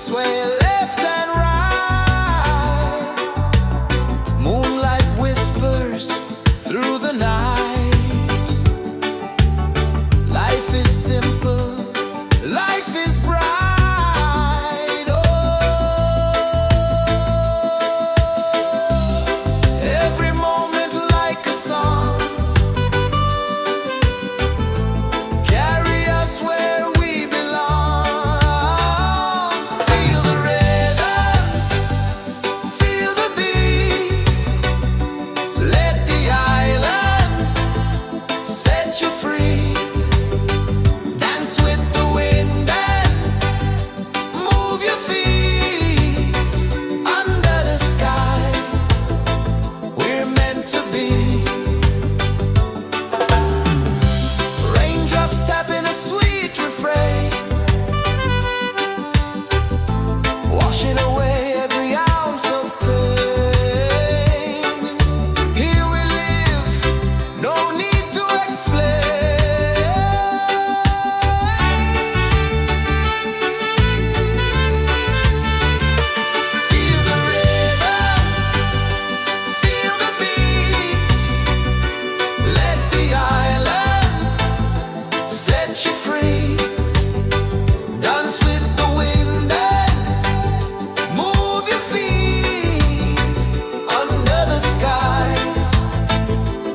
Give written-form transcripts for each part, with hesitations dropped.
sway left and right. Moonlight whispers through the night. Life is simple, life is bright. Oh, every moment like a song. Carry us where we belong. Feel the rhythm, feel the beat. Let the island set you free. Dance with the wind and move your feet. Under the sky, we're meant to be. Raindrops tapping a sweet refrain, washing away every ounce of pain. Here we live, no need to explain. Feel the rhythm, feel the beat. Let the island set you free. Dance with the wind and move your feet. Under the sky,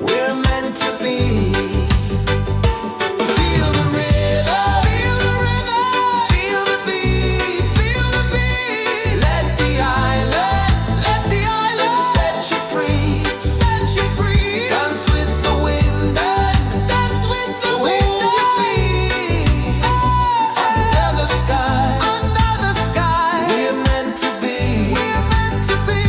we're meant to be. Feel the rhythm, feel the beat, feel the beat. Let the island set you free, set you free. Dance with the wind and dance with the wind. Move your feet. Under the sky, we're meant to be. We're meant to be.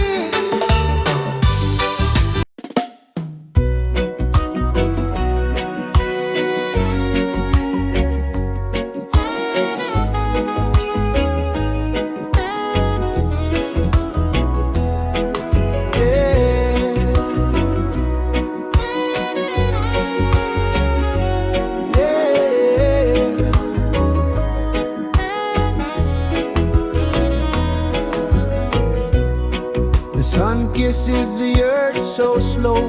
The sun kisses the earth so slow.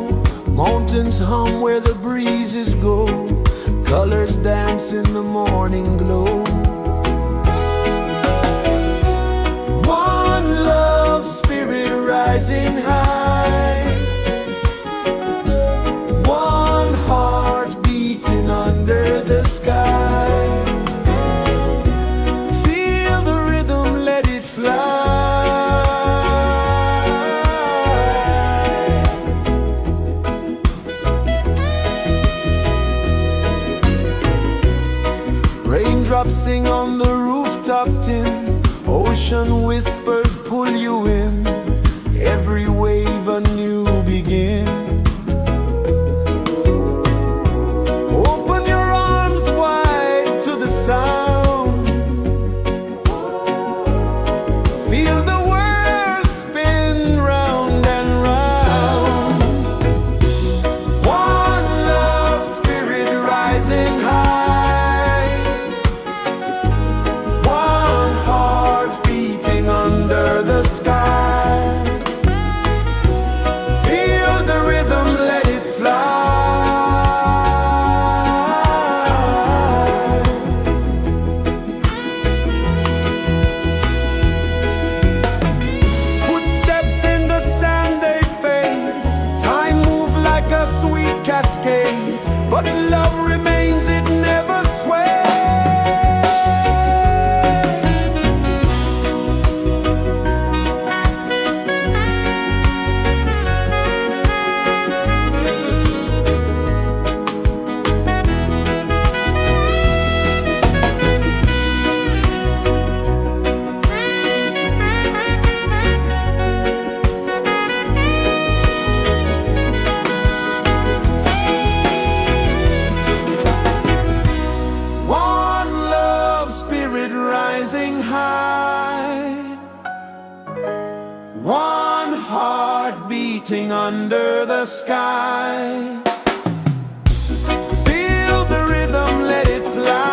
Mountains hum where the breezes go. Colors dance in the morning glow. One love spirit rising high. One heart beating under the sky. Feel the rhythm, let it fly. Raindrops sing on the rooftop tin. Ocean whispers pull you in. Every wave a new begin. Open your arms wide to the sound. Feel the world spin round and round. One love spirit rising high. One heart beating under the sky. Feel the rhythm, let it fly. Footsteps in the sand, they fade. Time moves like a sweet cascade, but love remains, it never sways. Rising high, one heart beating under the sky. Feel the rhythm, let it fly.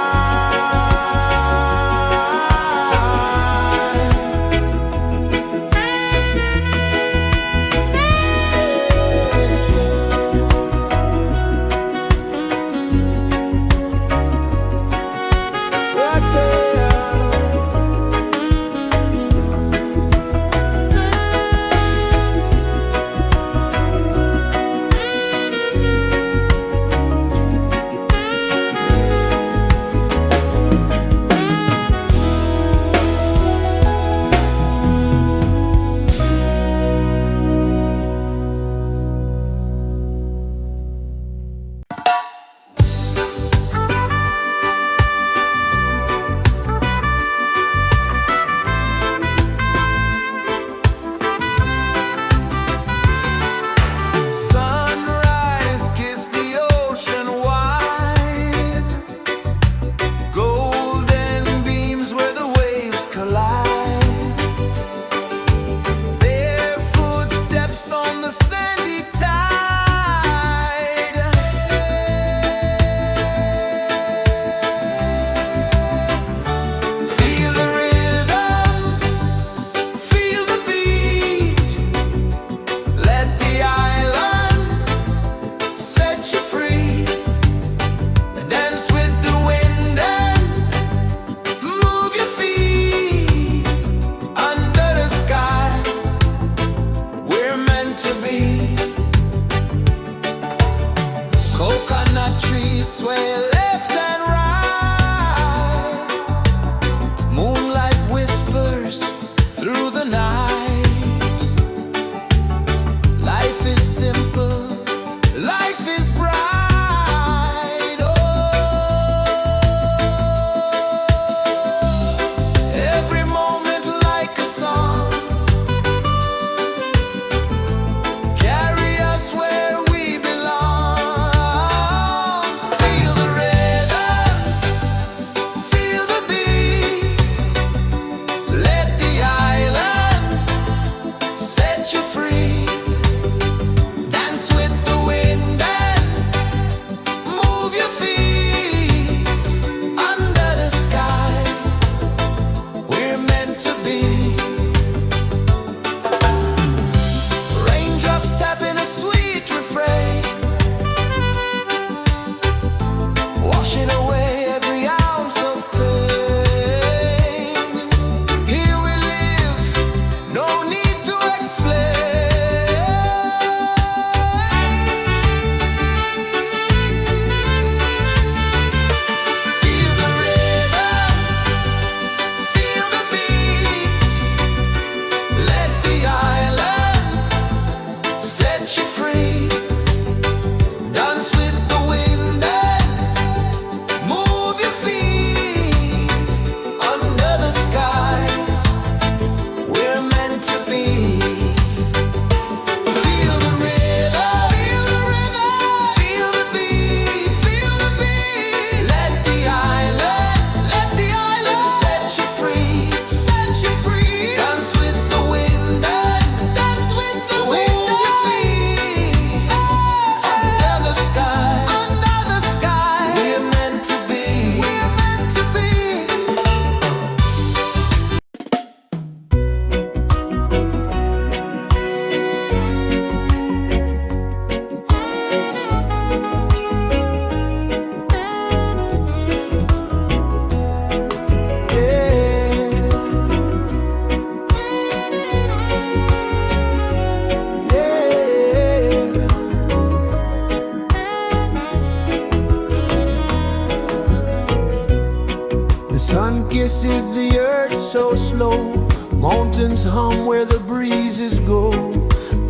Sun kisses the earth so slow, mountains hum where the breezes go,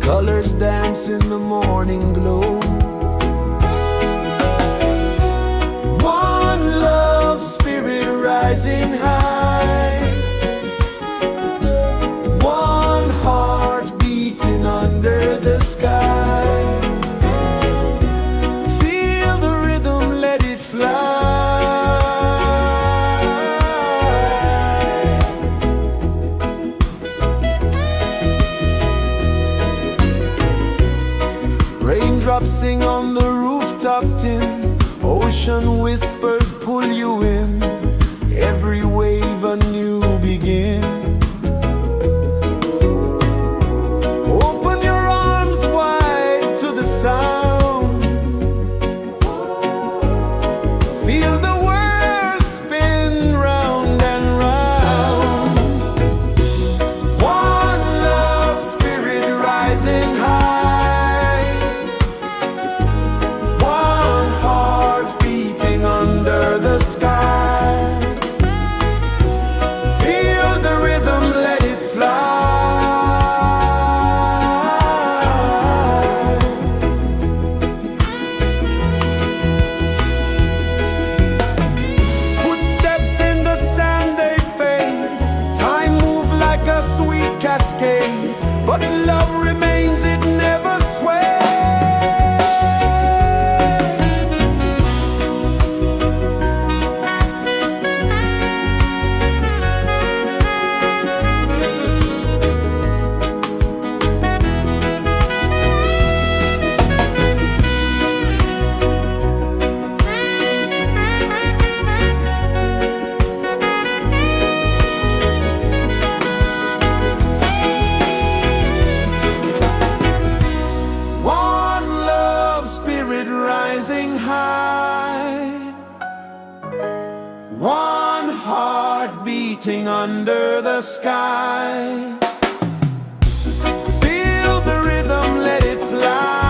colors dance in the morning glow. One love spirit rising high, one heart beating under the sky. Feel the rhythm, let it fly. Raindrops sing on the rooftop tin, ocean whispers pull you in, every wave a new begin. Open your arms wide to the sound, feel the world spin round and round. One love spirit rising high, under the sky. Feel the rhythm, let it fly. Footsteps in the sand, they fade. Time moves like a sweet cascade, but love remains, it never sways. Rising high, one heart beating under the sky. Feel the rhythm, let it fly.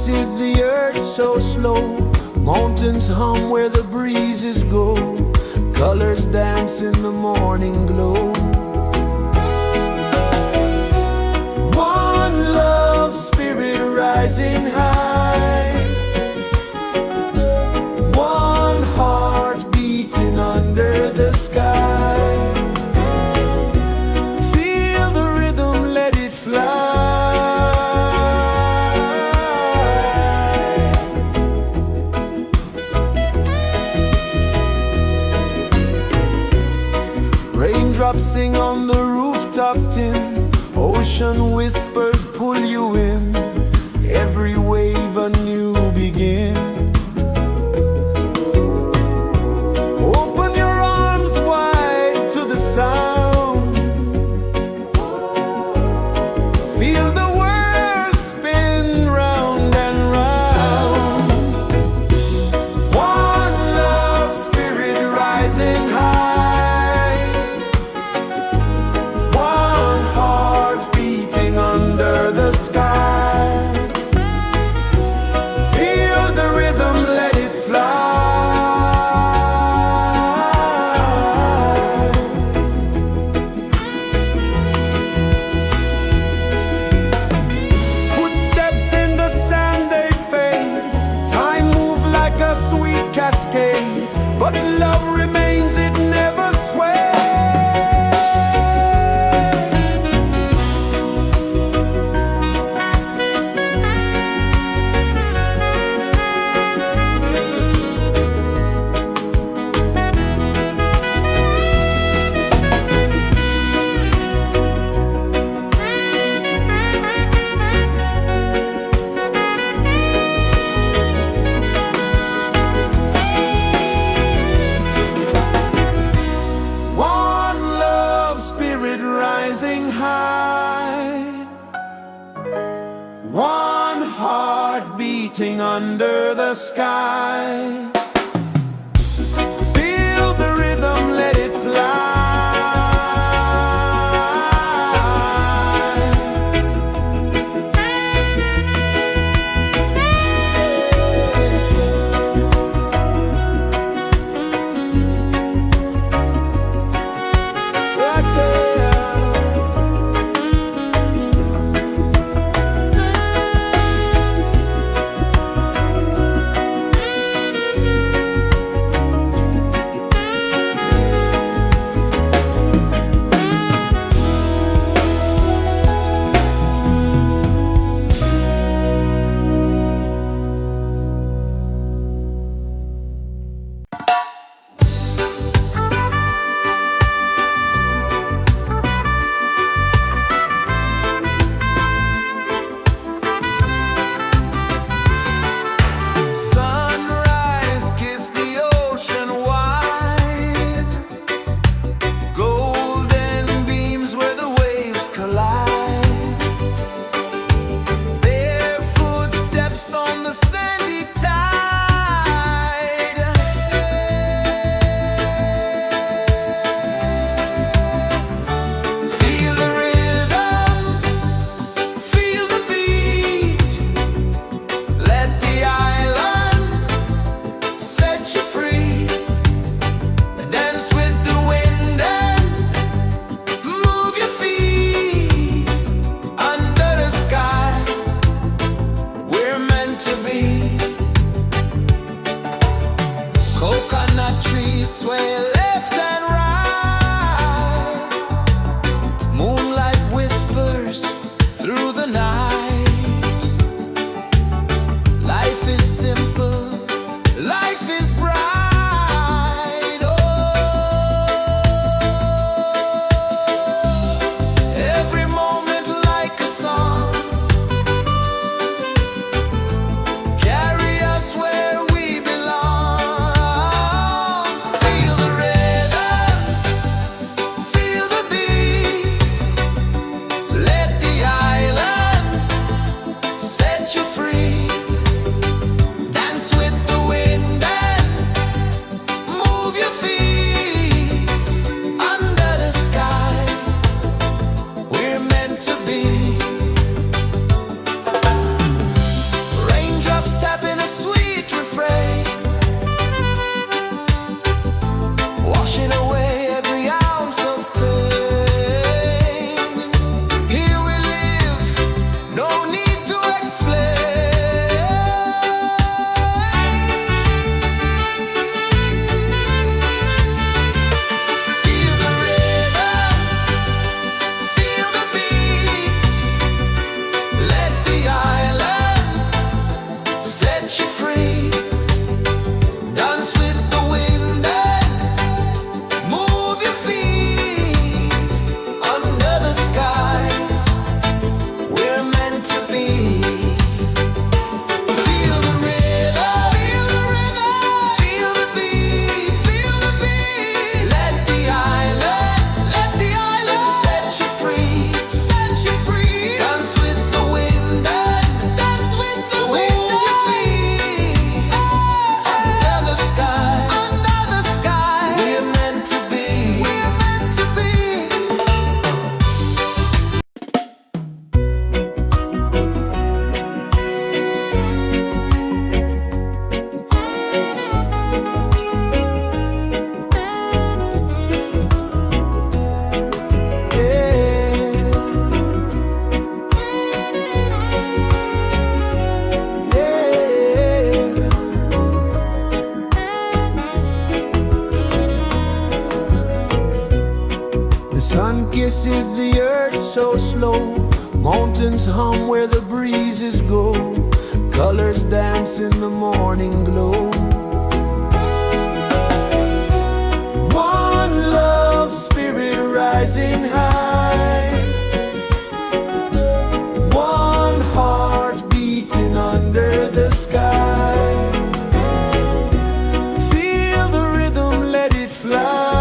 is the earth so slow? Mountains hum where the breezes go. Colors dance in the morning glow. One love, spirit rising high. One heart beating under the sky. Feel the rhythm, let it fly. Raindrops sing on the rooftop tin. Ocean whispers pull you in. Every wave a new begin. Open your arms wide to the sound. Feel the world spin round and round. One love, spirit rising high. One heart beating under the sky. Feel the rhythm, let it fly. Footsteps in the sand, they fade. Time moves like a sweet cascade, but love remains, it never sways. One love, spirit rising high. One heart beating under the sky. Feel the rhythm, let it fly. Right there. Sun kisses the earth so slow, mountains hum where the breezes go, colors dance in the morning glow. One love spirit rising high, one heart beating under the sky. Feel the rhythm, let it fly.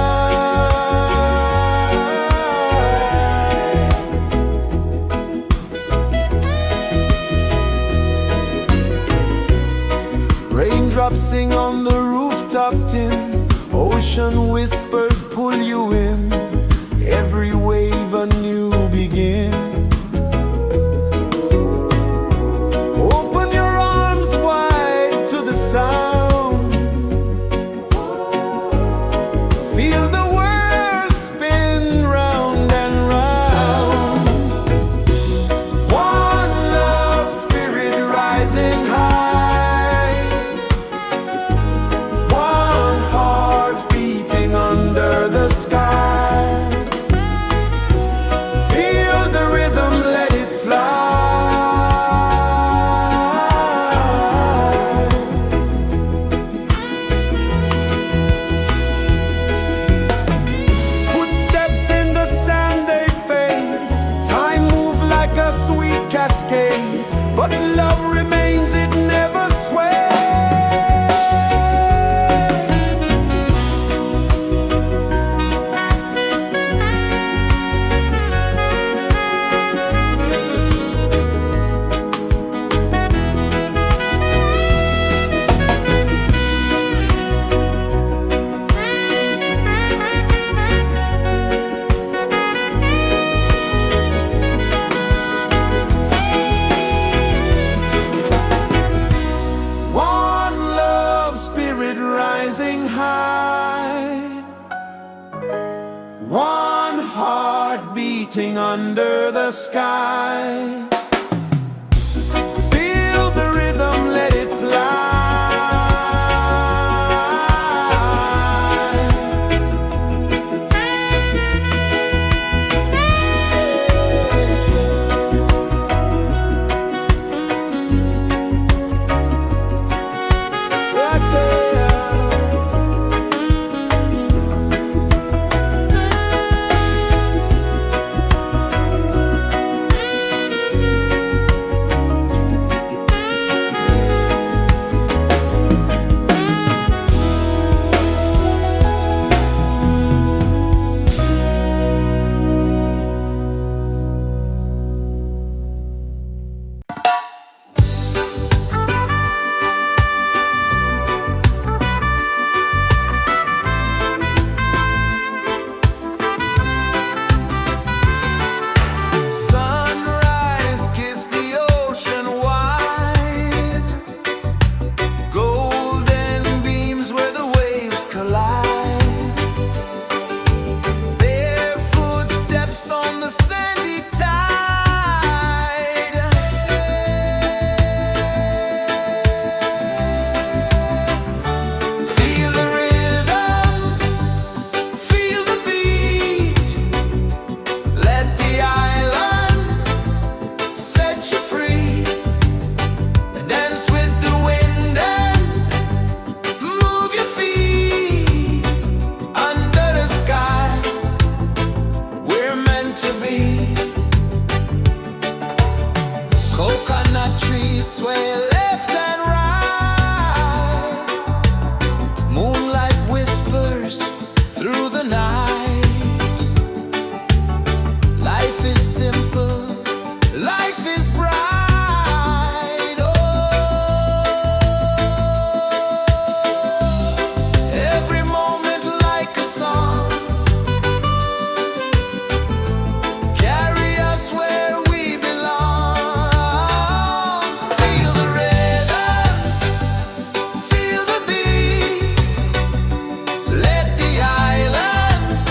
Raindrops sing on the rooftop tin, ocean whispers pull you in, every wave a new begin. Open your arms wide to the sound, feel the world spin round and round. One love spirit rising high, one heart beating under the sky. Feel the rhythm, let it fly. Footsteps in the sand, they fade, time moves like a sweet cascade, but love remains, it never sways. One love spirit rising high, one heart beating under the sky. Feel the rhythm, let it fly. Right there. Sunrise, kiss the ocean wide, golden beams where the waves collide, their footsteps on the sandy tide. Feel the rhythm, feel the beat, let the island set you free. Dance with the wind and move your feet under the sky. We're meant to be. Coconut trees sway left and right, moonlight whispers through the night. Life is simple, life is bright. Oh, every moment like a song, carry us where we belong. Feel the rhythm, feel the beat, let the island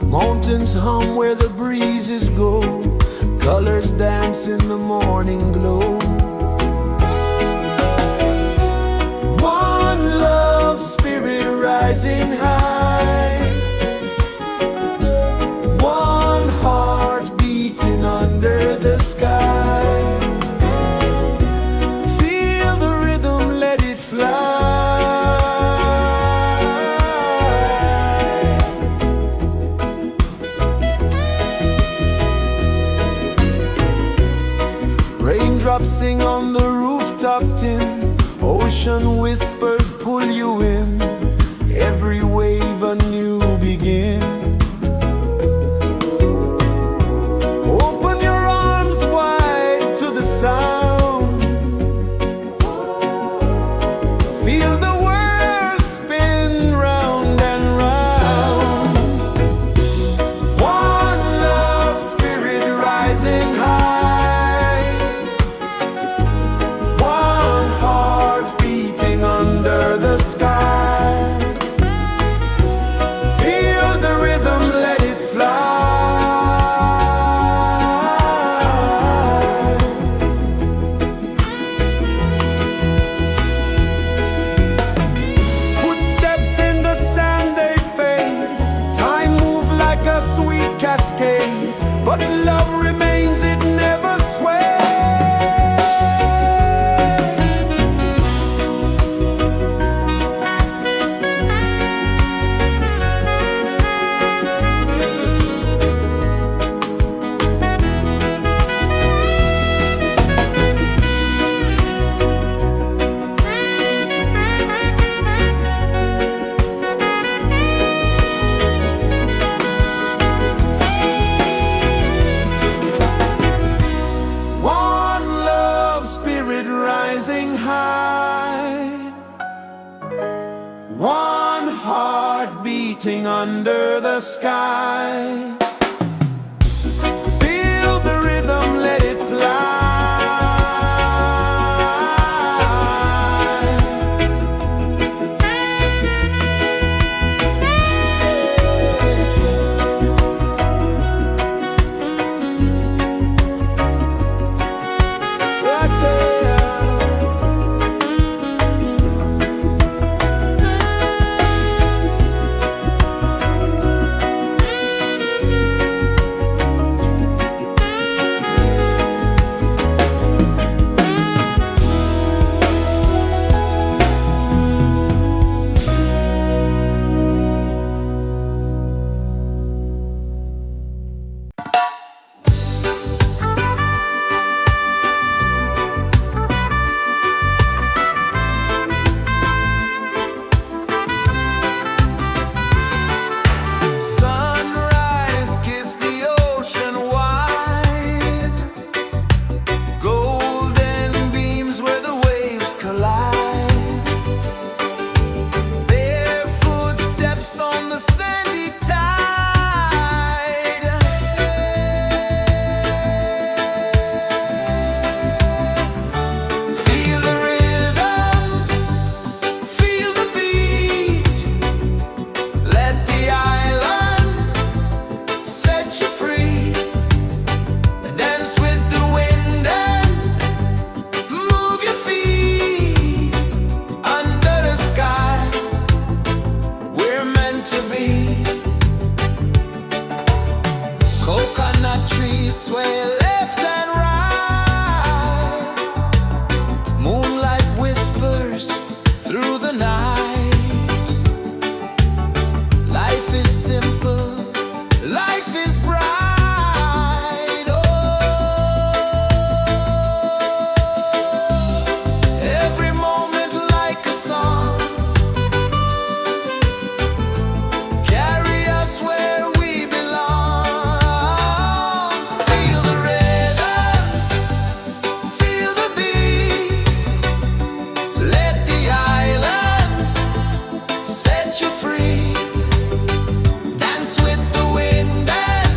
Mountains hum where the breezes go, colors dance in the morning glow. One love spirit rising high, one heart beating under the sky. Feel the rhythm, let it fly. Raindrops sing on the rooftop tin, ocean whispers pull you in, every wave a new begin. Open your arms wide to the sound, feel the world spin round and round. One love spirit rising high, one heart beating under the sky. Feel the rhythm, let it fly. Footsteps in the sand, they fade. Time moves like a sweet cascade, but love remains, it never sways. One love spirit rising high, one heart beating under the sky. Feel the rhythm, let it fly. Right there. Sunrise, kiss the ocean wide, golden beams where the waves collide. Bare footsteps on the sandy tide. Feel the rhythm, feel the beat. Let the island set you free. Dance with the wind and move your feet. Under the sky, we're meant to be. Coconut trees sway left and right. Moonlight whispers through the night. Life is simple, life is bright. Oh, every moment like a song. Carry us where we belong. Feel the rhythm, feel the beat. Let the island set you free. Dance with the wind and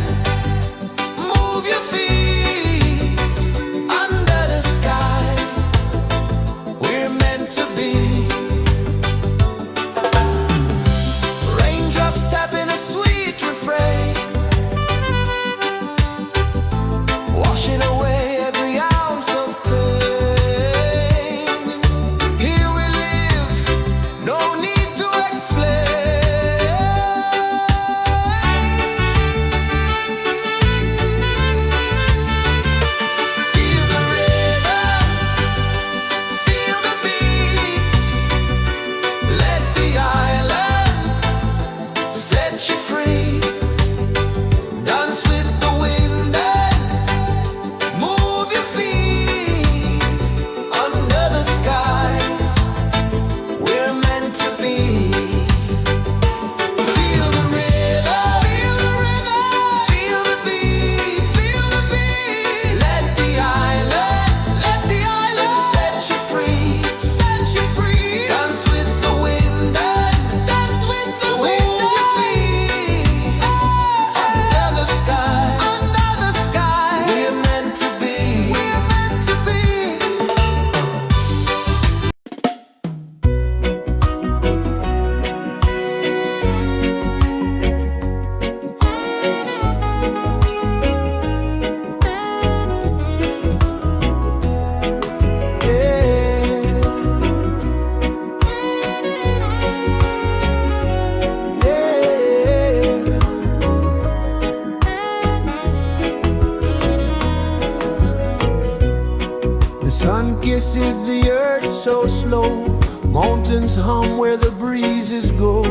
kisses the earth so slow. Mountains hum where the breezes go.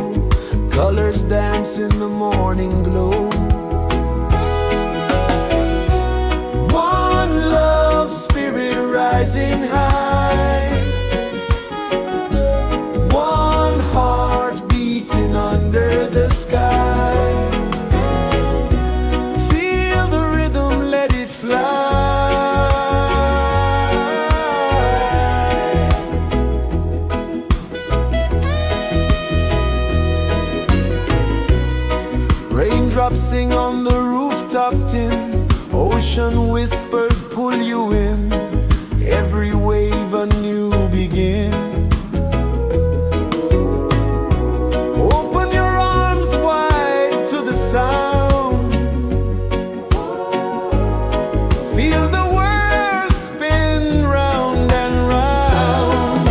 Colors dance in the morning glow. One love spirit rising high. One heart beating under the sky. Feel the rhythm, let it fly. Raindrops sing on the rooftop tin. Ocean whispers pull you in. Every wave a new begin. Open your arms wide to the sound. Feel the world spin round and round.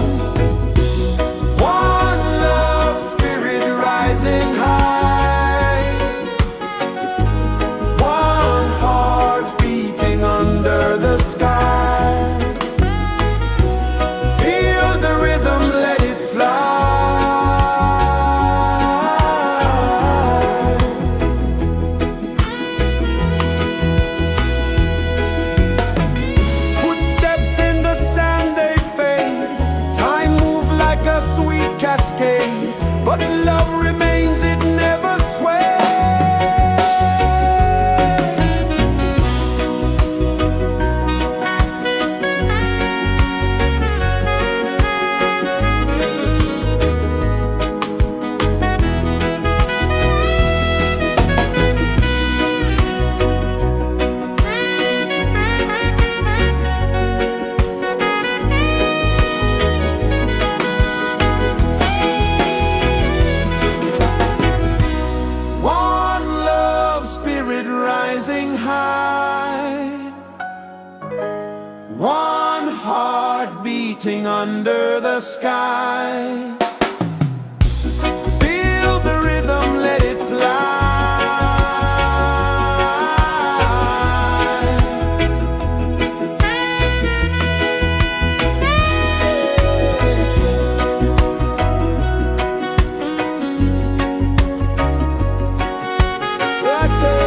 One love spirit rising high. One heart beating under the sky. Feel the rhythm, let it fly. Footsteps in the sand, they fade. Time moves like a sweet cascade, but love remains, it never sways. One love spirit rising high. One heart beating under the sky. Feel the rhythm, let it fly. Right there.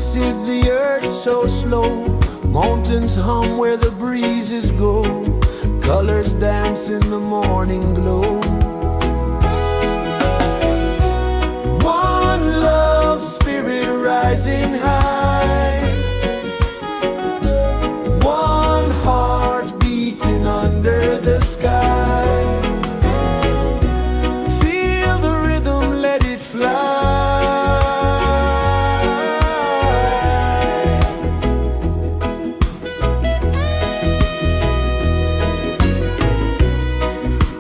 rejoices the earth so slow. Mountains hum where the breezes go. Colors dance in the morning glow. One love spirit rising high. One heart beating under the sky. Feel the rhythm, let it fly.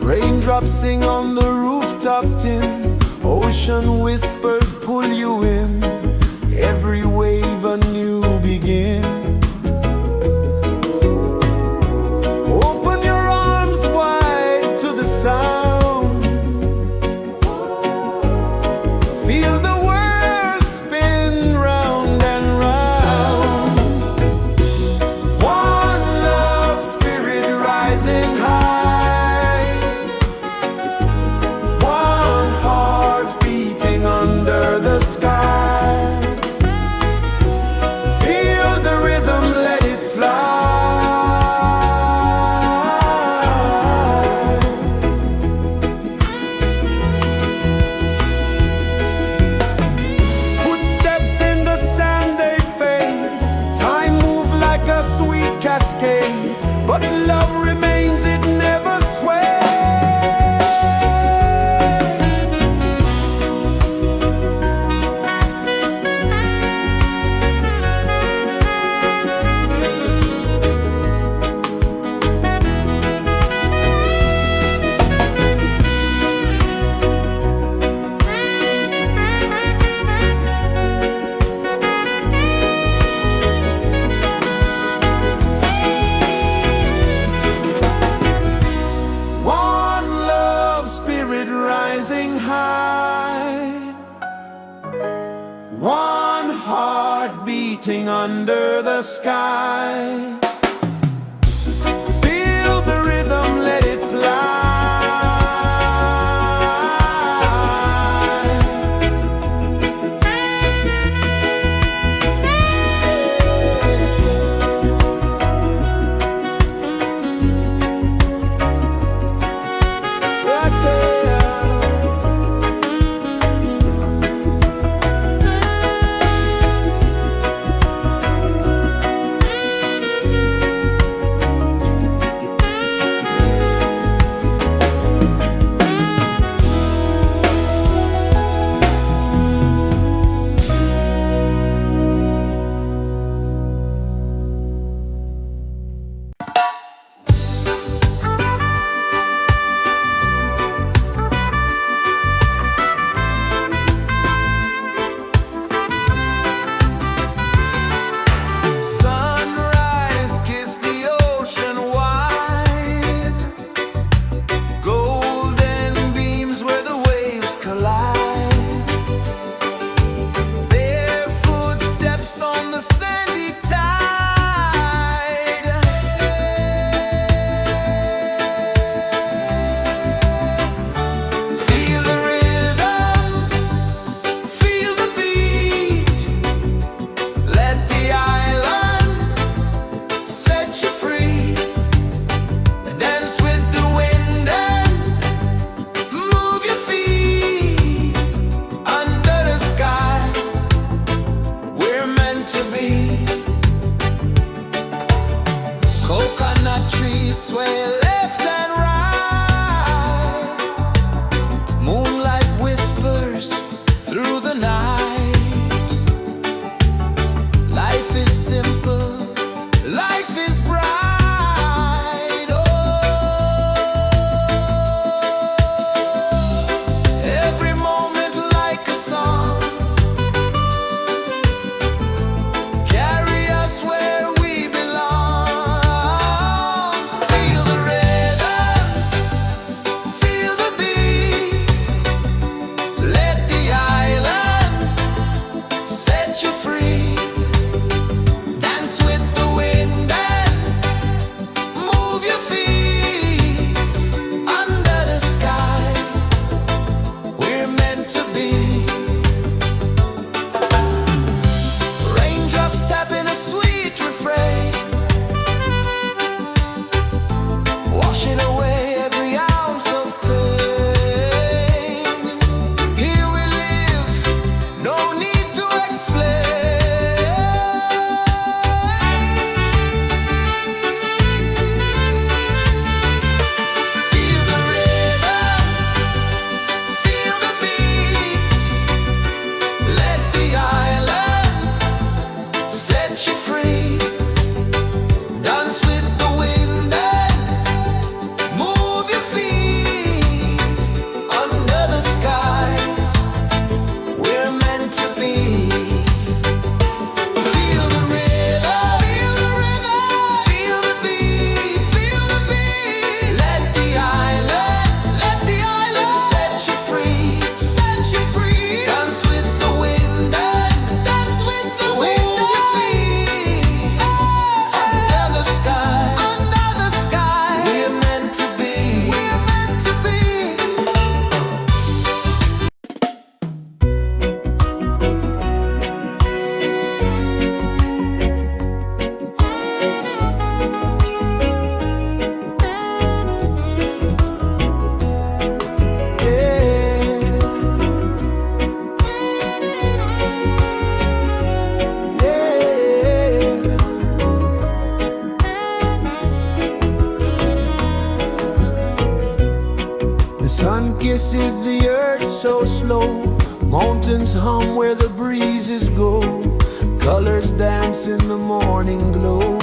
Raindrops sing on the rooftop tin. Ocean whispers pull you in. Every wave a new begin. Open your arms wide to the sound. Feel the world spin round and round. One love spirit rising high. One heart beating under the sky. Feel the rhythm, let it fly. Footsteps in the sand, they fade. Time moves like a sweet cascade, but love remains, it never sways. One love spirit rising high. One heart beating under the sky. Feel the rhythm, let it fly. Right there. Sunrise, kiss the ocean wide. Golden beams where the waves collide. Bare footsteps on the sandy tide. Feel the rhythm, feel the beat. Let the island set you free. Dance with the wind and move your feet. Under the sky, we're meant to be. Coconut trees sway left and right. Moonlight whispers through the night. Life is simple, life is bright. Oh, every moment like a song. Carry us where we belong. Feel the rhythm. so slow. Mountains hum where the breezes go. Colors dance in the morning glow.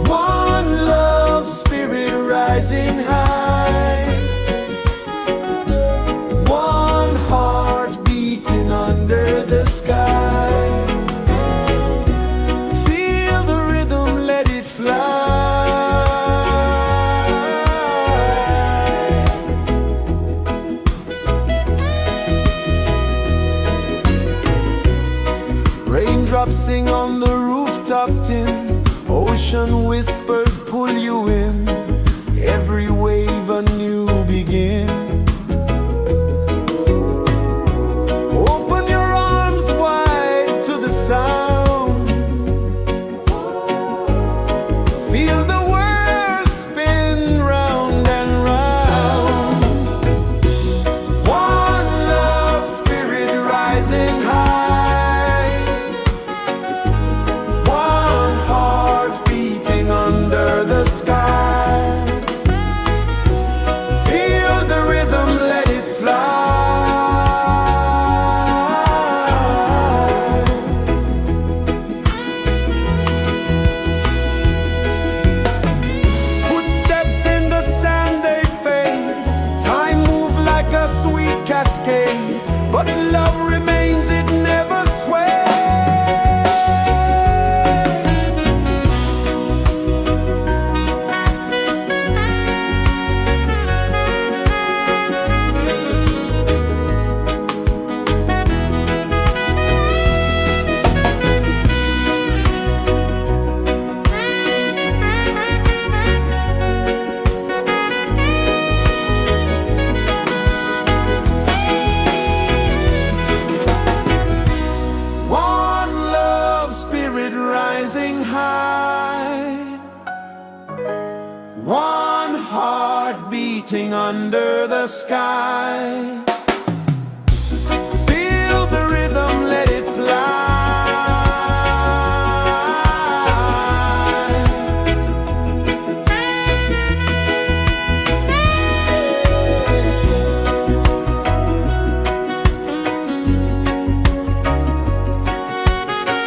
One love spirit rising high. One heart beating under the sky. Feel the rhythm, let it fly. Raindrops sing on the rooftop tin. Ocean whispers pull you in. Every wave a new begin. Open your arms wide to the sound. Feel the world spin round and round. One love spirit rising high. One heart beating under the sky. Feel the rhythm, let it fly. Footsteps in the sand, they fade. Time moves like a sweet cascade, but love remains, it never sways. One love spirit rising high. One heart beating under the sky. Feel the rhythm, let it fly.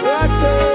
Right there.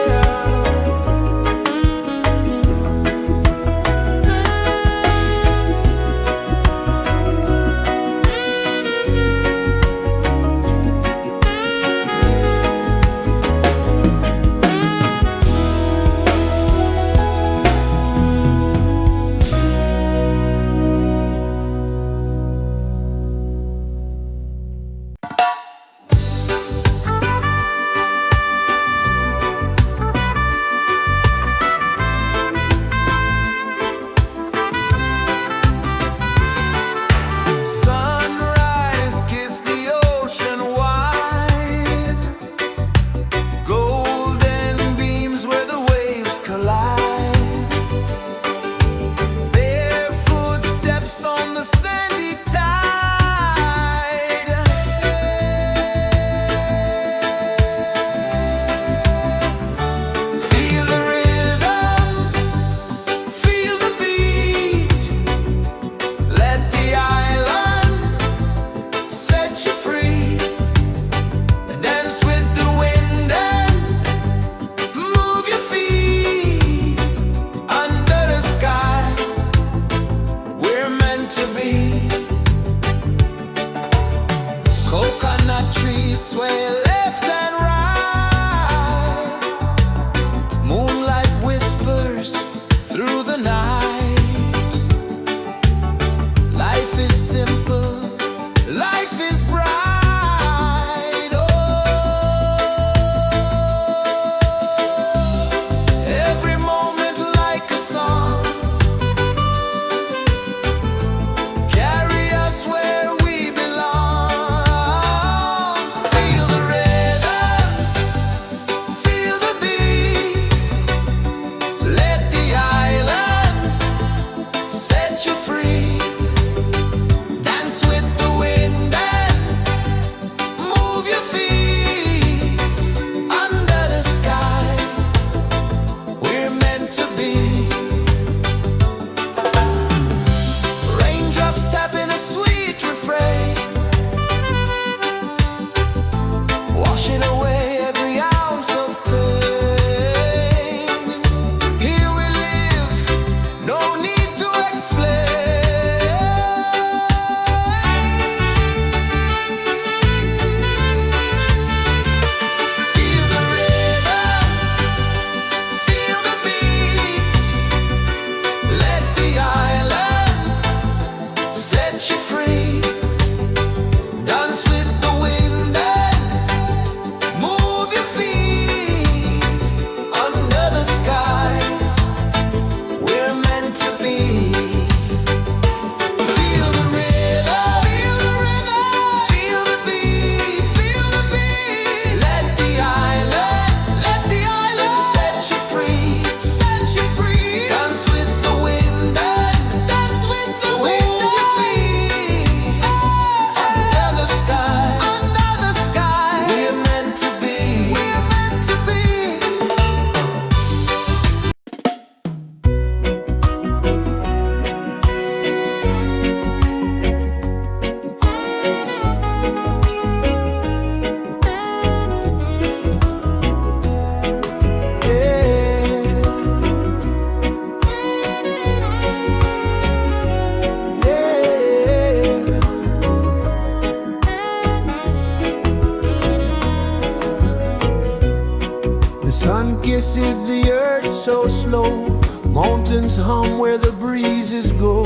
Sun kisses the earth so slow, mountains hum where the breezes go,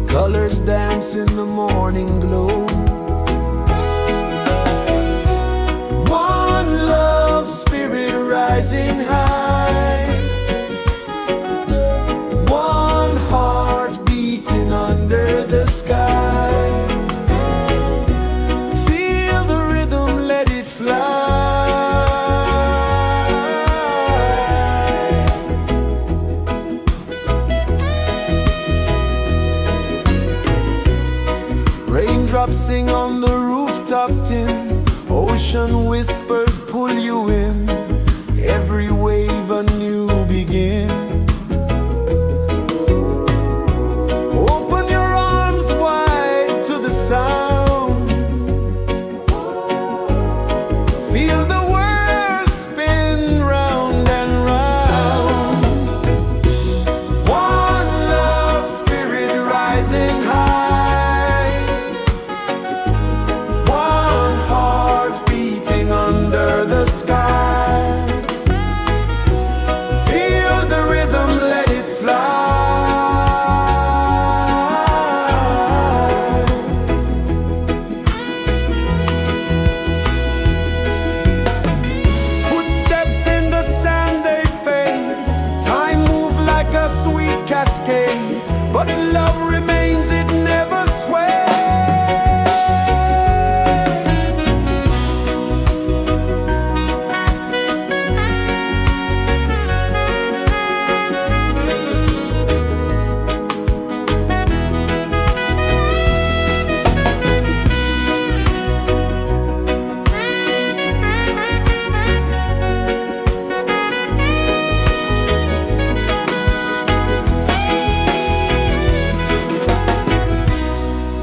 colors dance in the morning glow. One love spirit rising high, one heart beating under the sky. Feel the rhythm, let it fly. Raindrops sing on the rooftop tin, ocean whispers pull you in, every wave a new begin. Open your arms wide to the sound, feel the world spin round and round. One love spirit rising high, one heart beating under the sky. Feel the rhythm, let it fly. Footsteps in the sand, they fade, time moves like a sweet cascade, but love remains, it never sways.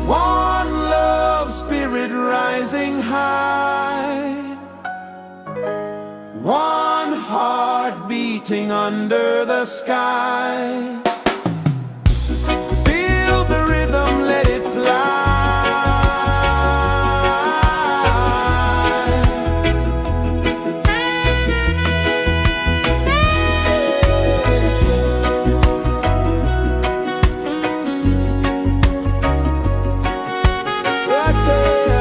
One love spirit rising high, one heart beating under the sky. Feel the rhythm, let it fly. Right there.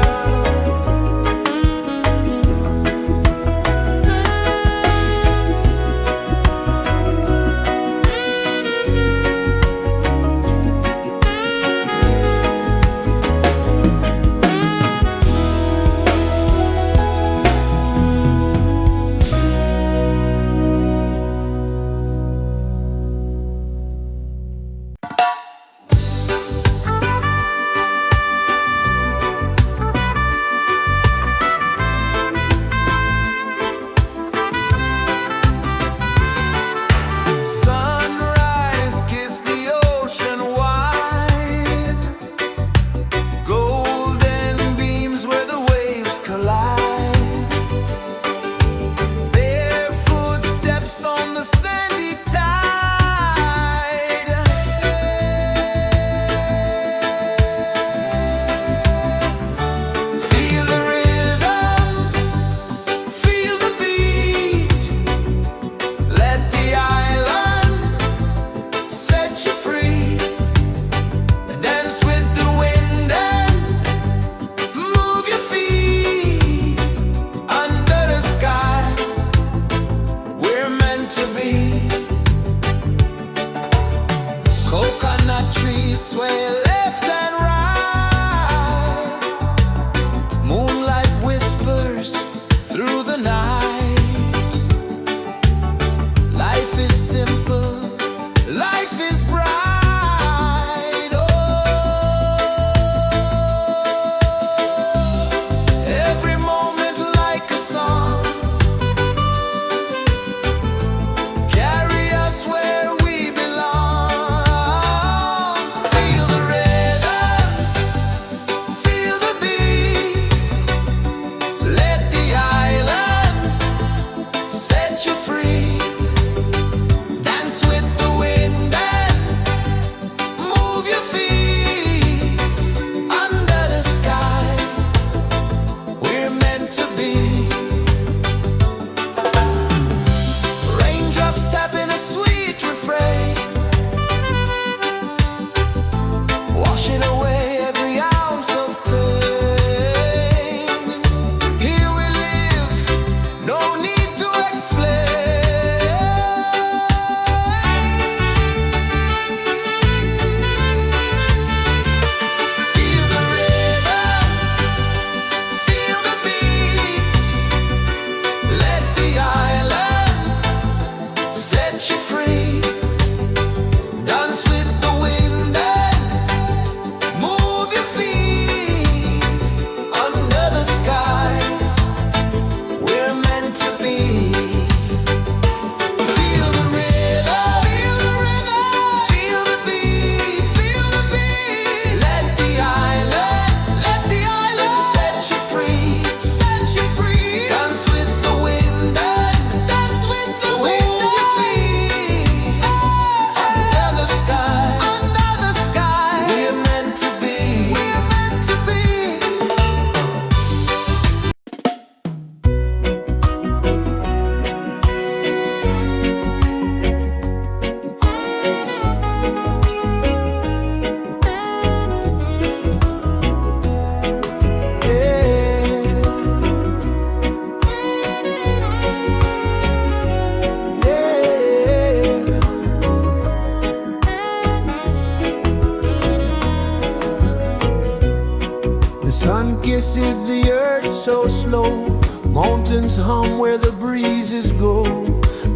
hum where the breezes go,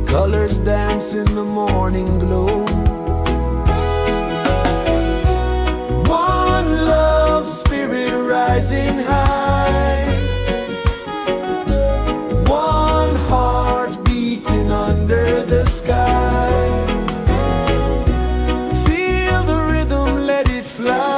colors dance in the morning glow. One love spirit rising high, one heart beating under the sky. Feel the rhythm, let it fly.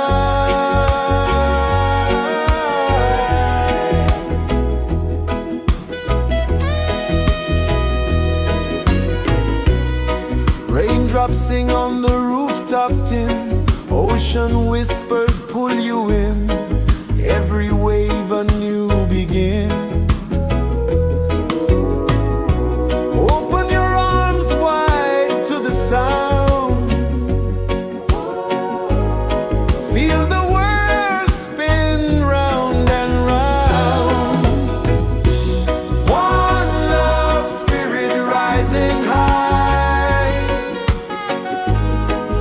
Raindrops sing on the rooftop tin, ocean whispers pull you in, every wave a new begin. Open your arms wide to the sound, feel the world spin round and round. One love spirit rising high,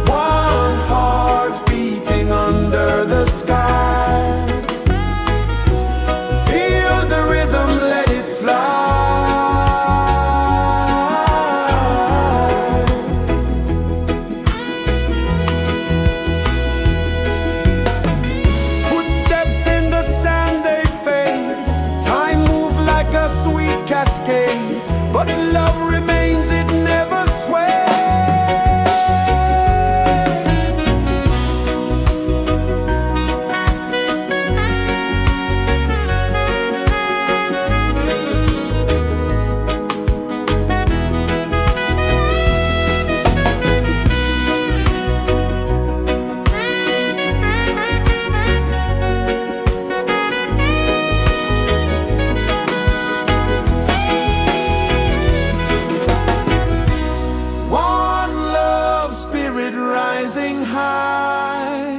one heart beating under the sky. Feel the rhythm, let it fly. Footsteps in the sand, they fade. Time moves like a sweet cascade, but love remains, it never sways. One love spirit rising high,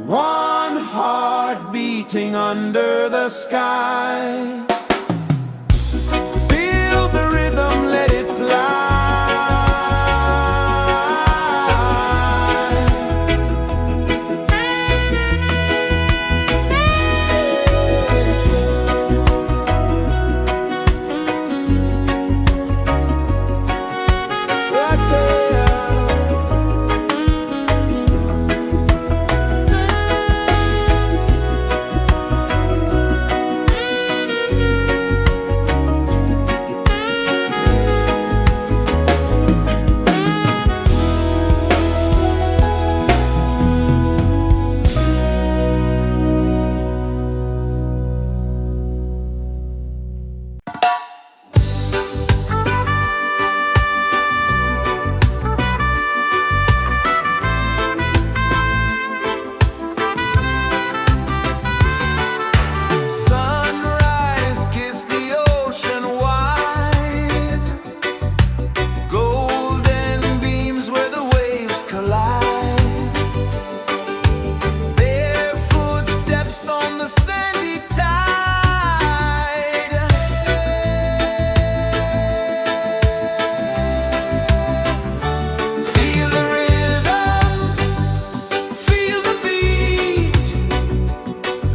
one heart beating under the sky. Feel the rhythm, let it fly. Right there. Sunrise, kiss the ocean wide, golden beams where the waves collide, bare footsteps on the sandy tide. Feel the rhythm, feel the beat,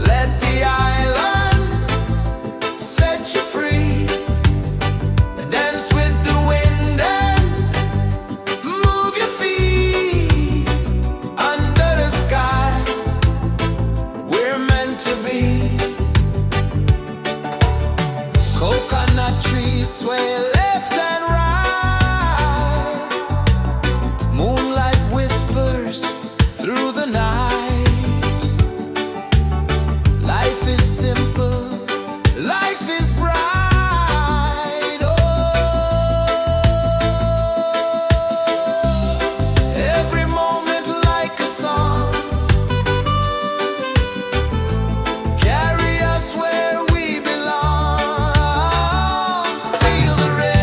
let the island set you free. Dance with the wind and move your feet. Under the sky, we're meant to be. Coconut trees sway left and right, moonlight whispers through the night. Life is simple, life is bright. Oh, every moment like a song, carry us where we belong. Feel the rhythm.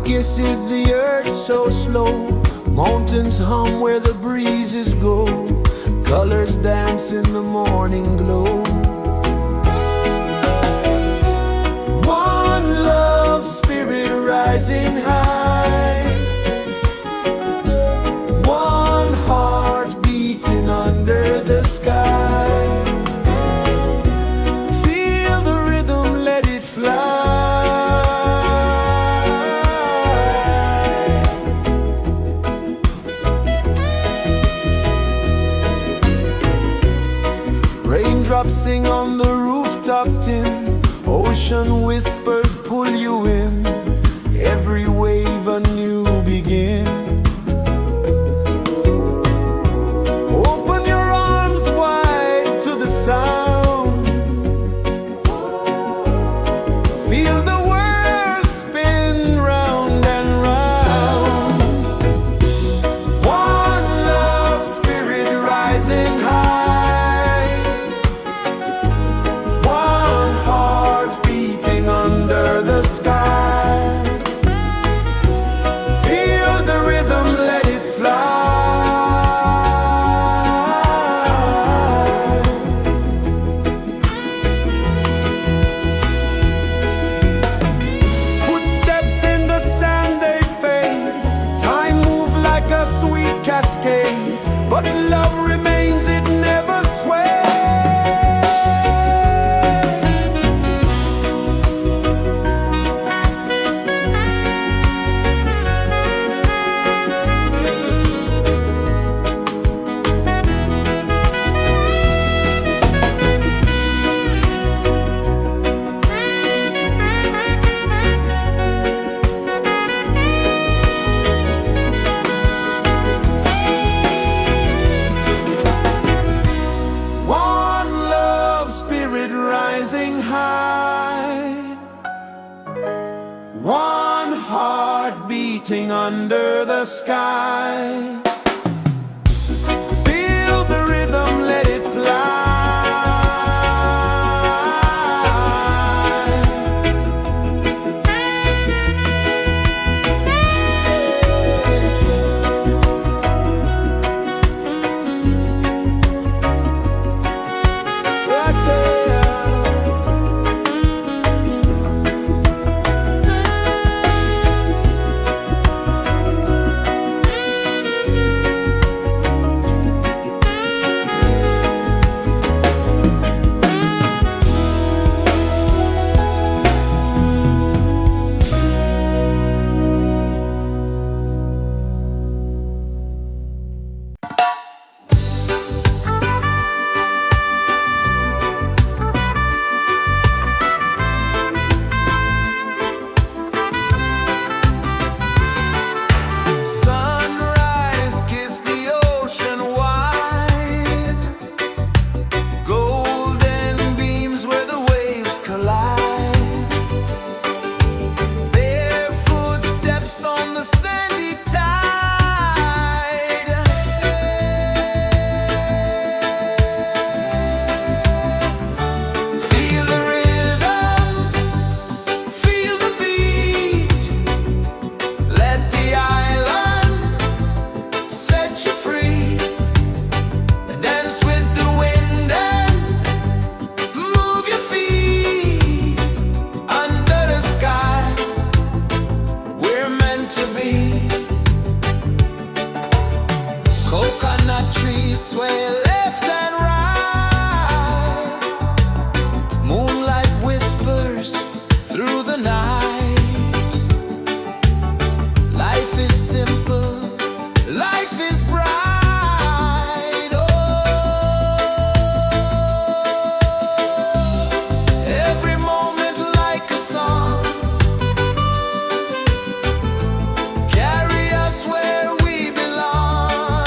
kisses the earth so slow. Mountains hum where the breezes go. Colors dance in the morning glow. One love spirit rising high. One heart beating under the sky. Feel the rhythm, let it fly. Raindrops sing on the rooftop tin. Ocean whispers pull you in. Every wave a new begin. Open your arms wide to the sound. Feel the world spin round and round. One love spirit rising high. One heart beating under the sky. Feel the rhythm, let it fly. Footsteps in the sand, they fade. Time moves like a sweet cascade, but love remains, it never sways. One love spirit rising high. One heart beating under the sky. Feel the rhythm, let it fly. Right there. Sunrise, kiss the ocean wide. Golden beams where the waves collide. Barefoot steps on the sandy tide. Feel the rhythm, feel the beat. Let the island set you free. Dance with the wind and move your feet. Under the sky, we're meant to be. Coconut trees sway left and right. Moonlight whispers through the night. Life is simple, life is bright. Oh, every moment like a song. Carry us where we belong.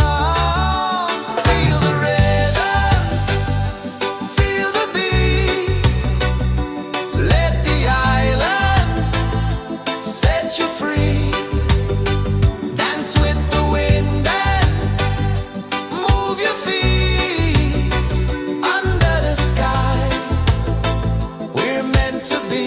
Feel the rhythm, feel the beat. Let the island set you free. Dance with the wind and move your feet. Under the sky, we're meant to be.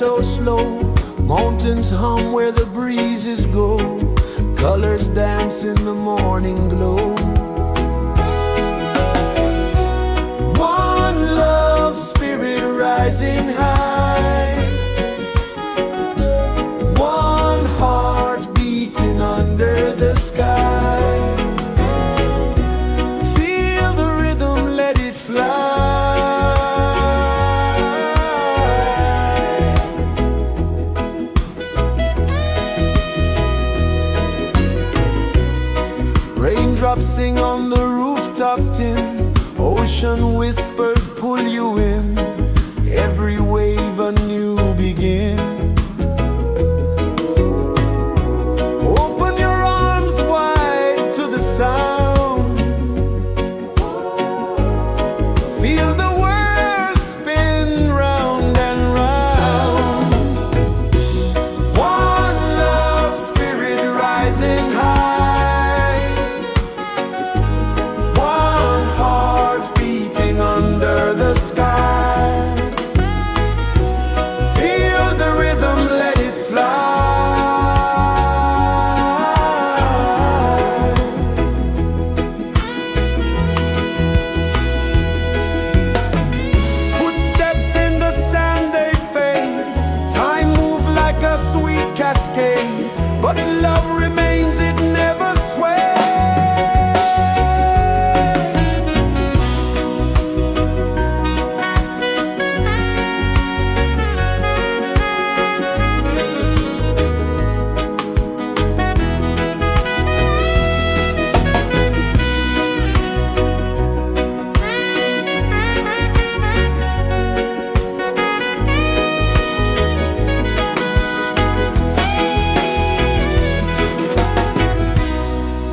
flow slow, mountains hum where the breezes go, colors dance in the morning glow. One love spirit rising high, one heart beating under the sky. Feel the rhythm, let it fly. Raindrops sing on the rooftop tin, ocean whispers pull you in, every wave a new begin. Open your arms wide to the sound, feel the world spin round and round. One love spirit rising high, one heart beating under the sky. Feel the rhythm, let it fly. Footsteps in the sand, they fade, time move like a sweet cascade, but love remains, it never sways.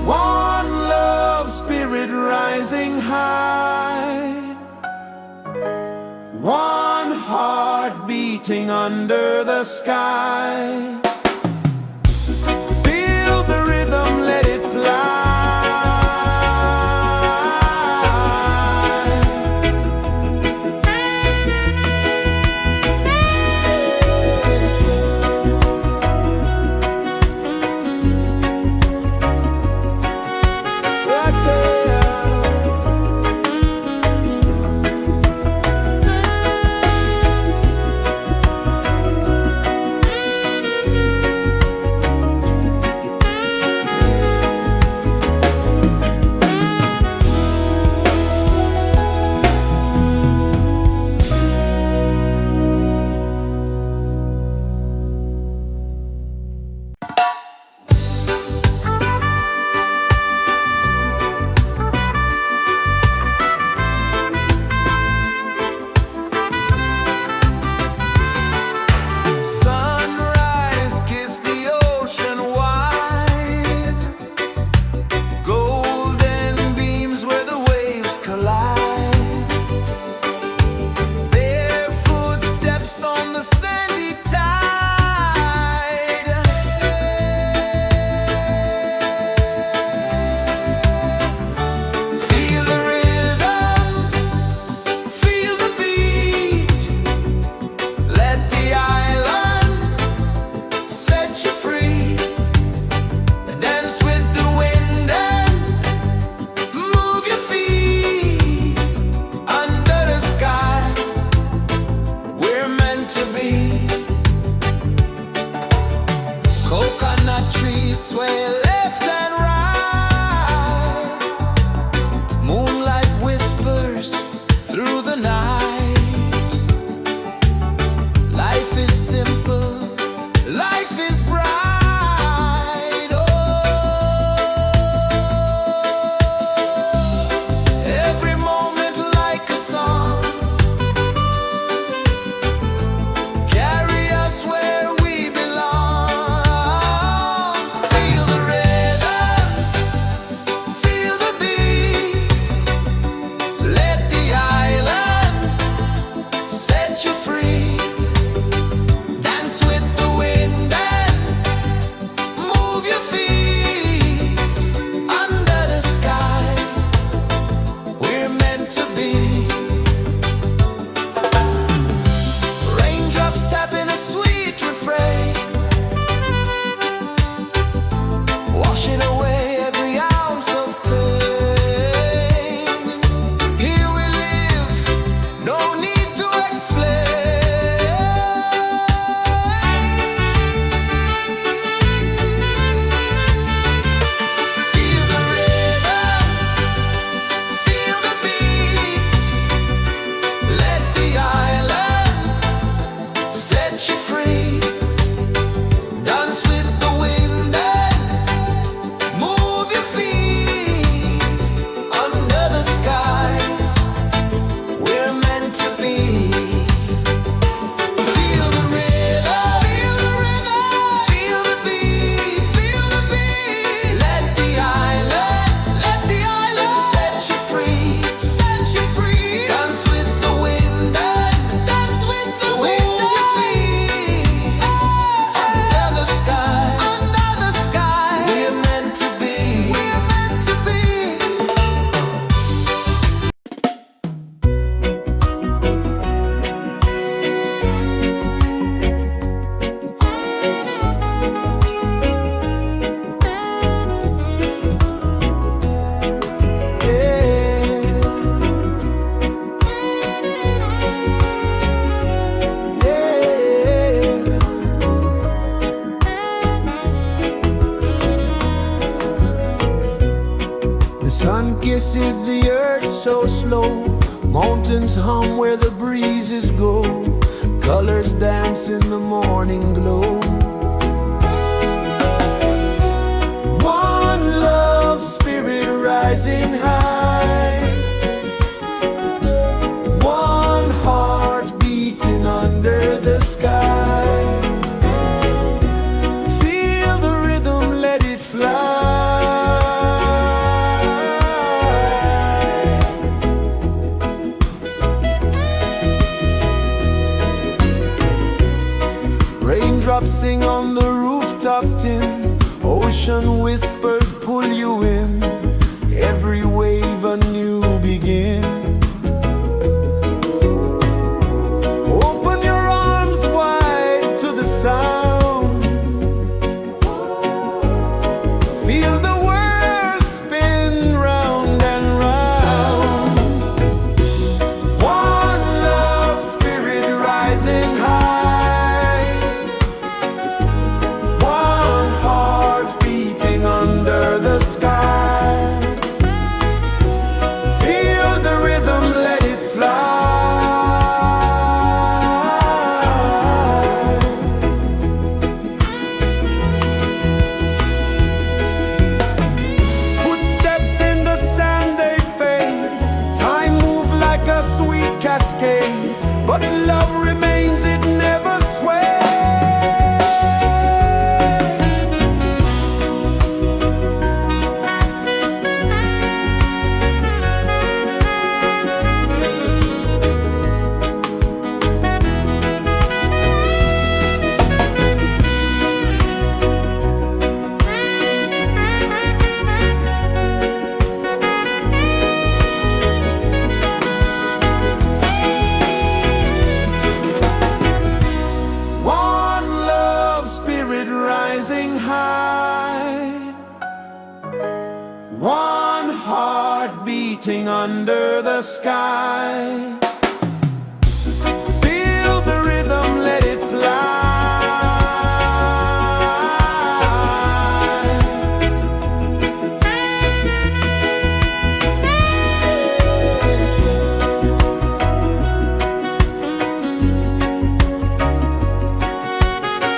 One love spirit rising high, one heart beating under the sky. Feel the rhythm, let it fly. Right there. Sunrise, kiss the ocean wide, golden beams where the waves collide, bare footsteps on the sandy tide. Feel the rhythm, feel the beat, let the island set you free. Dance with the wind and move your feet under the sky. We're meant to be. Coconut trees sway left and right, moonlight whispers through the night. Life is simple, life is bright. Oh, every moment like a song, carry us where we belong. Feel the rhythm, set you free. Dance with the wind and move your feet under the sky. We're meant to be. Feel the rhythm, feel the beat, feel the beat. Let the island set you free, set you free. Dance with the wind and dance with the wind. Move your feet under the sky, under the sky. We're meant to be, we're meant to be. The sun kisses the earth so slow. Mountains hum where the breezes go. Colors dance in the morning glow. One love spirit rising high. One heart beating under the sky. Feel the rhythm, let it fly. Raindrops sing on the rooftop tin. Ocean whispers pull you in. Every wave a new begin. Open your arms wide to the sound. Feel the world spin round and round. One love spirit rising high. One heart beating under the sky. Feel the rhythm, let it fly. Footsteps in the sand, they fade. Time moves like a sweet cascade, but love remains, it never sways. One love spirit rising high. One heart beating under the sky. Feel the rhythm, let it fly.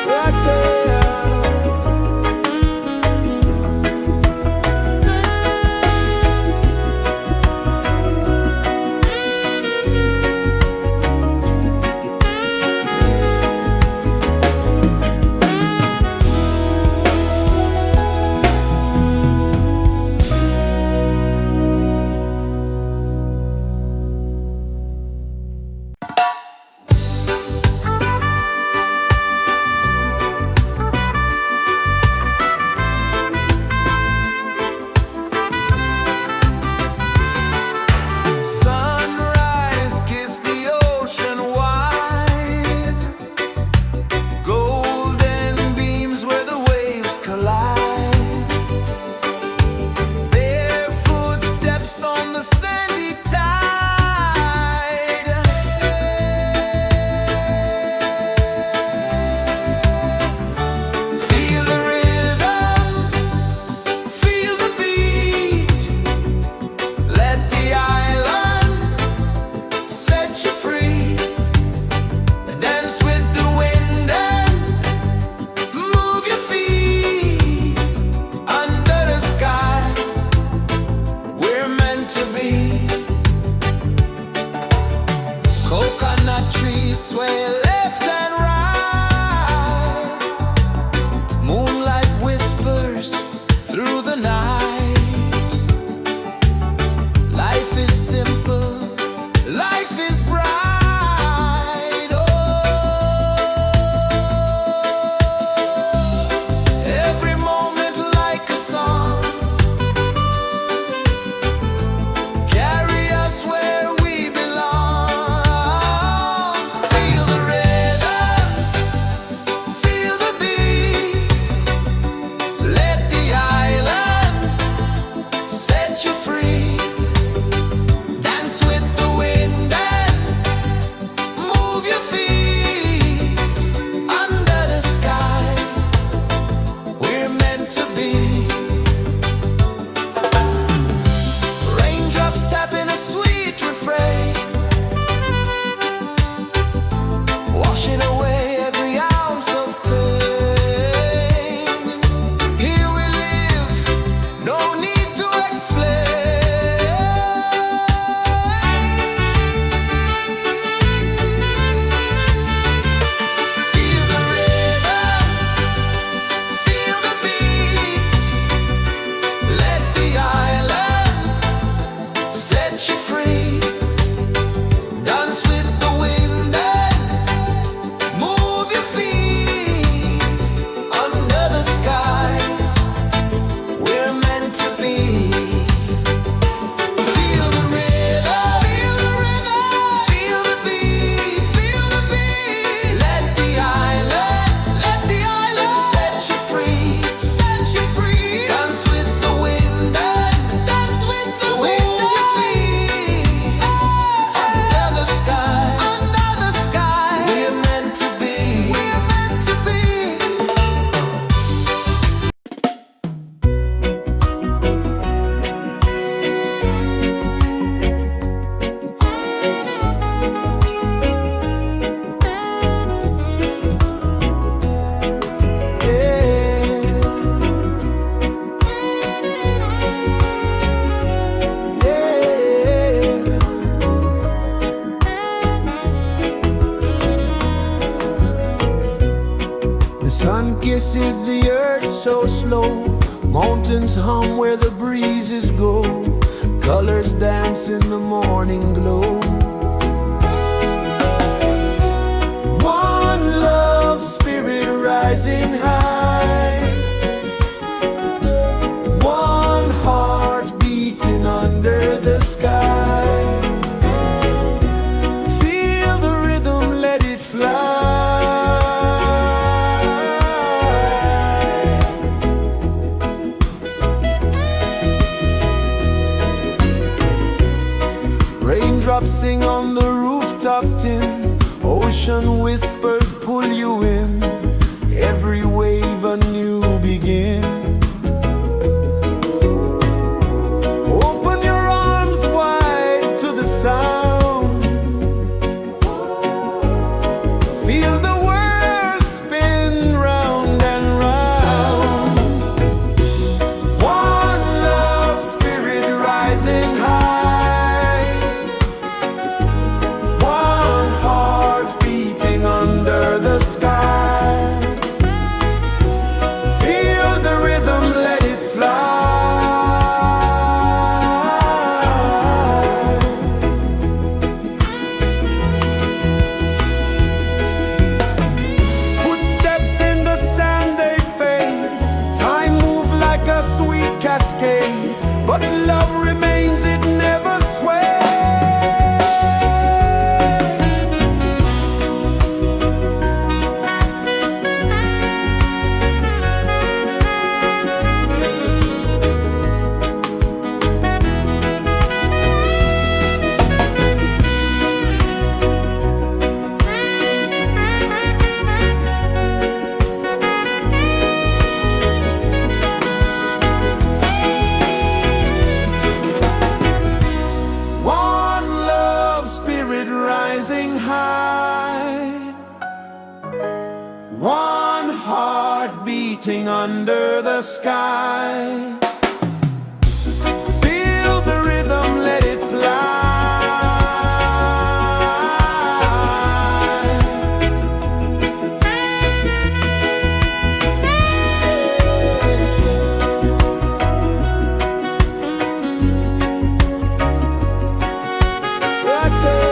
Right there. Sun kisses the earth so slow, mountains hum where the breezes go, colors dance in the morning glow. One love spirit rising high, one heart beating under the sky. Feel the rhythm, let it fly. Raindrops sing on the rooftop tin, ocean whispers pull you in, every wave a new begin. Open your arms wide to the sound, feel the world spin round and round. One love spirit rising high, one heart beating under the sky. Feel the rhythm, let it fly. Footsteps in the sand, they fade, time moves like a sweet cascade, but love remains, it never sways. One love spirit rising high, one heart beating under the sky. Feel the rhythm, let it fly. Right there.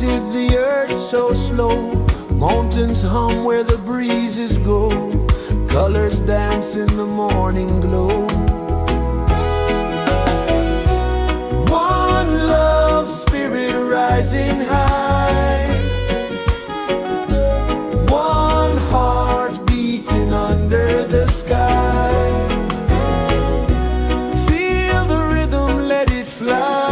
is the earth so slow? Mountains hum where the breezes go. Colors dance in the morning glow. One love, spirit rising high. One heart beating under the sky. Feel the rhythm, let it fly.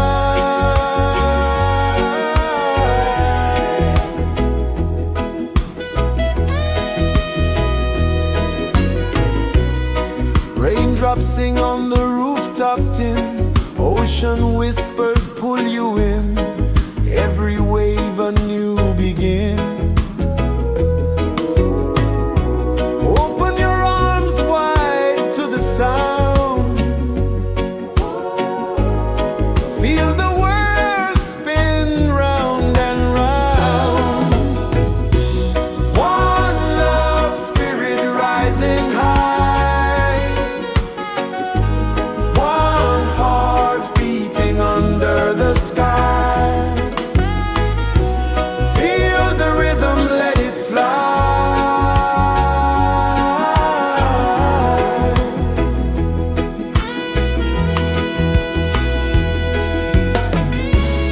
Raindrops sing on the rooftop tin. Ocean whispers pull you in. Every wave a new begin. Open your arms wide to the sound. Feel the world spin round and round. One love, spirit rising high. One heart beating under the sky. Feel the rhythm, let it fly.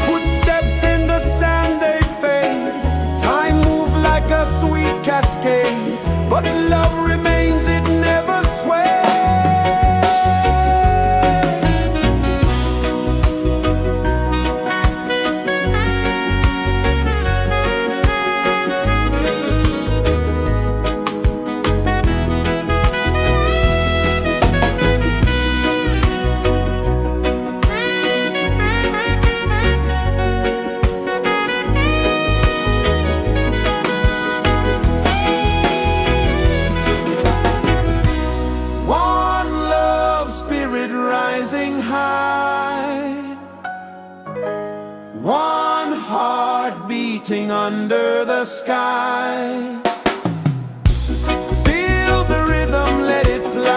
Footsteps in the sand, they fade. Time moves like a sweet cascade, but love remains, it never sways. One love, spirit rising high. One heart beating under the sky. Feel the rhythm, let it fly.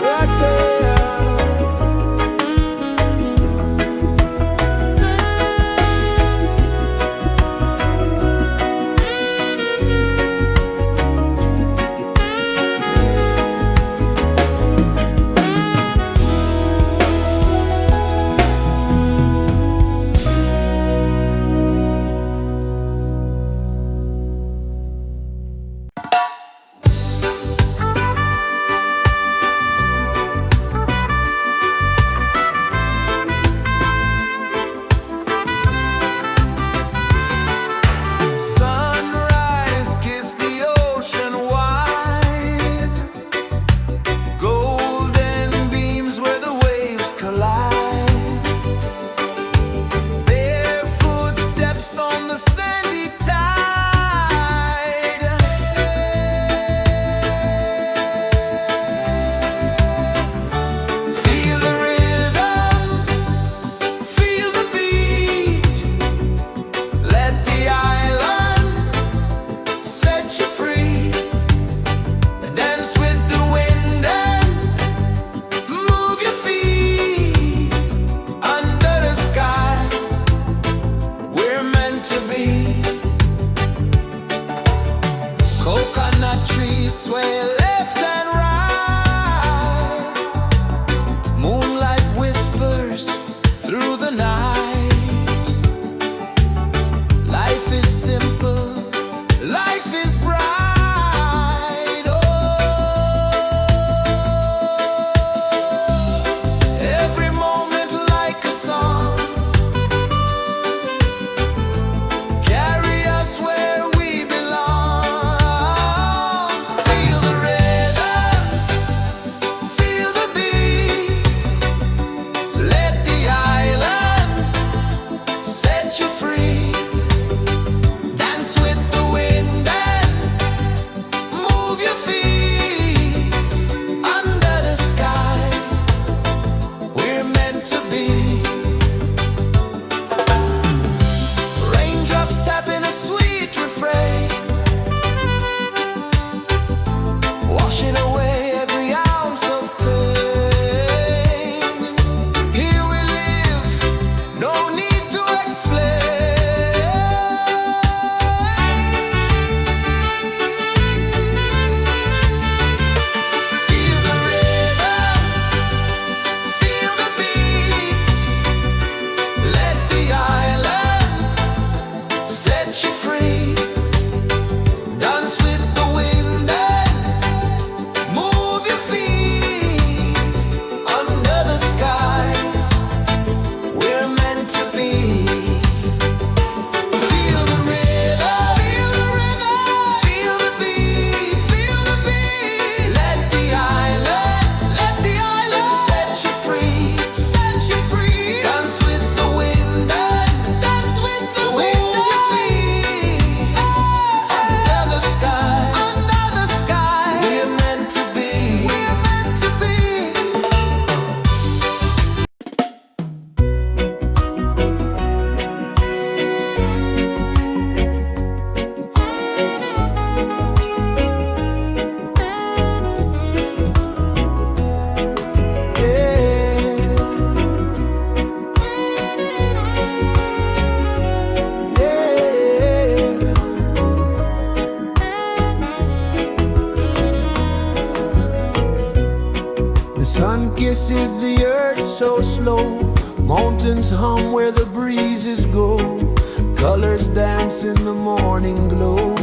Right there. kisses the earth so slow. Mountains hum where the breezes go. Colors dance in the morning glow.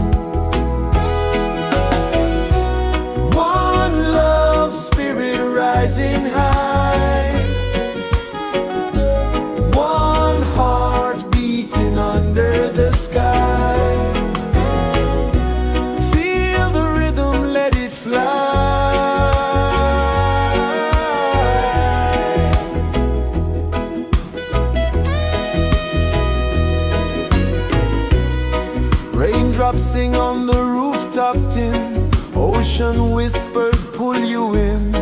One love spirit rising high. One heart beating under the sky. Feel the rhythm, let it fly. Raindrops sing on the rooftop tin. Ocean whispers pull you in.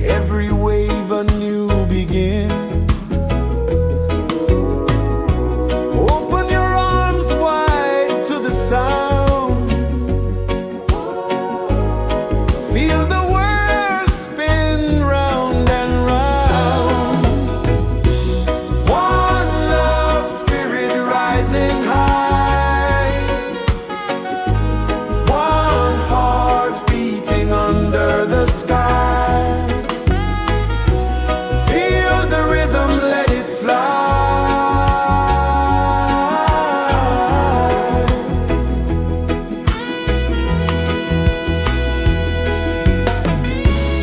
Every wave a new begin. Open your arms wide to the sound. Feel the world spin round and round. One love spirit rising high. One heart beating under the sky. Feel the rhythm, let it fly.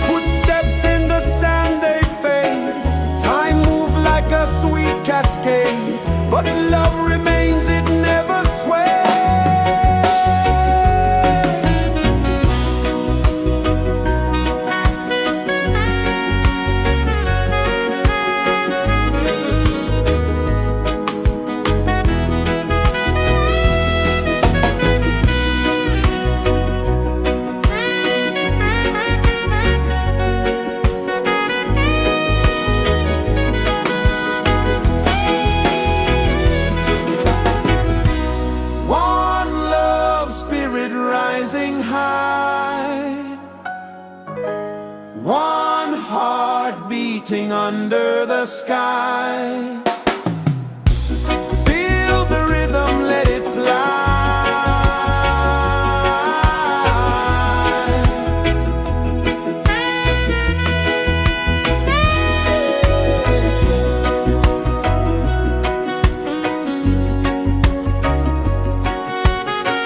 Footsteps in the sand, they fade. Time moves like a sweet cascade, but love remains, it never sways. One love spirit rising high. One heart beating under the sky. Feel the rhythm, let it fly.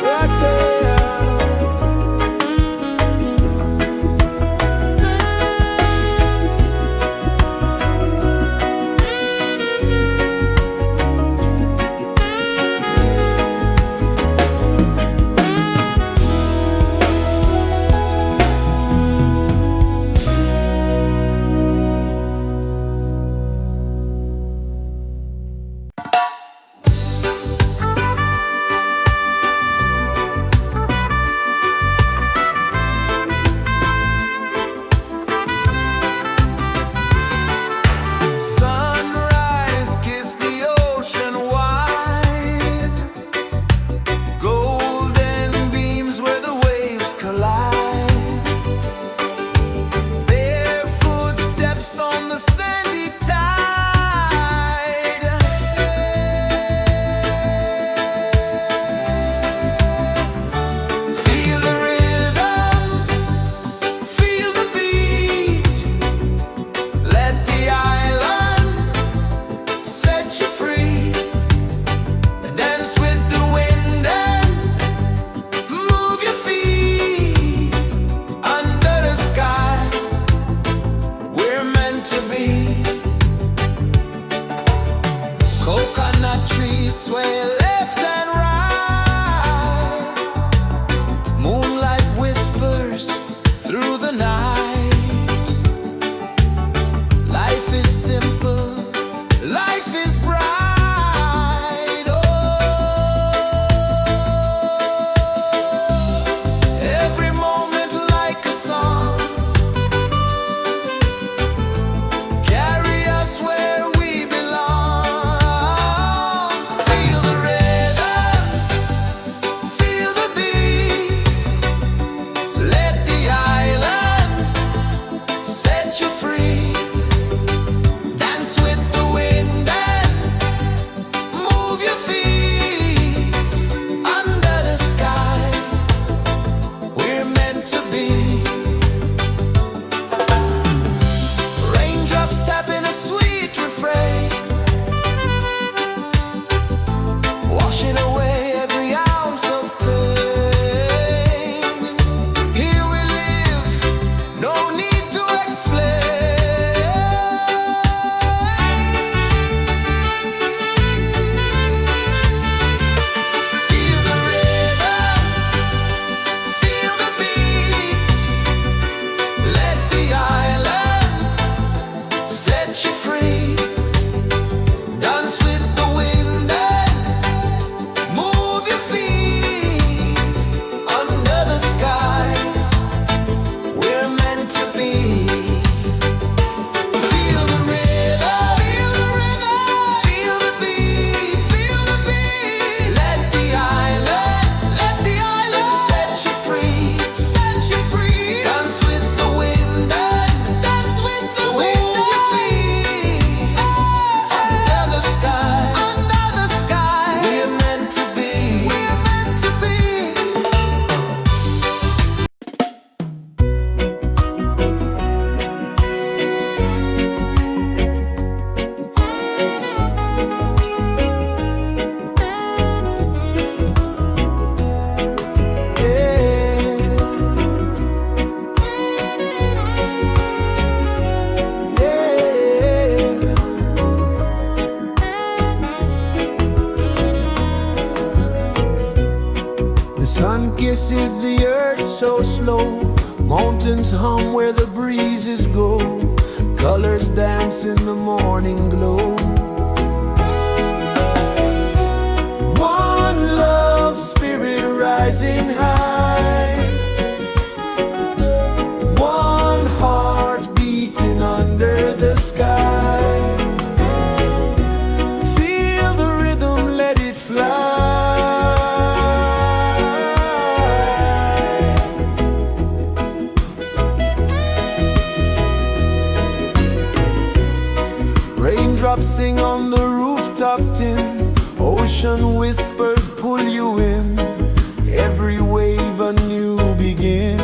Right there. so slow. Mountains hum where the breezes go. Colors dance in the morning glow. One love, spirit rising high. One heart beating under the sky. Feel the rhythm, let it fly. Raindrops sing on the rooftop tin. Ocean whispers pull you in. Every wave a new begin.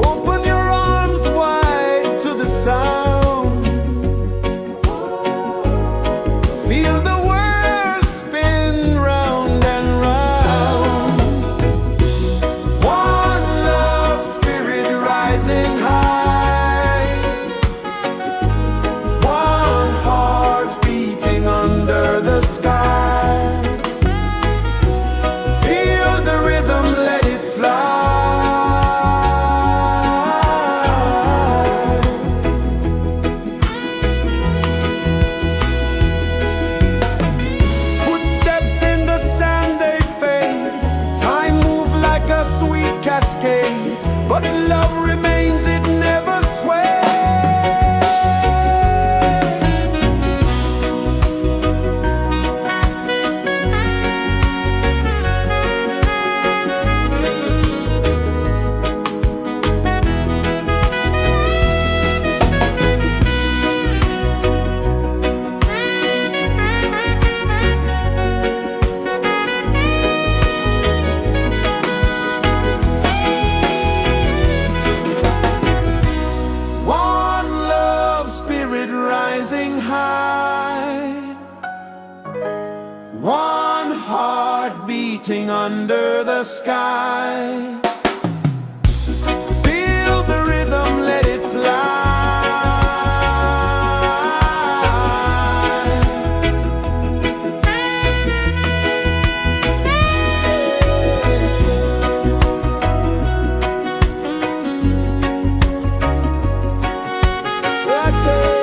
Open your arms wide to the sound. Feel the world spin round and round. One love, spirit rising high. One heart beating under the sky. Feel the rhythm, let it fly. Footsteps in the sand, they fade. Time moves like a sweet cascade, but love remains, it never sways. One love, spirit rising high. One heart beating under the sky. Feel the rhythm, let it fly. Right there.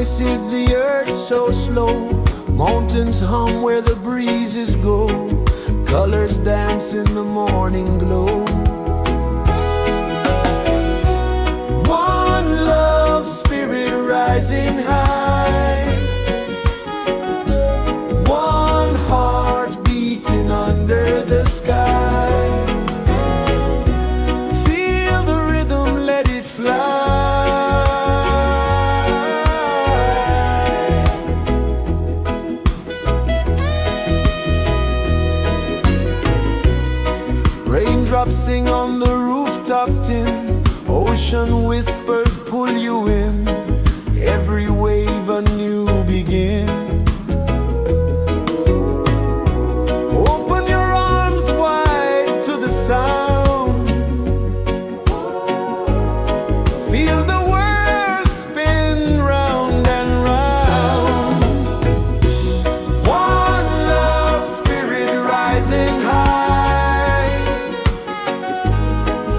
kisses the earth so slow. Mountains hum where the breezes go. Colors dance in the morning glow. One love spirit rising high. One heart beating under the sky. Feel the rhythm, let it fly. Raindrops sing on the rooftop tin. Ocean whispers pull you in. Every wave a new begin. Open your arms wide to the sound. Feel the world spin round and round. One love spirit rising high.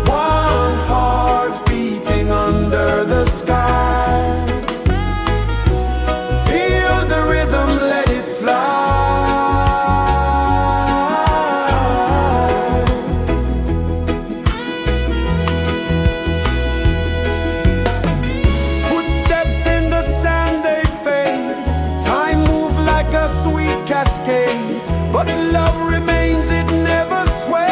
One heart beating under the sky. Feel the rhythm, let it fly. Footsteps in the sand, they fade. Time moves like a sweet cascade, but love remains, it never sways.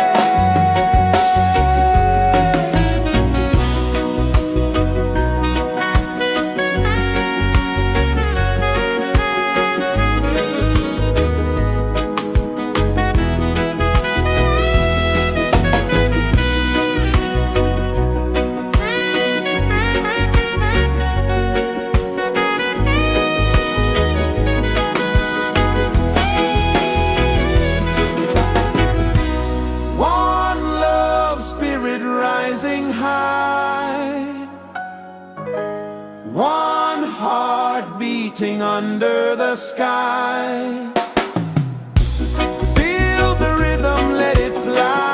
One love spirit rising high. One heart beating under the sky. Feel the rhythm, let it fly.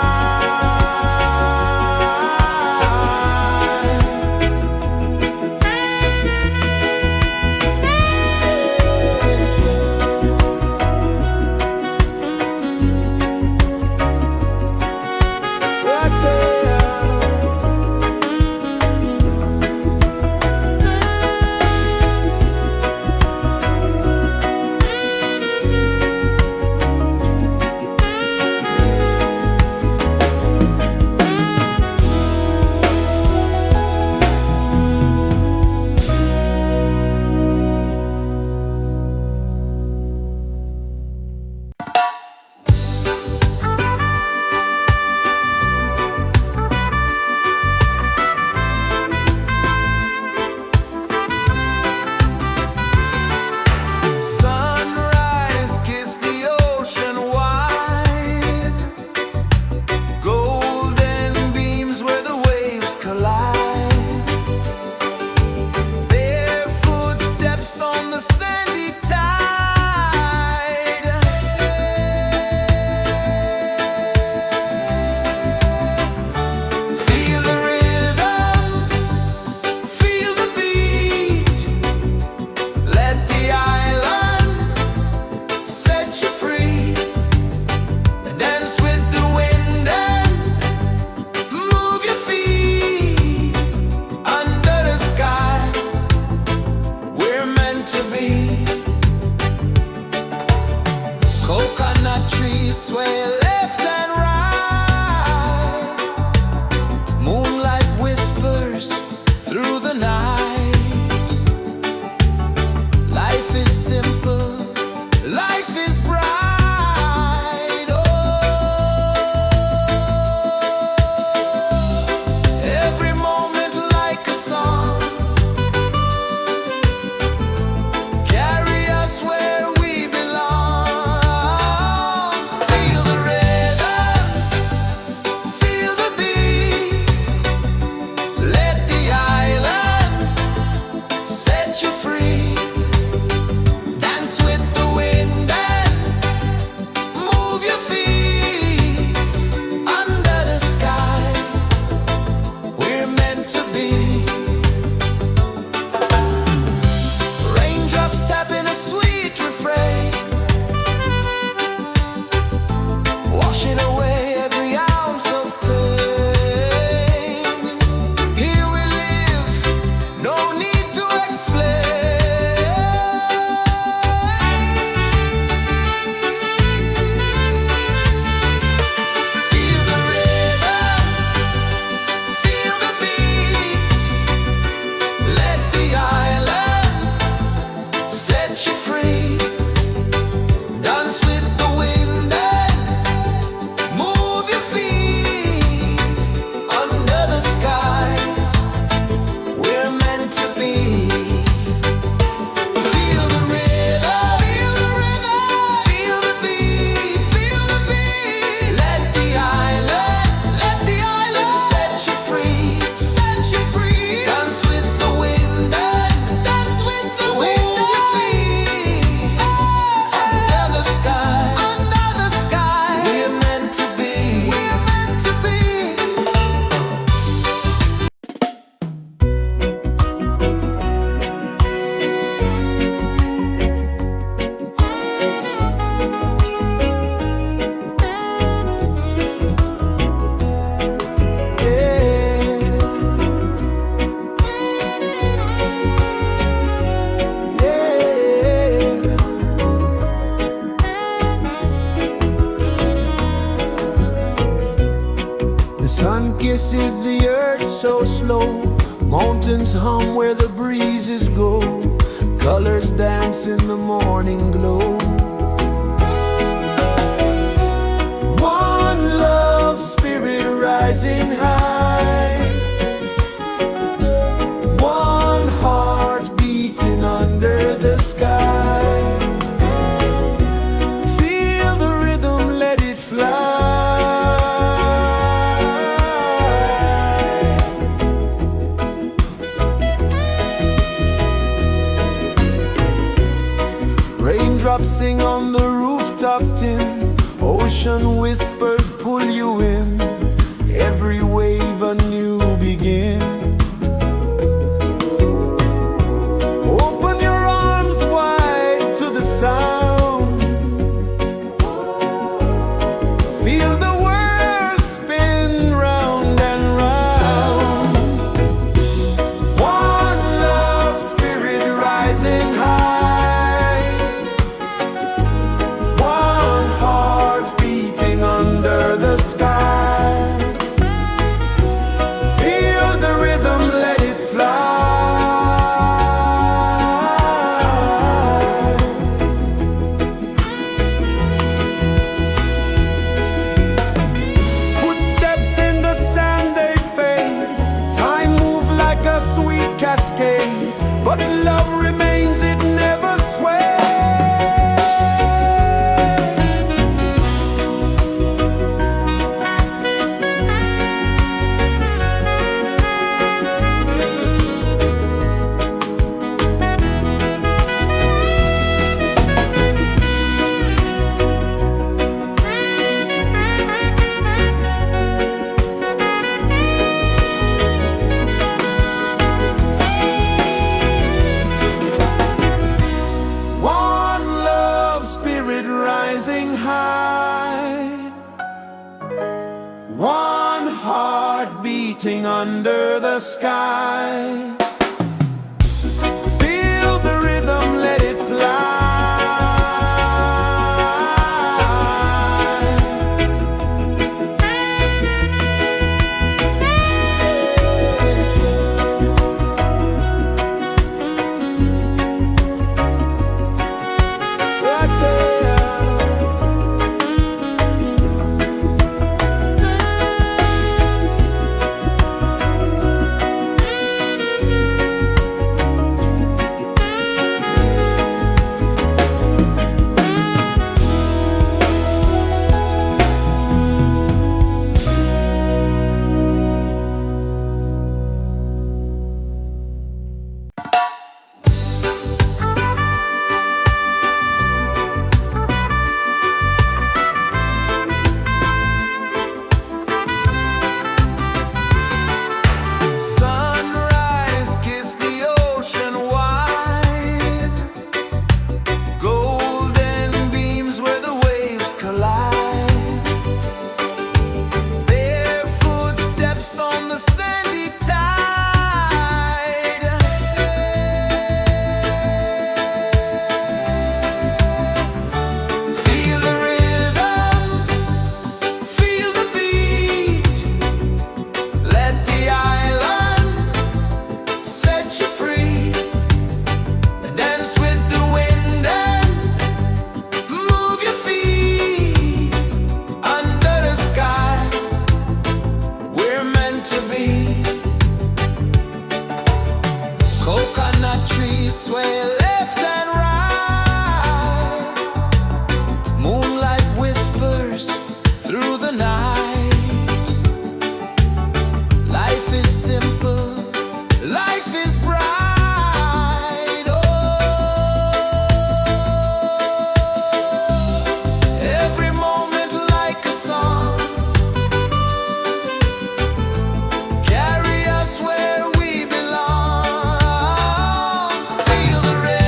Right there. Sun kisses the earth so slow, mountains hum where the breezes go, colors dance in the morning glow. One love spirit rising high, one heart beating under the sky. Feel the rhythm, let it fly. Raindrops sing on the rooftop tin, ocean whispers pull you in, every wave a new begin. Open your arms wide to the sound, feel the world spin round and round. One love spirit rising high, one heart beating under the sky. Feel the rhythm, let it fly. Footsteps in the sand, they fade, time moves like a sweet cascade, but love remains, it never sways. One love spirit rising high, one heart beating under the sky. Feel the rhythm, let it fly. Right there. Sunrise, kiss the ocean wide, golden beams where the waves collide, their footsteps on the sandy tide. Feel the rhythm, feel the beat, let the island set you free. Dance with the wind and move your feet. Under the sky, we're meant to be. Coconut trees sway left and right, moonlight whispers through the night. Life is simple, life is bright. Oh, every moment like a song, carry us where we belong. Feel the rhythm.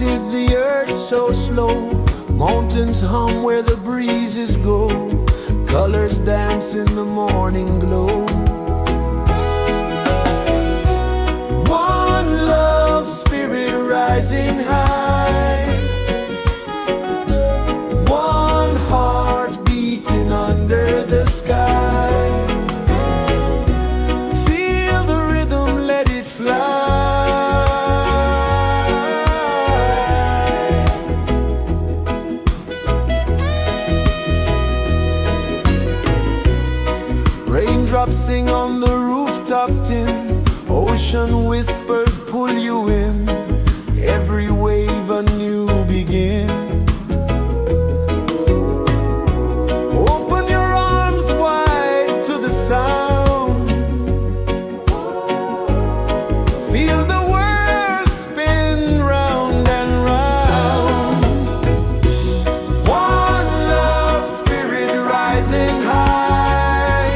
is the earth so slow? Mountains hum where the breezes go. Colors dance in the morning glow. One love spirit rising high. One heart beating under the sky. Feel the rhythm, let it fly. Raindrops sing on the rooftop tin. Ocean whispers pull you in. Every wave a new begin. Open your arms wide to the sound. Feel the world spin round and round. One love spirit rising high.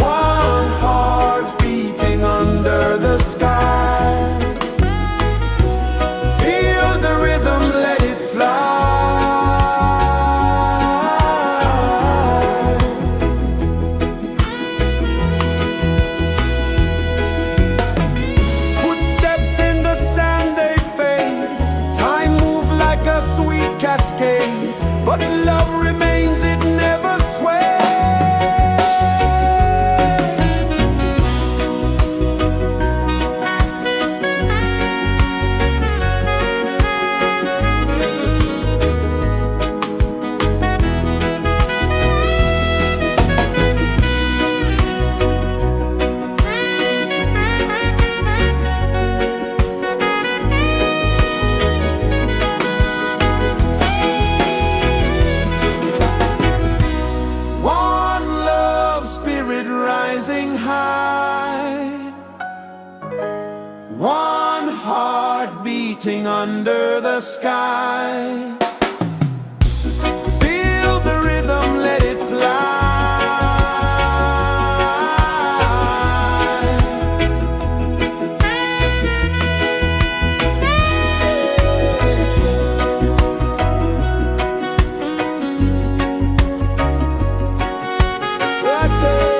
One heart beating under the sky. Feel the rhythm, let it fly. Footsteps in the sand, they fade. Time moves like a sweet cascade, but love remains, it never sways. One love spirit rising high. One heart beating under the sky. Feel the rhythm, let it fly. Right there.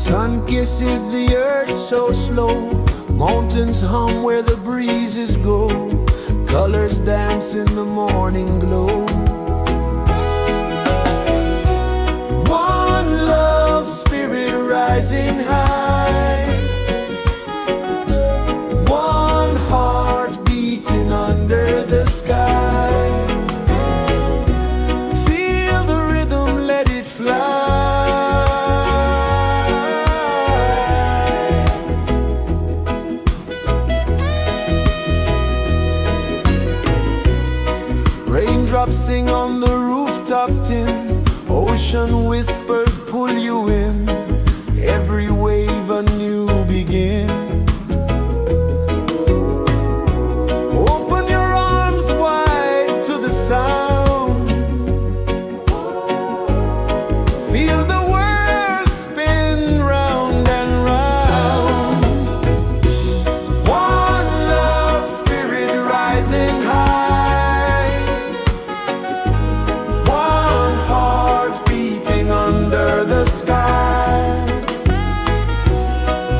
Sun kisses the earth so slow, mountains hum where the breezes go, colors dance in the morning glow. One love spirit rising high, one heart beating under the sky. Feel the rhythm, let it fly. Raindrops sing on the rooftop tin, ocean whispers pull you in, every wave a new begin. Open your arms wide to the sound, feel the world spin round and round. One love spirit rising high, one heart beating under the sky.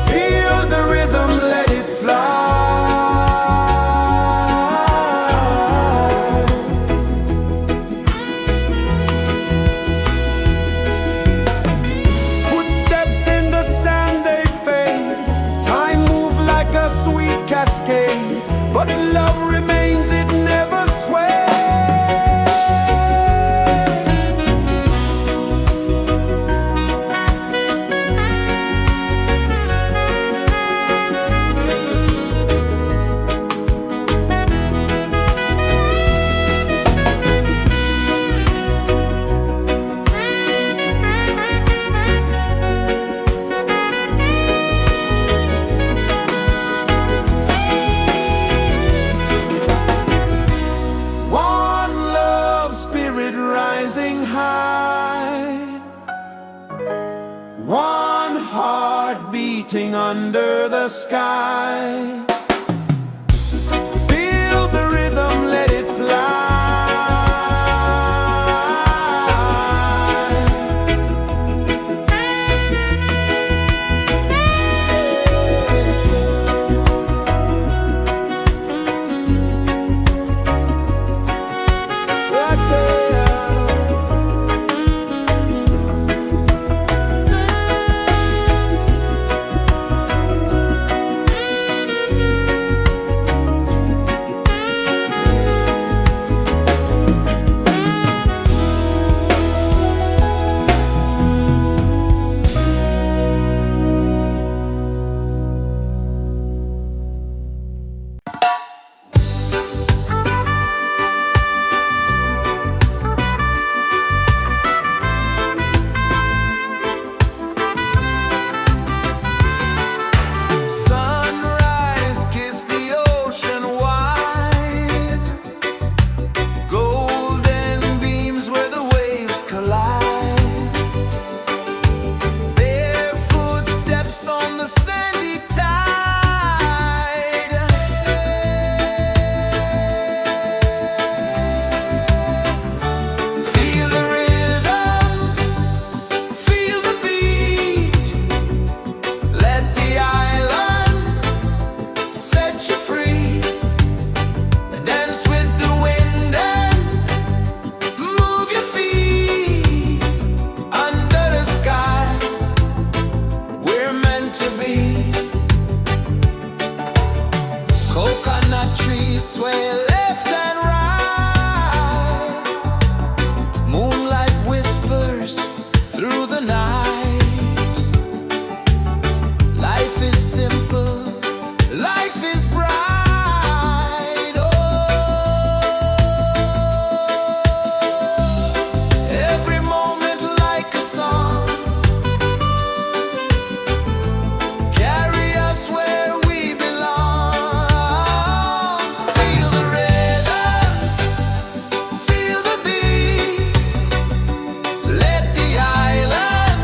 Feel the rhythm, let it fly. Footsteps in the sand, they fade, time moves like a sweet cascade, but love remains, it never sways. One love spirit rising high, one heart beating under the sky. Feel the rhythm, let it fly. Right there. Sunrise, kiss the ocean wide, golden beams where the waves collide, barefoot steps on the sandy tide. Feel the rhythm, feel the beat, let the island set you free. Dance with the wind and move your feet under the sky. We're meant to be. Coconut trees sway left and right, moonlight whispers through the night. Life is simple, life is bright. Oh, every moment like a song, carry us where we belong. Feel the rhythm, feel the beat, let the island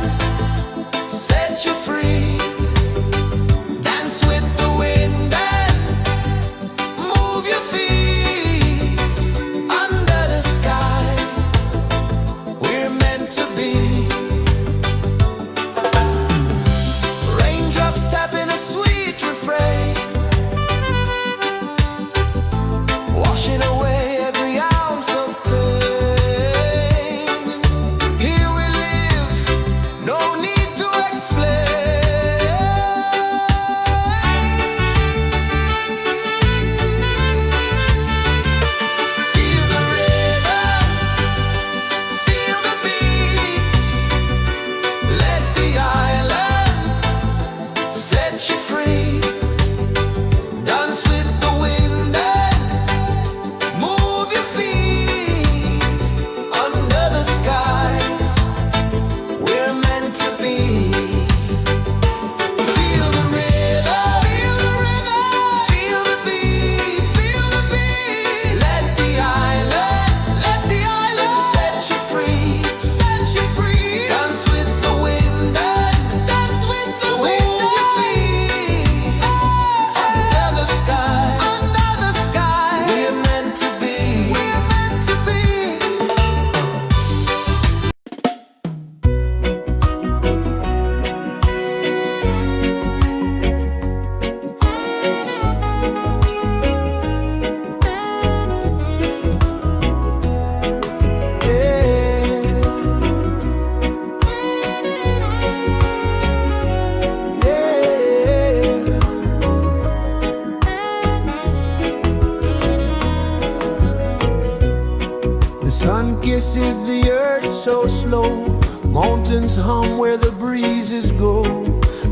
so slow. Mountains hum where the breezes go.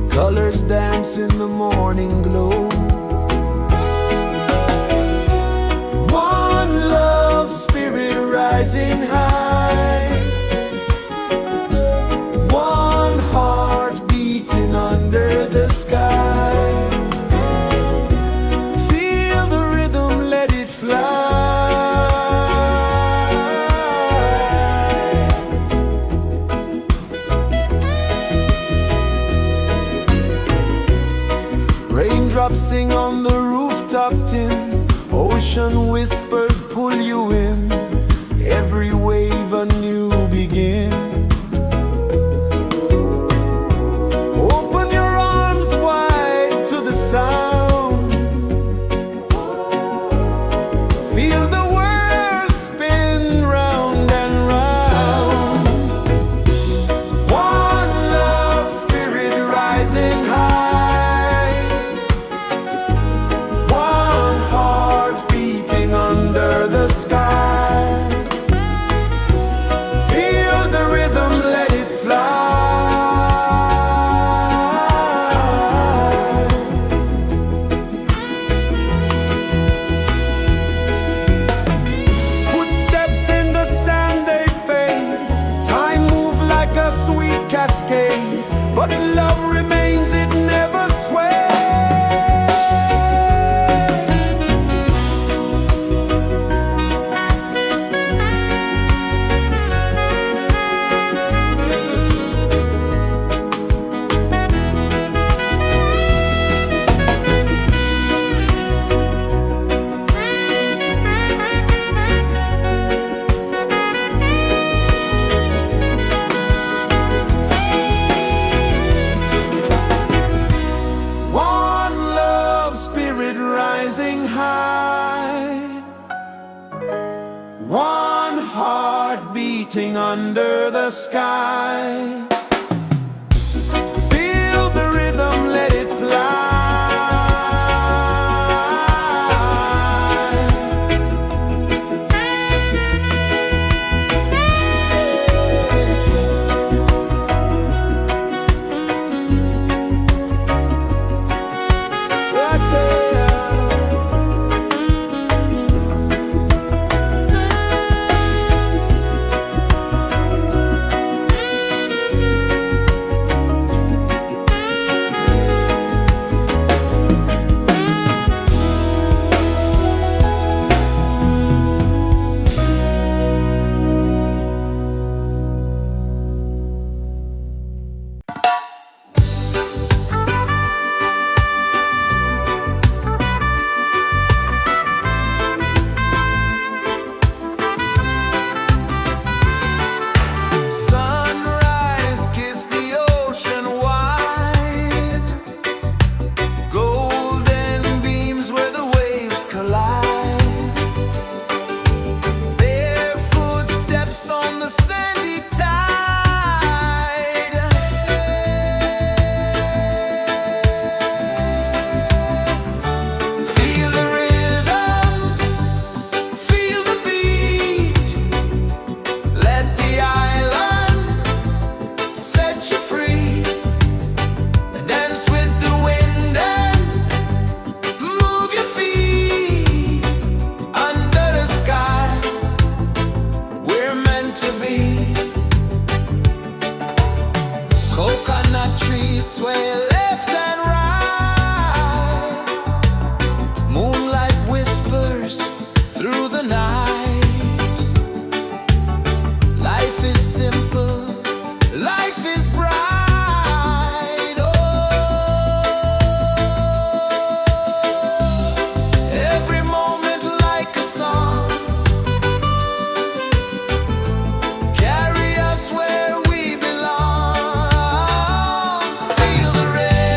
Colors dance in the morning glow. One love, spirit rising high. One heart beating under the sky. Feel the rhythm, let it fly. Raindrops sing on the rooftop tin. Ocean whispers pull you in. Every wave a new begin. Open your arms wide to the sound. Feel the world spin round and round. One love, spirit rising high. One heart beating under the sky. Feel the rhythm, let it fly. Footsteps in the sand, they fade. Time moves like a sweet cascade, but love remains, it never sways. One love, spirit rising high. One heart beating under the sky. Feel the rhythm, let it fly. Right there. Sunrise, kiss the ocean wide. Golden beams where the waves collide. Their footsteps on the sandy tide. Feel the rhythm, feel the beat. Let the island set you free. Dance with the wind and move your feet. Under the sky, we're meant to be. Coconut trees sway left and right. Moonlight whispers through the night. Life is simple, life is bright. Oh, every moment like a song. Carry us where we belong. Feel the rain.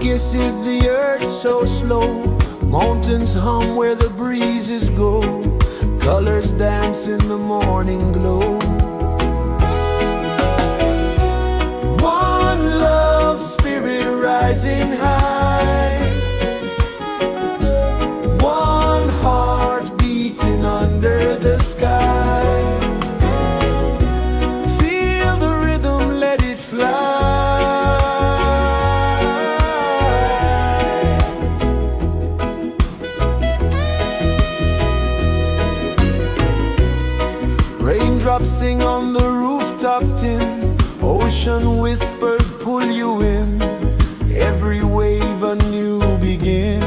kisses the earth so slow. Mountains hum where the breezes go. Colors dance in the morning glow. One love, spirit rising high. One heart beating under the sky. Feel the rhythm, let it fly. Raindrops sing on the rooftop tin. Ocean whispers pull you in. Every wave a new begin.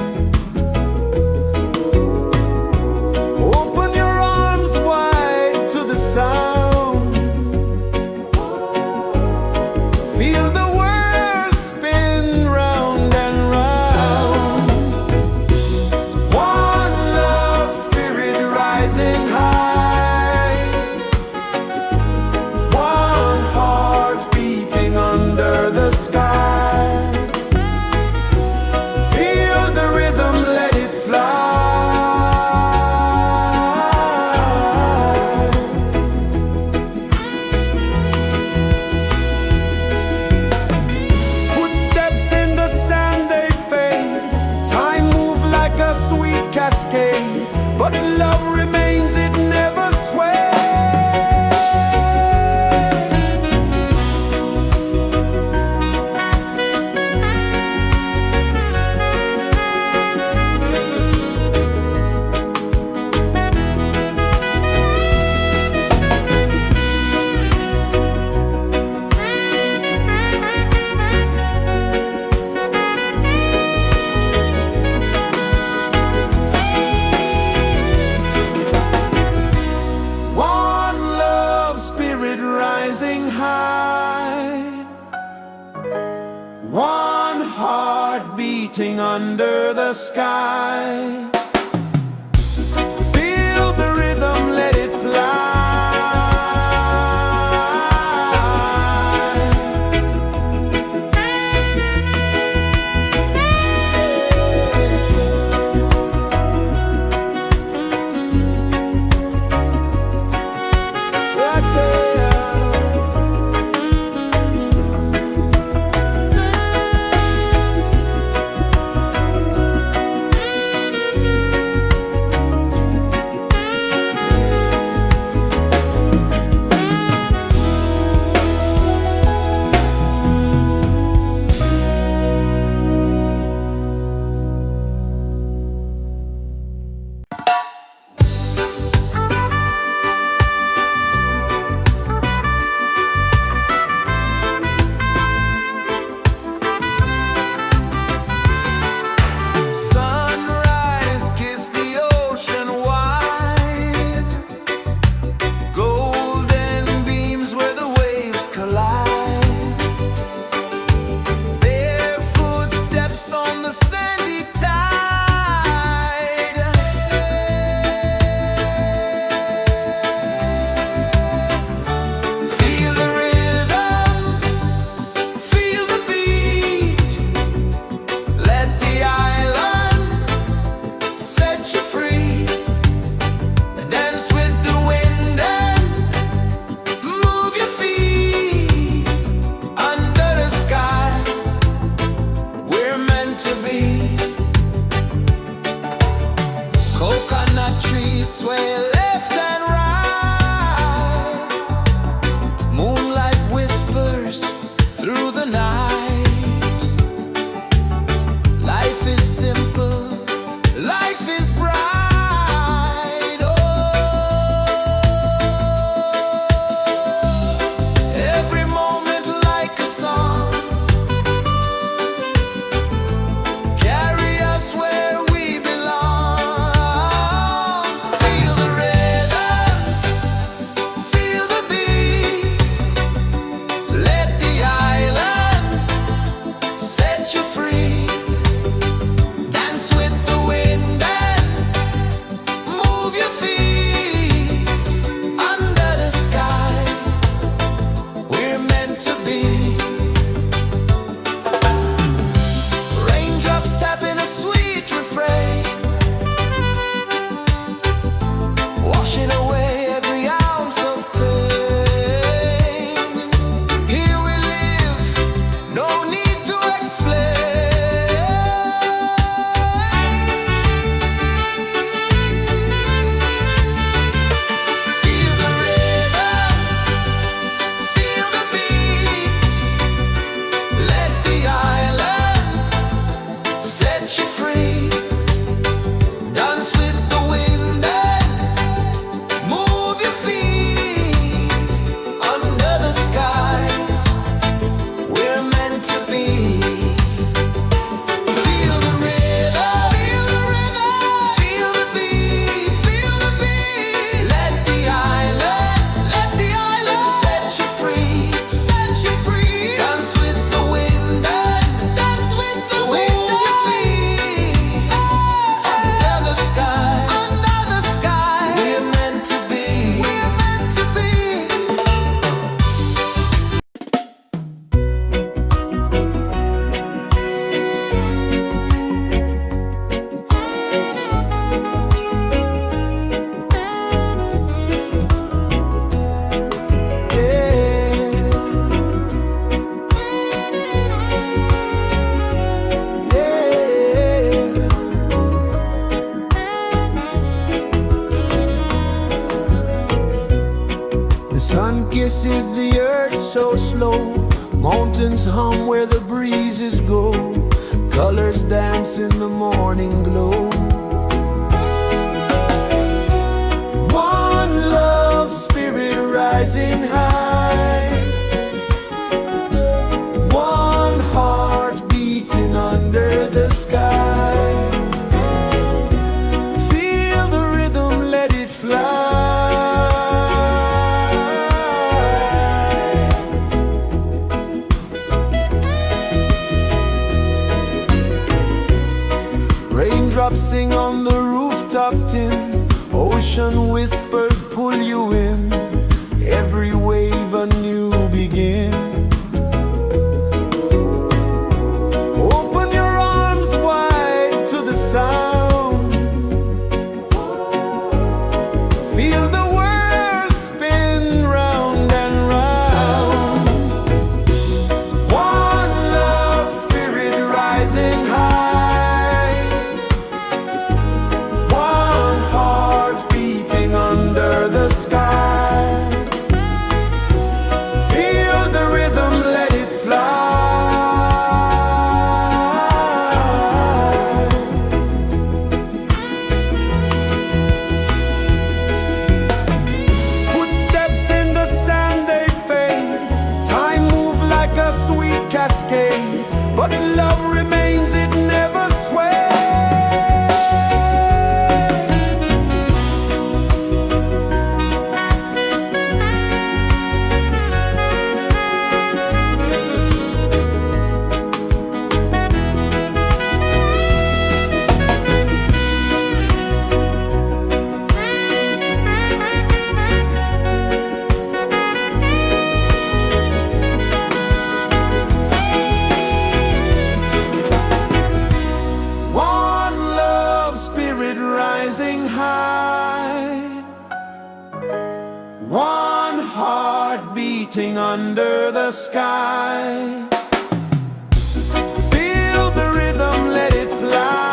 Open your arms wide to the sound. Feel the world spin round and round. One love, spirit rising high. One heart beating under the sky. Feel the rhythm, let it fly. Footsteps in the sand, they fade. Time moves like a sweet cascade, but love remains, it never sways. One love, spirit rising high. One heart beating under the sky. Feel the rhythm, let it fly. Right there. earth so slow. Mountains hum where the breezes go. Colors dance in the morning glow. One love spirit rising high. One heart beating under the sky. Feel the rhythm, let it fly. Raindrops sing on the rooftop tin. Ocean whispers pull you in. Every wave a new begin. Open your arms wide to the sound. Feel the world spin round and round. One love spirit rising high. One heart beating under the sky. Feel the rhythm, let it fly. Footsteps in the sand, they fade. Time moves like a sweet cascade, but love remains, it never sways. One love spirit rising high. One heart beating under the sky. Feel the rhythm, let it fly.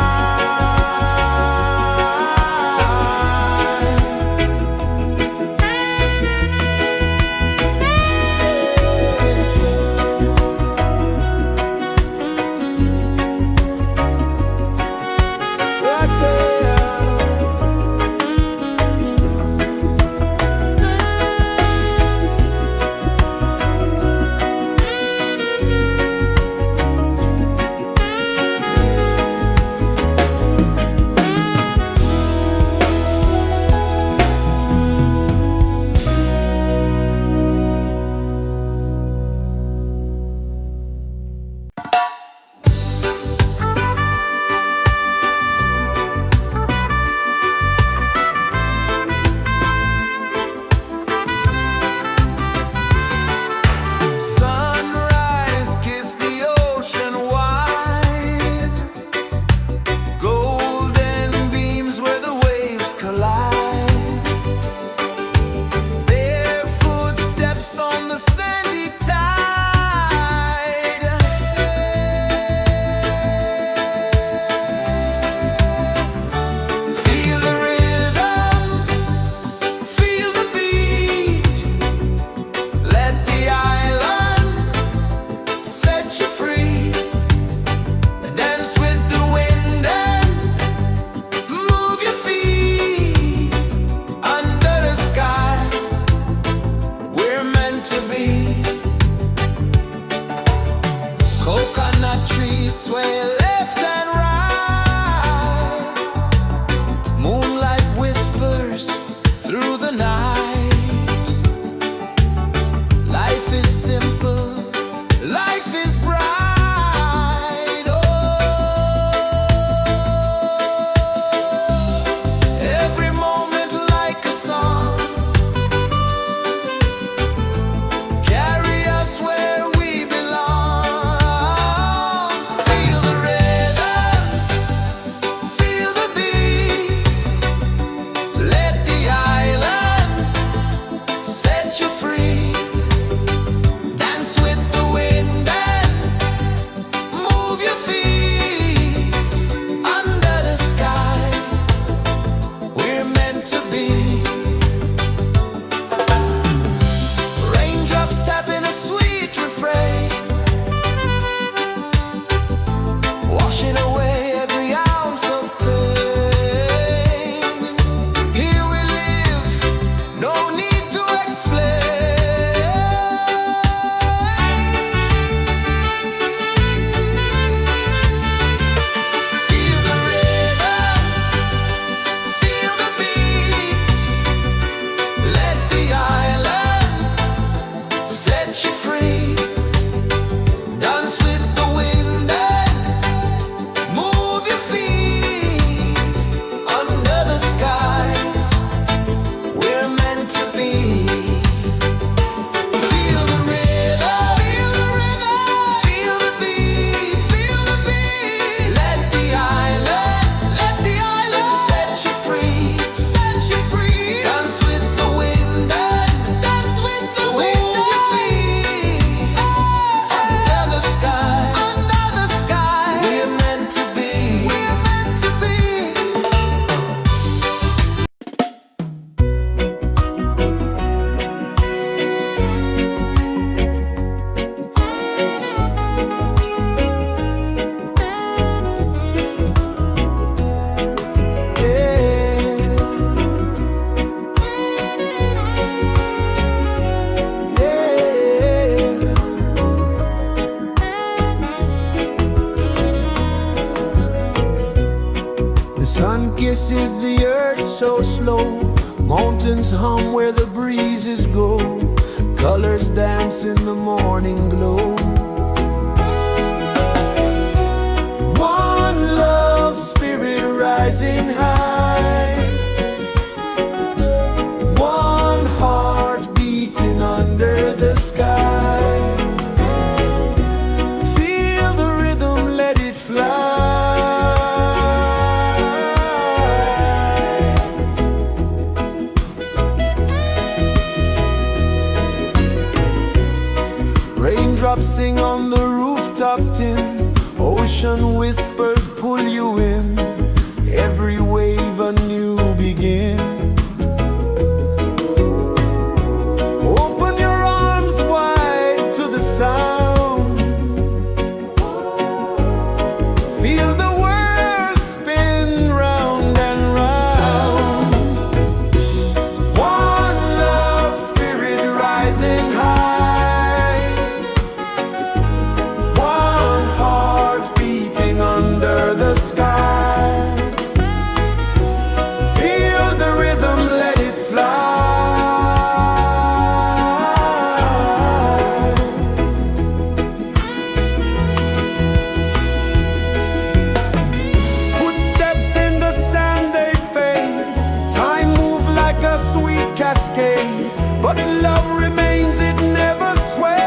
Right there. is the earth so slow. Mountains hum where the breezes go. Colors dance in the morning glow. One love, spirit rising high. One heart beating under the sky. Feel the rhythm, let it fly. Raindrops sing on the rooftop tin. Ocean whispers pull you in. Every wave a new begin. Open your arms wide to the sound. Feel the world spin round and round. One love, spirit rising high. One heart beating under the sky. Feel the rhythm, let it fly. Footsteps in the sand, they fade. Time moves like a sweet cascade, but love remains, it never sways.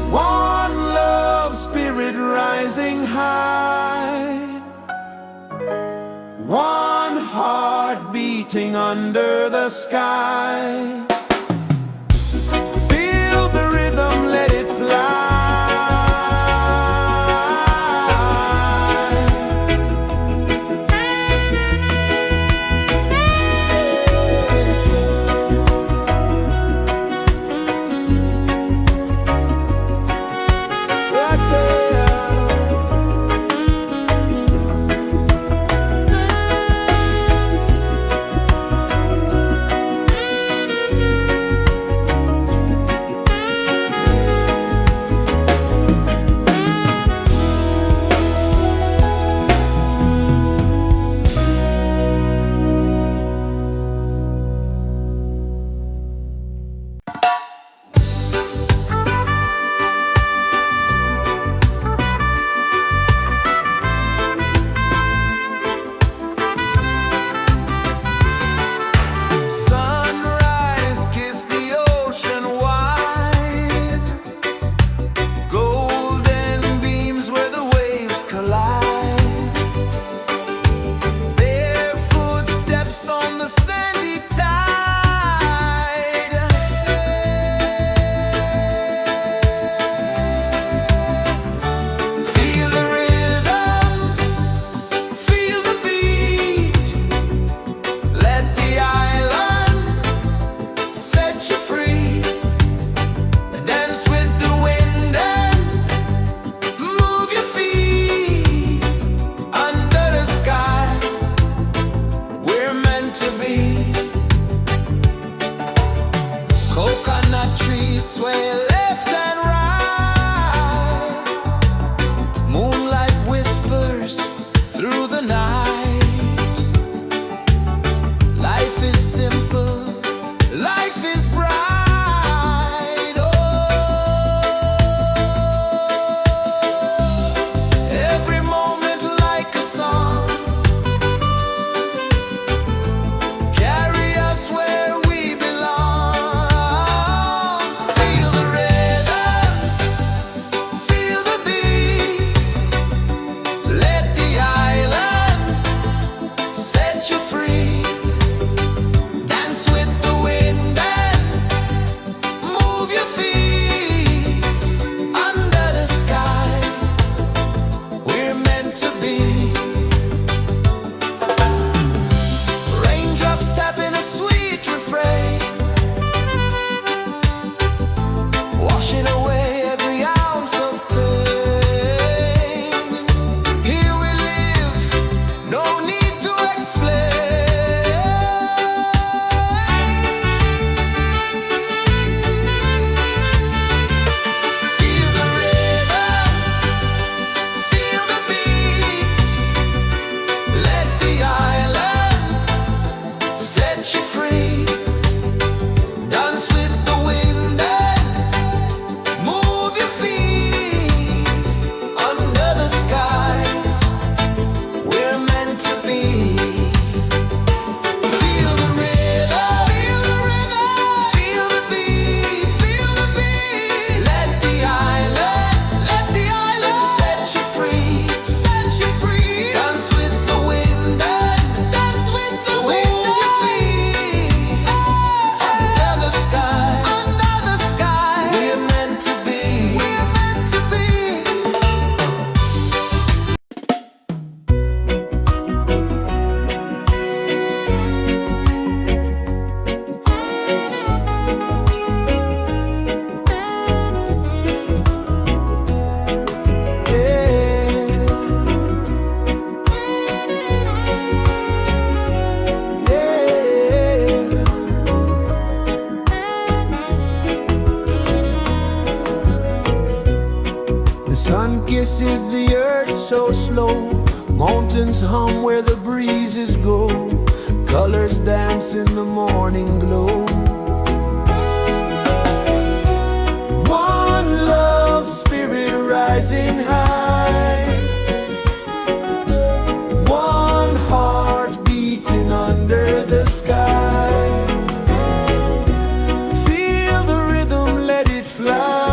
One love, spirit rising high. One heart beating under the sky. Feel the rhythm, let it fly. Right there. Sun kisses the earth so slow, mountains hum where the breezes go, colors dance in the morning glow. One love spirit rising high, one heart beating under the sky. Feel the rhythm, let it fly.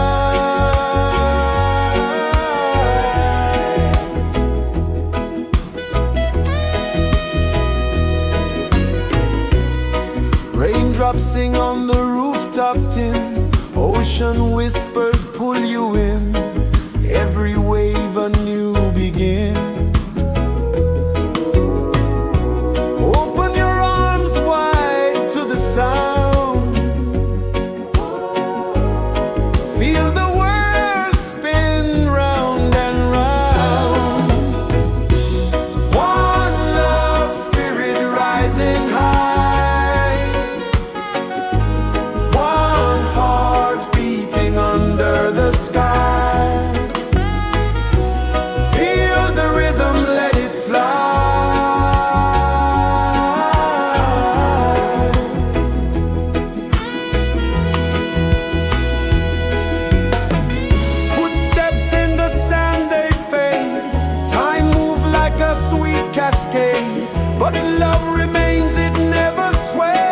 Raindrops sing on the rooftop tin, ocean whispers pull you in, every wave a new begin. Open your arms wide to the sound, feel the world spin round and round. One love spirit rising high, one heart beating under the sky. Feel the rhythm, let it fly. Footsteps in the sand, they fade, time move like a sweet cascade, but love remains, it never sways.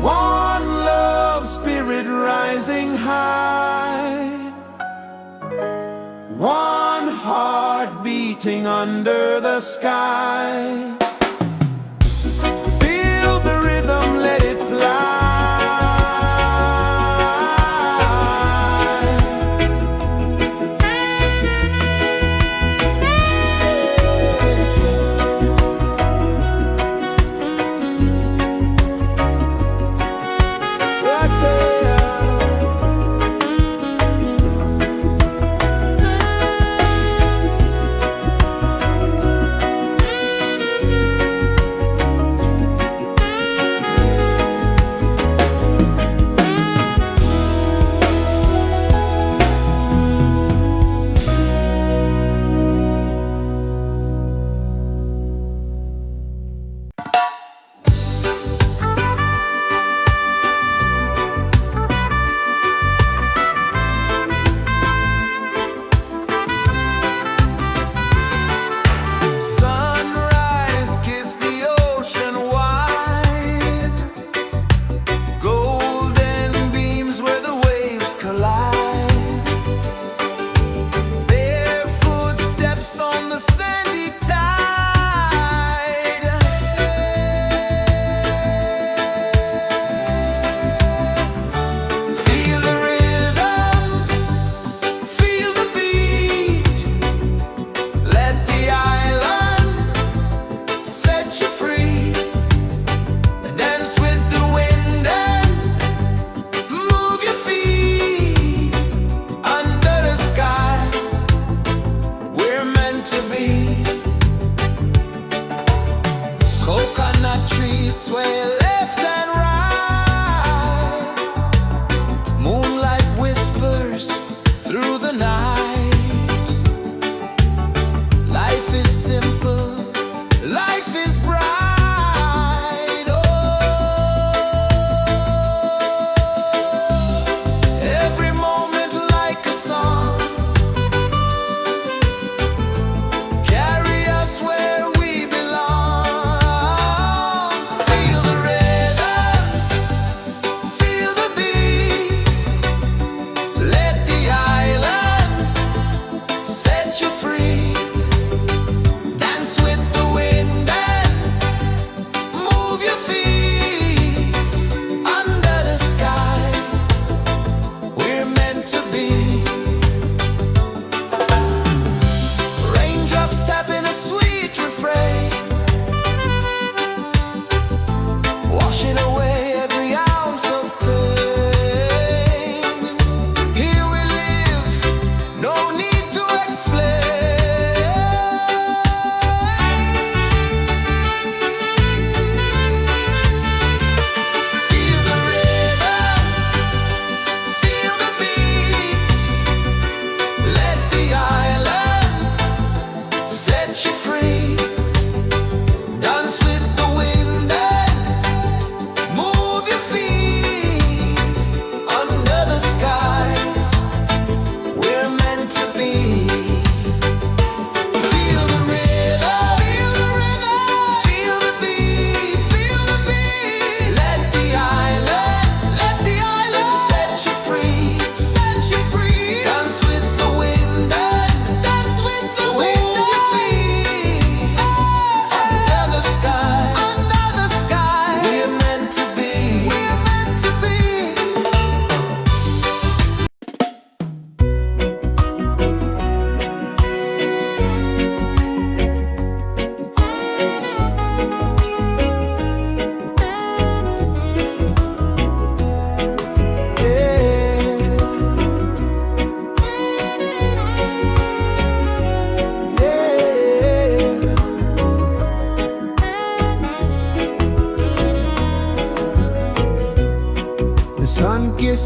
One love spirit rising high, one heart beating under the sky. Feel the rhythm, let it fly. Right there.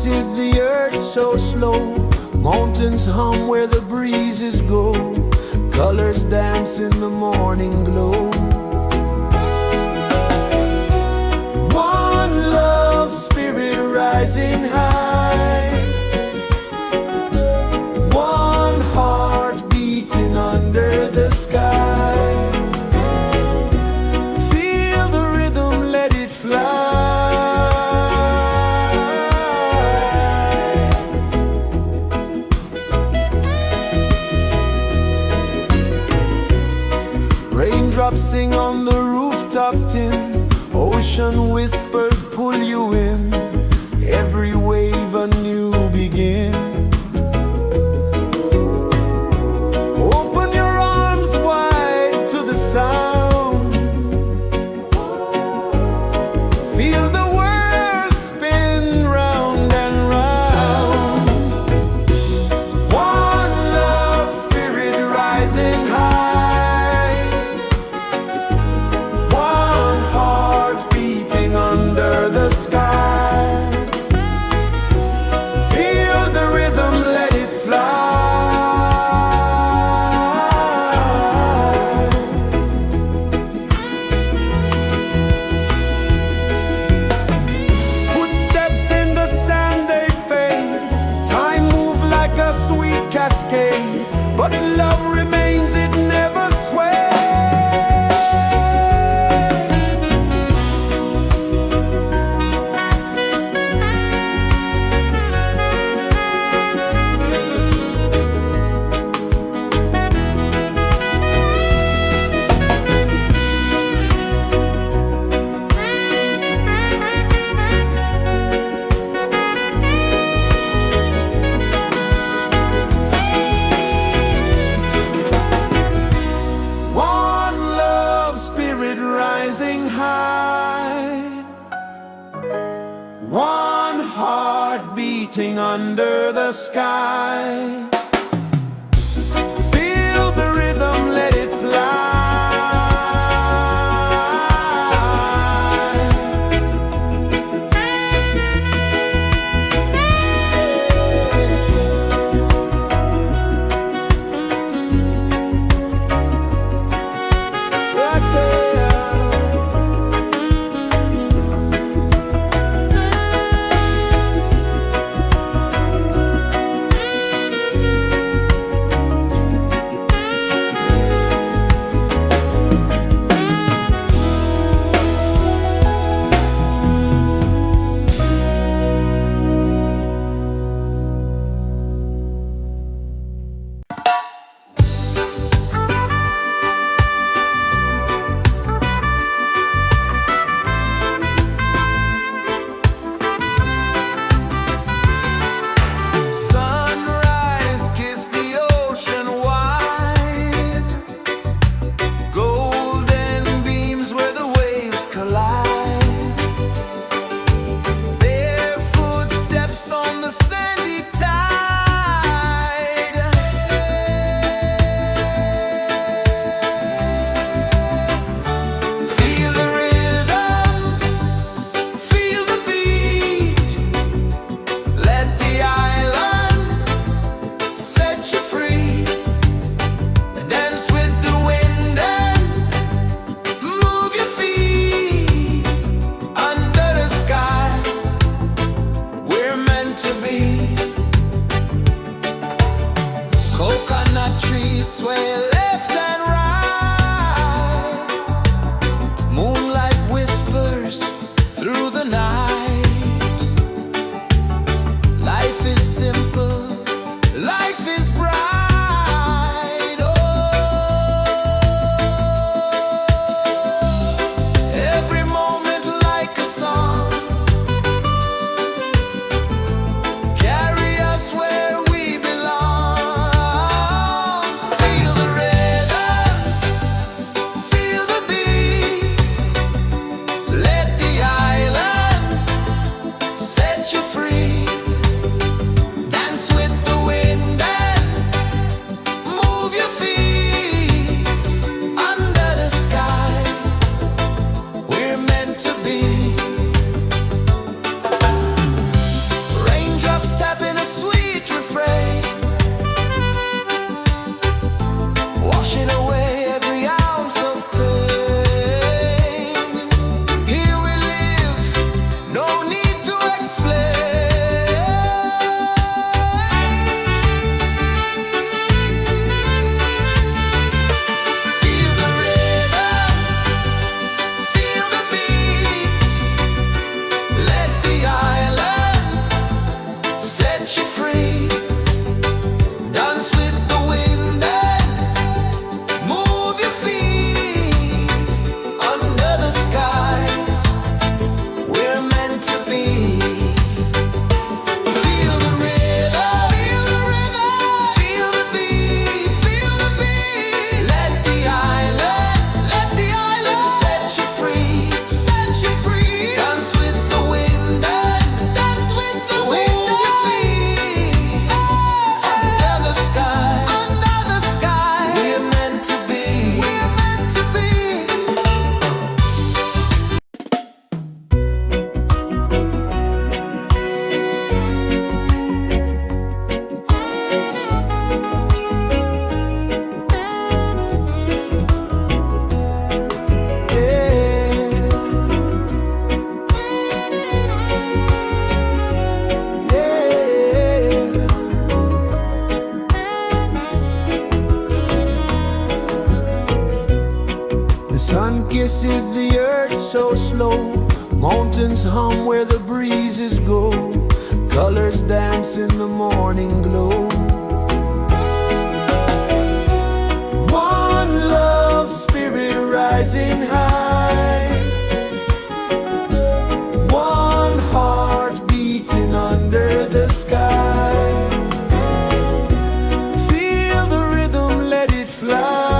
pulses the earth so slow. Mountains hum where the breezes go. Colors dance in the morning glow. One love spirit rising high. One heart beating under the sky. Feel the rhythm, let it fly. Raindrops sing on the rooftop tin. Ocean whispers pull you in. Every wave a new begin. Open your arms wide to the sound. Feel the world spin round and round. One love spirit rising high. One heart beating under the sky. Feel the rhythm, let it fly. Footsteps in the sand, they fade. Time moves like a sweet cascade, but love remains, it never sways. One love spirit rising high. One heart beating under the sky. Feel the rhythm, let it fly. Right there. Sunrise, kiss the ocean wide. Golden beams where the waves collide. Bare footsteps on the sandy tide. Feel the rhythm, feel the beat. Let the island set you free. Dance with the wind and move your feet. Under the sky, we're meant to be. Coconut trees sway left and right. Moonlight whispers through the night. Life is simple, life is bright. Oh, every moment like a song. Carry us where we belong. Feel the rhythm, Sun kisses the earth so slow, mountains hum where the breezes go, colors dance in the morning glow. One love, spirit rising high, one heart beating under the sky. Feel the rhythm, let it fly.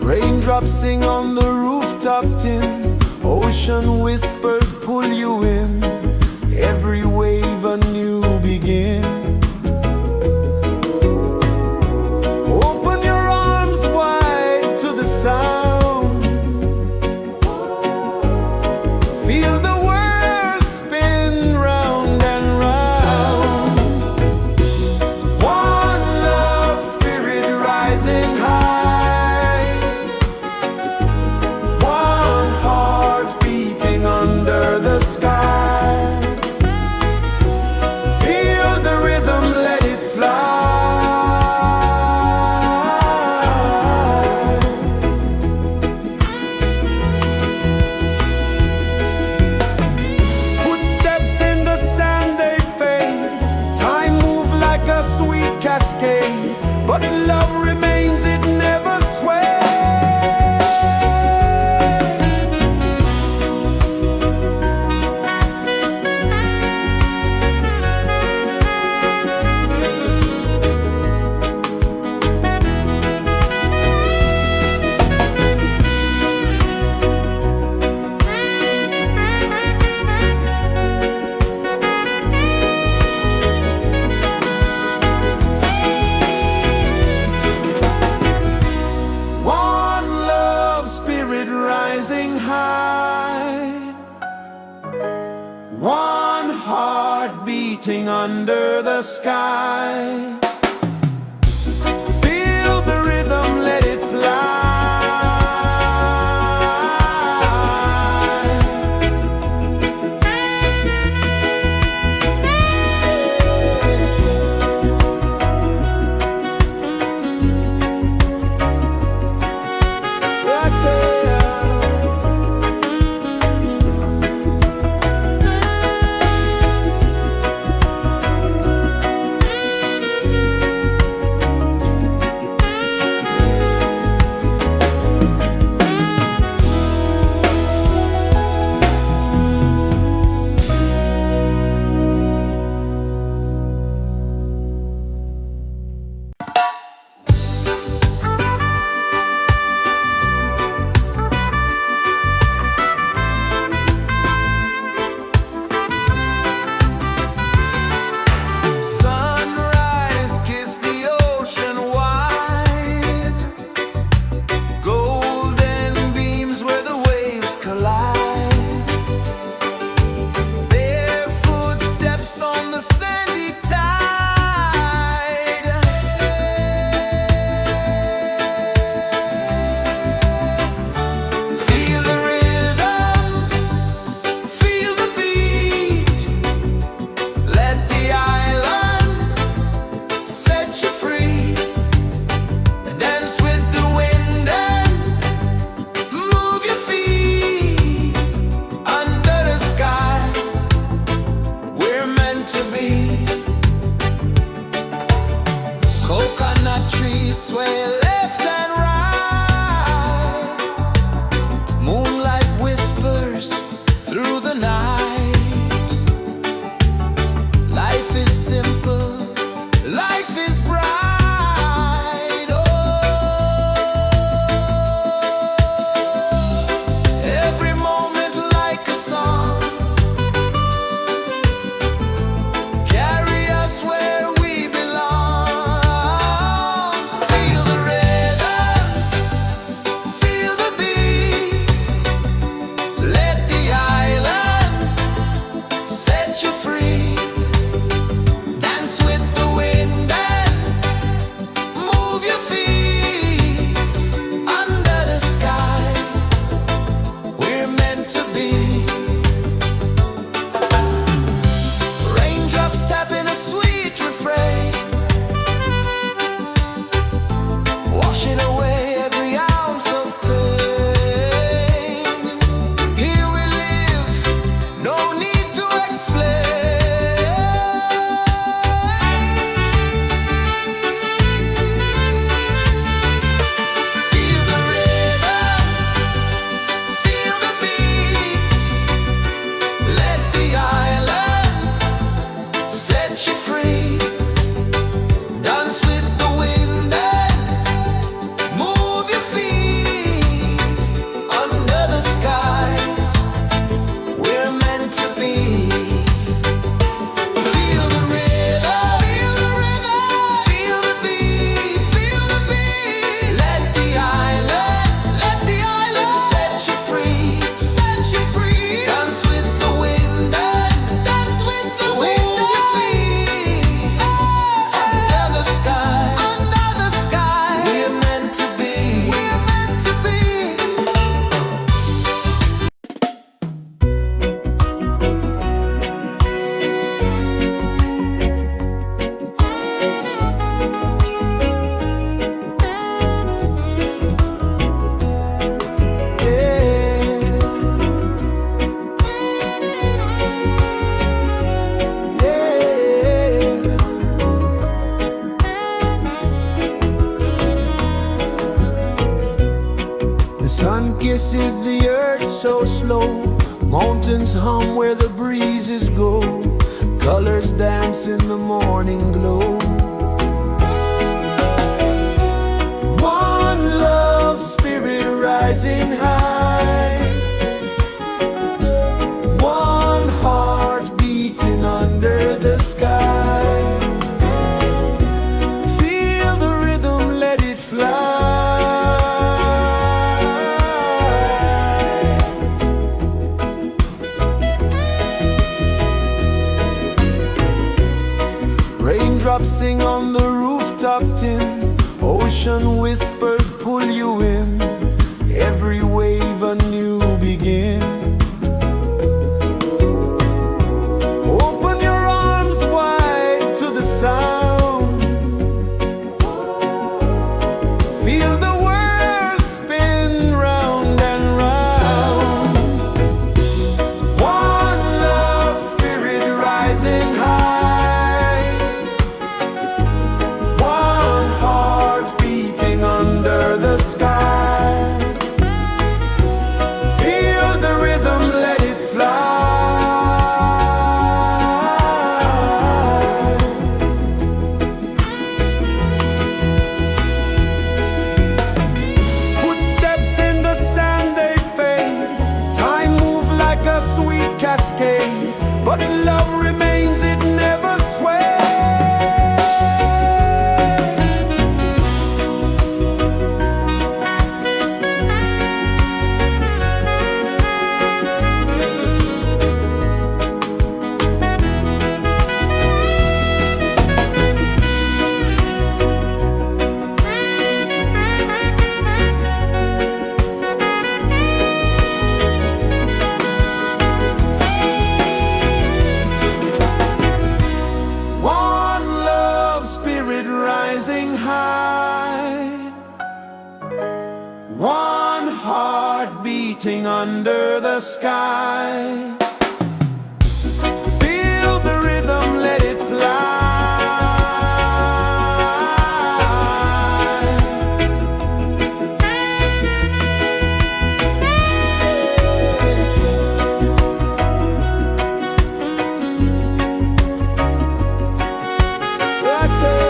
Raindrops sing on the rooftop tin, ocean whispers pull you in, every wave a new begin. Open your arms wide to the sound, feel the world spin round and round. One love, spirit rising high, one heart beating under the sky. Feel the rhythm, let it fly. Footsteps in the sand, they fade, time moves like a sweet cascade, but love remains, it never sways. One love, spirit rising high, one heart beating under the sky. Feel the rhythm, let it fly. Right there. so slow. Mountains hum where the breezes go. Colors dance in the morning glow. One love, spirit rising high. One heart beating under the sky. Feel the rhythm, let it fly. Raindrops sing on the rooftop tin. Ocean whispers pull you in. Every wave a new begin. Open your arms wide to the sound. Feel the world spin round and round. One love, spirit rising high. One heart beating under the sky. Feel the rhythm, let it fly. Footsteps in the sand, they fade. Time moves like a sweet cascade, but love remains, it never sways. One love, spirit rising high. One heart beating under the sky. Feel the rhythm, let it fly. Right there.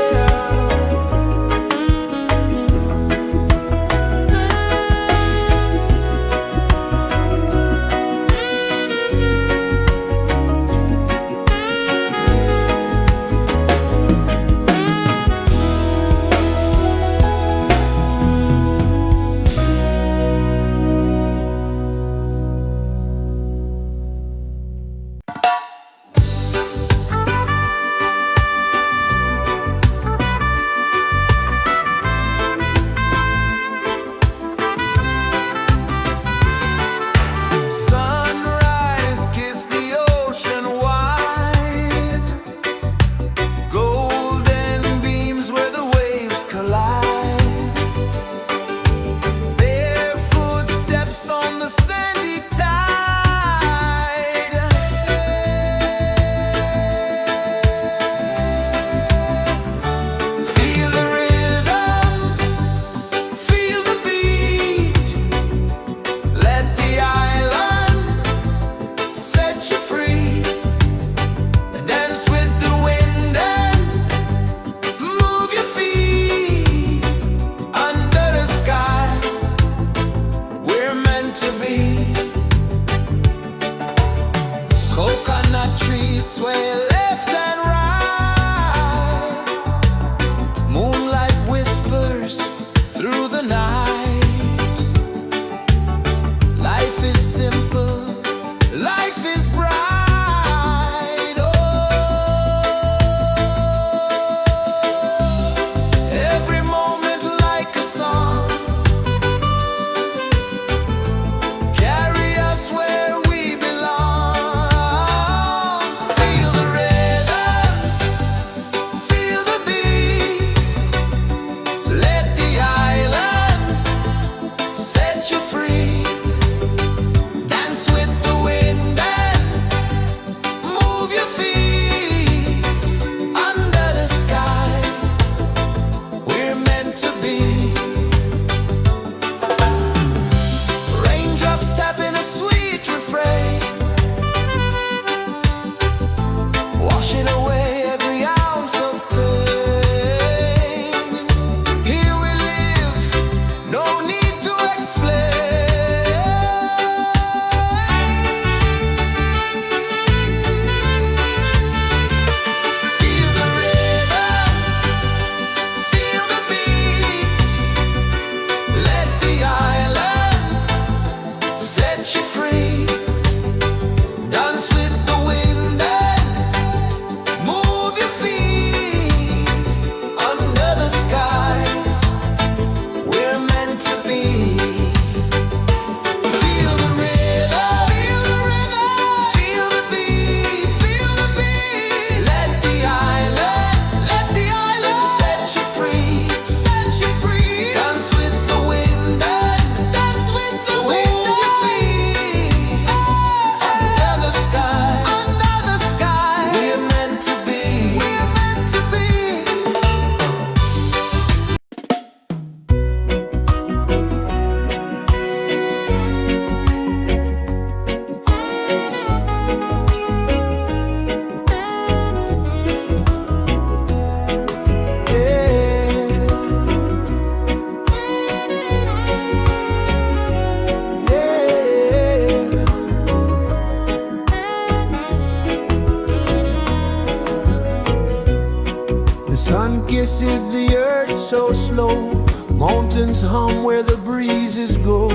flow, mountains hum where the breezes go,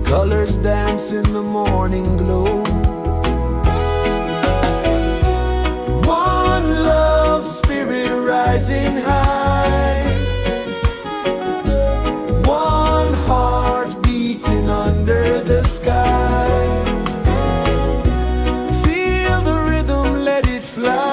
colors dance in the morning glow. One love, spirit rising high, one heart beating under the sky. Feel the rhythm, let it fly.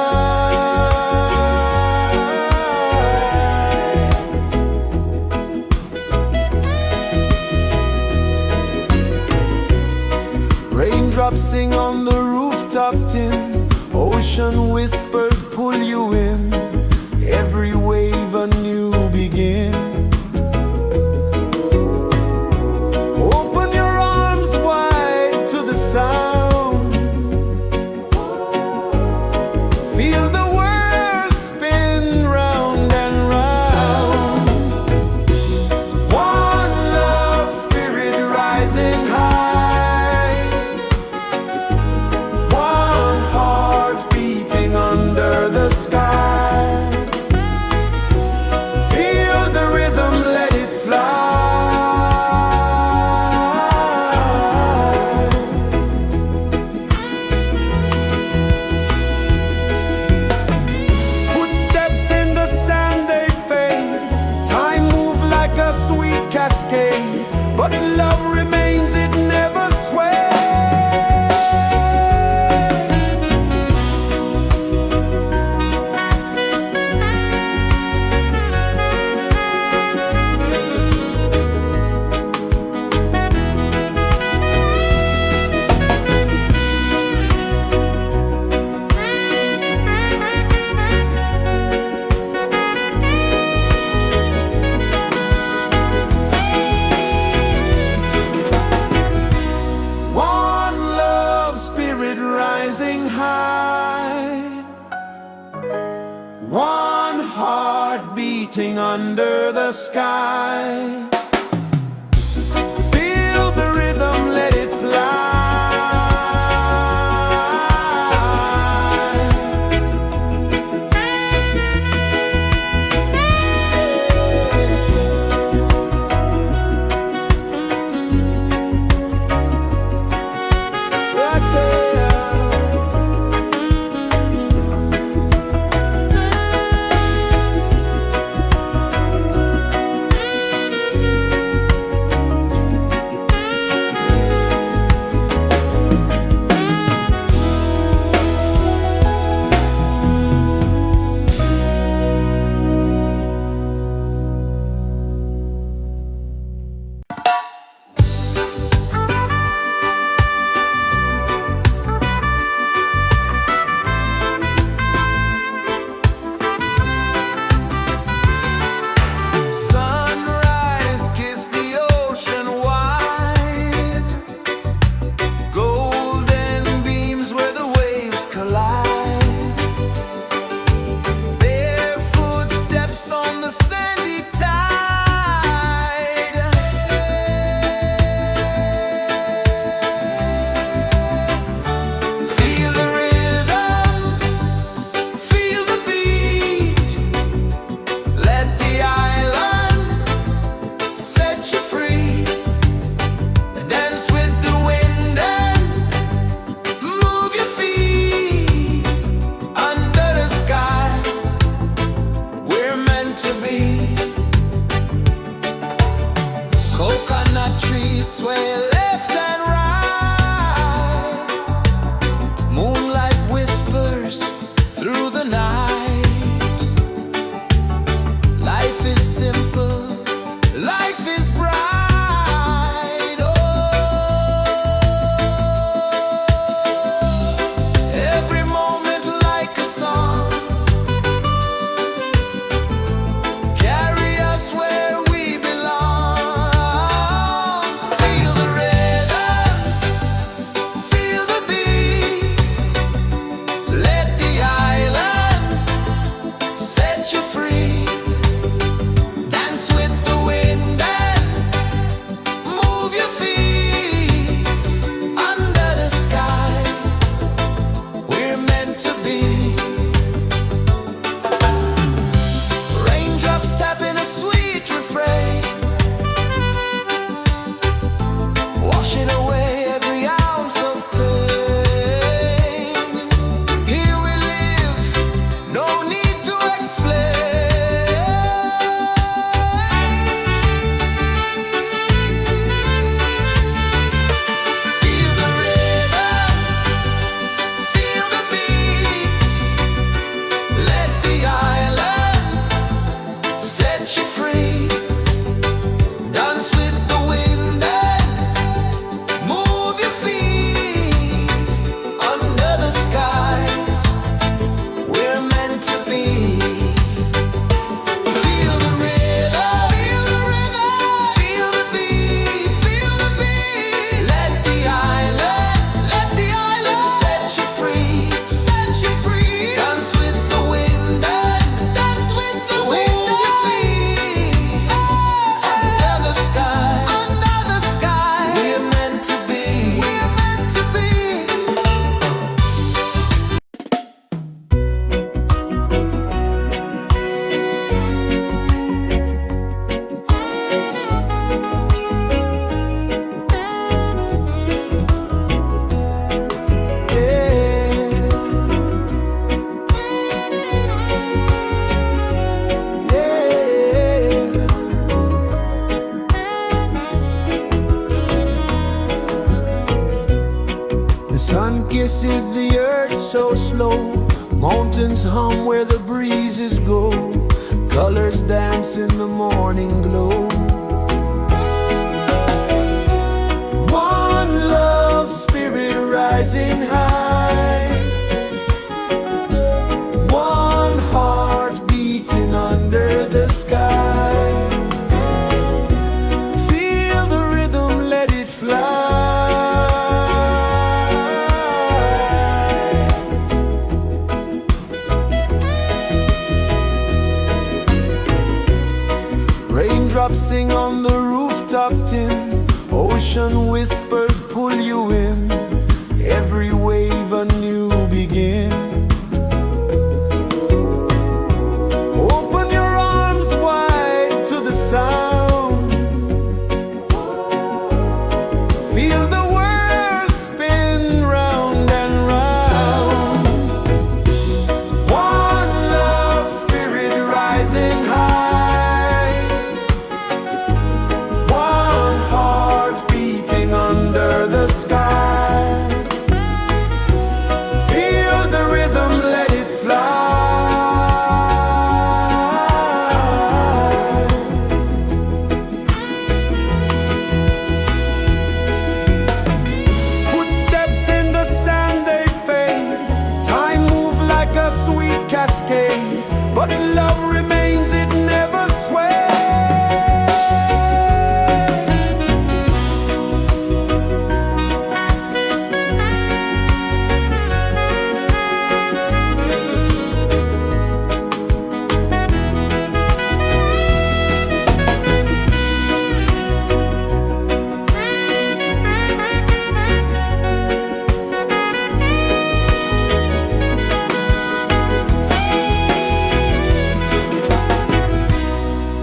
Raindrops sing on the rooftop tin, ocean whispers pull you in, every wave a new begin. Open your arms wide to the sound, feel the world spin round and round. One love, spirit rising high, one heart beating under the sky. Feel the rhythm, let it fly. Footsteps in the sand, they fade, time moves like a sweet cascade, but love remains, it never sways. One love, spirit rising high, one heart beating under the sky. Feel the rhythm, let it fly. Right there. Sun kisses the earth so slow, mountains hum where the breezes go, colors dance in the morning glow. One love spirit rising high, one heart beating under the sky. Feel the rhythm, let it fly. Raindrops sing on the rooftop tin, ocean whispers pull you in, every wave a new begin. Open your arms wide to the sound, feel the world spin round and round. One love spirit rising high, one heart beating under the sky. Feel the rhythm, let it fly. Footsteps in the sand, they fade, time move like a sweet cascade, but love remains, it never sways.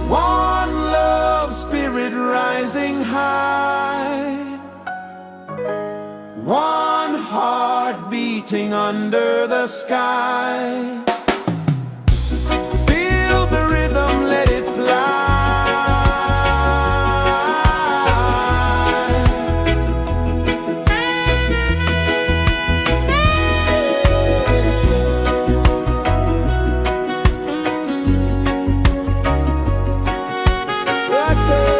One love spirit rising high, one heart beating under the sky. Feel the rhythm, let it fly. Right there.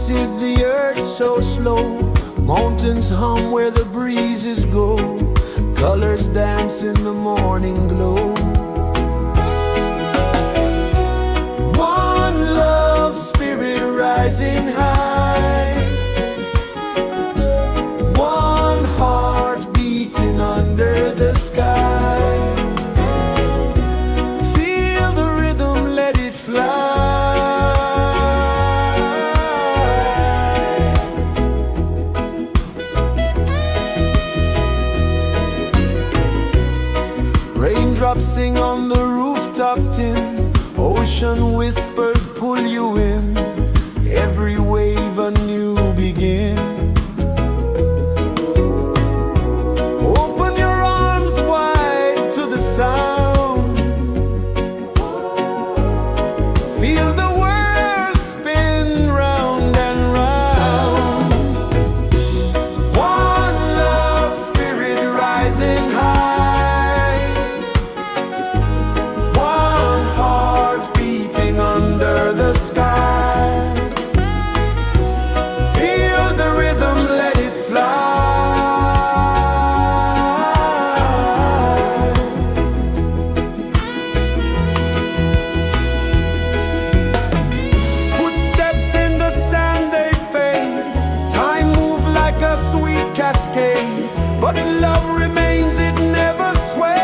pulses the earth so slow. Mountains hum where the breezes go. Colors dance in the morning glow. One love spirit rising high. One heart beating under the sky. Feel the rhythm, let it fly. Raindrops sing on the rooftop tin. Ocean whispers pull you in. Every wave a new begin. Open your arms wide to the sound. Feel the world spin round and round. One love spirit rising high. One heart beating under the sky. Feel the rhythm, let it fly. Footsteps in the sand, they fade. Time moves like a sweet cascade, but love remains, it never sways.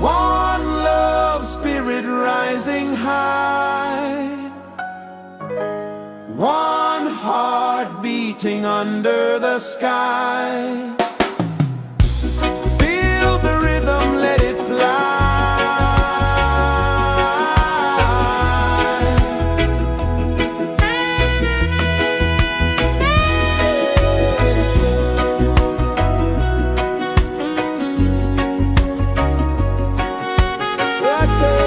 One love spirit rising high. One heart beating under the sky. Feel the rhythm, let it fly. Right there.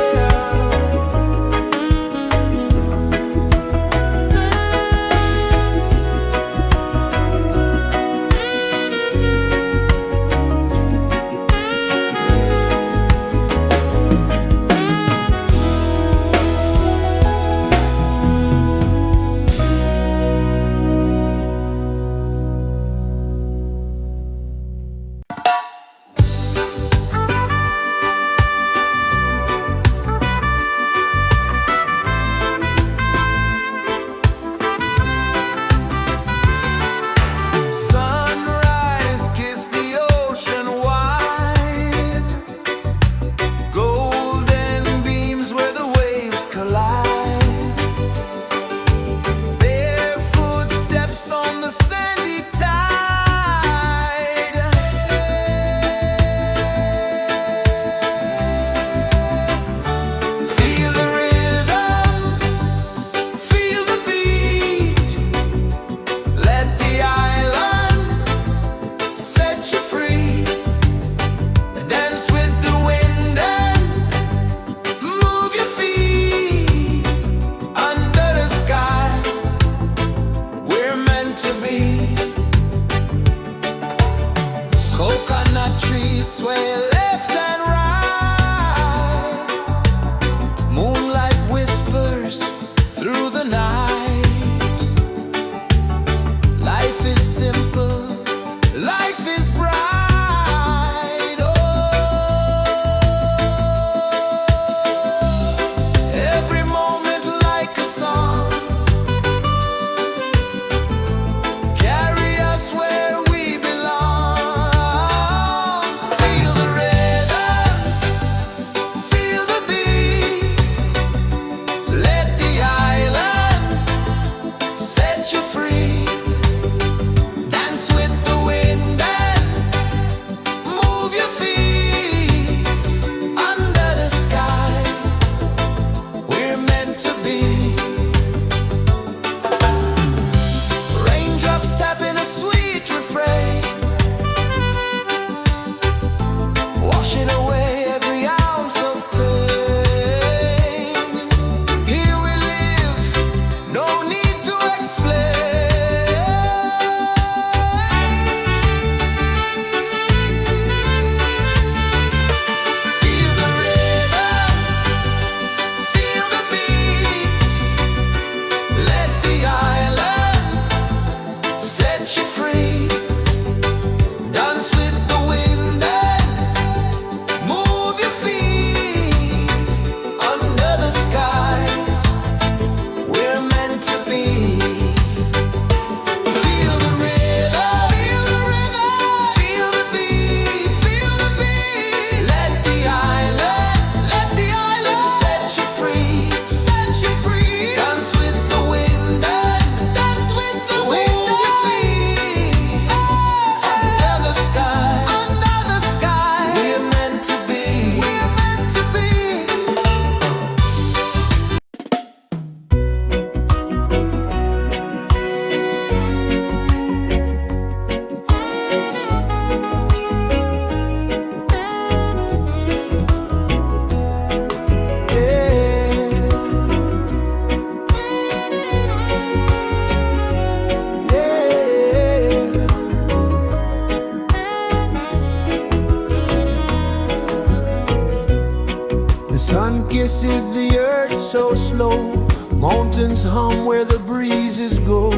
Sun kisses the earth so slow, mountains hum where the breezes go,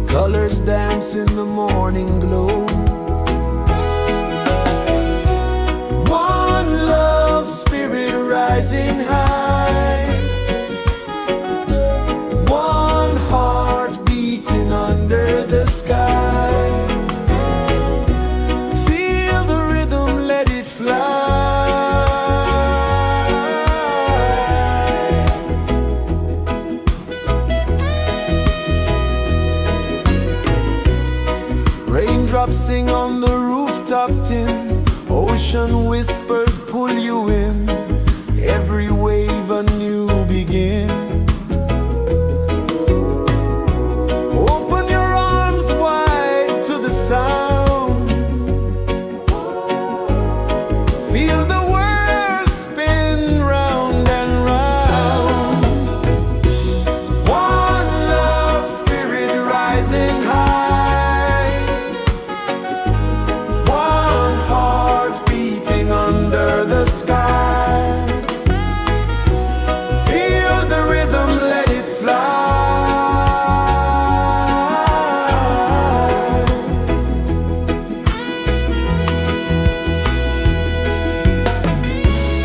colors dance in the morning glow. One love spirit rising high, one heart beating under the sky. Feel the rhythm, let it fly. Raindrops sing on the rooftop tin, ocean whispers pull you in, every wave a new begin. Open your arms wide to the sound, feel the world spin round and round. One love spirit rising high, one heart beating under the sky. Feel the rhythm, let it fly.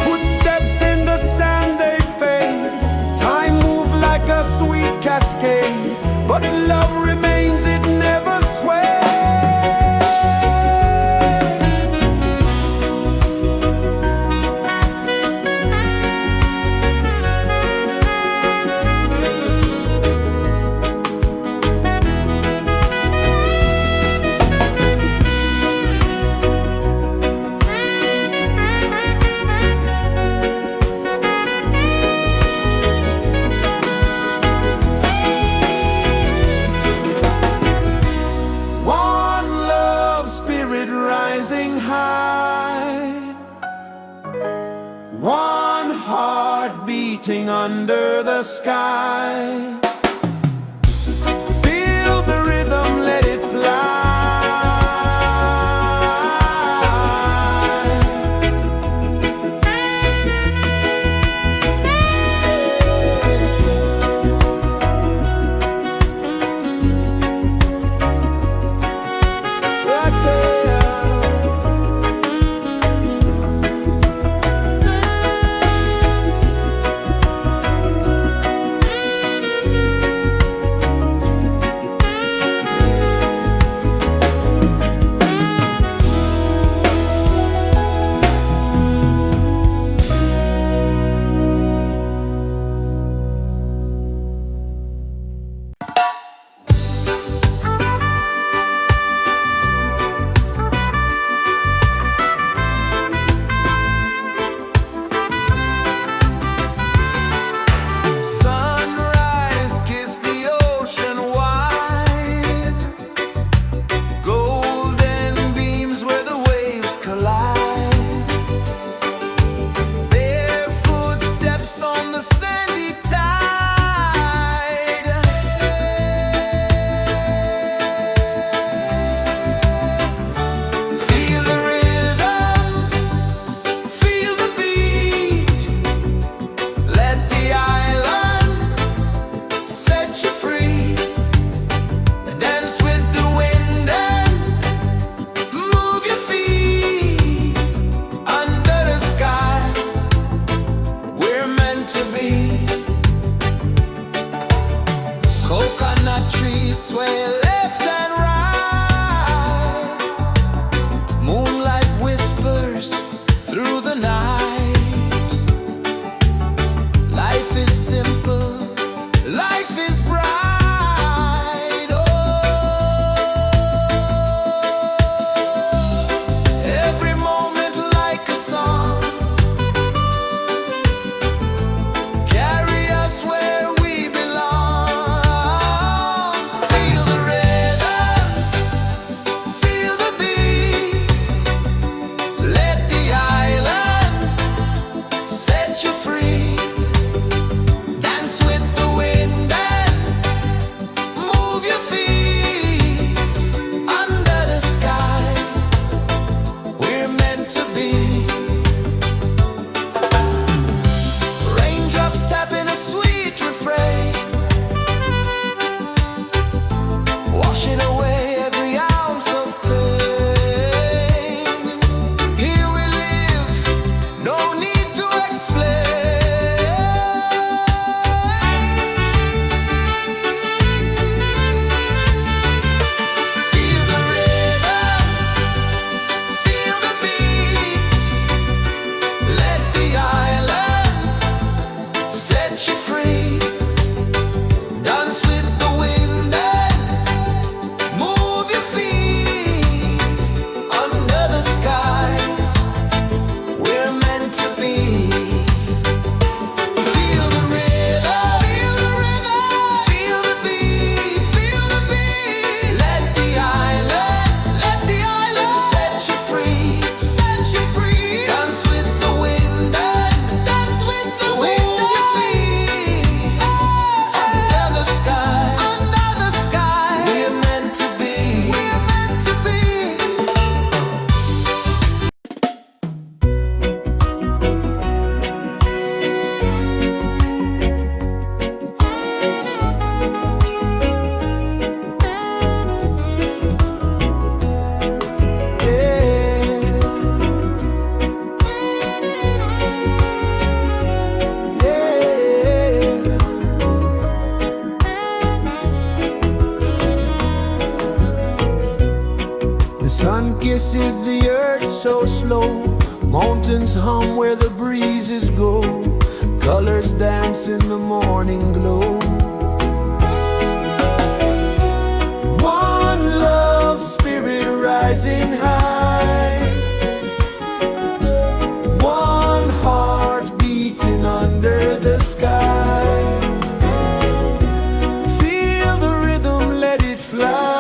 Footsteps in the sand, they fade. Time moves like a sweet cascade, but love remains, it never sways. One love spirit rising high, one heart beating under the sky. Feel the rhythm, let it fly. Right there. Sunrise, kiss the ocean wide, golden beams where the waves collide, bare footsteps on the sandy tide. Feel the rhythm, feel the beat, let the island set you free. Dance with the wind and move your feet under the sky. We're meant to be. Coconut trees sway left and right, moonlight whispers through the night. Life is simple, life is bright. Oh, every moment like a song, carry us where we belong. Feel the rhythm, feel the beat, let the island Mountains hum where the breezes go, colors dance in the morning glow. One love spirit rising high, one heart beating under the sky. Feel the rhythm, let it fly.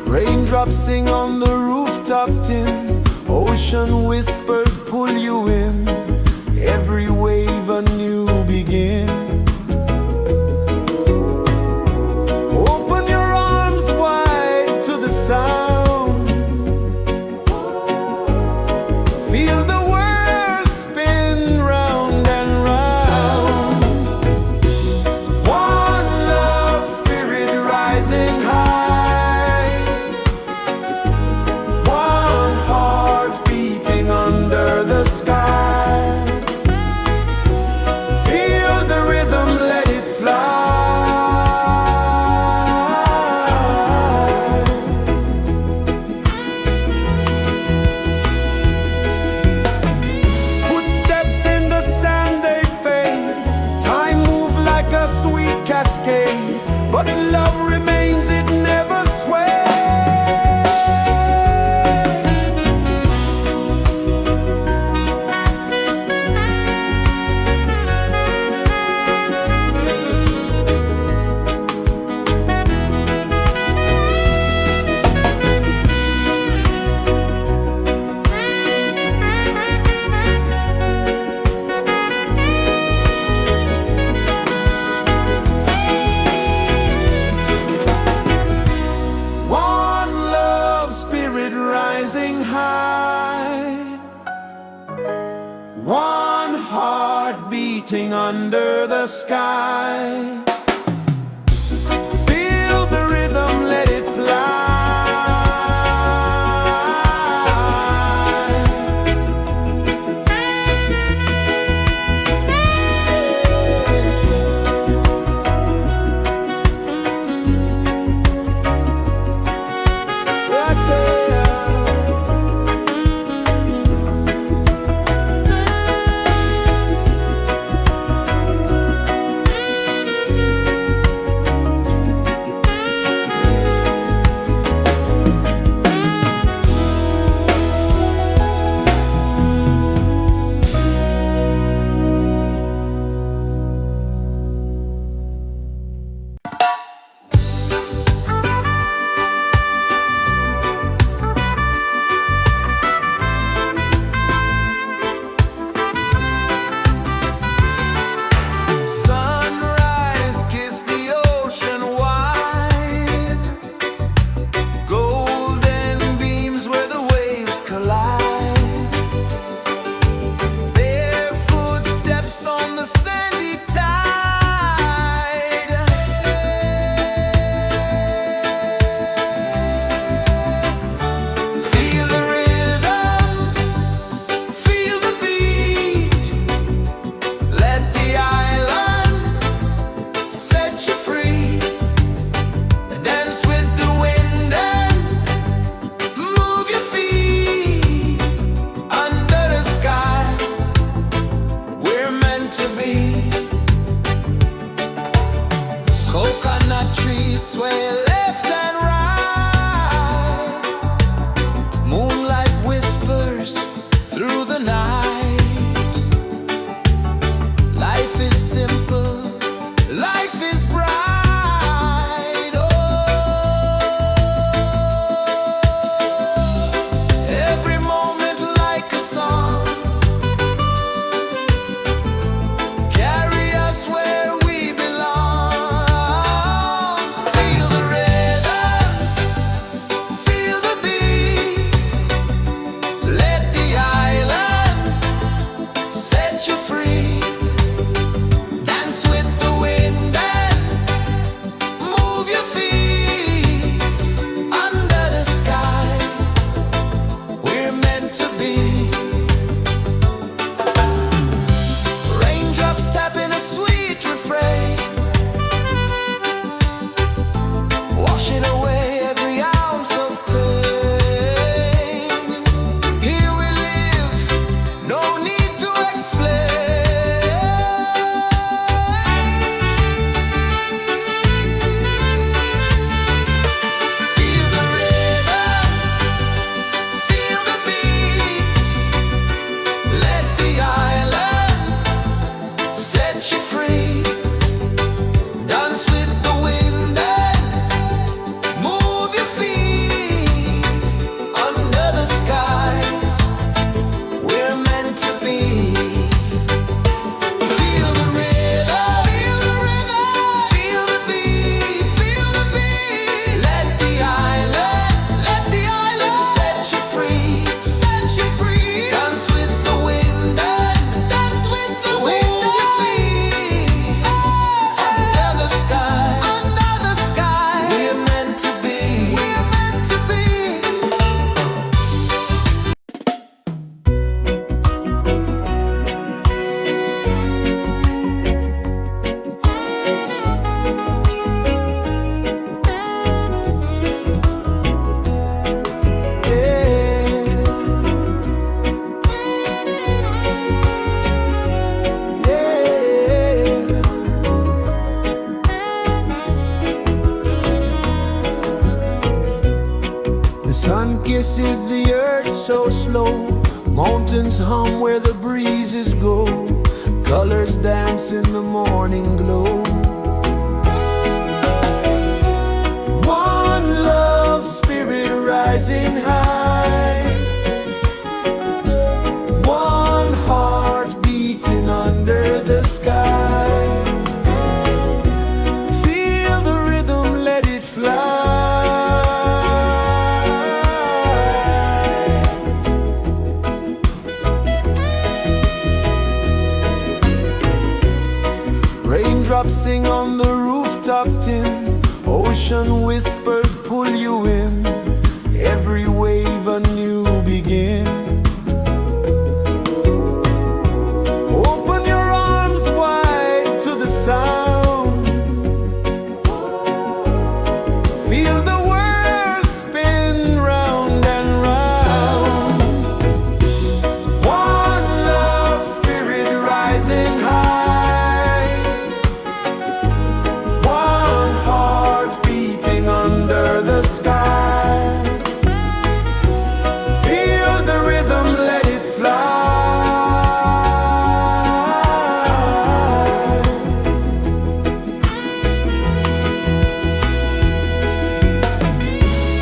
Raindrops sing on the rooftop tin, ocean whispers pull you in, every wave a new begin. Open your arms wide to the sound, feel the world spin round and round. One love spirit rising high, one heart beating under the sky. Feel the rhythm, let it fly. Footsteps in the sand, they fade. Time moves like a sweet cascade, but love remains, it never sways. One love spirit rising high, one heart beating under the sky. Feel the rhythm, let it fly. Right there. Sunrise, kiss the ocean wide, golden beams where the waves collide, barefoot steps on the sandy tide. Feel the rhythm, feel the beat, let the island set you free. Dance with the wind and move your feet. Under the sky, we're meant to be. Coconut trees sway left and right, moonlight whispers through the night. Life is simple, life is bright. Oh, every moment like a song, carry us where we belong. Feel the rhythm, feel the beat, let the island set you free. Dance with the wind and kisses the earth so slow. Mountains hum where the breezes go. Colors dance in the morning glow. One love spirit rising high. One heart beating under the sky. Feel the rhythm, let it fly. Raindrops sing on the rooftop tin. Ocean whispers pull you in. Every wave a new begin. Open your arms wide to the sound. Feel the world spin round and round. One love spirit rising high. One heart beating under the sky. Feel the rhythm, let it fly.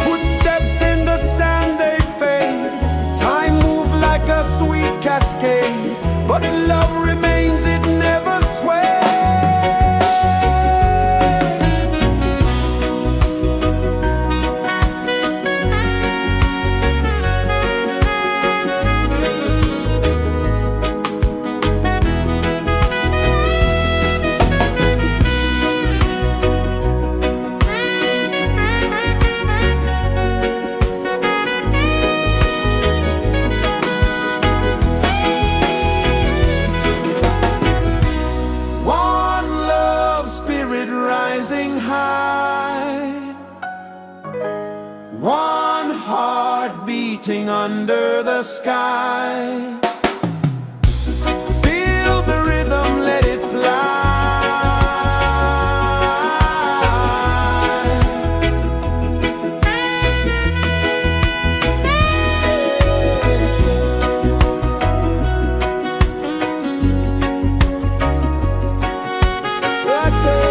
Footsteps in the sand, they fade. Time moves like a sweet cascade, but love remains, it never sways. One love spirit rising high. One heart beating under the sky. Feel the rhythm, let it fly. Right there.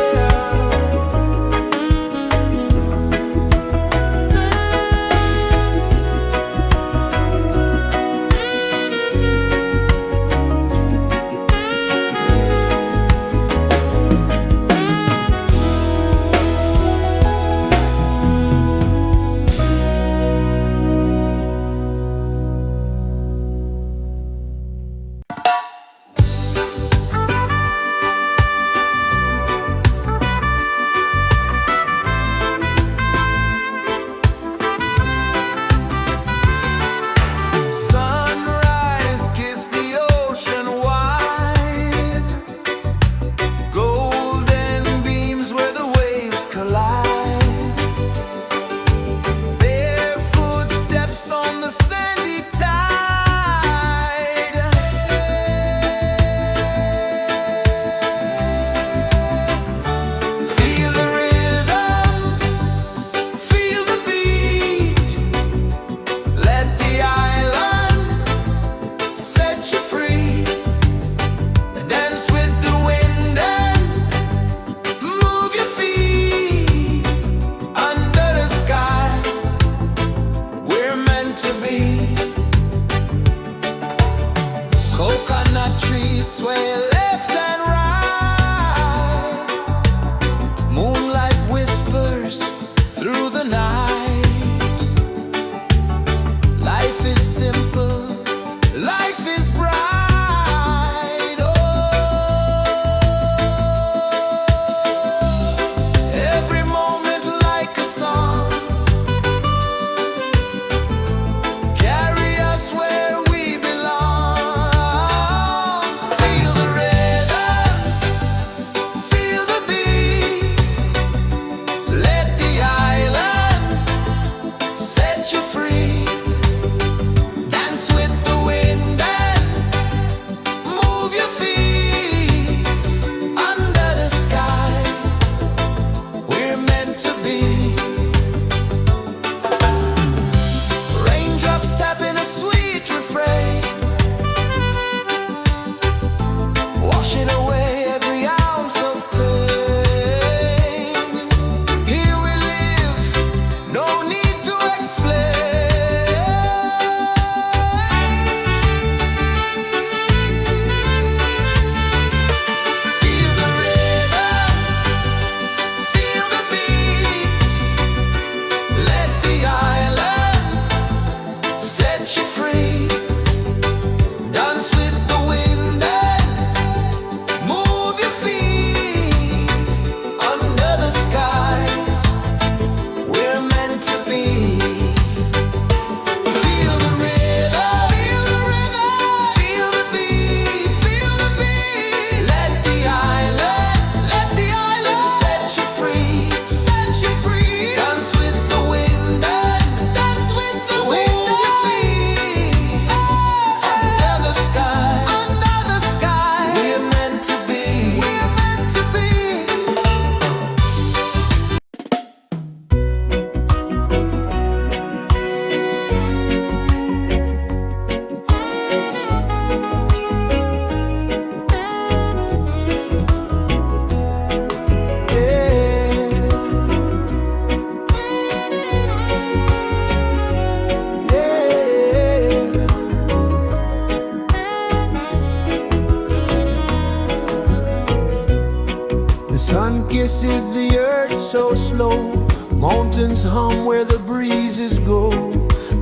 pulses the earth so slow. Mountains hum where the breezes go.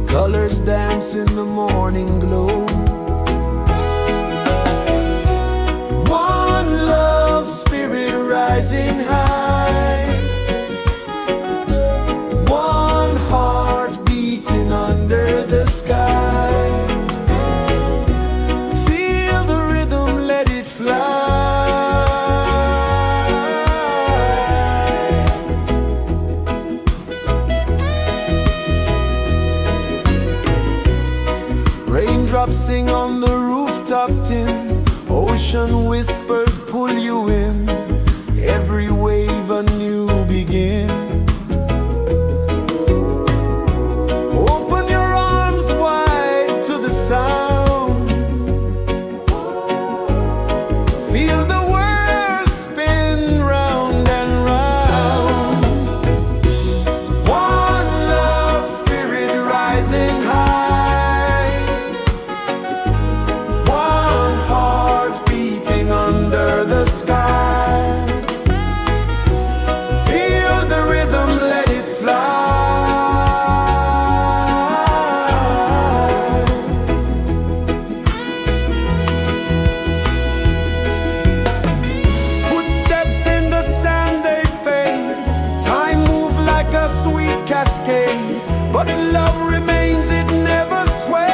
Colors dance in the morning glow. One love spirit rising high. One heart beating under the sky. Feel the rhythm, let it fly. Raindrops sing on the rooftop tin. Ocean whispers pull you in. Every wave a new begin. Open your arms wide to the sound. Feel the world spin round and round. One love spirit rising high. One heart beating under the sky. Feel the rhythm, let it fly. Footsteps in the sand, they fade. Time moves like a sweet cascade, but love remains, it never sways.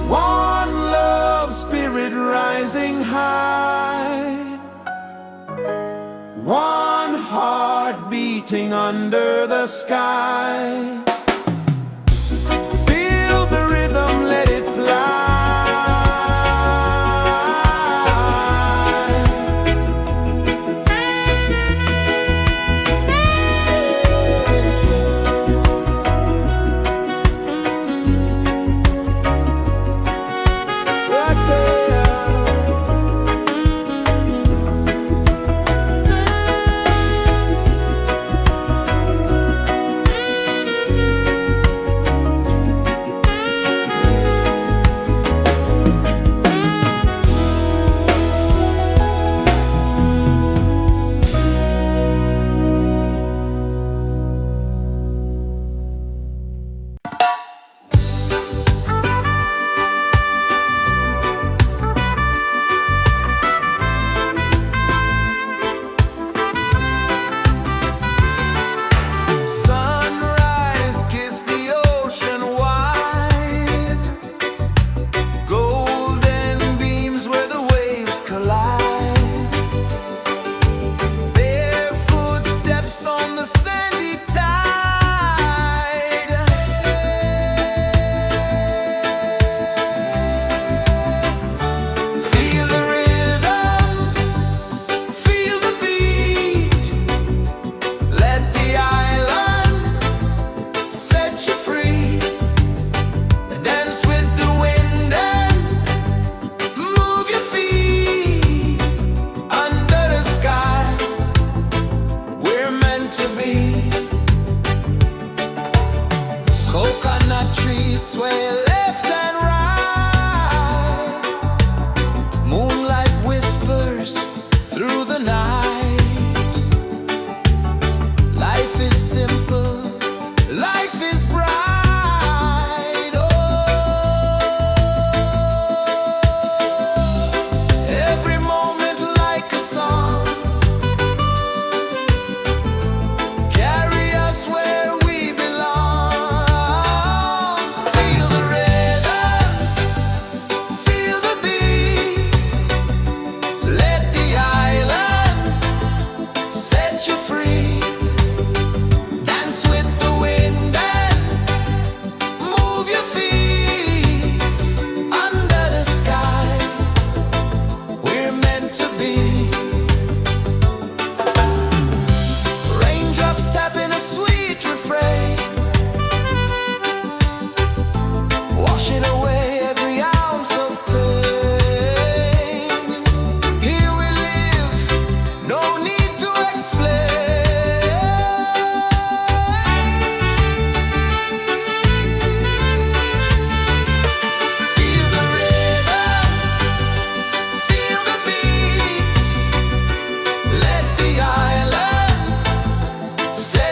One love spirit rising high. One heart beating under the sky. Feel the rhythm, let it fly. Right there. Sunrise, kiss the ocean wide. Golden beams where the waves collide. Barefoot steps on the sandy tide. Feel the rhythm, feel the beat. Let the island set you free. Dance with the wind and move your feet. Under the sky, we're meant to be. Coconut trees sway left and right. Moonlight whispers through the night. Life is simple, life is bright. Oh, every moment like a song. Carry us where we belong. Feel the rain.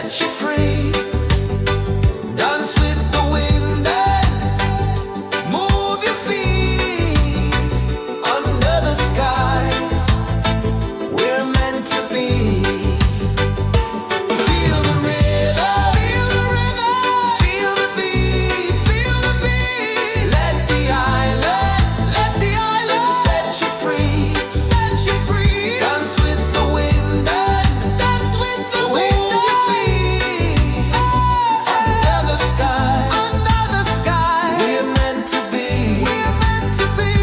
set you free. Dance with the wind and move your feet under the sky. We're meant to be. Feel the rhythm, feel the rhythm, feel the beat, feel the beat. Let the island set you free, set you free. Dance with the wind and dance with the wind. Move your feet under the sky, under the sky. We're meant to be, we're meant to be.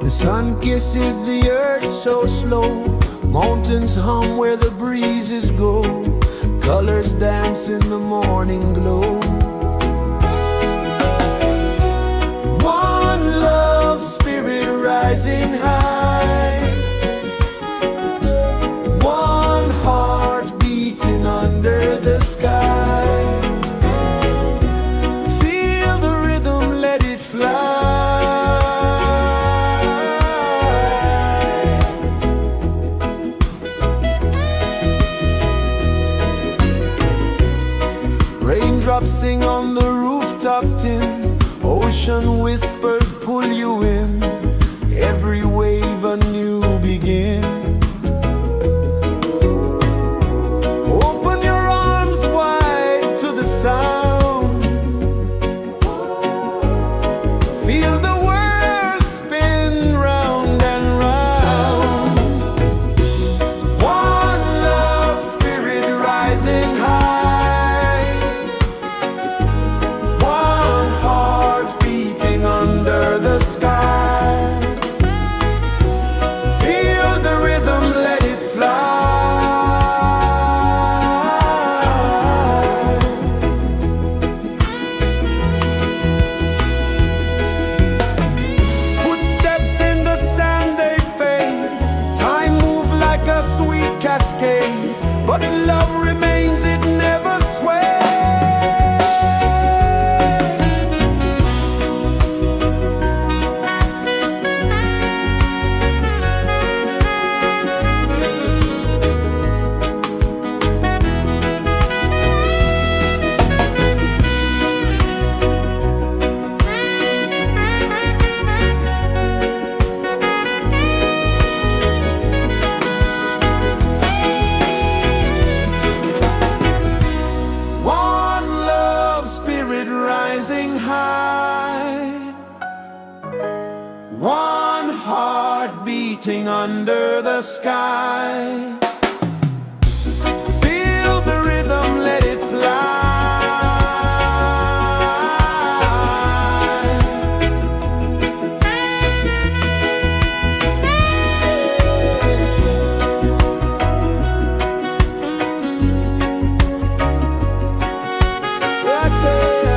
The sun kisses the earth so slow. Mountains hum where the breezes go. Colors dance in the morning glow. One love spirit rising high. One heart beating under the sky. Feel the rhythm, let it fly. Raindrops sing on the rooftop tin. Ocean whispers pull you in. Every wave a new begin. Open your arms wide to the sound. Feel the world spin round and round. One love spirit rising high. One heart beating under the sky. Feel the rhythm, let it fly. Footsteps in the sand, they fade. Time moves like a sweet cascade, but love remains, it never sways. One love spirit rising high. One heart beating under the sky. Feel the rhythm, let it fly. Right there.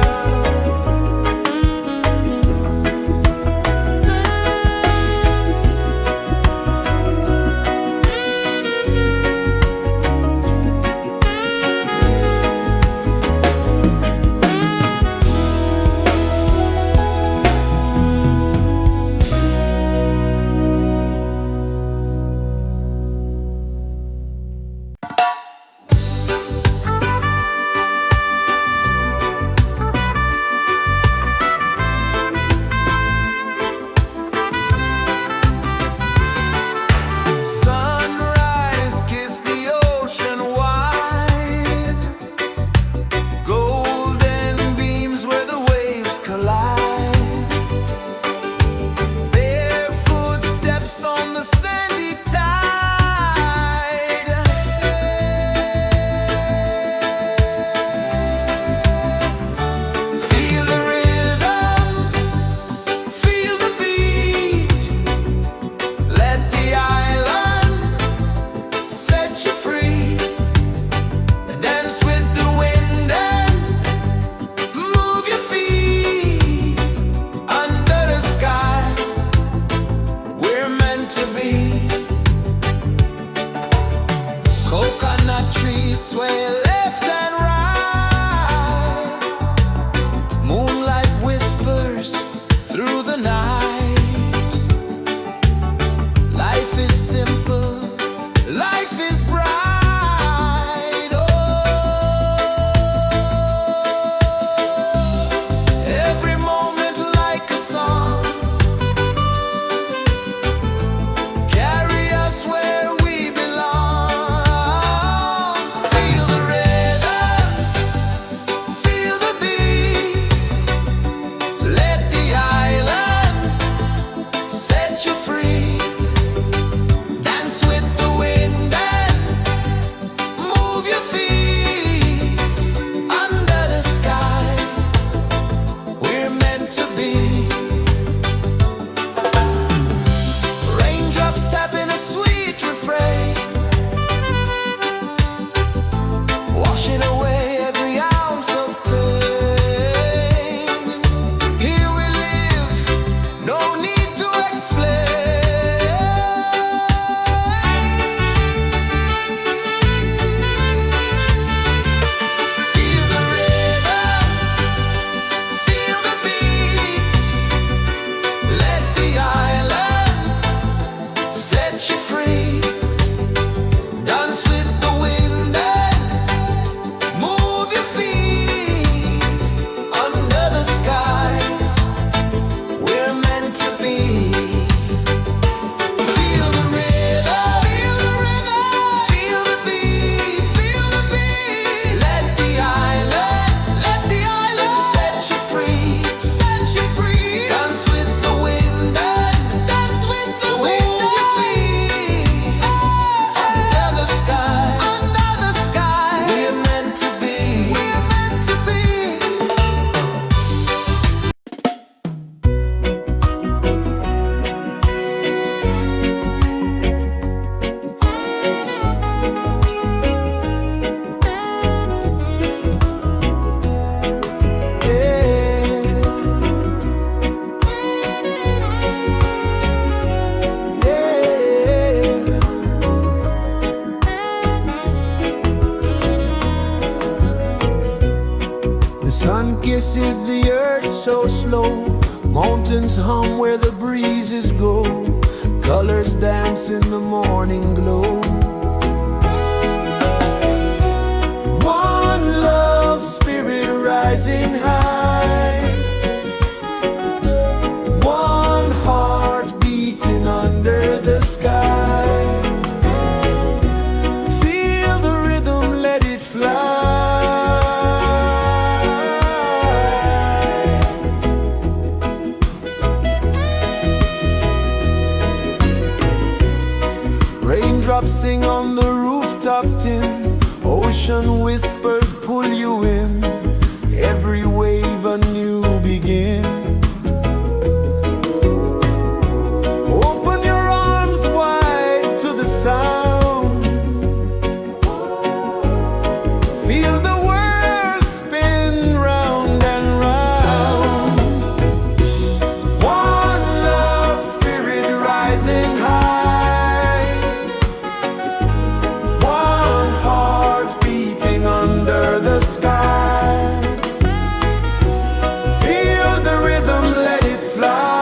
Sun kisses the earth so slow, mountains hum where the breezes go, colors dance in the morning glow. One love spirit rising high, one heart beating under the sky. Feel the rhythm, let it fly. Raindrops sing on the rooftop tin, ocean whispers pull you in, every wave a new begin. Open your arms wide to the sound, feel the world spin round and round. One love spirit rising high, one heart beating under the sky. Feel the rhythm, let it fly.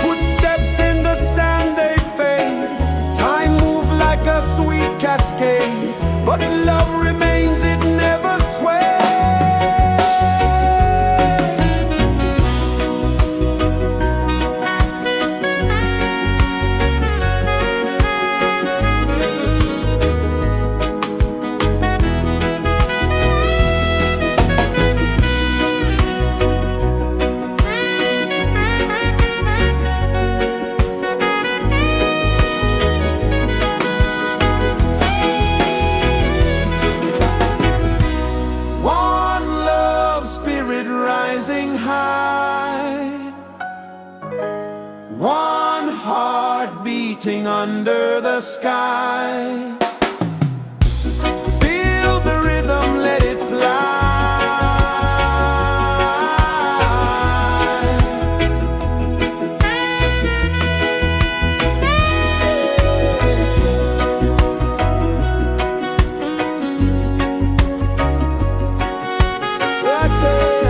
Footsteps in the sand, they fade, time moves like a sweet cascade, but love remains, it never sways. One love spirit rising high, one heart beating under the sky. Feel the rhythm, let it fly. Right there.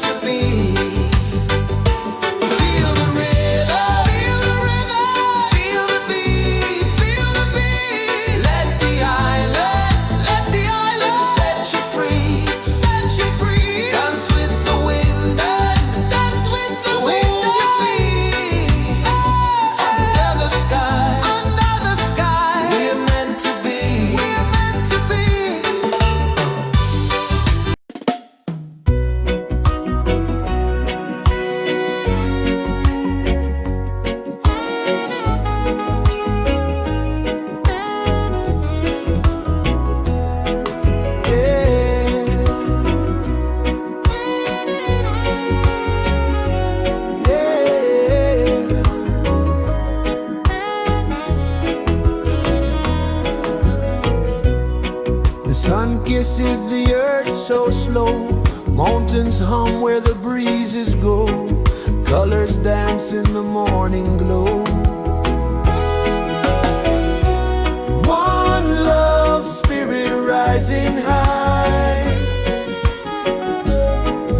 to be. Feel the rhythm, feel the beat, feel the beat. Let the island set you free, set you free. Dance with the wind and dance with the wind you feel. Under the sky, we're meant to be, we're meant to be. The sun kisses the earth so slow, mountains hum where the breezes go, colors dance in the morning glow. One love spirit rising high,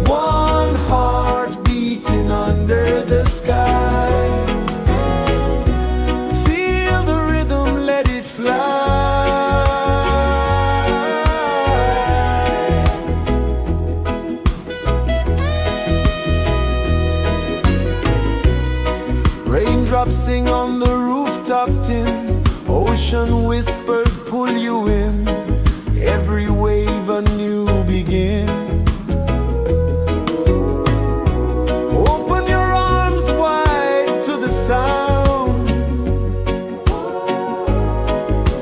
one heart beating under the sky. Feel the rhythm, let it fly. Raindrops sing on the rooftop tin, ocean whispers pull you in, every wave a new begin. Open your arms wide to the sound,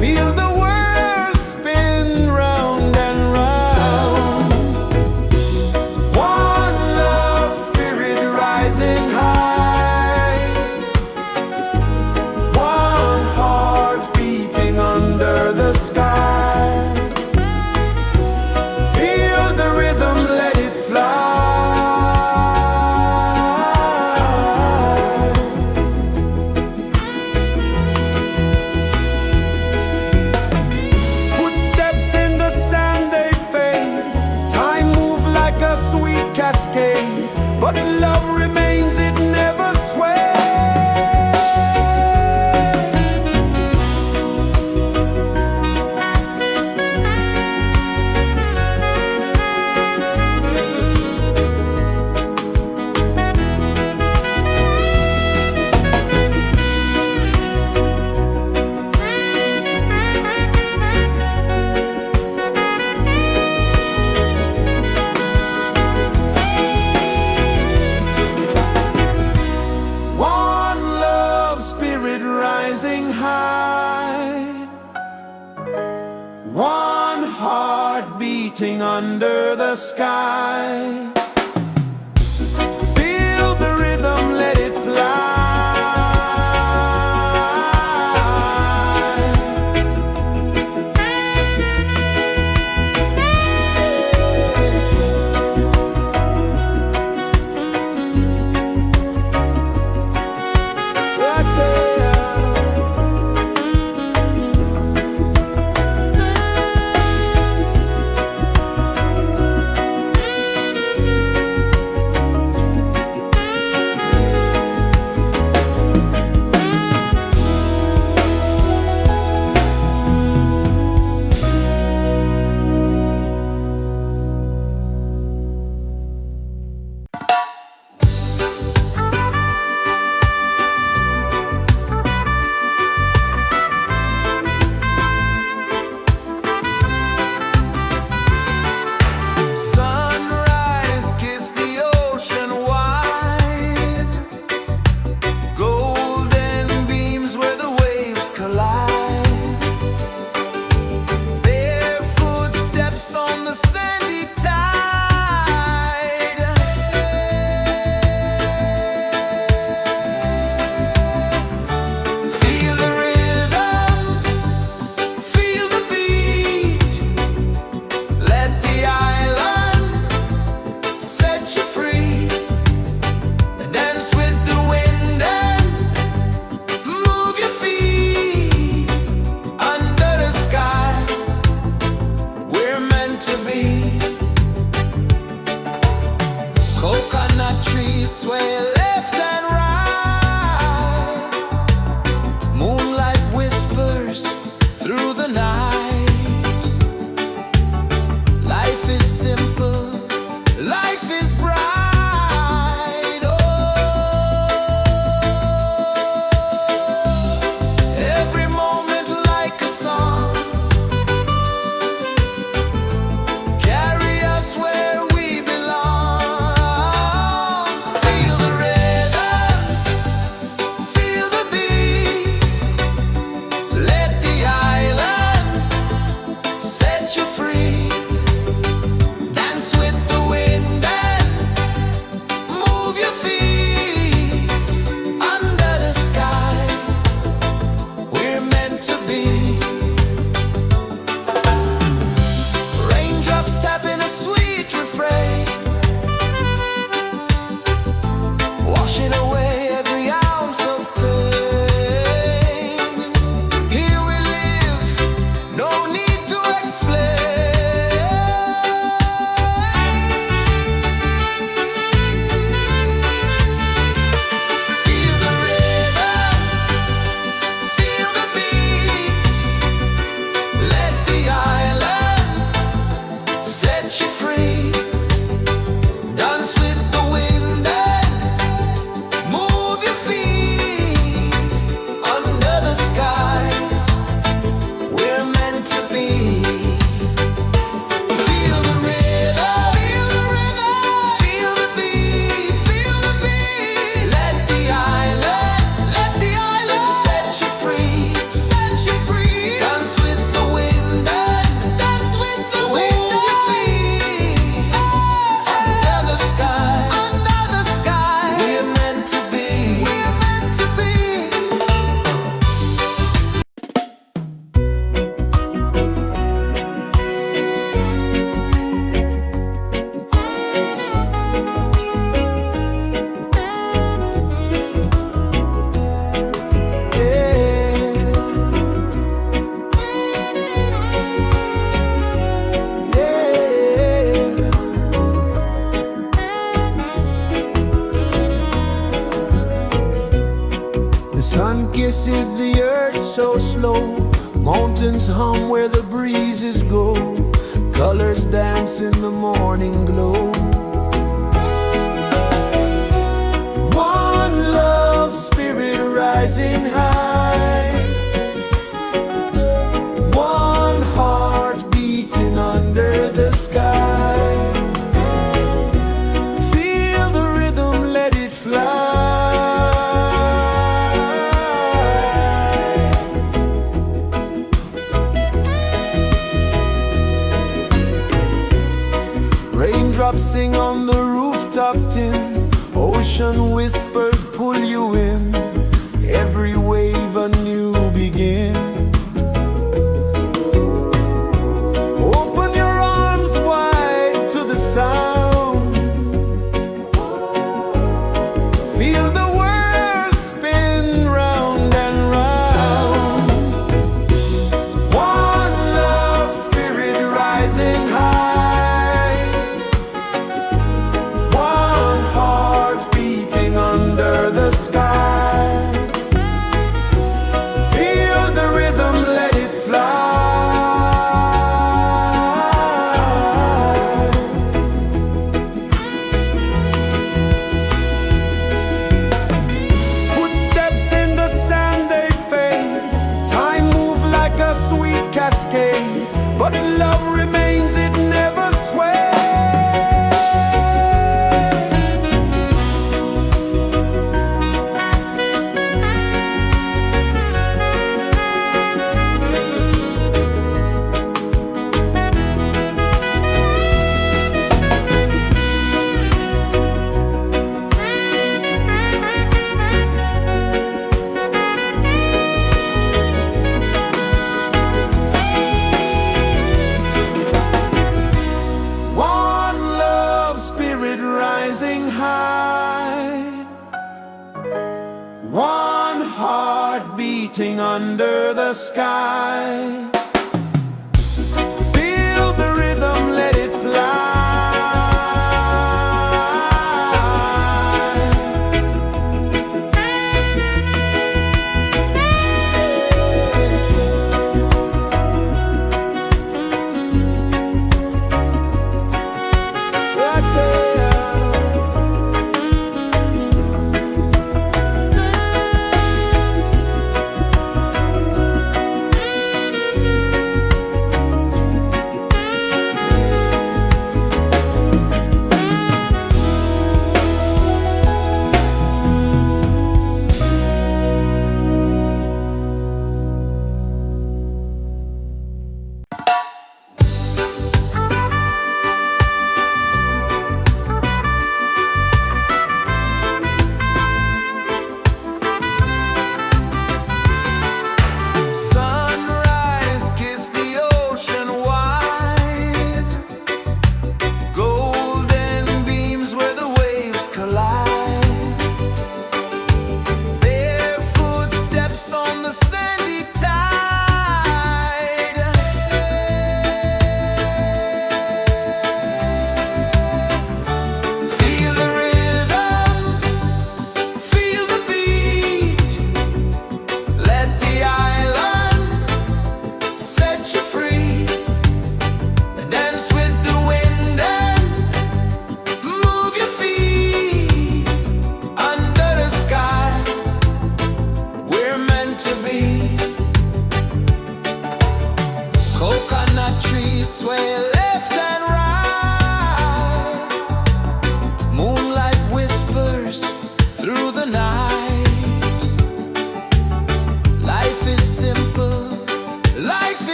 feel the world spin round and round. One love spirit rising high, one heart beating under the sky. Feel the rhythm, let it fly. Footsteps in the sand, they fade. Time moves like a sweet cascade, but love remains, it never sways. One love spirit rising high, one heart beating under the sky. Feel the rhythm, let it fly. Right there. sway left and right. Moonlight whispers through the night. Life is simple, life is bright. Oh, every moment like a song. Carry us where we belong. Feel the rhythm, feel the beat. Let the island set you free. Dance with the wind and move your feet. Under the sky, we're meant to be. Raindrops tapping a sweet refrain, washing away every ounce of pain. Here we live, no need to explain. Feel the rhythm, feel the beat. Let the island set you free. Dance with the wind and move your feet. Under the sky, we're meant to be. Feel the rhythm, feel the beat, feel the beat. Let the island set you free, set you free. Dance with the wind and dance with the wind your feet. Under the sky, we're meant to be, we're meant to be. The sun kisses the earth so slow. Mountains hum where the breezes go. Colors dance in the morning glow. One love spirit rising high. One heart beating under the sky. Feel the rhythm, let it fly. Raindrops sing on the rooftop tin. Ocean whispers pull you in. Every wave a new begin. Open your arms wide to the sound. Feel the world spin round and round. One love spirit rising high. One heart beating under the sky. Feel the rhythm, let it fly. Footsteps in the sand, they fade. Time moves like a sweet cascade. But love remains, it never sways. rising high, one heart beating under the sky. Feel the rhythm, let it fly.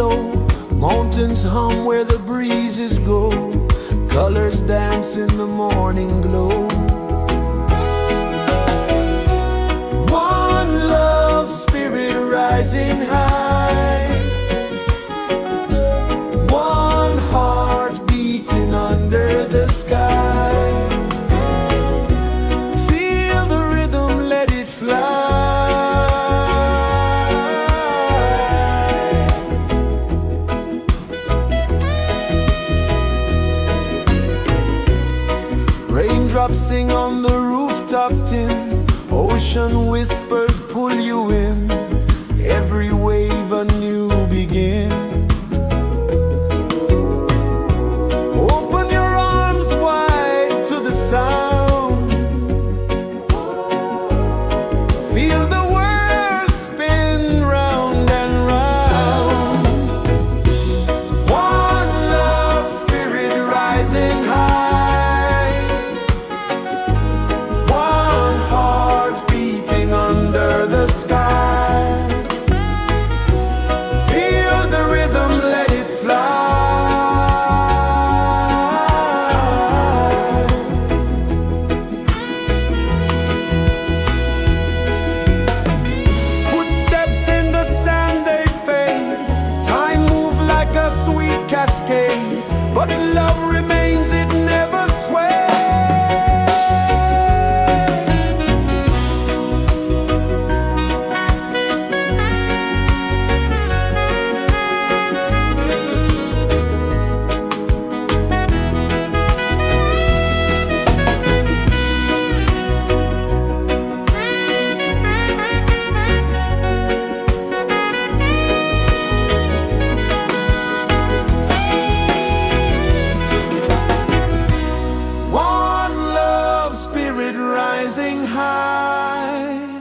flow, mountains hum where the breezes go, colors dance in the morning glow. One love, spirit rising high, one heart beating under the sky. Feel the rhythm, let it fly. Raindrops sing on the rooftop tin, ocean whispers pull you in, every wave a new begin. Open your arms wide to the sound, feel the world spin round and round. One love, spirit rising high, one heart beating under the sky. Feel the rhythm, let it fly. Footsteps in the sand, they fade, time move like a sweet cascade, but love remains, it never sways. One love, spirit rising high,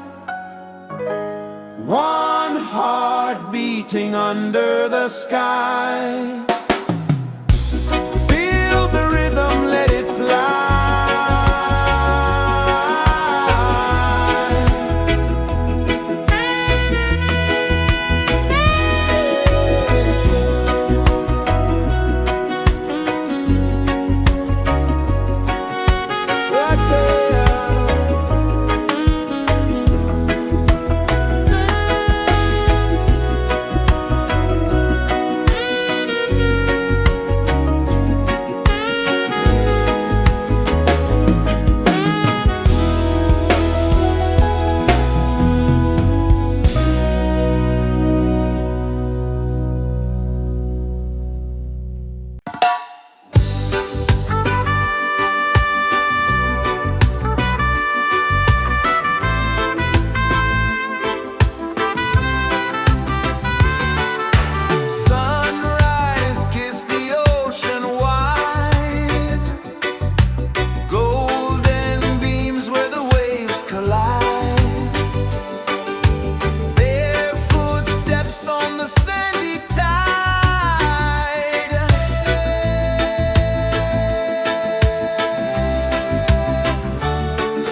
one heart beating under the sky. Feel the rhythm, let it fly. Right there. Sunrise, kiss the ocean wide, golden beams where the waves collide, barefoot steps on the sandy tide.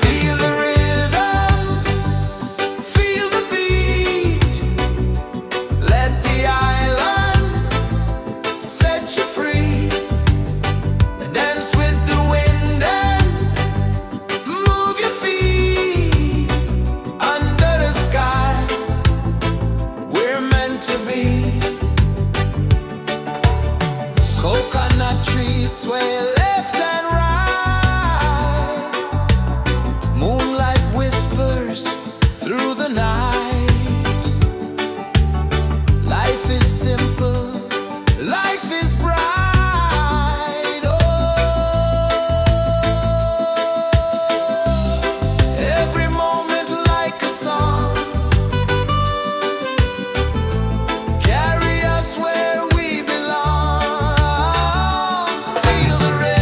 Feel the rhythm, feel the beat, let the island set you free. Dance with the wind and move your feet under the sky. We're meant to be. Coconut trees sway left and right, moonlight whispers through the night. Life is simple, life is bright. Oh, every moment like a song, carry us where we belong. Feel the rhythm.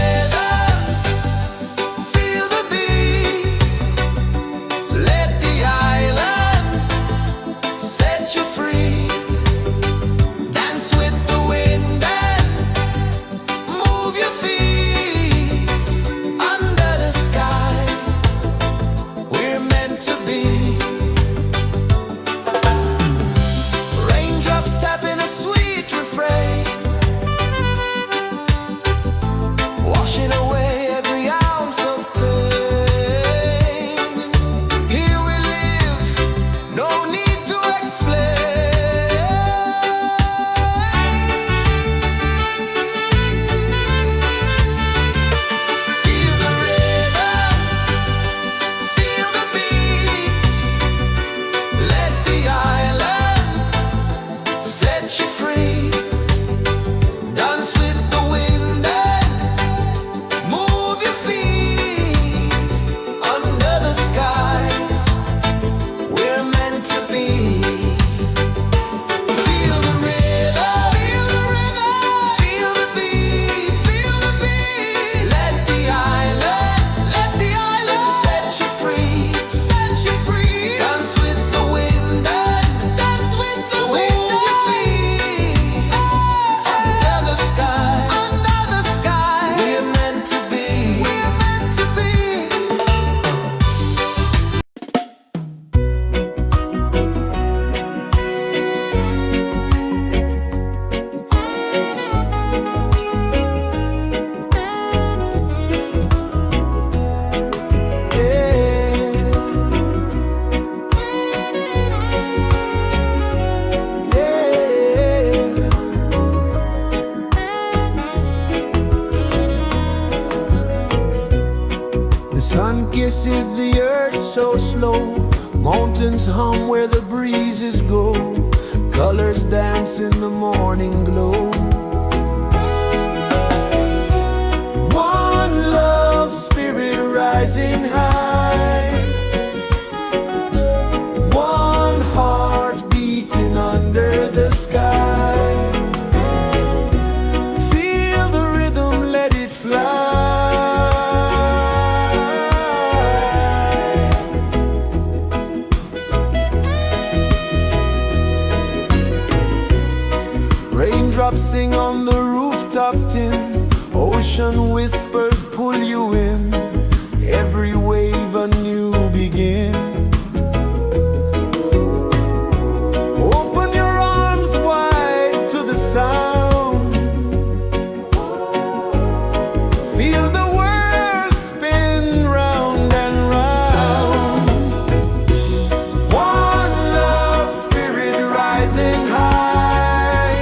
kisses the earth so slow. Mountains hum where the breezes go. Colors dance in the morning glow. One love spirit rising high. One heart beating under the sky. Feel the rhythm, let it fly. Raindrops sing on the rooftop tin. Ocean whispers pull you in. Every wave a new begin. Open your arms wide to the sound. Feel the world spin round and round. One love spirit rising high.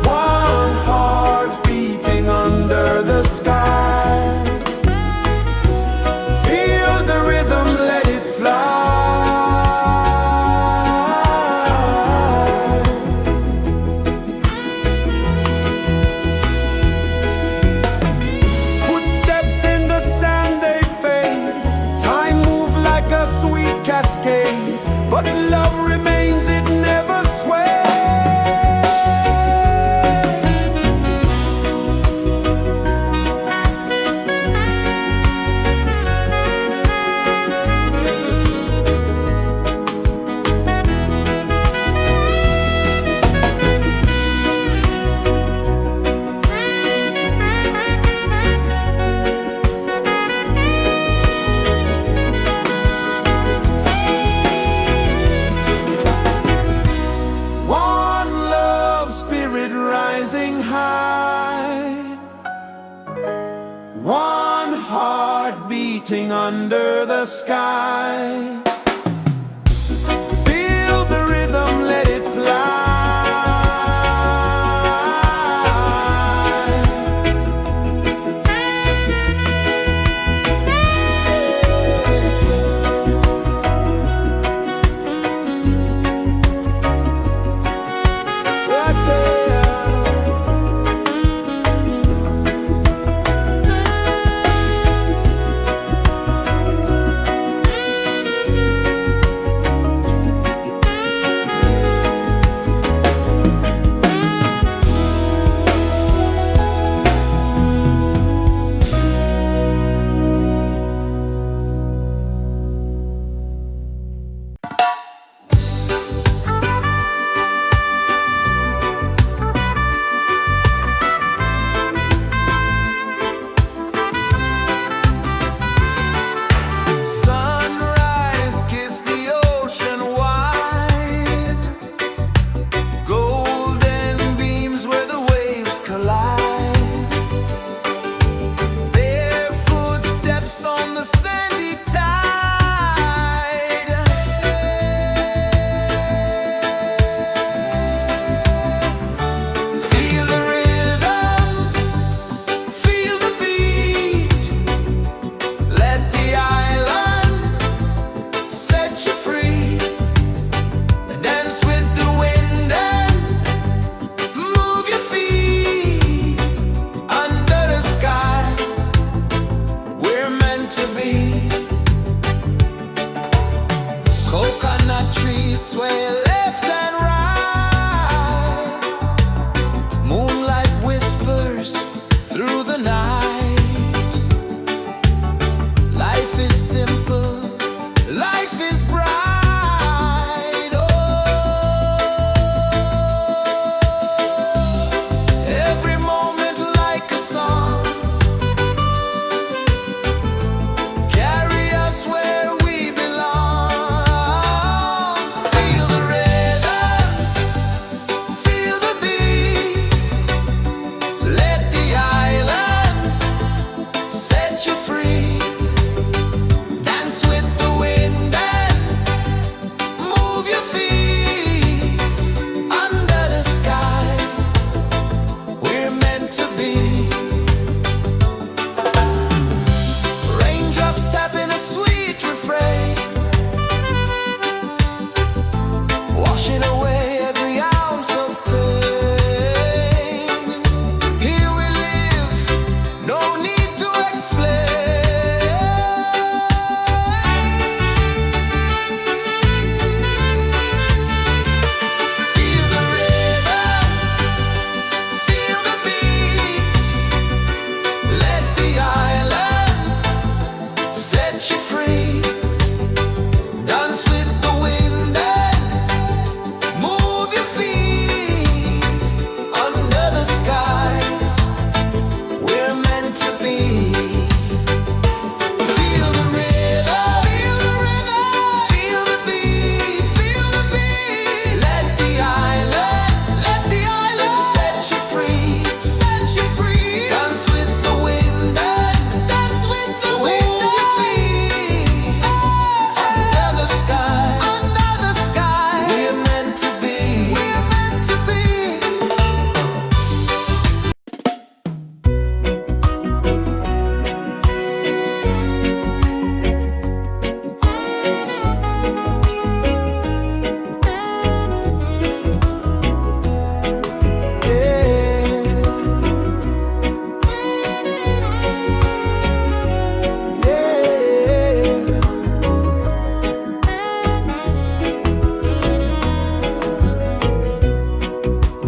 One heart beating under the sky. Feel the rhythm, let it fly. Footsteps in the sand, they fade. Time moves like a sweet cascade, but love remains, it never sways. One love spirit rising high. One heart beating under the sky. Feel the rhythm, let it fly. Right there.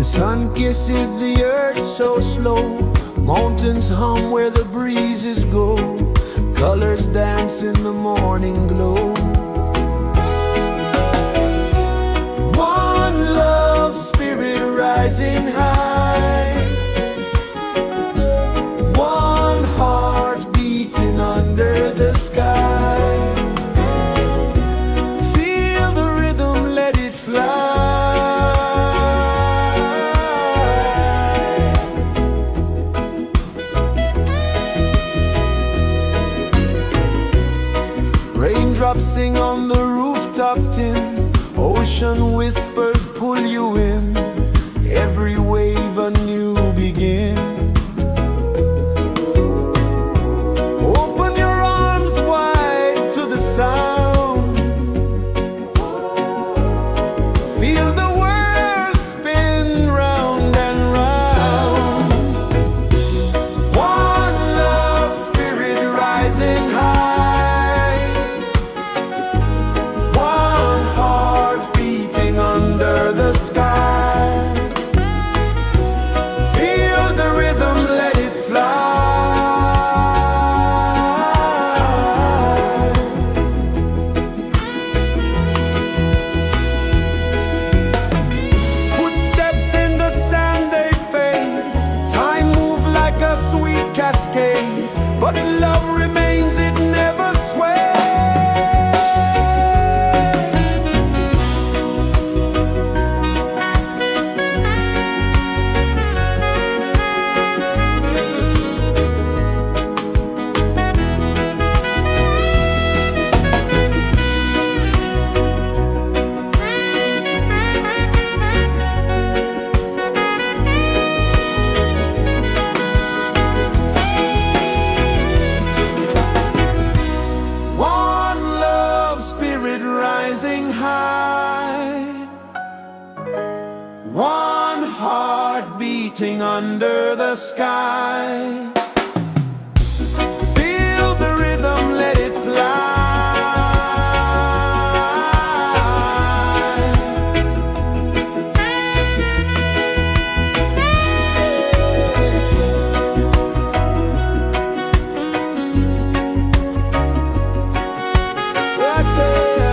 The sun kisses the earth so slow, mountains hum where the breezes go, colors dance in the morning glow. One love spirit rising high, one heart beating under the sky. Feel the rhythm, let it fly. Raindrops sing on the rooftop tin, ocean whispers pull you in, every wave a new begin. Open your arms wide to the sound, feel the world spin round and round. One love spirit rising high, one heart beating under the sky. Feel the rhythm, let it fly. Footsteps in the sand, they fade, time moves like a sweet cascade, but love remains, it never sways. One love spirit rising high, one heart beating under the sky. Feel the rhythm, let it fly. Right there.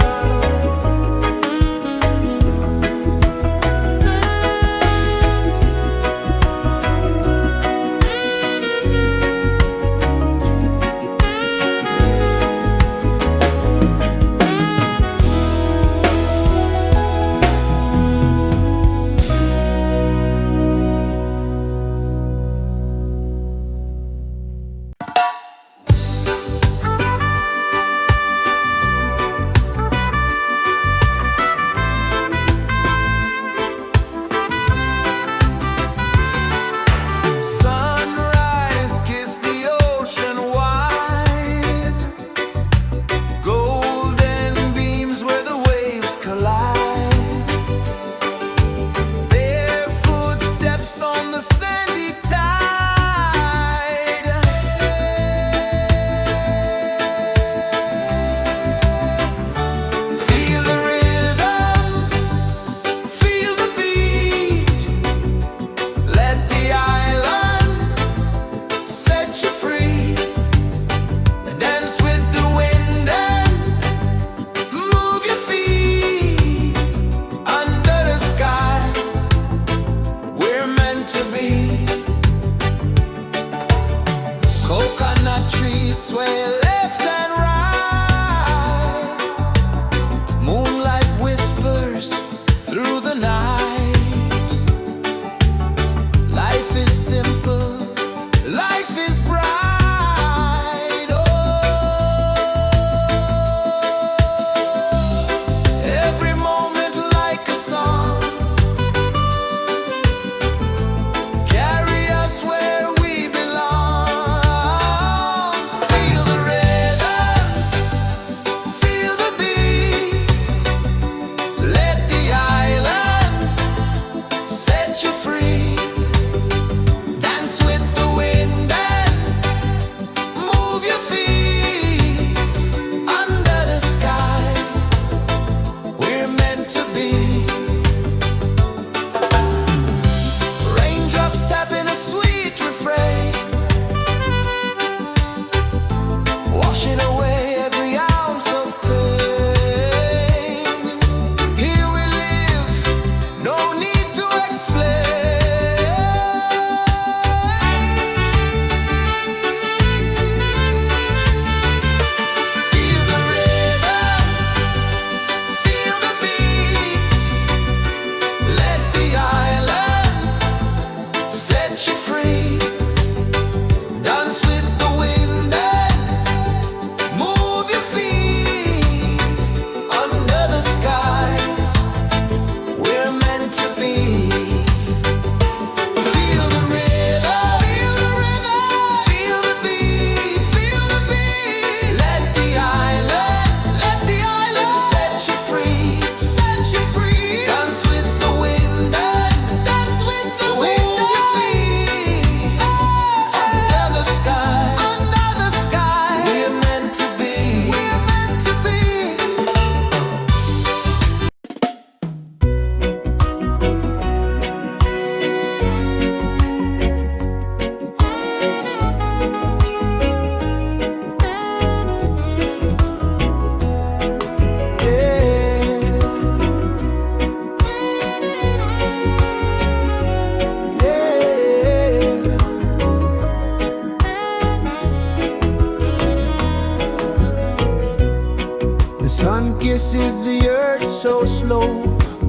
so slow.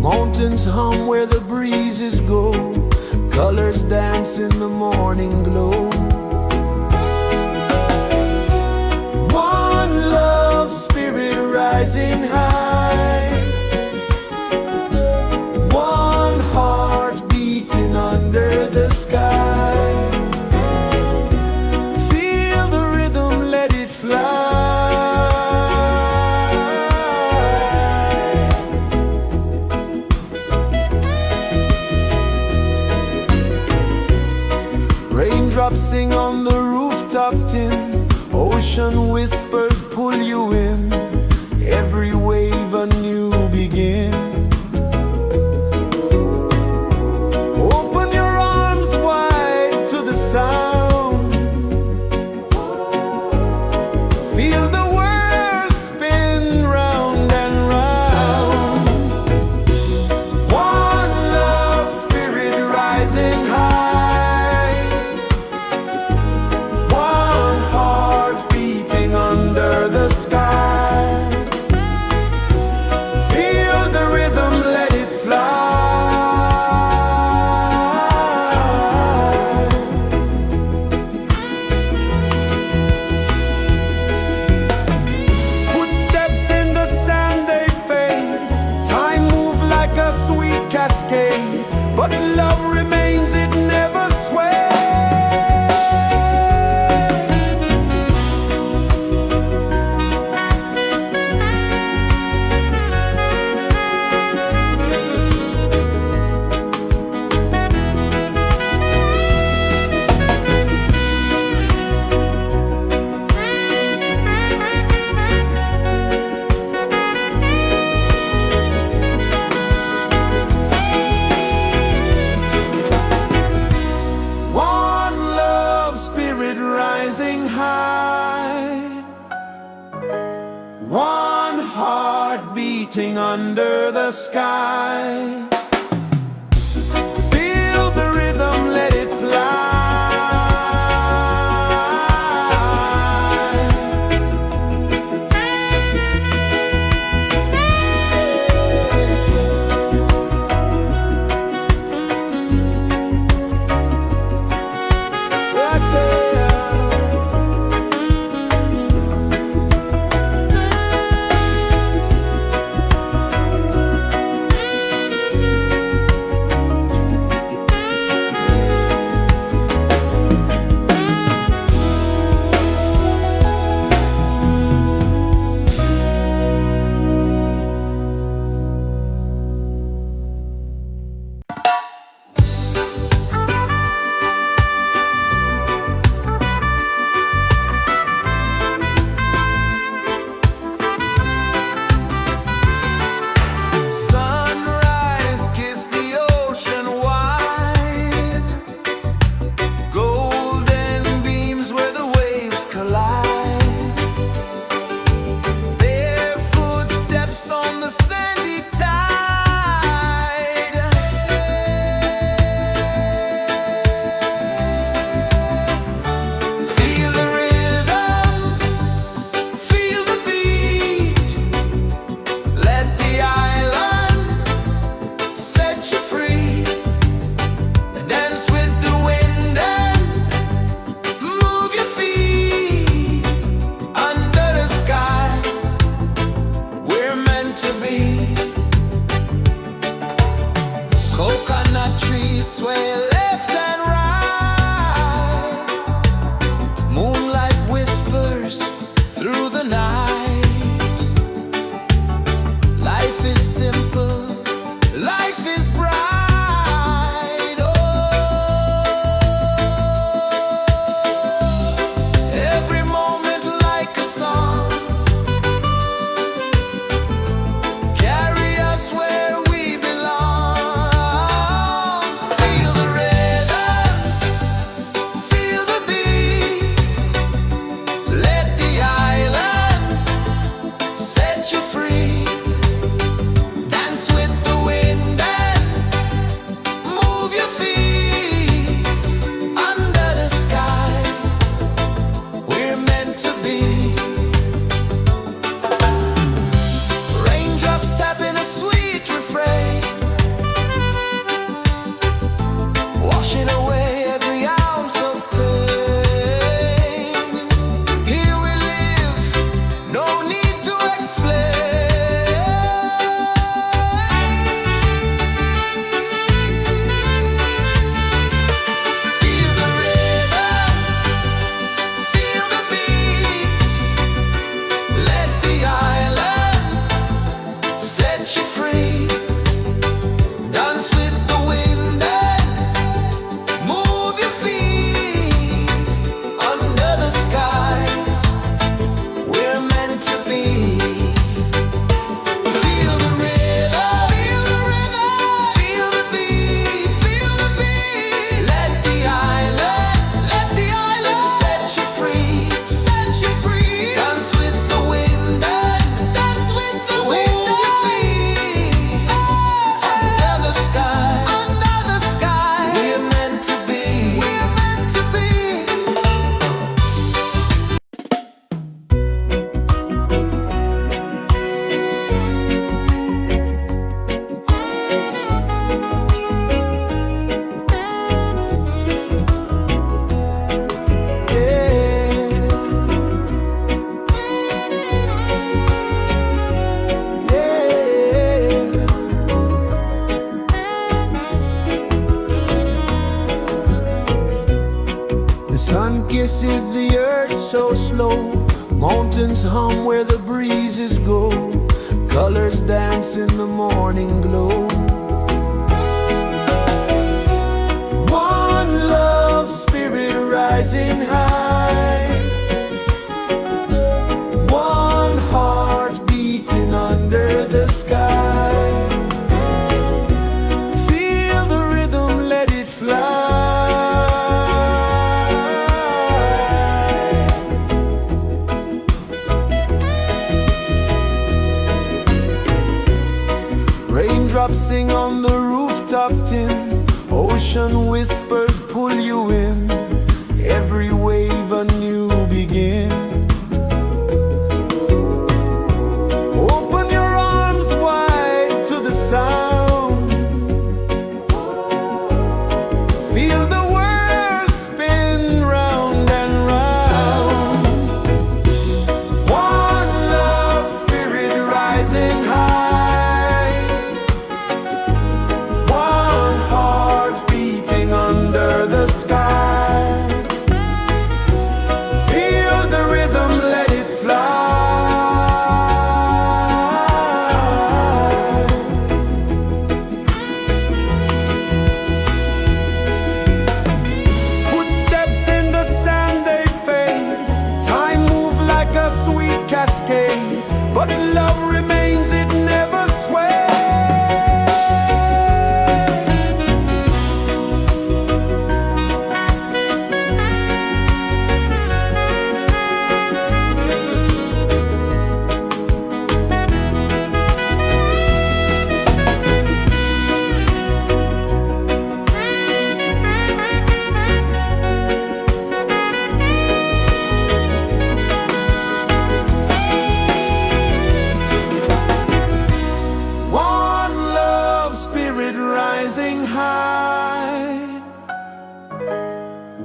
Mountains hum where the breezes go. Colors dance in the morning glow. One love, spirit rising high. One heart beating under the sky. Feel the rhythm, let it fly. Raindrops sing on the rooftop tin. Ocean whispers pull you in. Every wave a new begin. Open your arms wide to the sound. Feel the world spin round and round. One love, spirit rising high. One heart beating under the sky. Feel the rhythm, let it fly. Footsteps in the sand, they fade. Time moves like a sweet cascade, but love remains, it never sways. One love, spirit rising high. One heart beating under the sky. Feel the rhythm, let it fly. Right there. kisses the earth so slow. Mountains hum where the breezes go. Colors dance in the morning glow. One love spirit rising high. One heart beating under the sky. Feel the rhythm, let it fly. Raindrops sing on the rooftop tin. Ocean whispers pull you in. Every wave a new begin. Open your arms wide to the sound. Feel the world spin round and round. One love spirit rising high. One heart beating under the sky. Feel the rhythm, let it fly. Footsteps in the sand, they fade. Time moves like a sweet cascade, but love remains, it never sways. One love spirit rising high.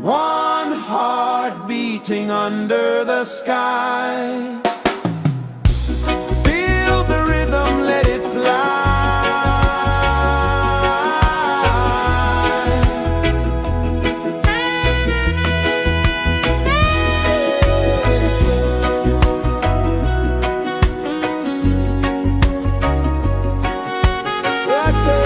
One heart beating under the sky. Feel the rhythm, let it fly. Right there.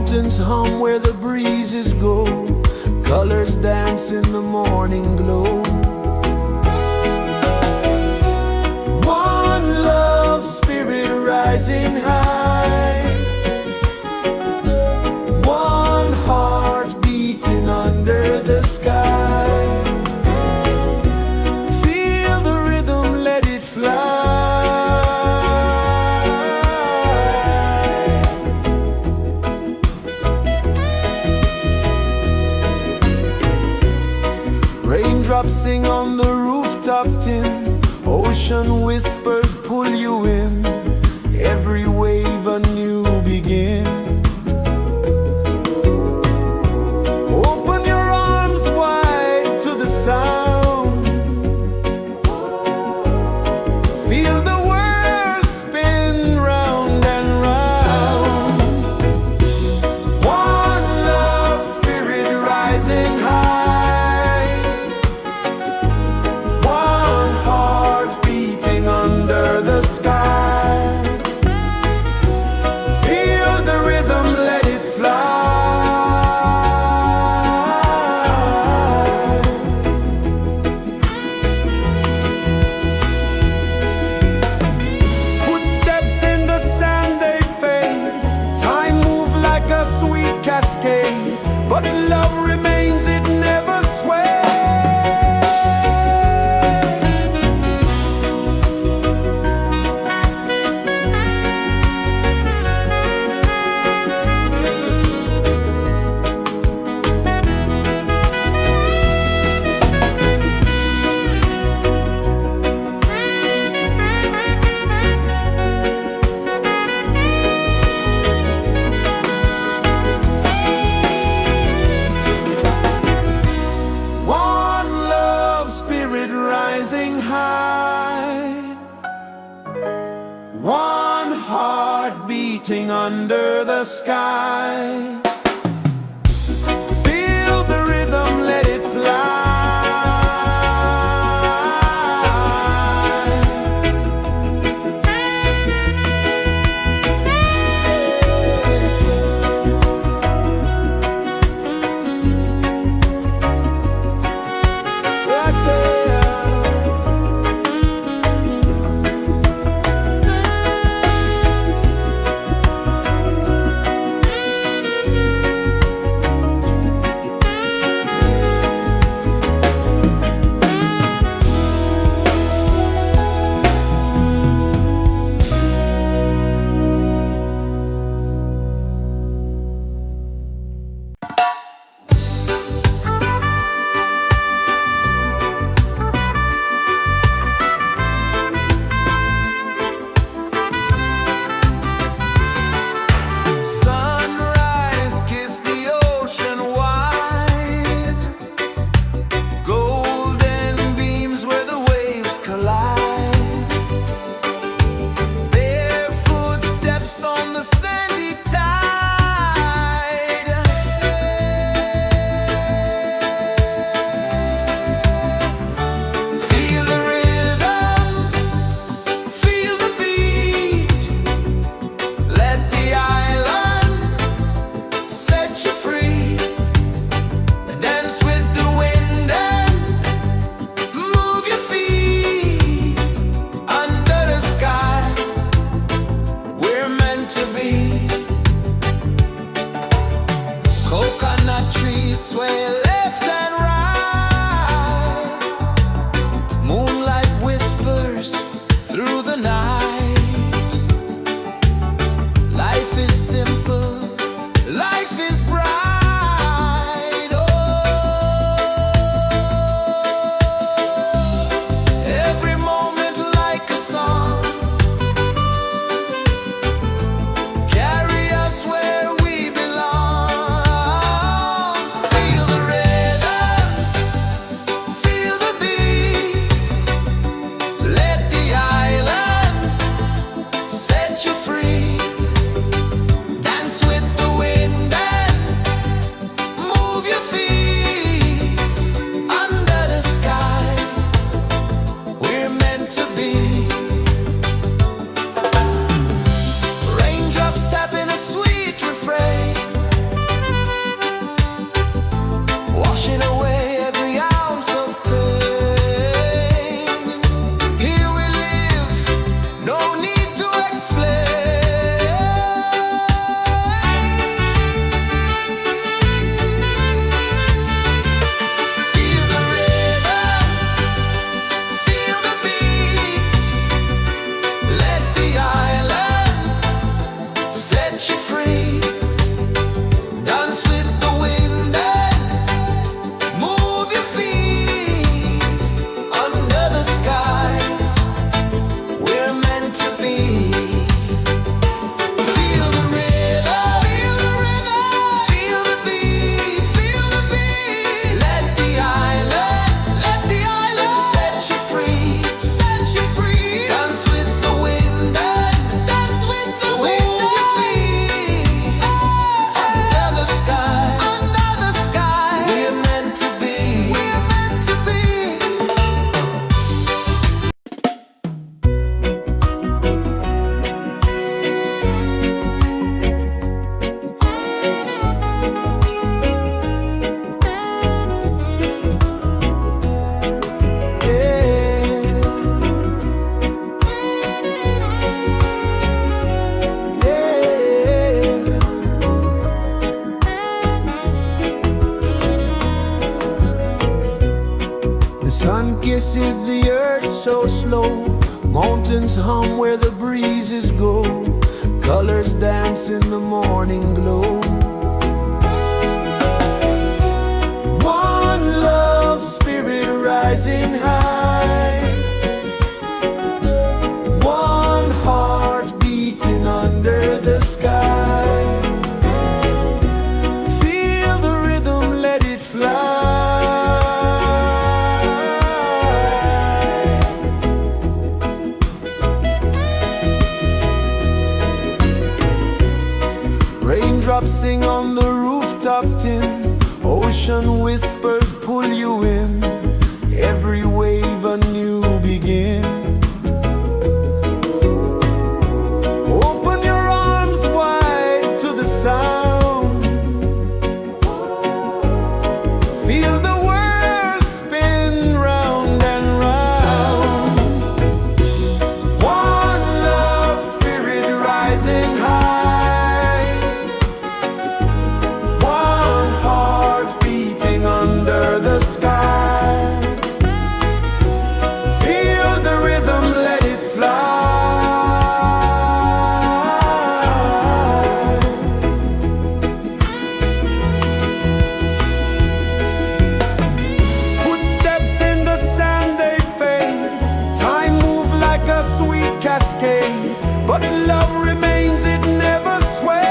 mountains hum where the breezes go, colors dance in the morning glow. One love spirit rising high, one heart beating under the sky. Feel the rhythm, let it fly. Raindrops sing on the rooftop tin, ocean whispers pull you in, every wave a new begin. Open your arms wide to the sound, feel the world spin round and round. One love spirit rising high, one heart beating under the sky. Feel the rhythm, let it fly. Footsteps in the sand, they fade. Time moves like a sweet cascade, but love remains, it never sways. One love spirit rising high, one heart beating under the sky. Feel the rhythm, let it fly. Right there. Sunrise, kiss the ocean wide, golden beams where the waves collide, bare footsteps on the sandy tide. Feel the rhythm, feel the beat, let the island set you free. Dance with the wind and move your feet under the sky. We're meant to be. Coconut trees sway left and right, moonlight whispers through the night. Life is simple, life is bright. Oh, every moment like a song, carry us where we belong. Feel the rhythm. kisses the earth so slow. Mountains hum where the breezes go. Colors dance in the morning glow. One love spirit rising high. One heart beating under the sky. Feel the rhythm, let it fly. Raindrops sing on the rooftop tin. Ocean whispers pull you in. Every wave a new begin. Open your arms wide to the sound. Feel the world spin round and round. One love spirit rising high. One heart beating under the sky. Feel the rhythm, let it fly. Footsteps in the sand, they fade. Time moves like a sweet cascade, but love remains, it never sways.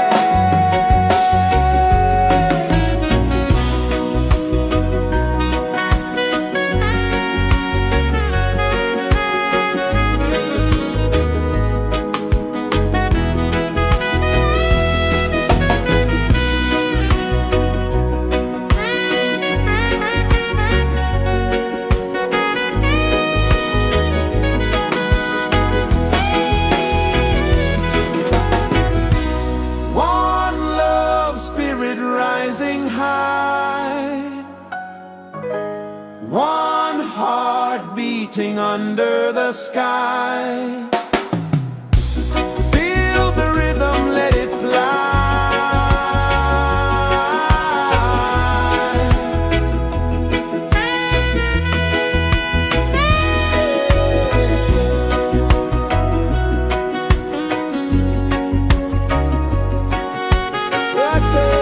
One love spirit rising high. One heart beating under the sky. Feel the rhythm, let it fly. Right there.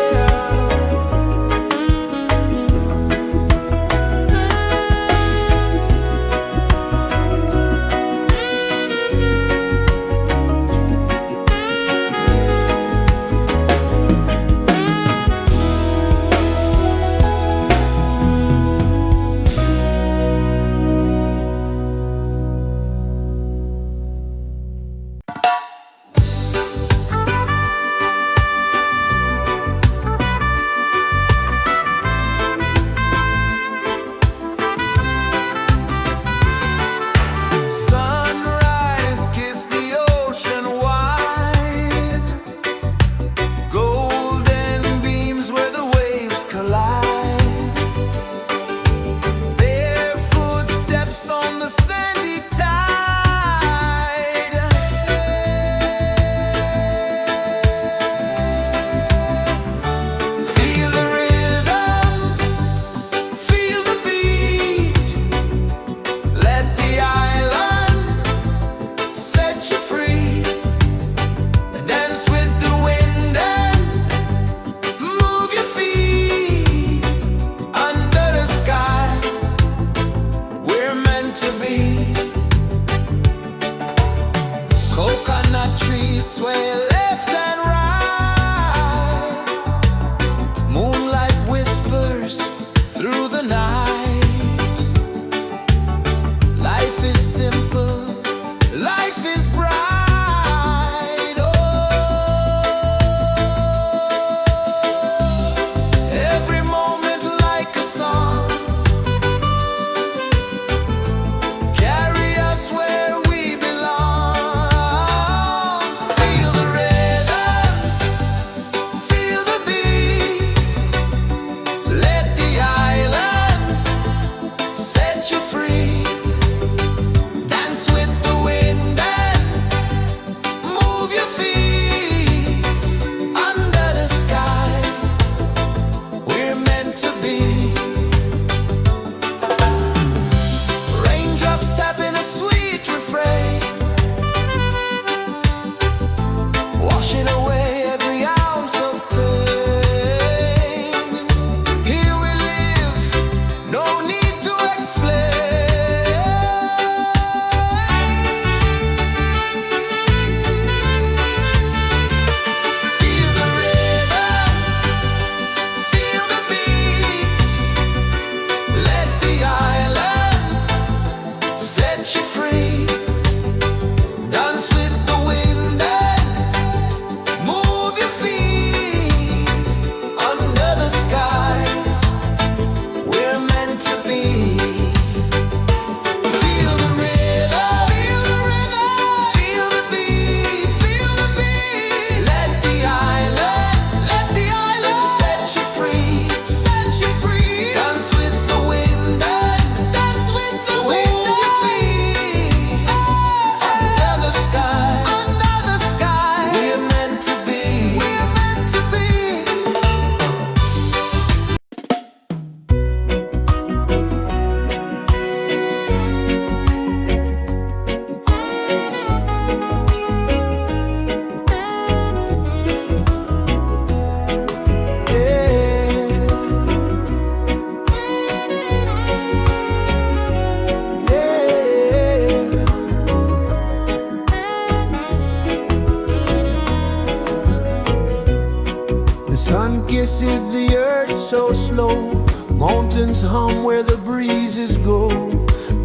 Sun kisses the earth so slow, mountains hum where the breezes go,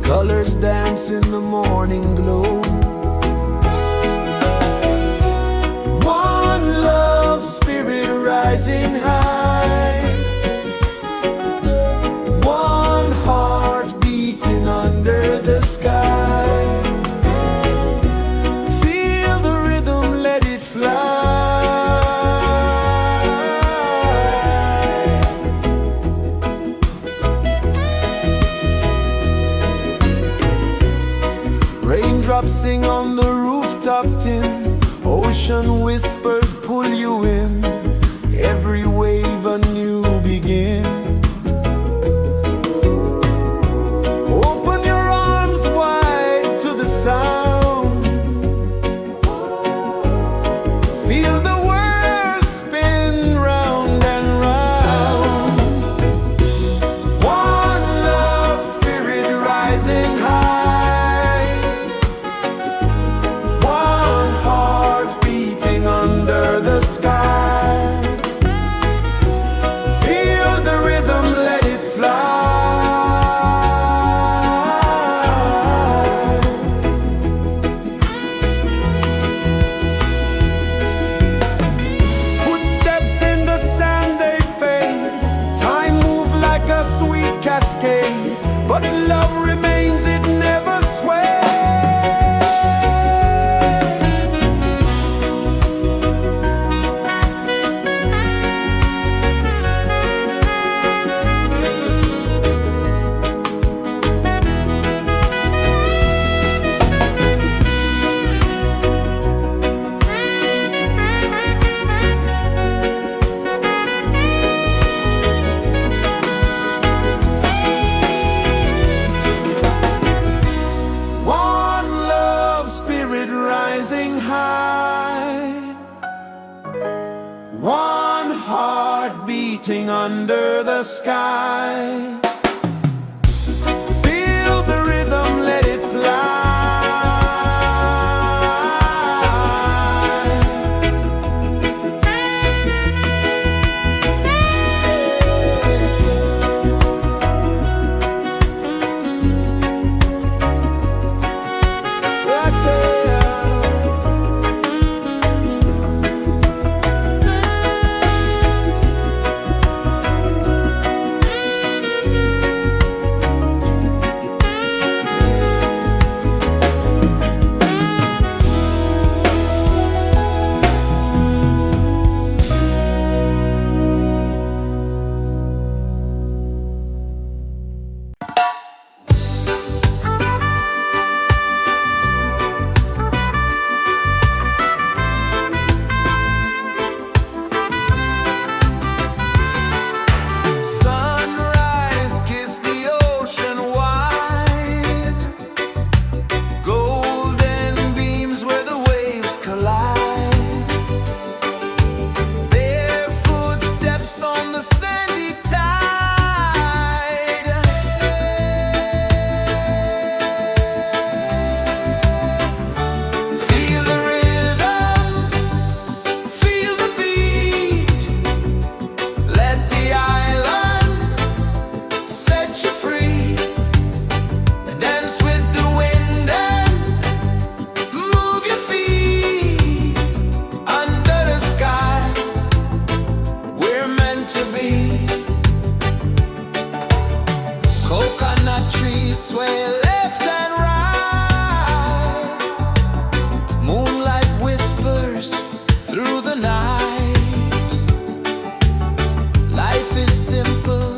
colors dance in the morning glow. One love spirit rising high, one heart beating under the sky. Feel the rhythm, let it fly. Raindrops sing on the rooftop tin, ocean whispers pull you in, every wave a new begin. Open your arms wide to the sound, feel the world spin round and round. One love spirit rising high, one heart beating under the sky. Feel the rhythm, let it fly. Footsteps in the sand, they fade. Time moves like a sweet cascade, but love remains, it never sways. One love spirit rising high, one heart beating under the sky. Feel the rhythm, let it fly. Right there. Sunrise, kiss the ocean wide, golden beams where the waves collide, bare footsteps on the sandy tide. Feel the rhythm, feel the beat, let the island set you free. Dance with the wind and move your feet under the sky. We're meant to be. Coconut trees sway left and right, moonlight whispers through the night. Life is simple,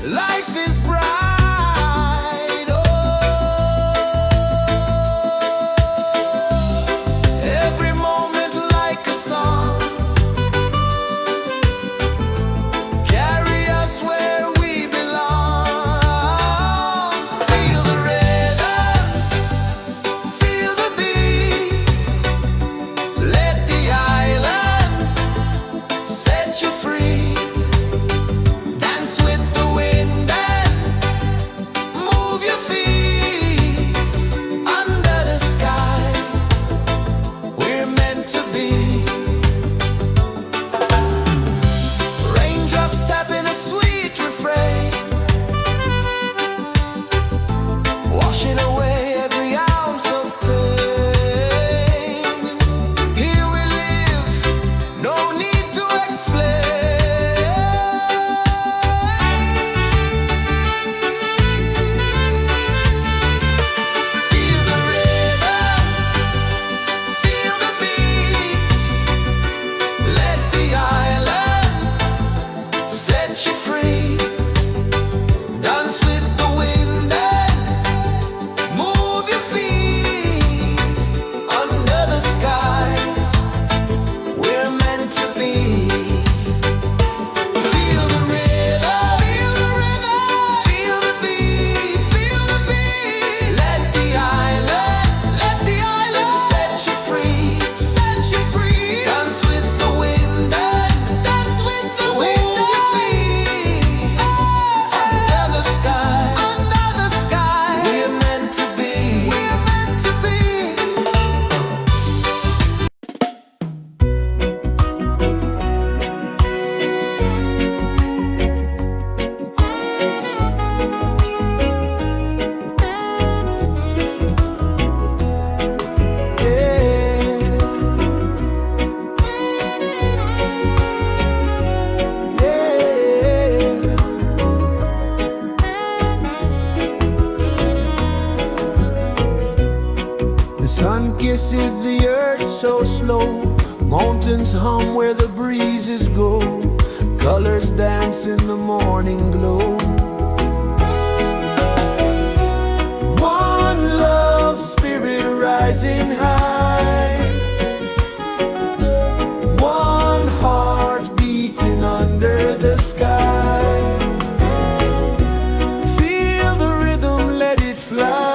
life is bright. Oh, every moment like a song, carry us where we belong. Feel the rhythm. is the earth so slow? Mountains hum where the breezes go. Colors dance in the morning glow. One love spirit rising high. One heart beating under the sky. Feel the rhythm, let it fly.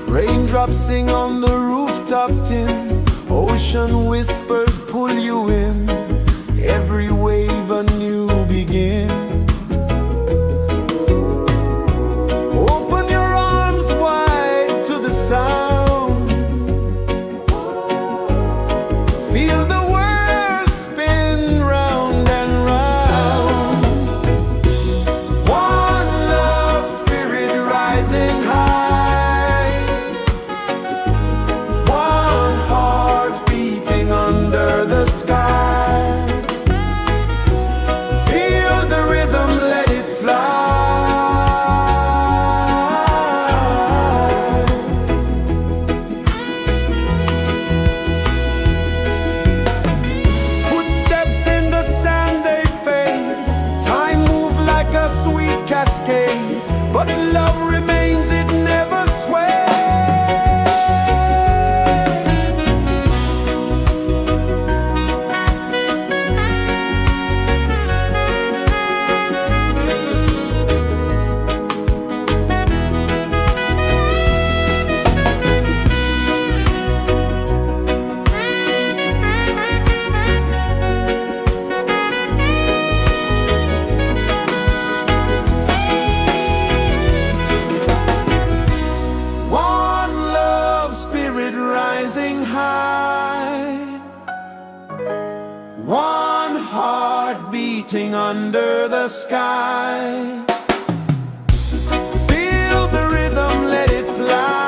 Raindrops sing on the rooftop tin. Ocean whispers pull you in. Every wave a new begin. Open your arms wide to the sound. Feel the world spin round and round. One love spirit rising high. One heart beating under the sky. Feel the rhythm, let it fly. Footsteps in the sand, they fade. Time moves like a sweet cascade, but love remains, it never sways. One love spirit rising high. One heart beating under the sky. Feel the rhythm, let it fly.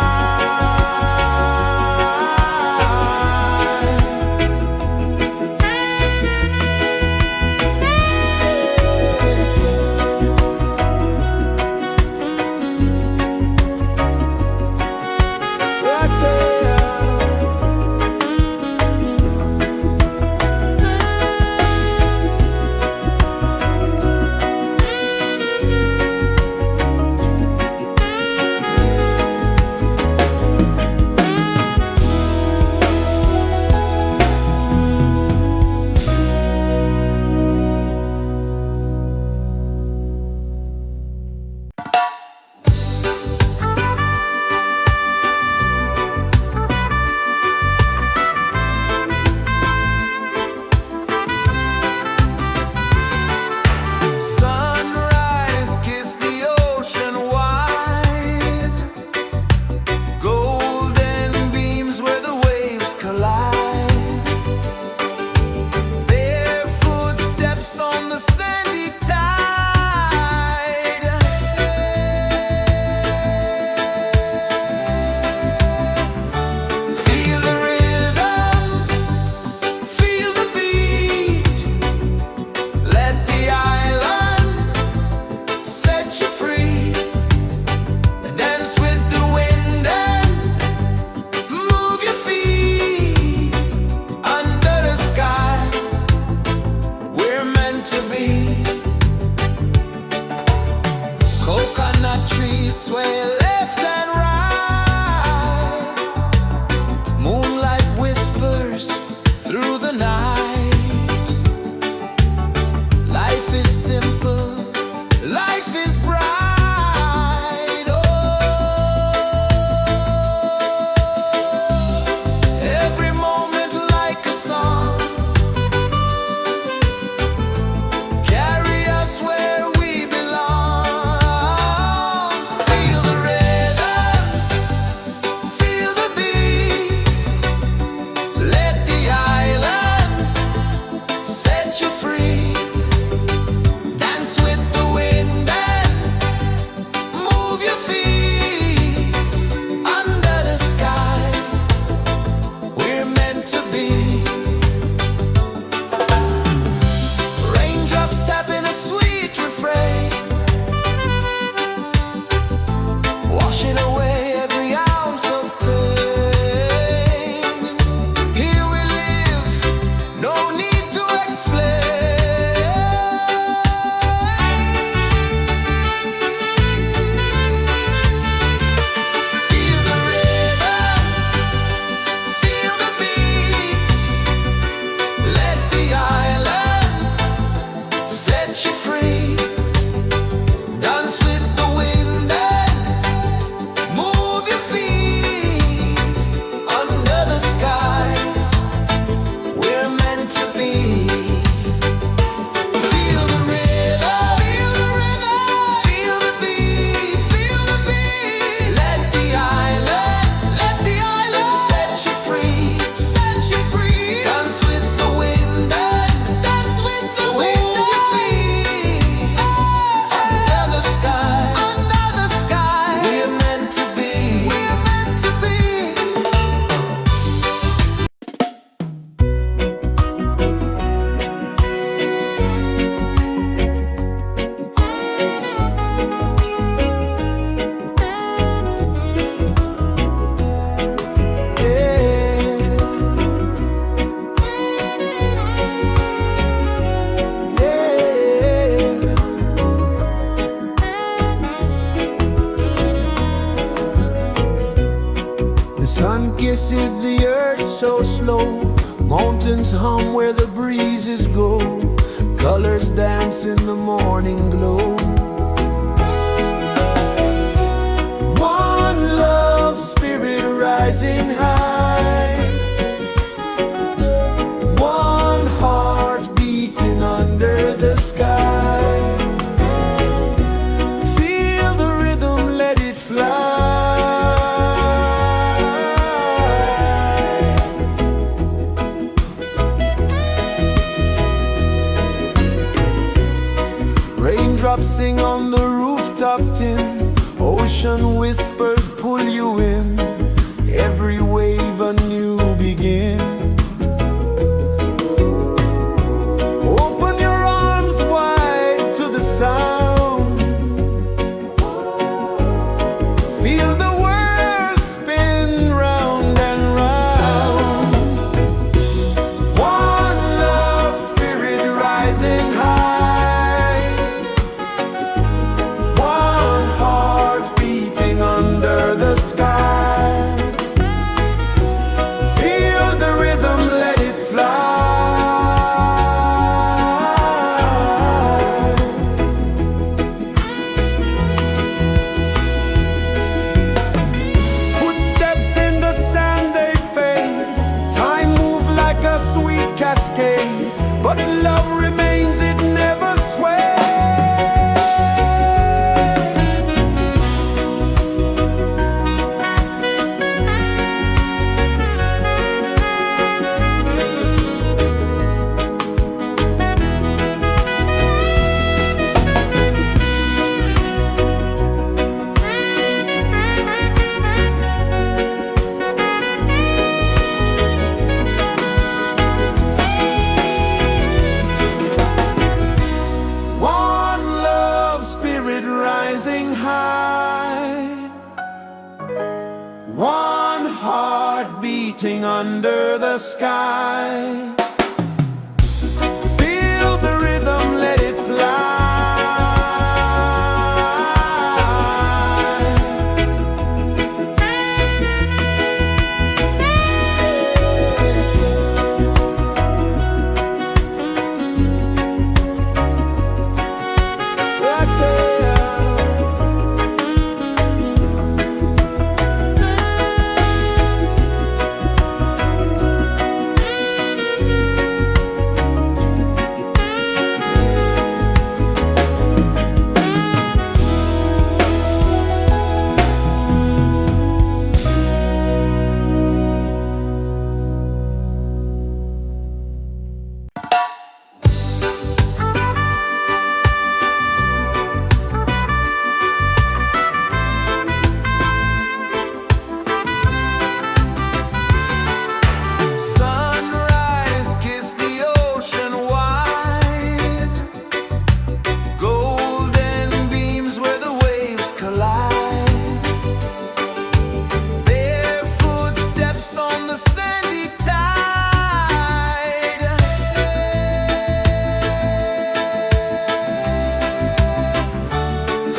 Sun kisses the earth so slow, mountains hum where the breezes go, colors dance in the morning glow. One love spirit rising high, one heart beating under the sky. Feel the rhythm, let it fly. Raindrops sing on the rooftop tin, ocean whispers pull you in, every wave a new begin. Open your arms wide to the sound, feel the world spin round and round. One love spirit rising high, one heart beating under the sky. Feel the rhythm, let it fly. Footsteps in the sand, they fade, time moves like a sweet cascade, but love remains, it never sways. One love spirit rising high, one heart beating under the sky. Feel the rhythm, let it fly. Sunrise, kiss the ocean wide, golden beams where the waves collide, barefoot steps on the sandy tide.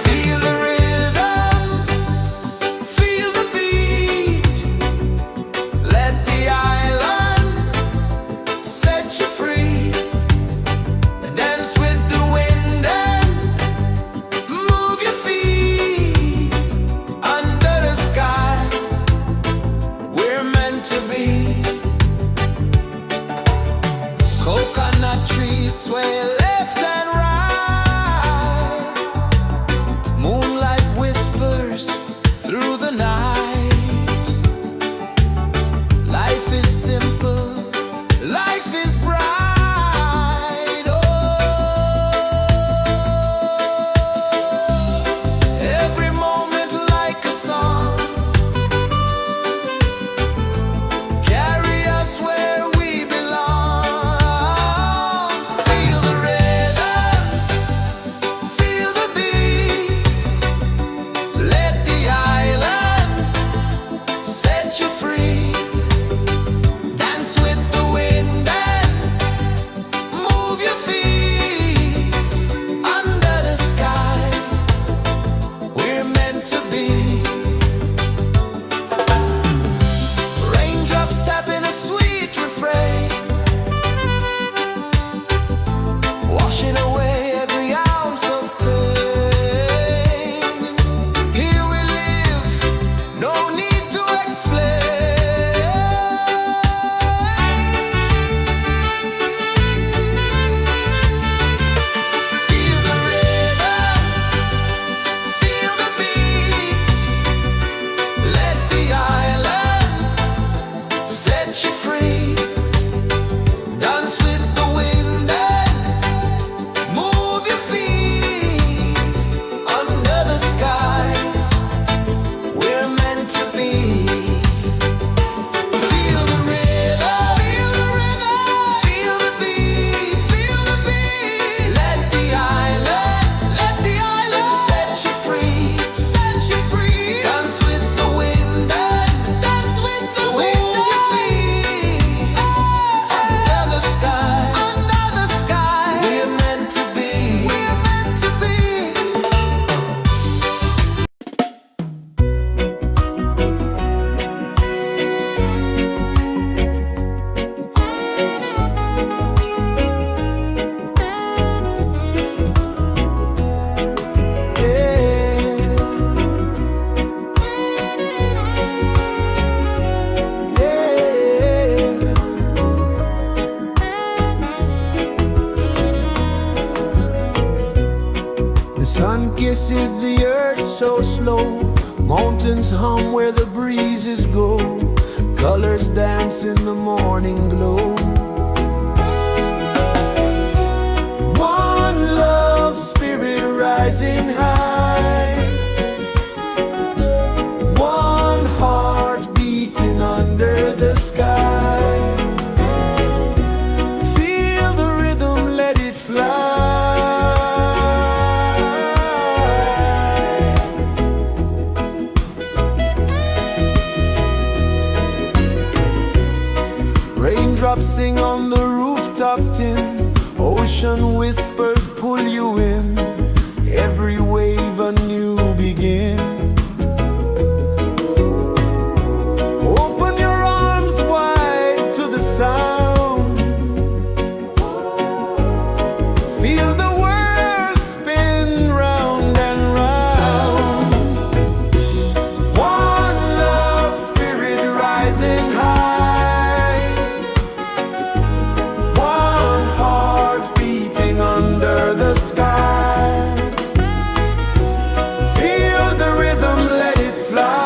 Feel the rhythm, feel the beat, let the island set you free. Dance with the wind and move your feet under the sky. We're meant to be. Coconut trees sway left and right, moonlight whispers through the night. Life is simple, life is bright. Oh, every moment like a song, carry us where we belong. Feel the rhythm. so slow. Mountains hum where the breezes go. Colors dance in the morning glow. One love spirit rising high. One heart beating under the sky. Feel the rhythm, let it fly. Raindrops sing on the rooftop tin. Ocean whispers pull you in. Every wave a new begin. Open your arms wide to the sound. Feel the world spin round and round. One love spirit rising high. One heart beating under the sky. Feel the rhythm, let it fly.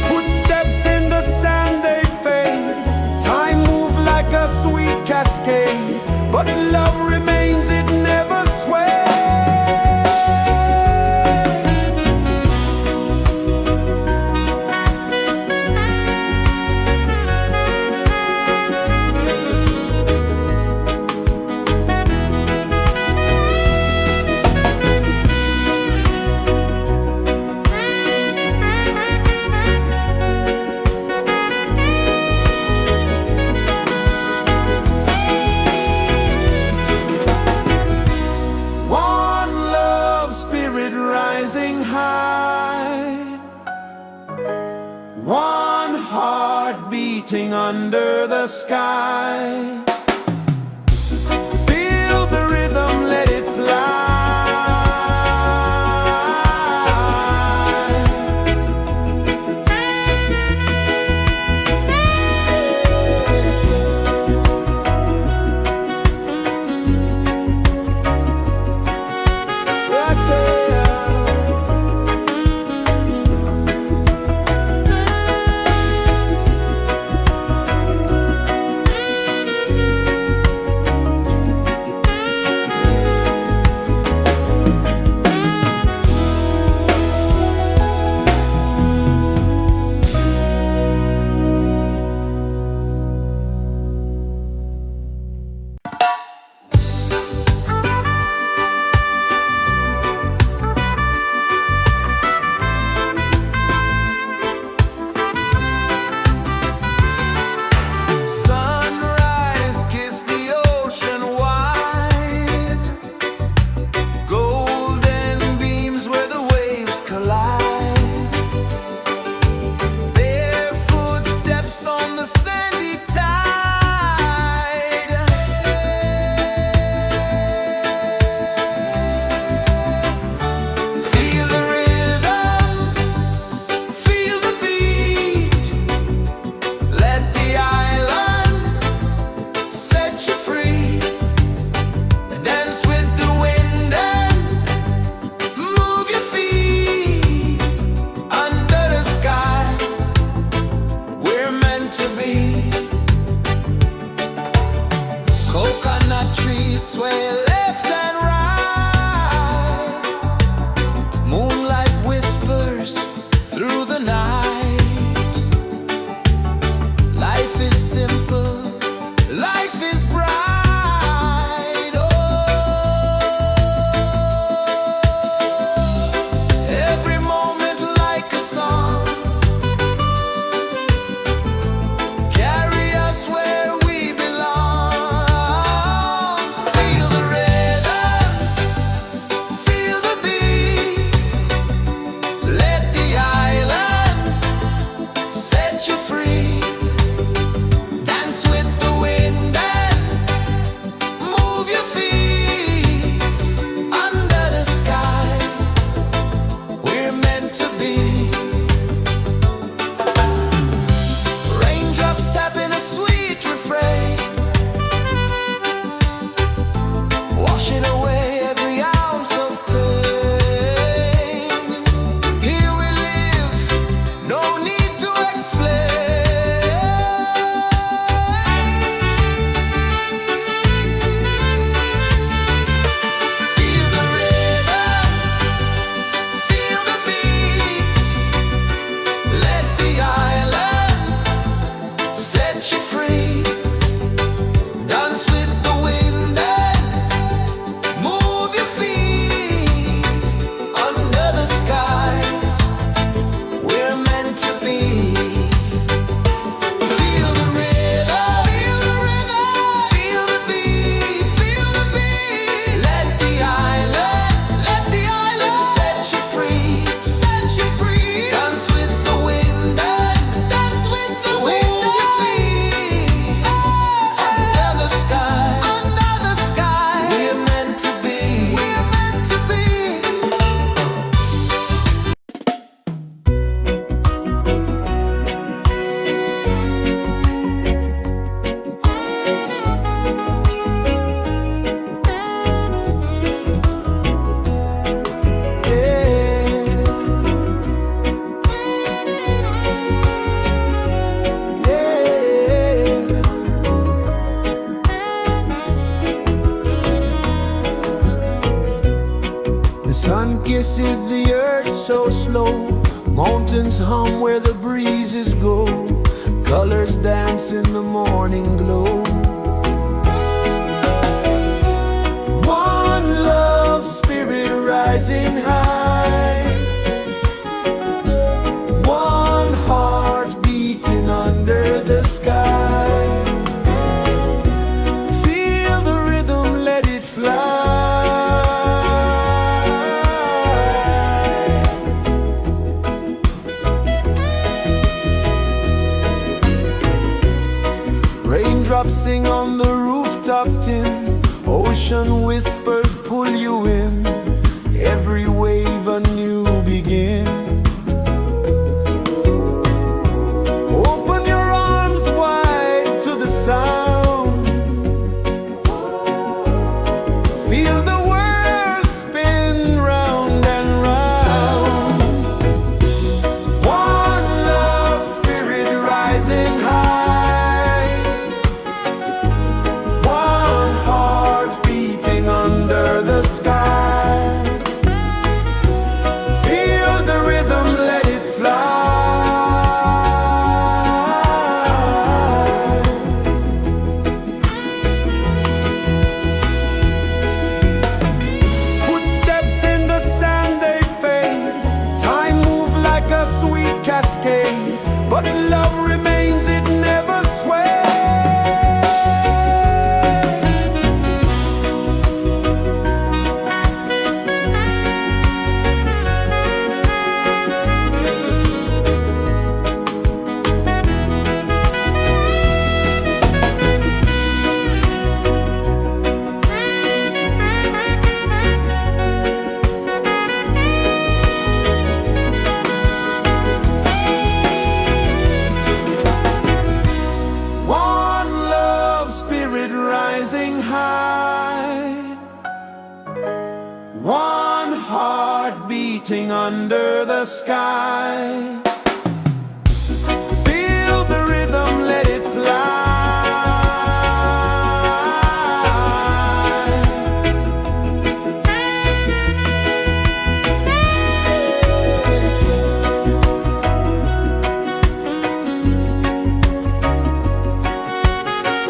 Footsteps in the sand, they fade. Time moves like a sweet cascade, but love remains, it never sways. One love spirit rising high. One heart beating under the sky. Feel the rhythm, let it fly. Right there. Sunrise, kiss the ocean wide. Golden beams where the waves collide. Bare footsteps on the sandy tide. Feel the rhythm, feel the beat. Let the island set you free. Dance with the wind and move your feet. Under the sky, we're meant to be. Coconut trees sway left and right. Moonlight whispers through the night. Life is simple, life is bright. Oh, every moment like a song. Carry us where we belong. Feel the rain. Sun kisses the earth so slow, mountains hum where the breezes go, colors dance in the morning glow. One love, spirit rising high, one heart beating under the sky. Feel the rhythm, let it fly. Raindrops sing on the rooftop tin, ocean whispers pull you in, every wave a new begin. Open your arms wide to the sound, feel the world spin round and round. One love, spirit rising high, one heart beating under the sky. Feel the rhythm, let it fly. Footsteps in the sand, they fade, time moves like a sweet cascade, but love remains, it never sways. One love, spirit rising high, one heart beating under the sky. Feel the rhythm, let it fly.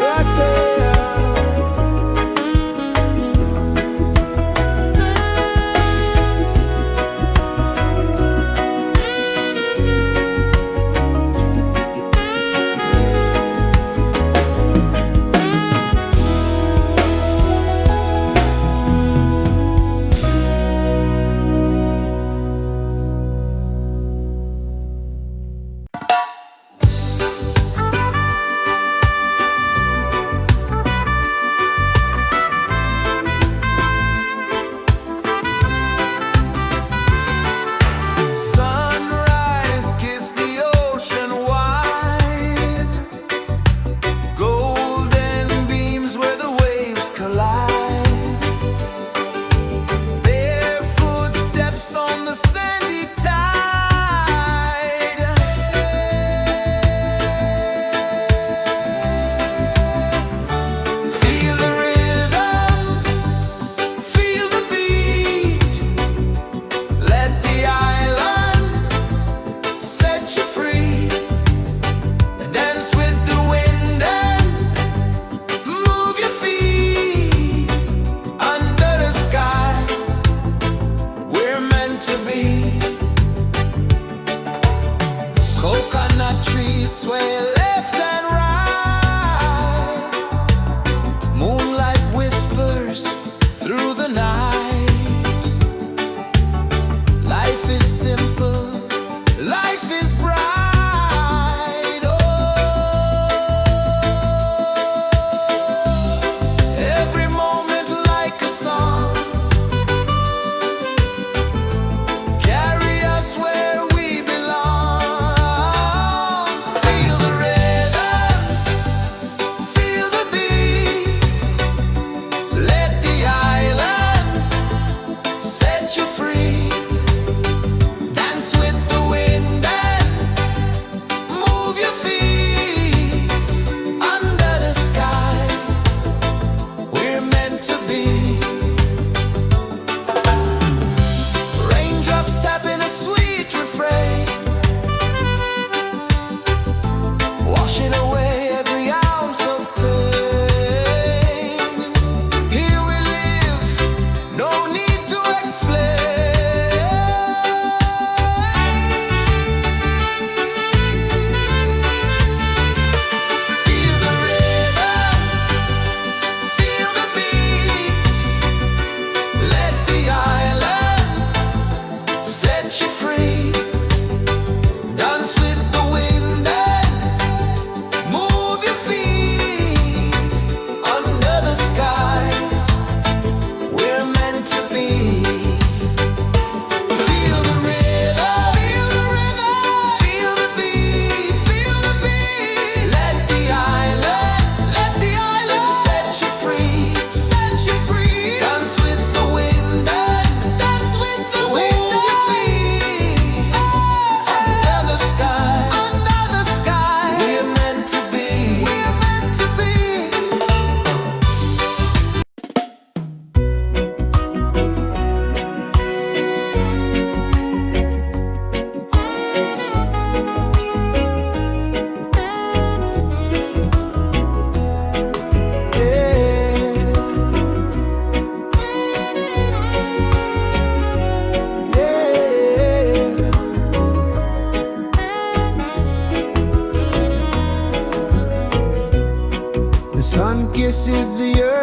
Right there.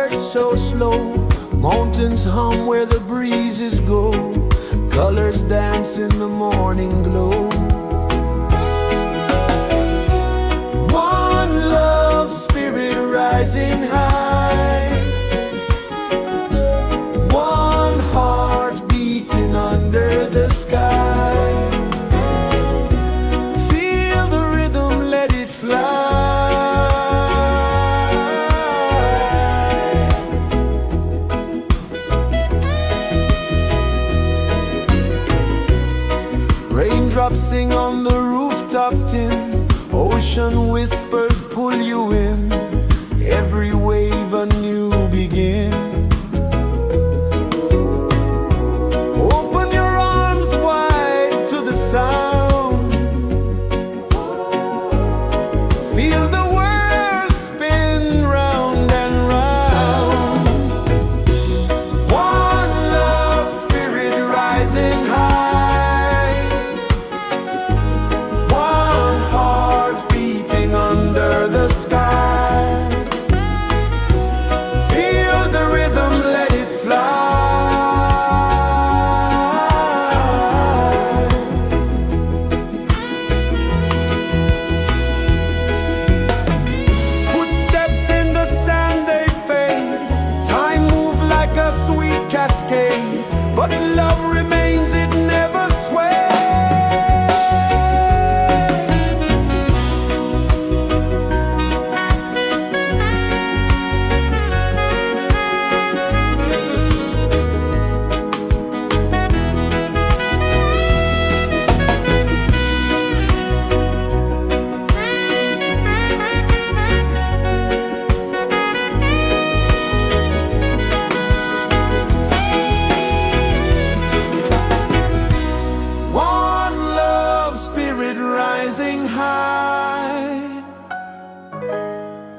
heart so slow. Mountains hum where the breezes go. Colors dance in the morning glow. One love spirit rising high. One heart beating under the sky. Feel the rhythm, let it fly. Raindrops sing on the rooftop tin. Ocean whispers pull you in. Every wave a new begin. Open your arms wide to the sound. Feel the world spin round and round. One love spirit rising high. One heart beating under the sky. Feel the rhythm, let it fly. Footsteps in the sand, they fade. Time moves like a sweet cascade, but love remains, it never sways. One love spirit rising high.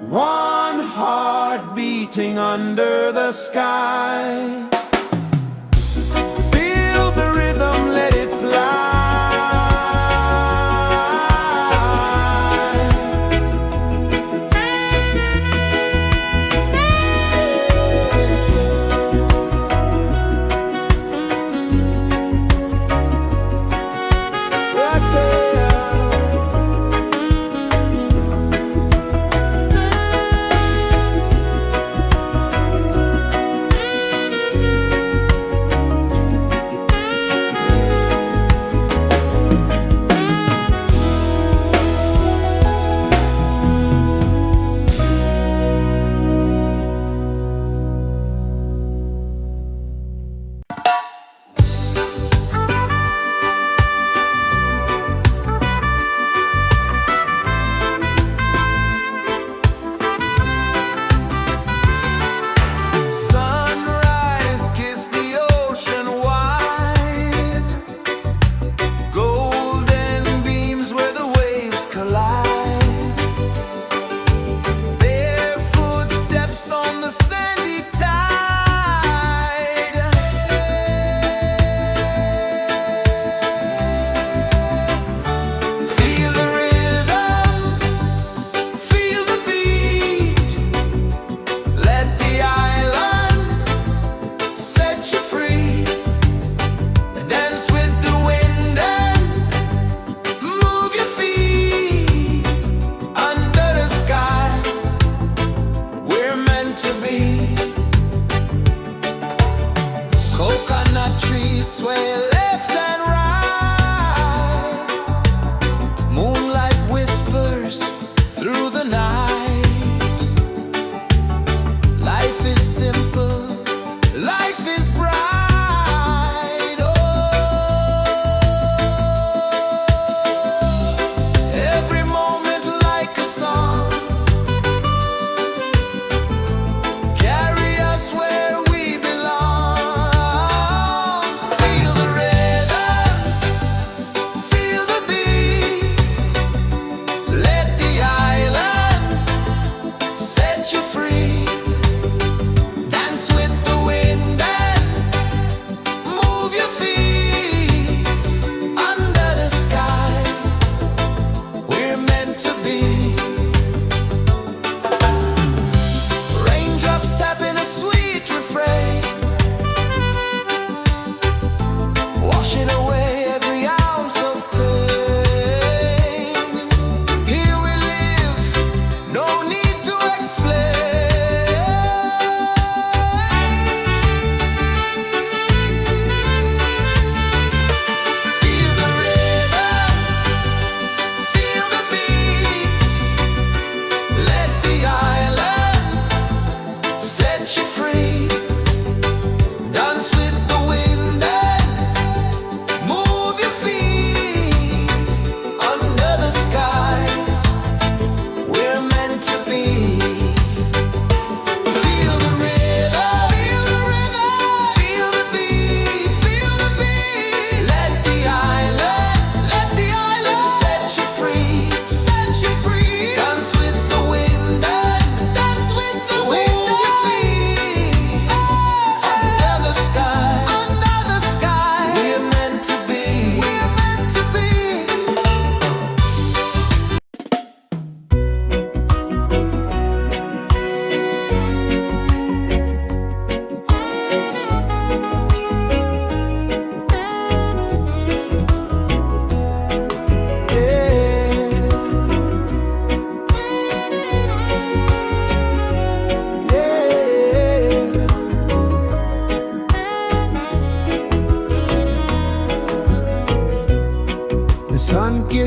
One heart beating under the sky. Feel the rhythm, let it fly. Right there.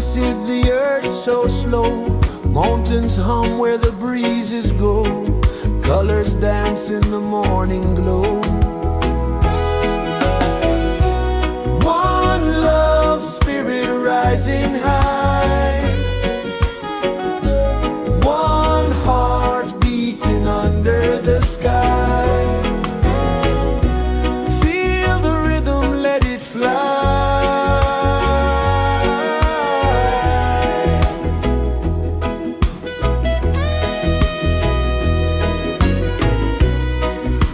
races the earth so slow. Mountains hum where the breezes go. Colors dance in the morning glow. One love, spirit rising high. One heart beating under the sky. Feel the rhythm, let it fly.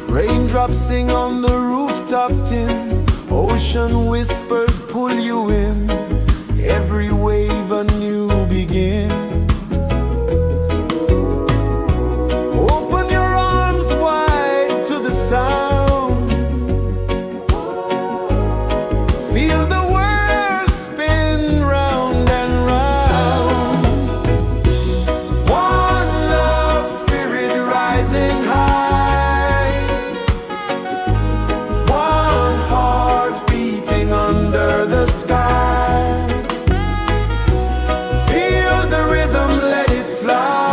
Raindrops sing on the rooftop tin. Ocean whispers pull you in. Every wave a new begin. Open your arms wide to the sound. Feel the world spin round and round. One love, spirit rising high. One heart beating under the sky. Feel the rhythm, let it fly.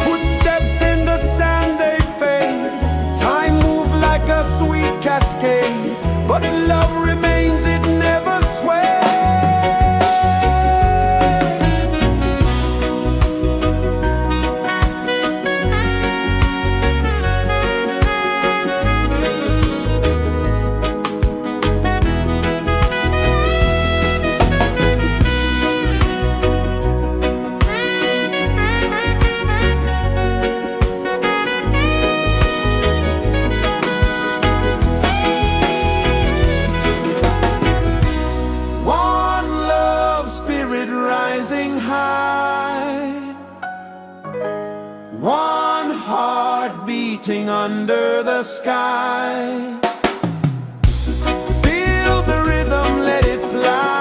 Footsteps in the sand, they fade. Time moves like a sweet cascade, but love remains, it never sways. One love, spirit rising high. One heart beating under the sky. Feel the rhythm, let it fly.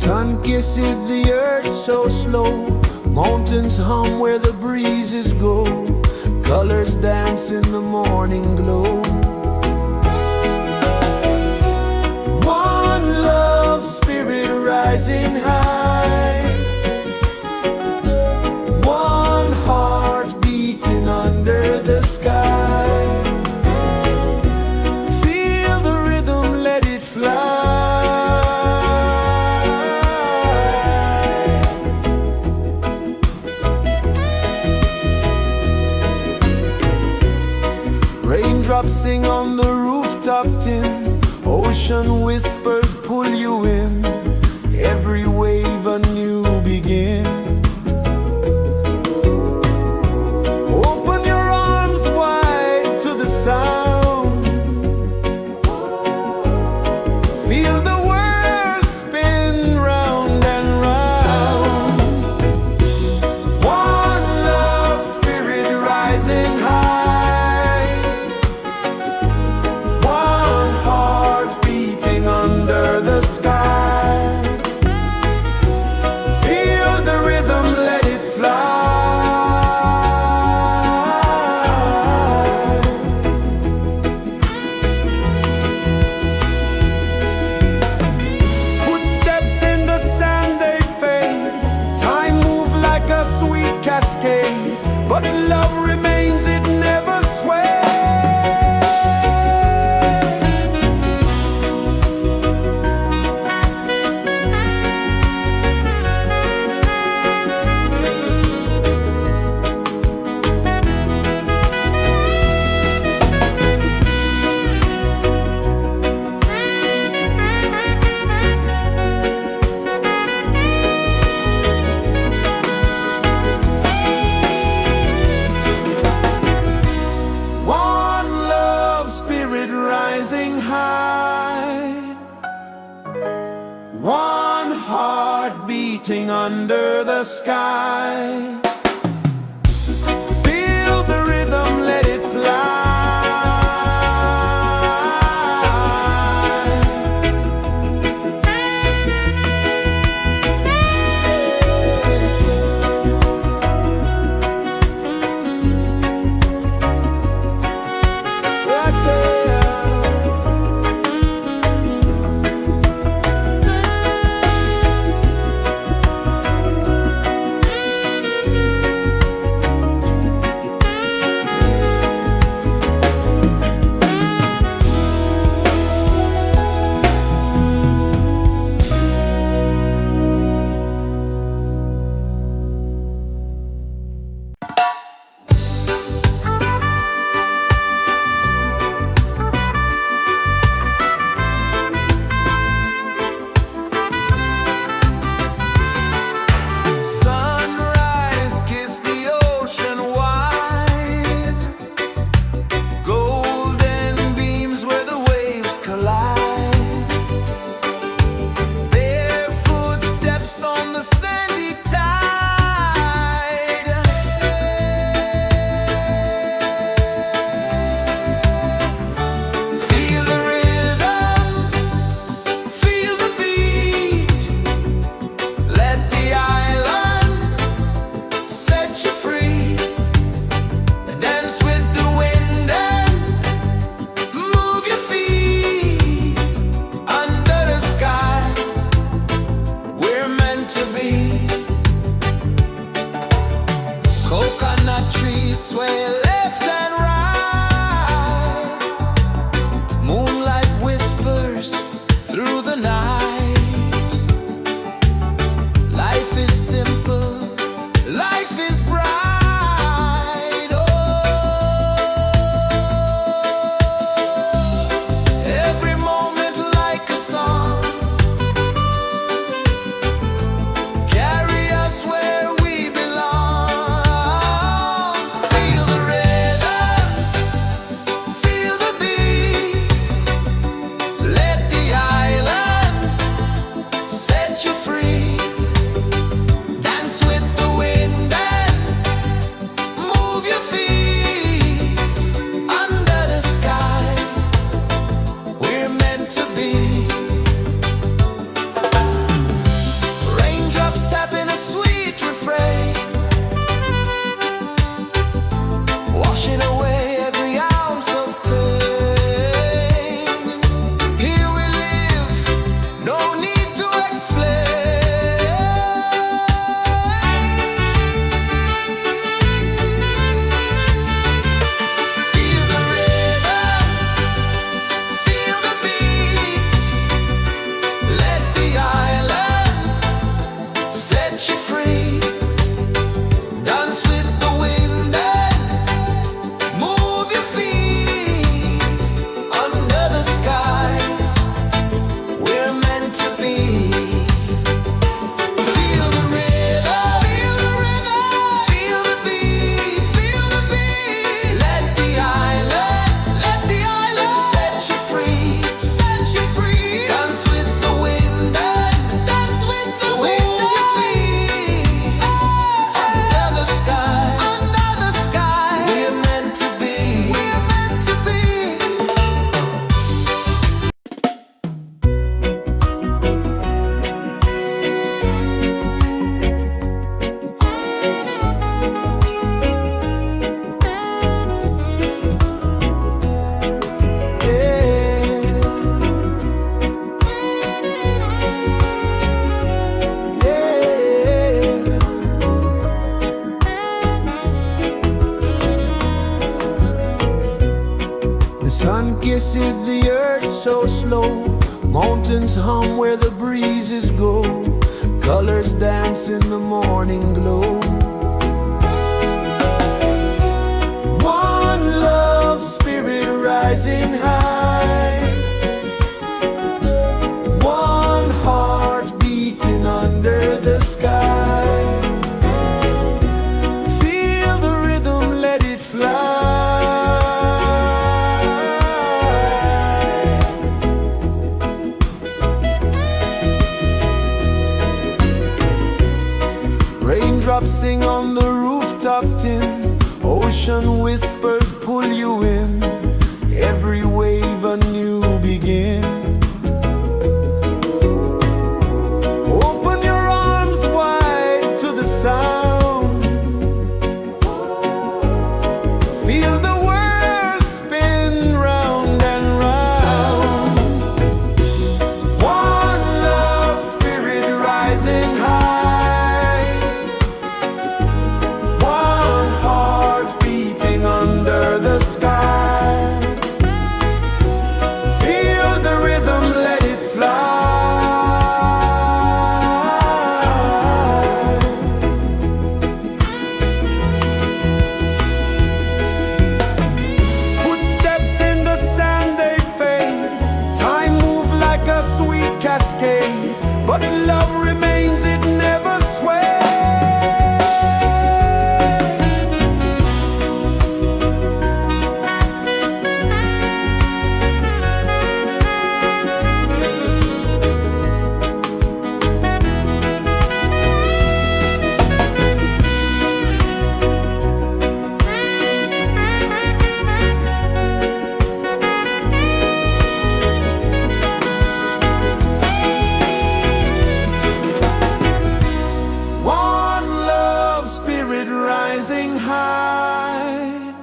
Sun kisses the earth so slow, mountains hum where the breezes go, colors dance in the morning glow. One love spirit rising high, one heart beating under the sky. Feel the rhythm, let it fly. Raindrops sing on the rooftop tin, ocean whispers pull you in, every wave a new begin. Open your arms wide to the sound, feel the world spin round and round. One love spirit rising high, one heart beating under the sky. Feel the rhythm, let it fly. Footsteps in the sand, they fade, time moves like a sweet cascade, but love remains, it never sways. One love spirit rising high, one heart beating under the sky. Feel the rhythm, let it fly. Right there. pulses the earth so slow. Mountains hum where the breezes go. Colors dance in the morning glow. One love spirit rising high. One heart beating under the sky. Feel the rhythm, let it fly. Raindrops sing on the rooftop tin. Ocean whispers pull you in. Every wave a new begin. Open your arms wide to the sound. Feel the world spin round and round. One love spirit rising high. One heart beating under the sky. Feel the rhythm, let it fly. Footsteps in the sand, they fade. Time moves like a sweet cascade, but love remains, it never sways. One love spirit rising high.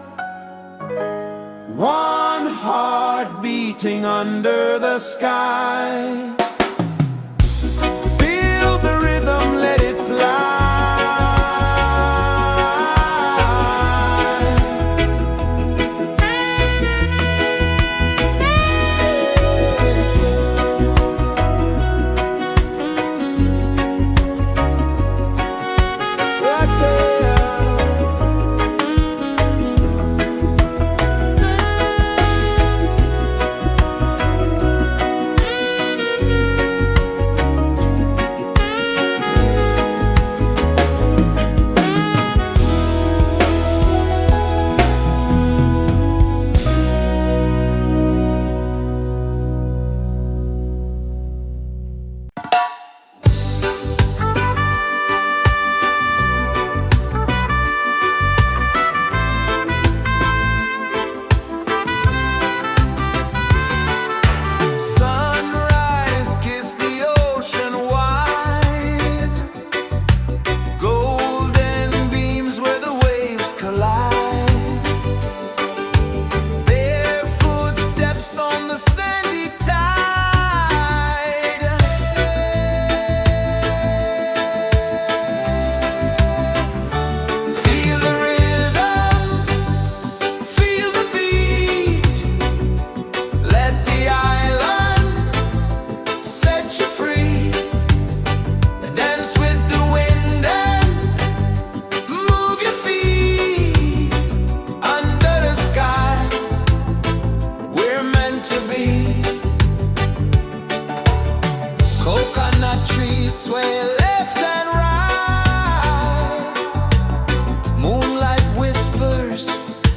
One heart beating under the sky. Feel the rhythm, let it fly. Right there. Sunrise, kiss the ocean wide. Golden beams where the waves collide. Bare footsteps on the sandy tide. Feel the rhythm, feel the beat. Let the island set you free. Dance with the wind and move your feet. Under the sky, we're meant to be. Coconut trees sway left and right. Moonlight whispers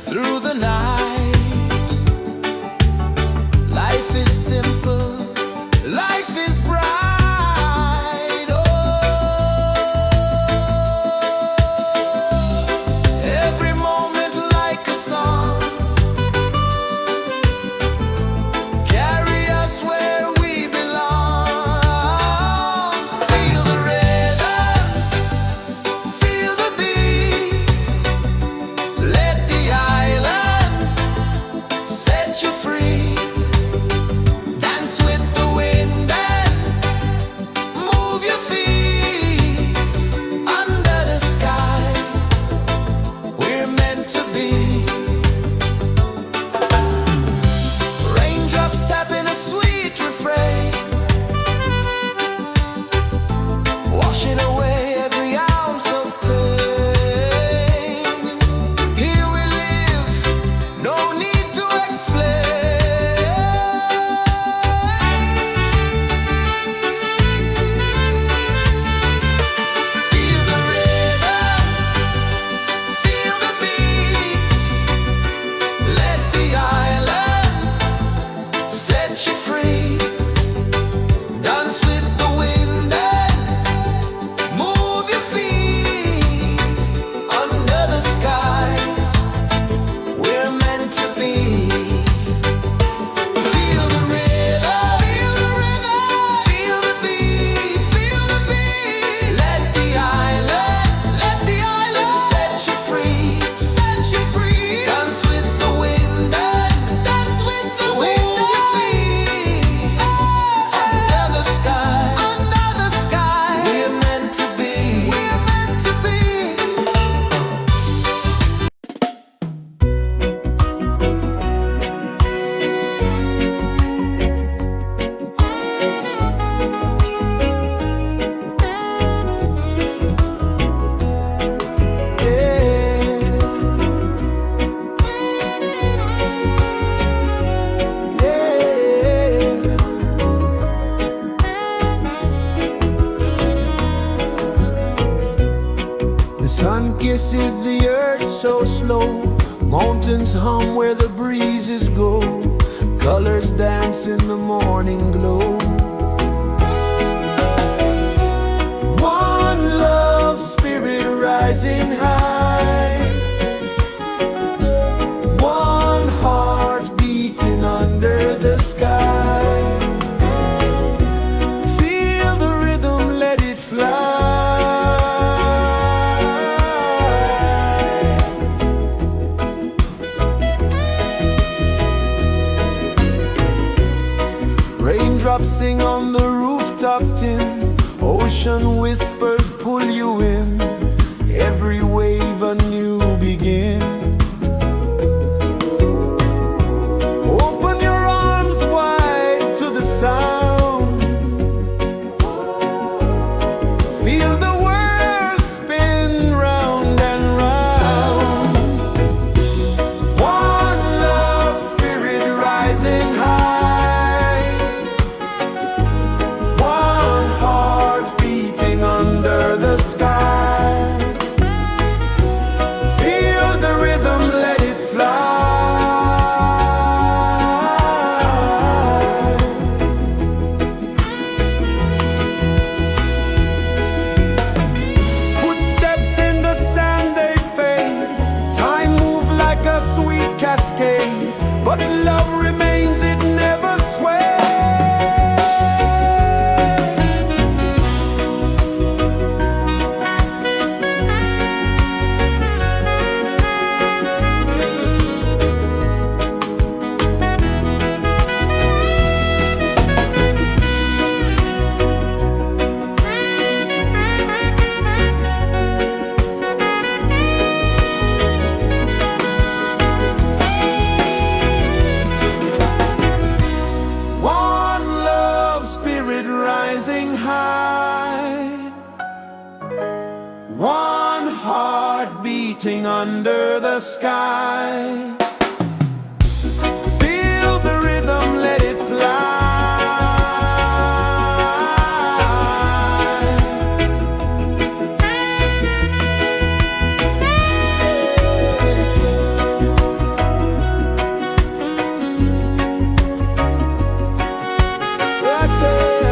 through the night. Life is simple, life is bright. Oh, every moment like a song. Carry us where we belong. Feel the rhythm, Sun kisses the earth so slow, mountains hum where the breezes go, colors dance in the morning glow. One love, spirit rising high, one heart beating under the sky. Feel the rhythm, let it fly. Raindrops sing on the rooftop tin, ocean whispers pull you in, every wave a new begin. Open your arms wide to the sound, feel the world spin round and round. One love, spirit rising high, one heart beating under the sky. Feel the rhythm, let it fly. Footsteps in the sand, they fade, time moves like a sweet cascade, but love remains, it never sways. One love, spirit rising high, one heart beating under the sky. Feel the rhythm, let it fly. Right there.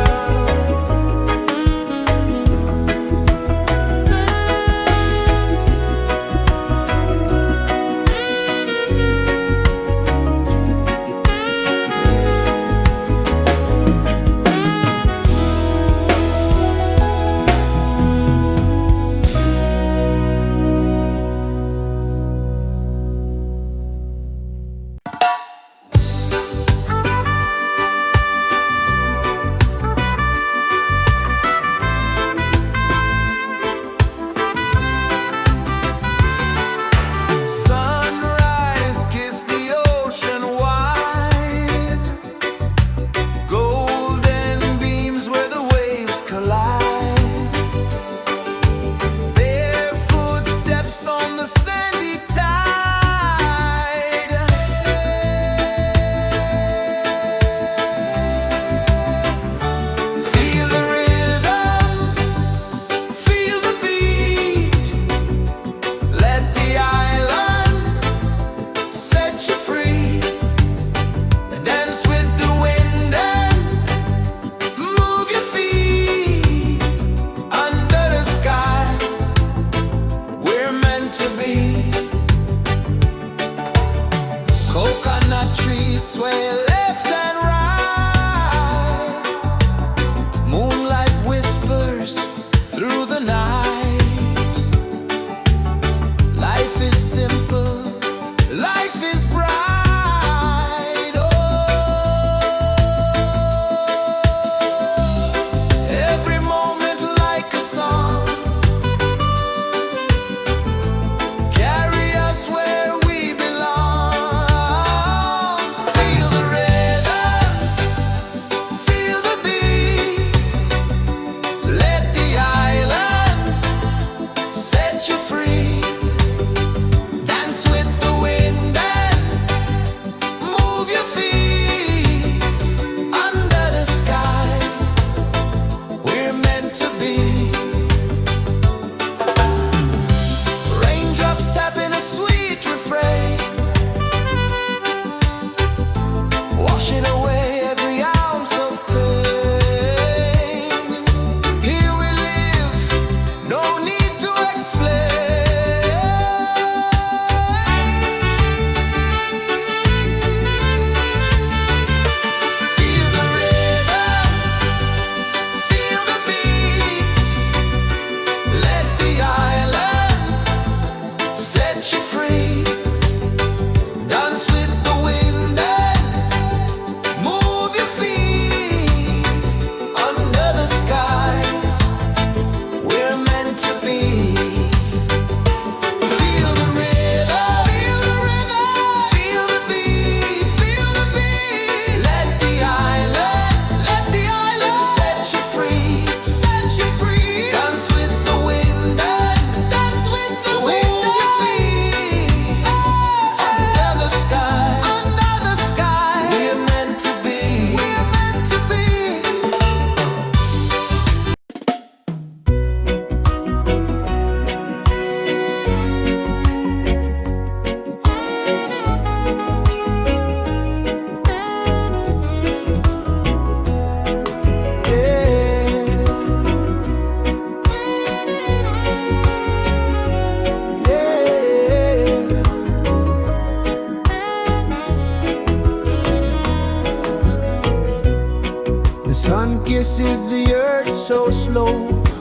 so slow.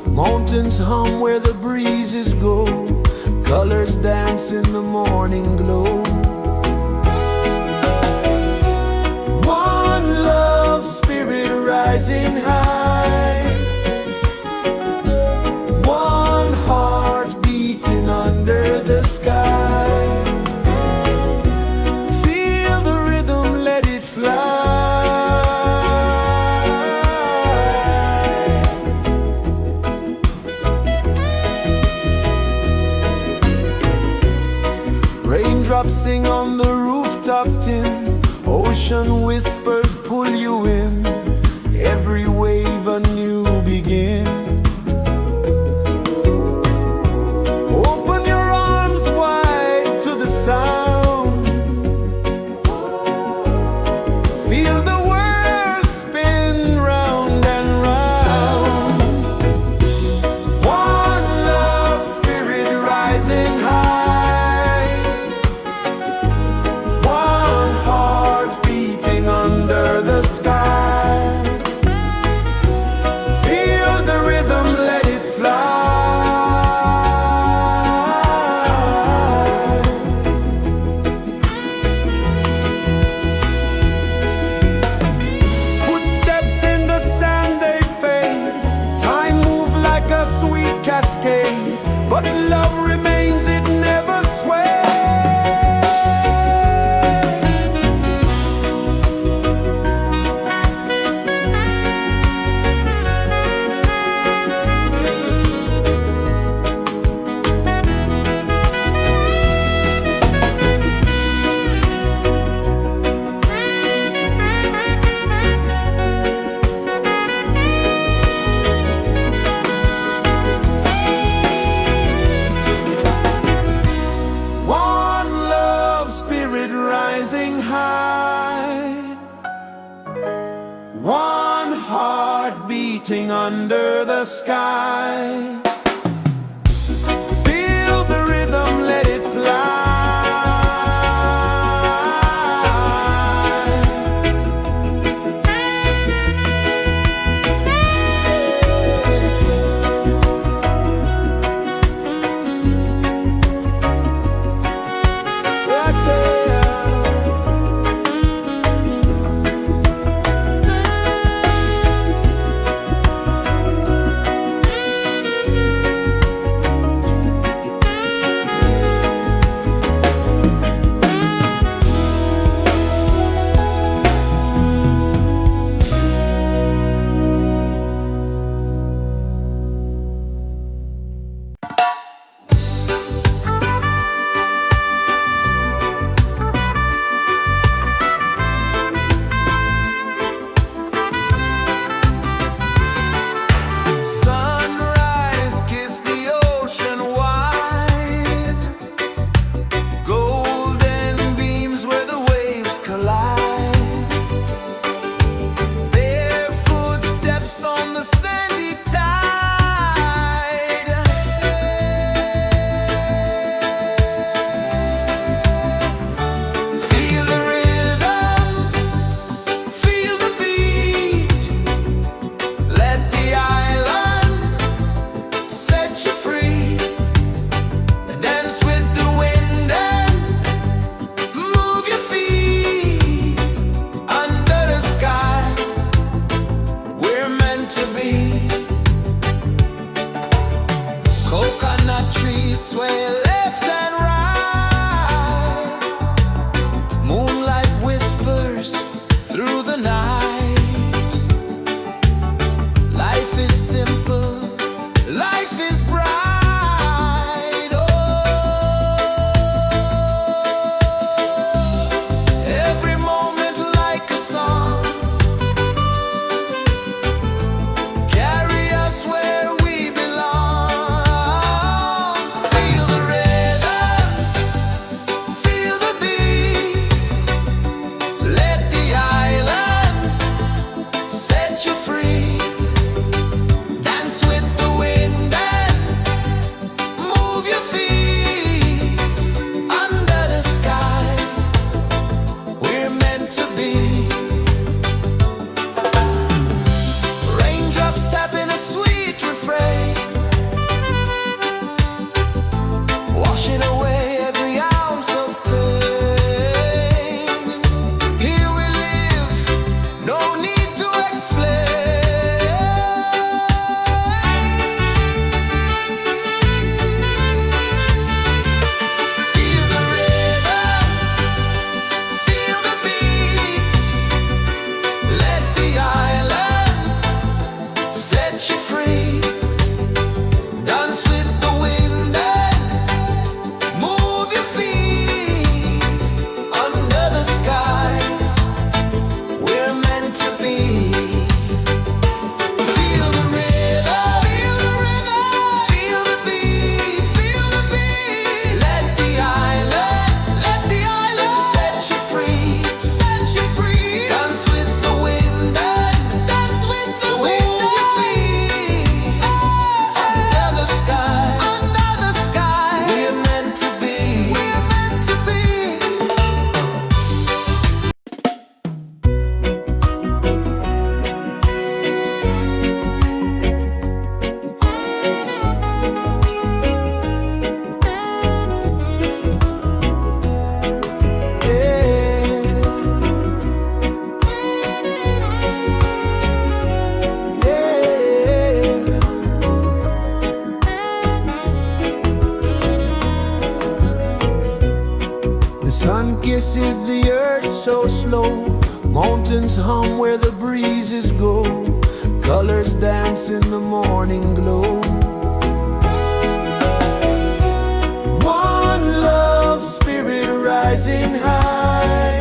Mountains hum where the breezes go. Colors dance in the morning glow. One love, spirit rising high. One heart beating under the sky. Feel the rhythm, let it fly. Raindrops sing on the rooftop tin. Ocean whispers pull you in. Every wave a new begin. Open your arms wide to the sound. Feel the world spin round and round. One love, spirit rising high. One heart beating under the sky. Feel the rhythm, let it fly. Footsteps in the sand, they fade. Time moves like a sweet cascade, but love remains, it never sways. One love, spirit rising high. One heart beating under the sky. Feel the rhythm, let it fly. Right there. Mountains hum where the breezes go, colors dance in the morning glow. One love spirit rising high,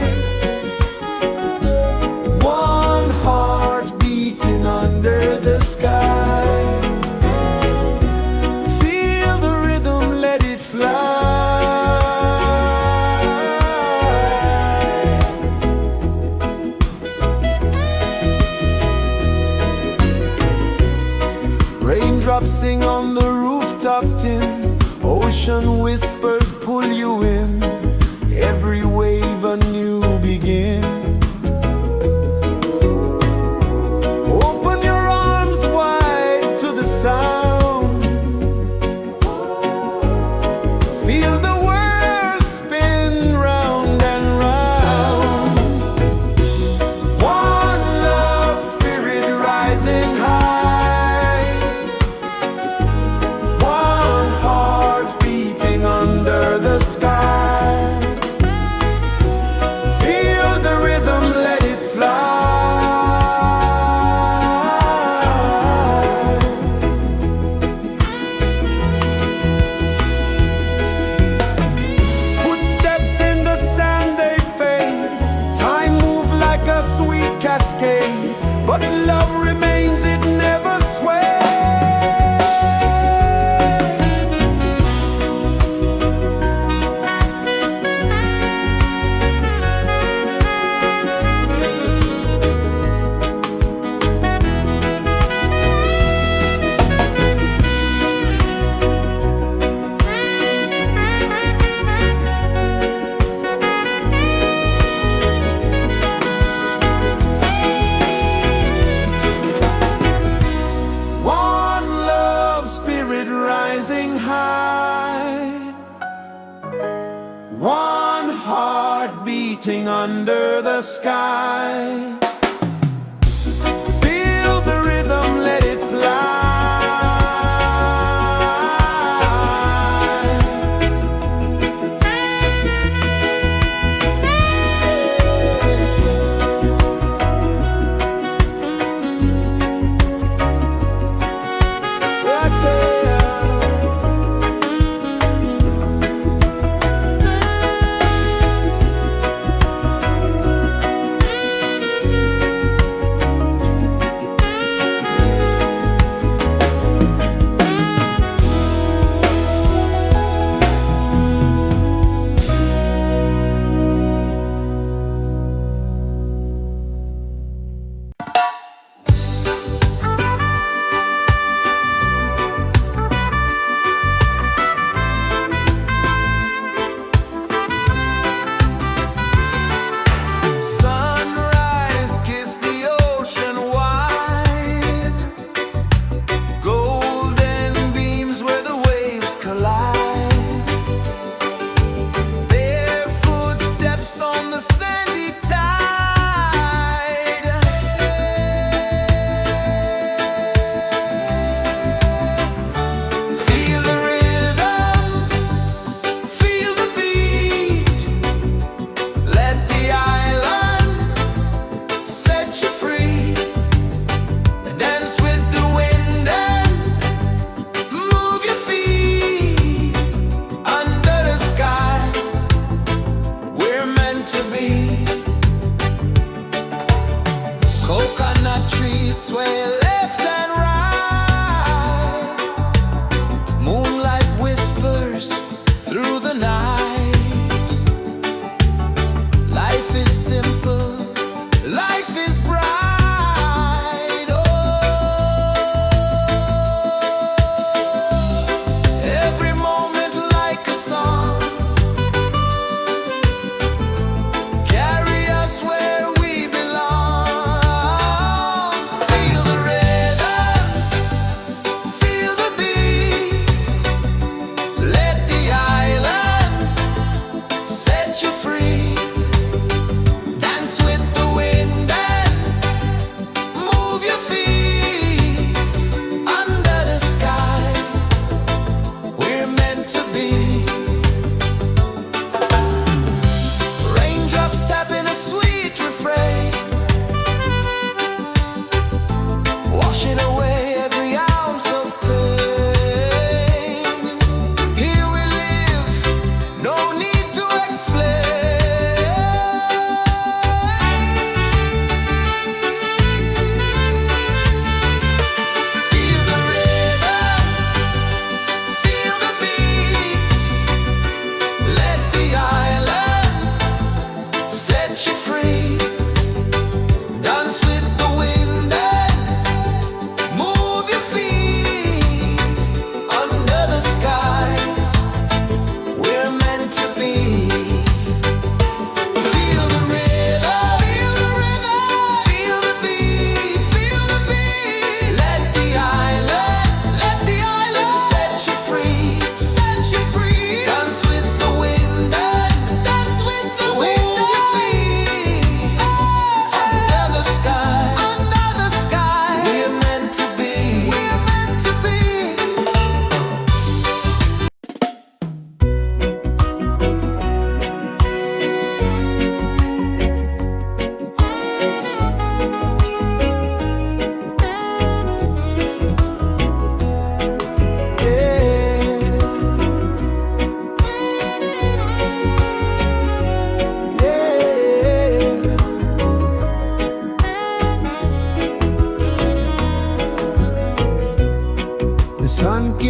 one heart beating under the sky. Feel the rhythm, let it fly. Raindrops sing on the rooftop tin, ocean whispers pull you in, every wave a new begin. Open your arms wide to the sound, feel the world spin round and round. One love spirit rising high, one heart beating under the sky. Feel the rhythm, let it fly. Footsteps in the sand, they fade. Time moves like a sweet cascade, but love remains, it never sways. One love spirit rising high, one heart beating under the sky. Feel the rhythm, let it fly.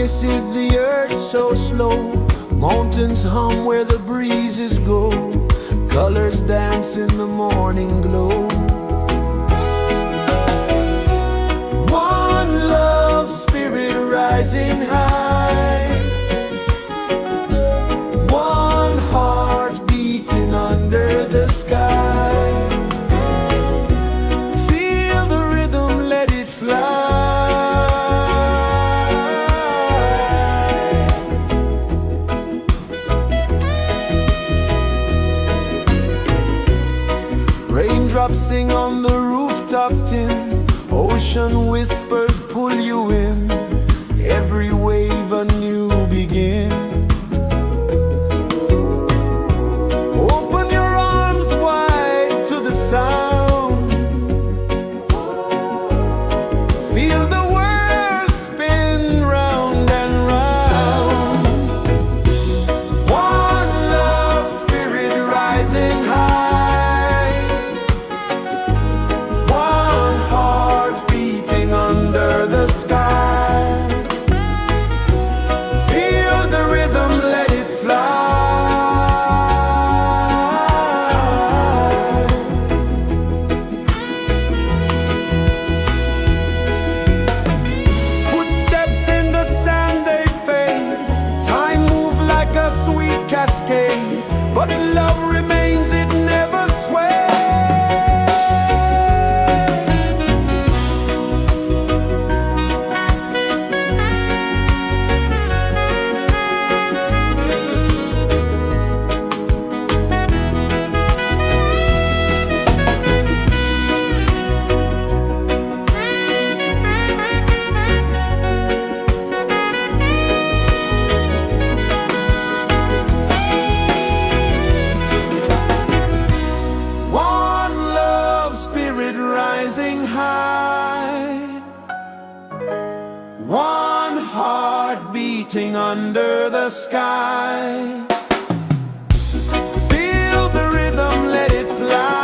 Is the earth so slow? Mountains hum where the breezes go. Colors dance in the morning glow. One love spirit rising high. One heart beating under the sky. Feel the rhythm, let it fly. Raindrops sing on the rooftop tin. Ocean whispers pull you in. Every wave a new begin. Open your arms wide to the sound. Feel the world spin round and round. One love spirit rising high. Under the sky, feel the rhythm, let it fly. Footsteps in the sand, they fade. Time moves like a sweet cascade, but love remains, it never sways. Rising high, one heart beating under the sky. Feel the rhythm, let it fly.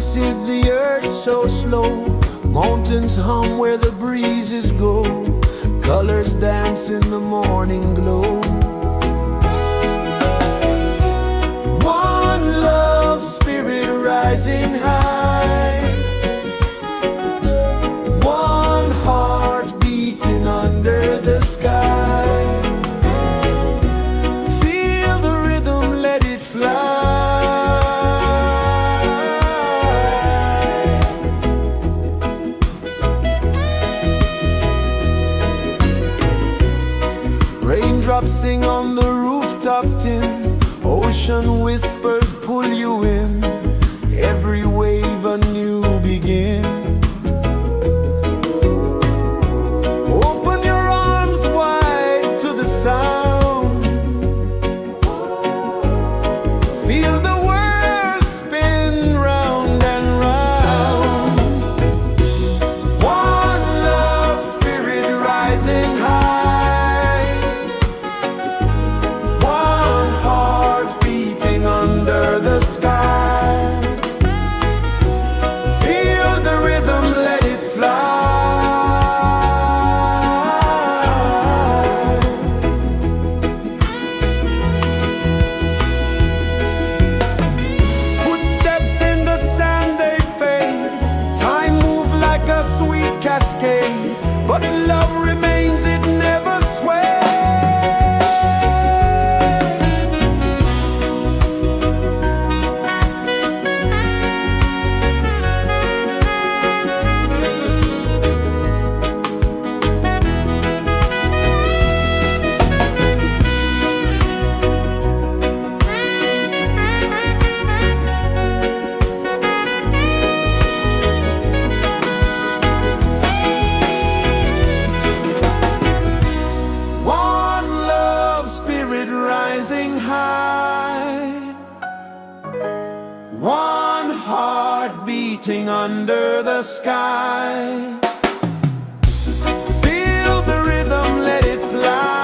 rejoices the earth so slow. Mountains hum where the breezes go. Colors dance in the morning glow. One love spirit rising high. One heart beating under the sky. Feel the rhythm, let it fly. Raindrops sing on the rooftop tin. Ocean whispers pull you in. Every wave a new begin. Open your arms wide to the sound. Feel the world spin round and round. One love spirit rising high. One heart beating under the sky. Feel the rhythm, let it fly. Footsteps in the sand, they fade. Time moves like a sweet cascade, but love remains, it never sways. One love spirit rising high. One heart beating under the sky. Feel the rhythm, let it fly.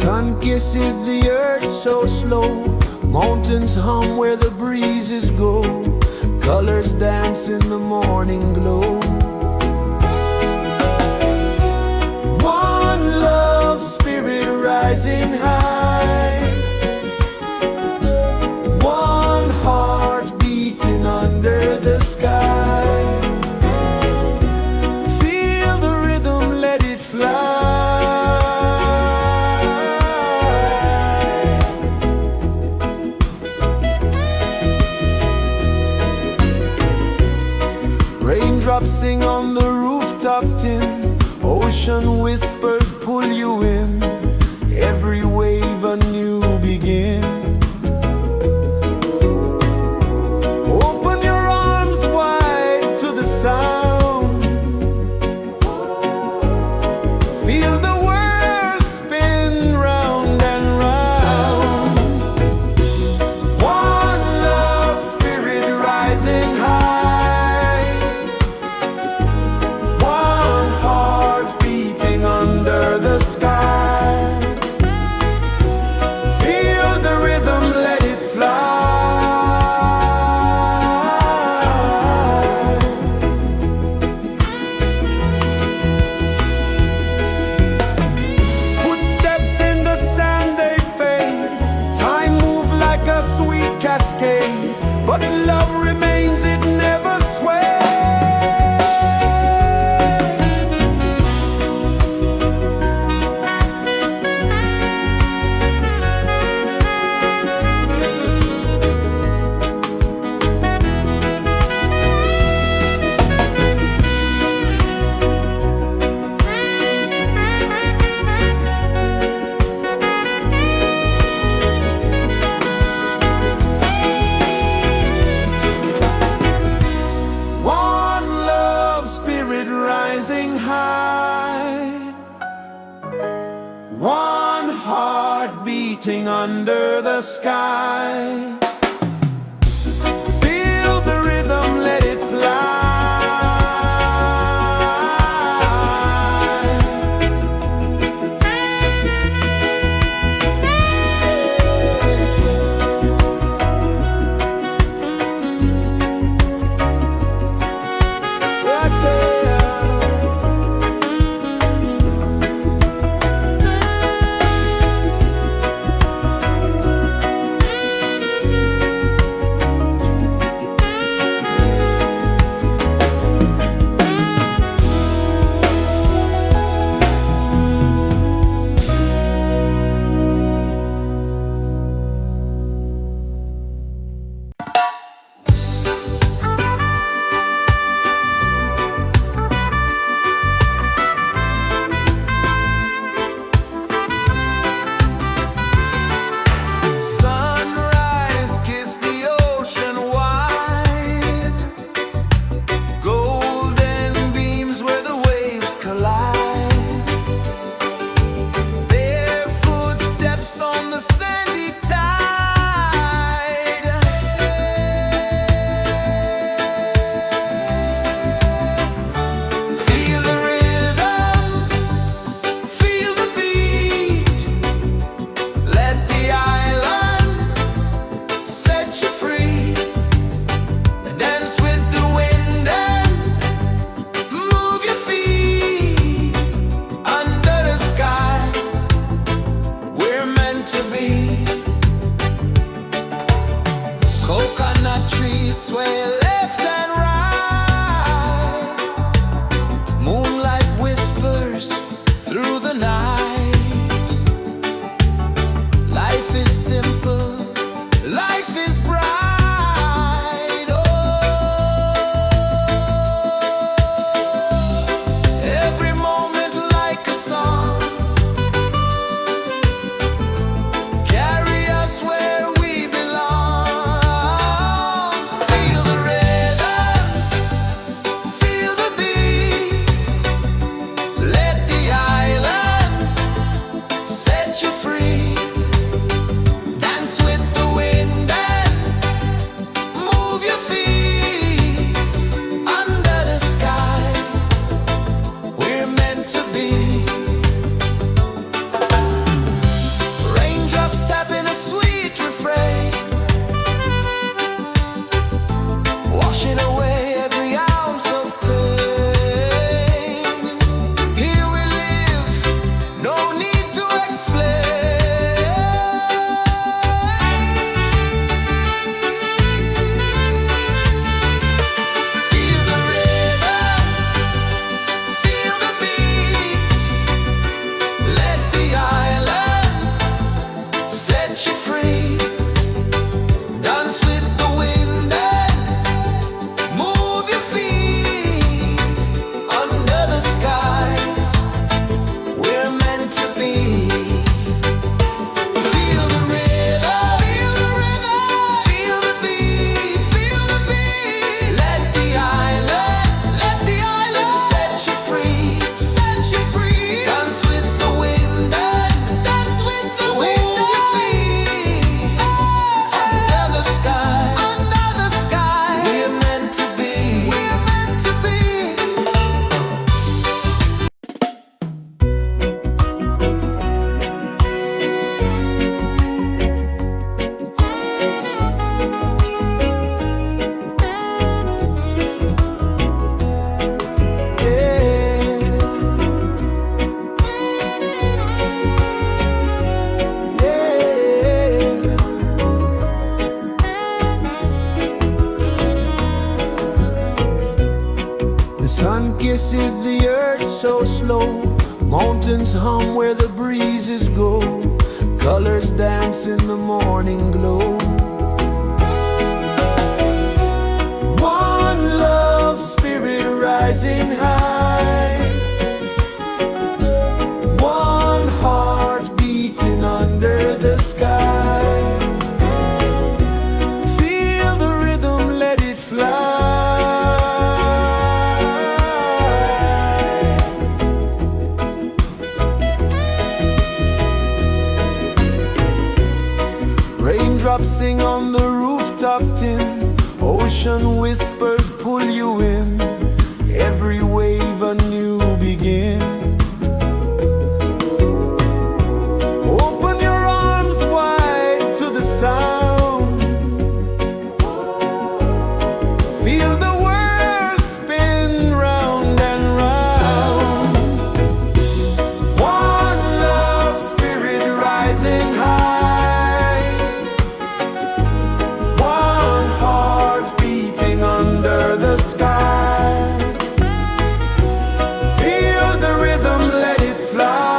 Sun kisses the earth so slow, mountains hum where the breezes go, colors dance in the morning glow. One love, spirit rising high, one heart beating under the sky. Feel the rhythm, let it fly. Raindrops sing on the rooftop tin, ocean whispers pull you in, every wave a new begin. Open your arms wide to the sound, feel the world spin round and round. One love, spirit rising high, one heart beating under the sky. Feel the rhythm, let it fly. Footsteps in the sand, they fade, time moves like a sweet cascade, but love remains, it never sways. One love, spirit rising high, one heart beating under the sky. Feel the rhythm, let it fly. Right there. Sunrise, kiss the ocean wide, golden beams where the waves collide, their footsteps on the sandy tide. Feel the rhythm, feel the beat, let the island set you free. Dance with the wind and move your feet under the sky. We're meant to be. Coconut trees sway left and right, moonlight whispers through the night. Life is simple, life is bright. Oh, every moment like a song, carry us where we belong. Feel the rhythm, feel the beat, let the island Songs hum where the breezes go, colors dance in the morning glow. One love spirit rising high, one heart beating under the sky. Feel the rhythm, let it fly. Raindrops sing on the rooftop tin, ocean whispers pull you in, every wave a new begin. Open your arms wide to the sound, feel the world spin round and round. One love spirit rising high, one heart beating under the sky. Feel the rhythm, let it fly.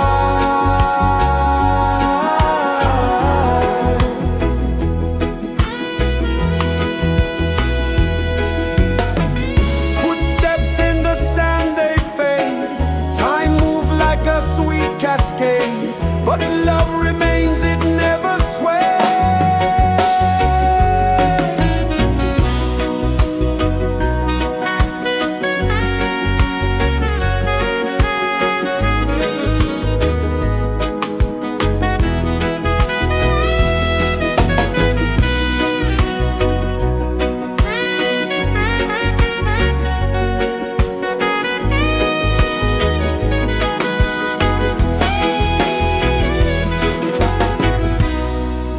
Footsteps in the sand, they fade. Time moves like a sweet cascade, but love remains, it never sways.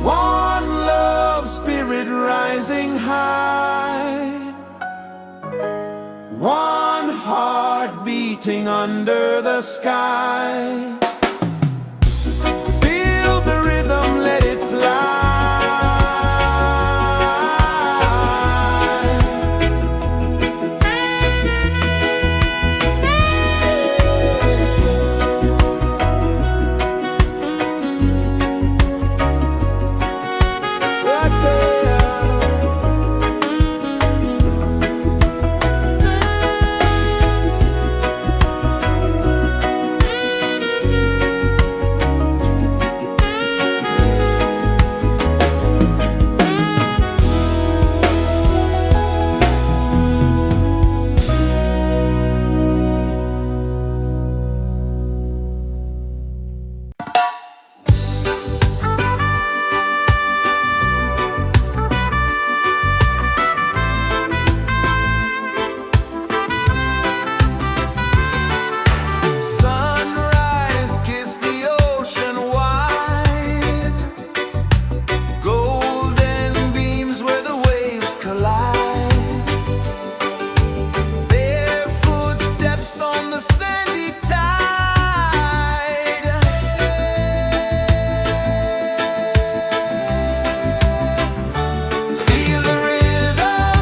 One love spirit rising high, one heart beating under the sky. Feel the rhythm, let it fly. Right there. Sunrise, kiss the ocean wide, golden beams where the waves collide. Bare footsteps on the sandy tide. Feel the rhythm,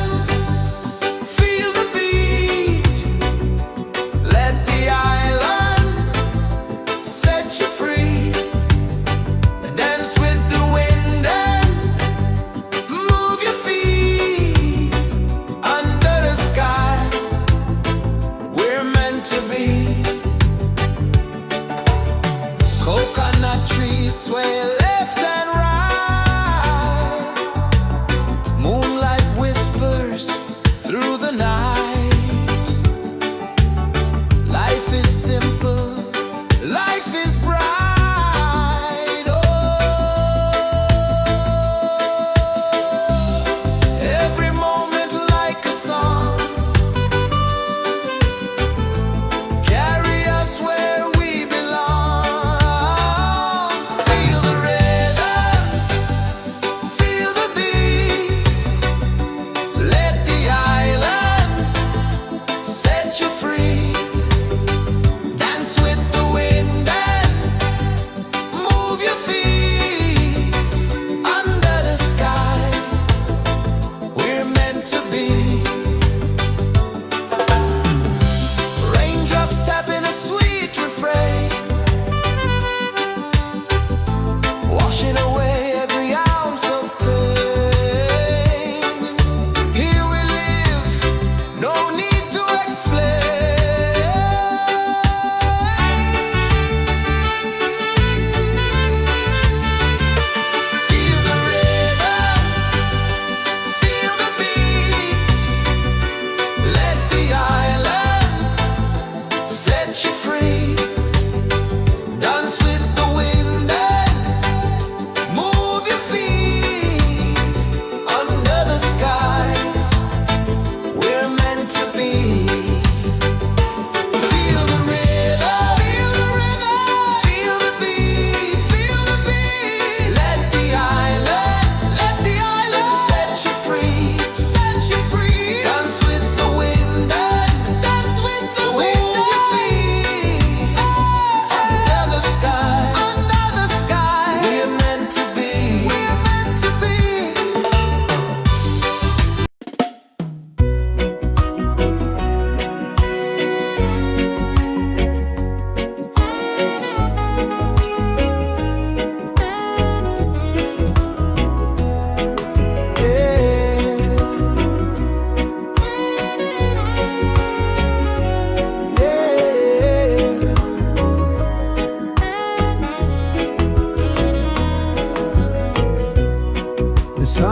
feel the beat. Let the island set you free. Dance with the wind and move your feet. Under the sky, we're meant to be. Coconut trees sway left and right. Moonlight whispers through the night. Life is simple, life is bright. Oh, every moment like a song. Carry us where we belong. Feel the rhythm, feel the beat. Let the island set you free. Dance with the wind and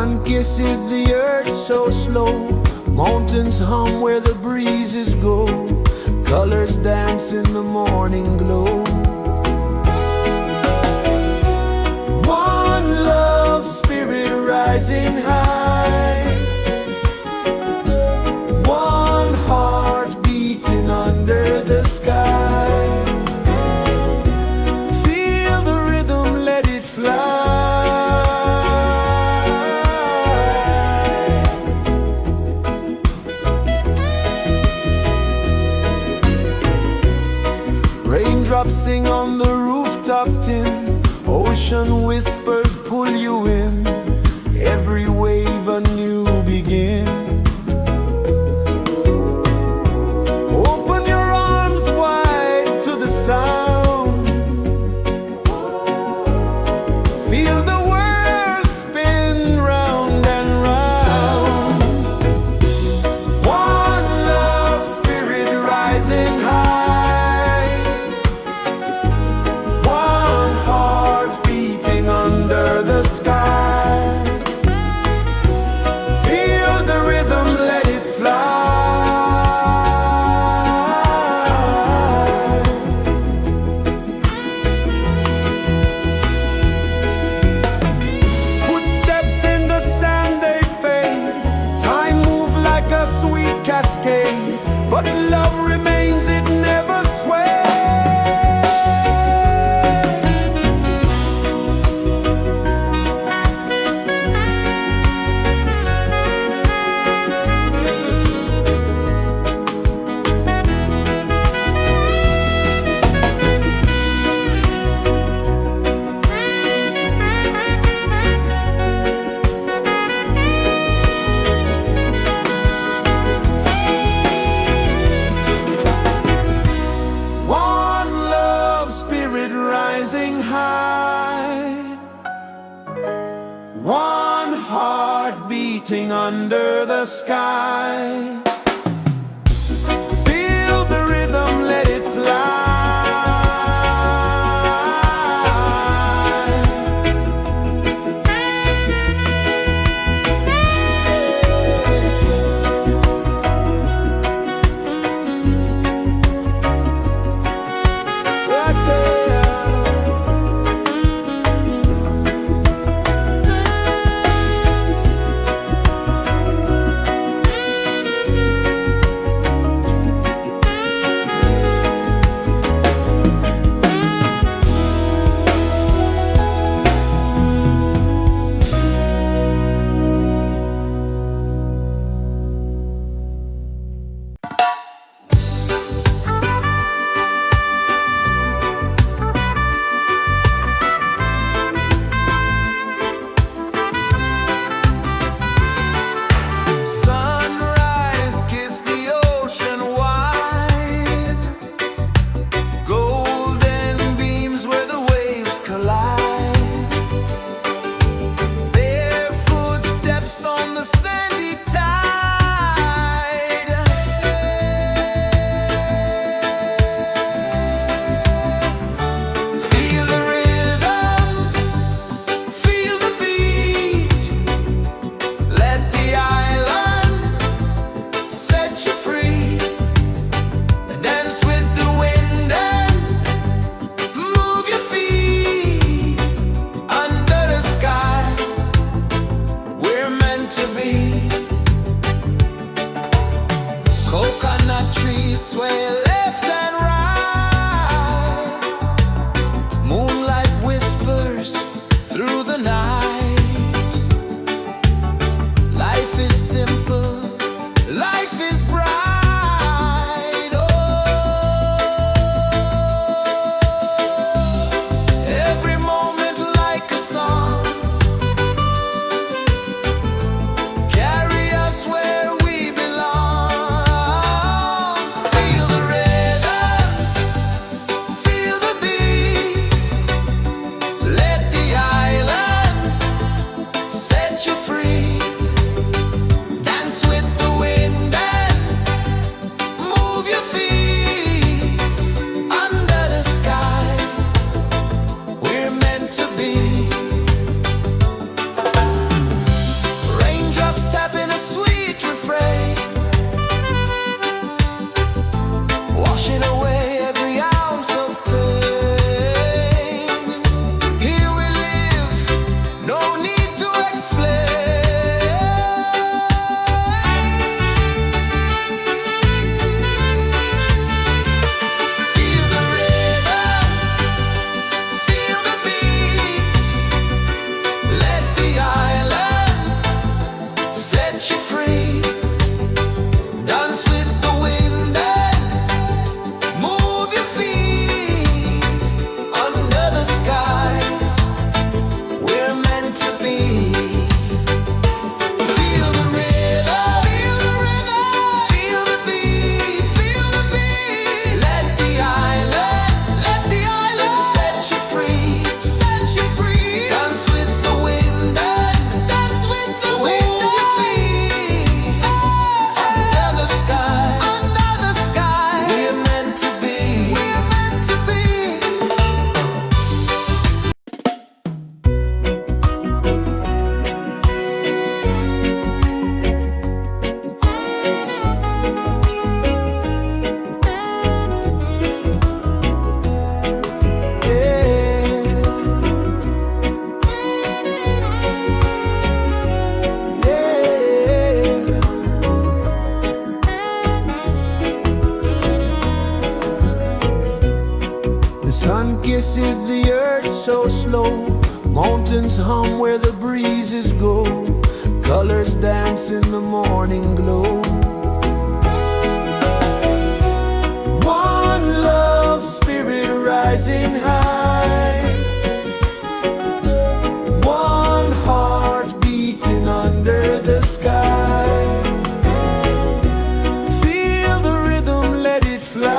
sun kisses the earth so slow. Mountains hum where the breezes go. Colors dance in the morning glow. One love spirit rising high. One heart beating under the sky. Feel the rhythm, let it fly. Raindrops sing on the rooftop tin. Ocean whispers pull you in. Every wave a new begin. Open your arms wide to the sound. Feel the world spin round and round. One love spirit rising high. One heart beating under the sky. Feel the rhythm, let it fly. Footsteps in the sand, they fade. Time moves like a sweet cascade, but love remains, it never sways. One love spirit rising high. One heart beating under the sky. Feel the rhythm, let it fly. is the earth so slow? Mountains hum where the breezes go. Colors dance in the morning glow. One love, spirit rising high. One heart beating under the sky. Feel the rhythm, let it fly.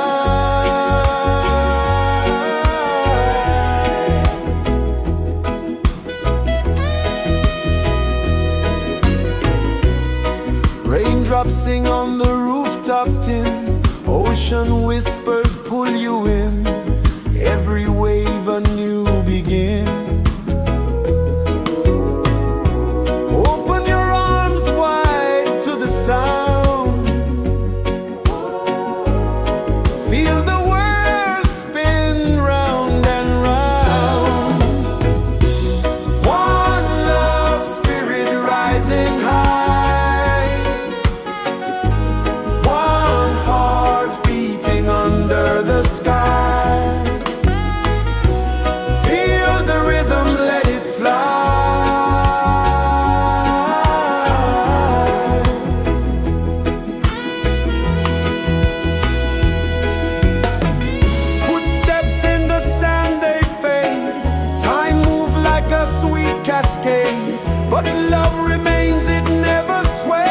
Raindrops sing on the rooftop tin. Ocean whispers pull you in. Every wave a new begin. Open your arms wide to the sound. Feel the world spin round and round. One love, spirit rising high. One heart beating under the sky. Feel the rhythm, let it fly. Footsteps in the sand, they fade. Time moves like a sweet cascade, but love remains, it never sways.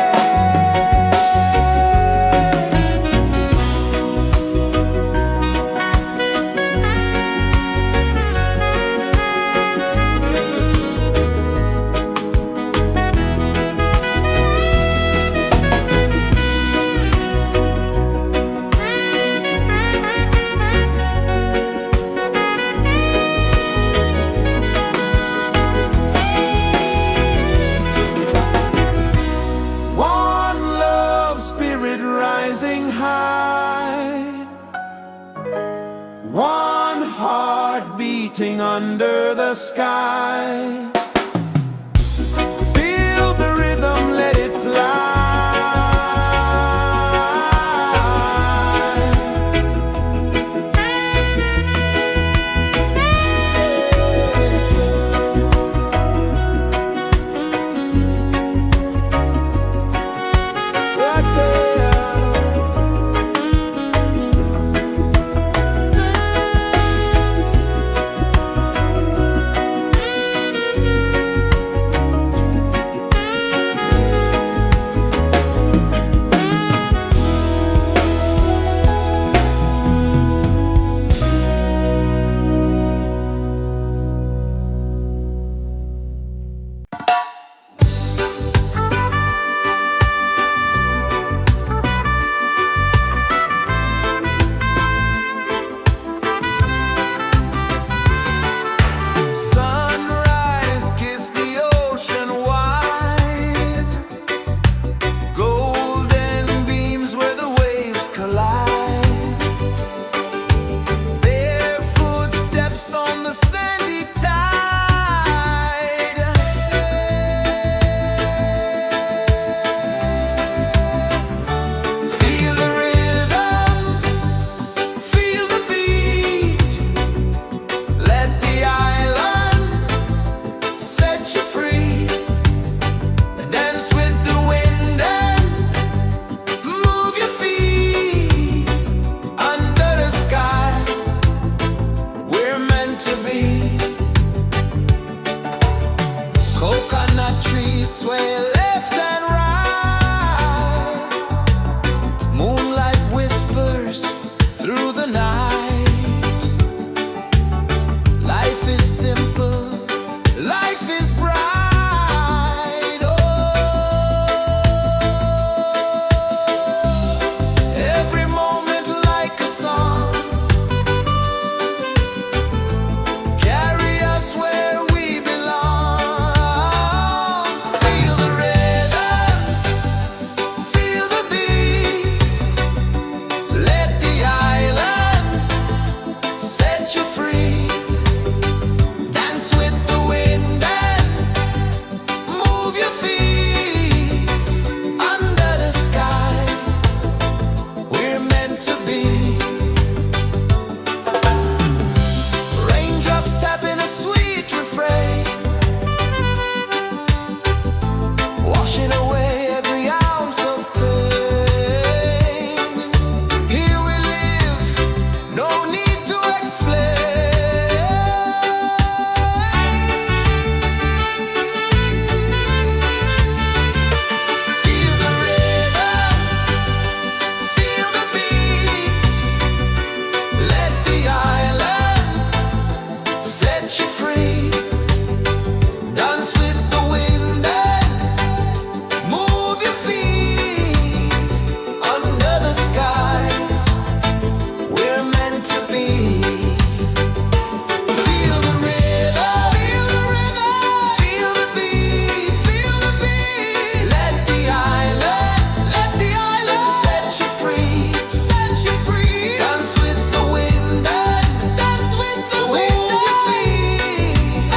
One love, spirit rising high. One heart beating under the sky. Feel the rhythm, let it fly. Right there. Sunrise, kiss the ocean wide. Golden beams where the waves collide. Bare footsteps on the sandy tide. Feel the rhythm, feel the beat. Let the island set you free. Dance with the wind and move your feet. Under the sky, we're meant to be. Coconut trees sway left and right. Moonlight whispers through the night. Life is simple, life is bright. Oh, every moment like a song. Carry us where we belong. Feel the rhythm. set you free. Dance with the wind and move your feet under the sky. We're meant to be. Feel the rhythm, feel the rhythm, feel the beat, feel the beat. Let the island set you free, set you free. Dance with the wind and dance with the wind. Move your feet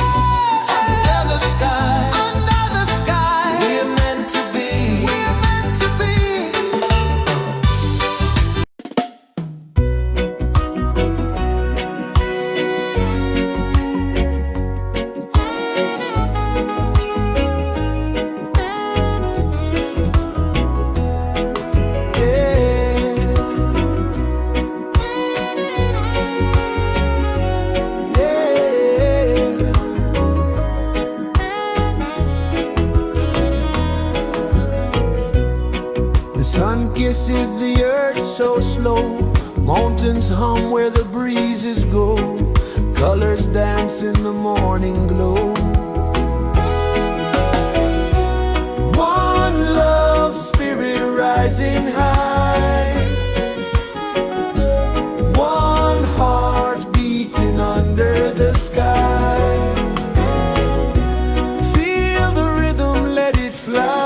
under the sky, under the sky. We're meant to be, we're meant to be. The sun kisses the earth so slow. Mountains hum where the breezes go. Colors dance in the morning glow. One love spirit rising high. One heart beating under the sky. Feel the rhythm, let it fly.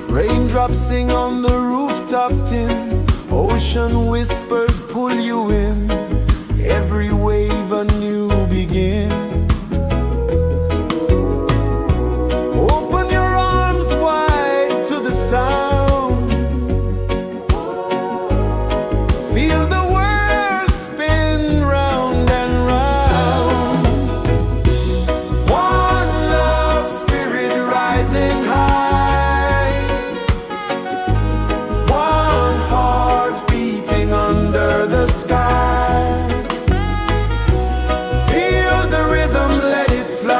Raindrops sing on the rooftop tin. Ocean whispers pull you in. Every wave a new begin. Open your arms wide to the sound. Feel the world spin round and round. One love spirit rising high. One heart beating under the sky. Feel the rhythm, let it fly.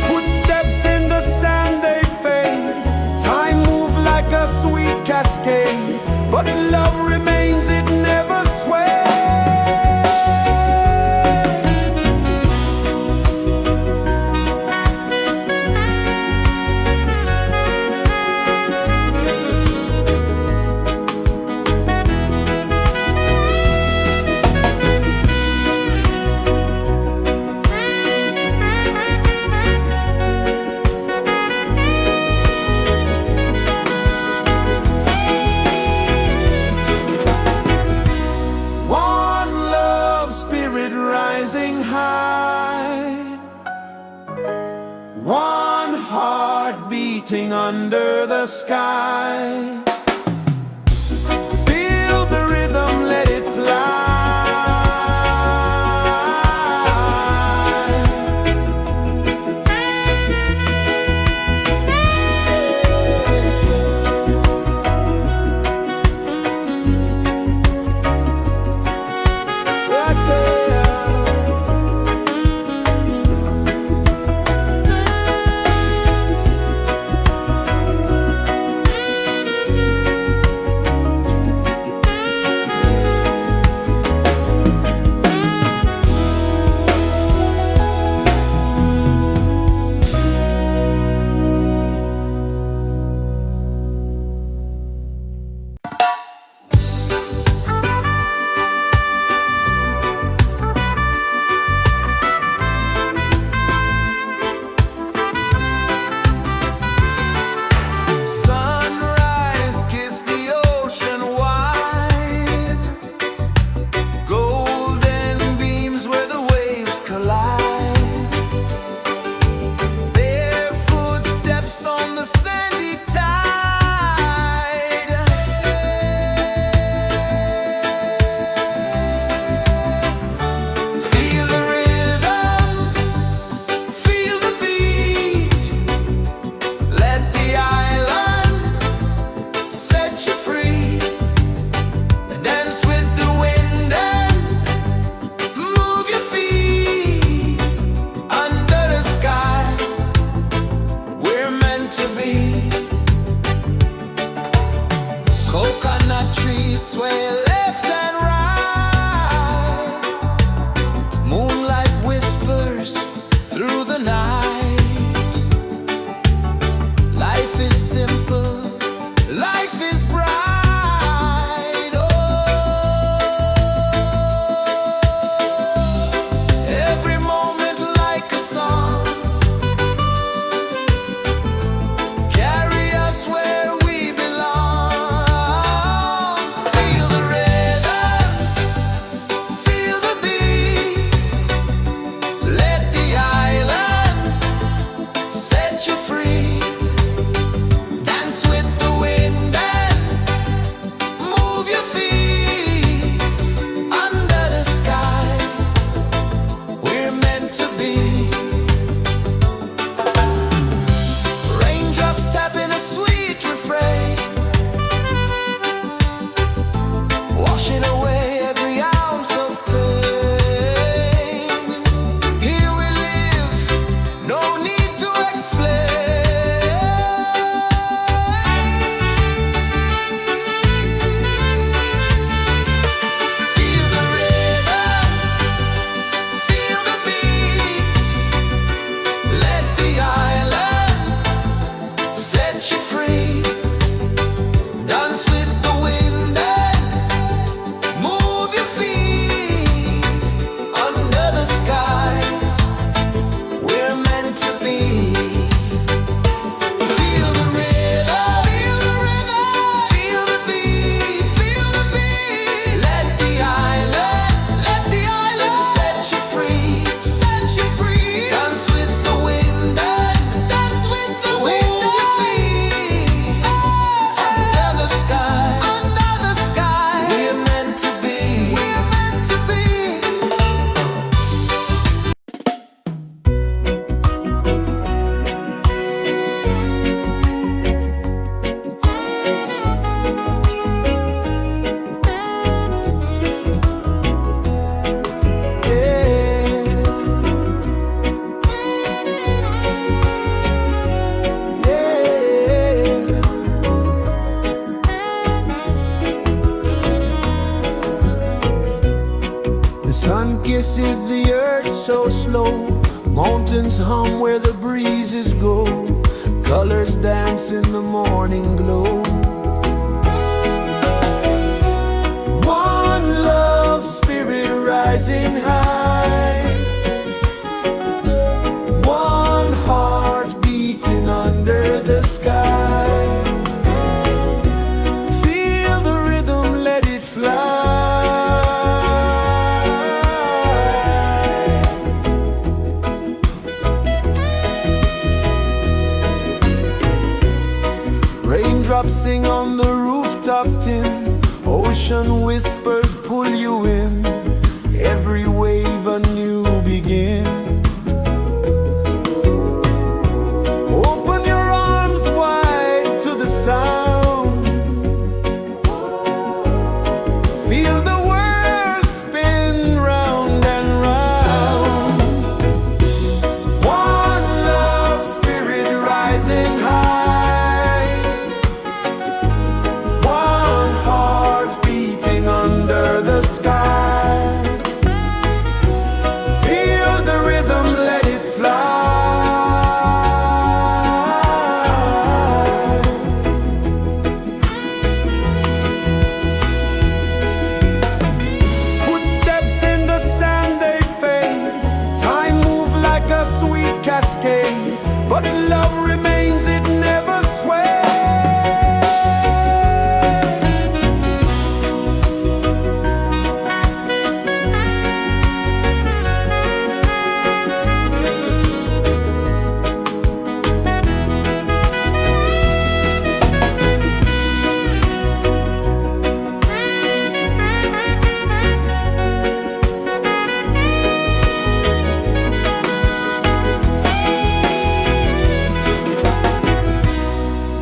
Footsteps in the sand, they fade. Time moves like a sweet cascade, but love remains, it never sways. One love spirit rising high. One heart beating under the sky. Feel the rhythm, let it fly. Right there. Sun kisses the earth so slow, mountains hum where the breezes go, colors dance in the morning glow. One love, spirit rising high, one heart beating under the sky. Feel the rhythm, let it fly. Raindrops sing on the rooftop tin, ocean whispers pull you in, every wave a new begin. Open your arms wide to the sound, feel the world spin round and round. One love, spirit rising high, one heart beating under the sky. Feel the rhythm, let it fly. Footsteps in the sand, they fade, time moves like a sweet cascade, but love remains, it never sways.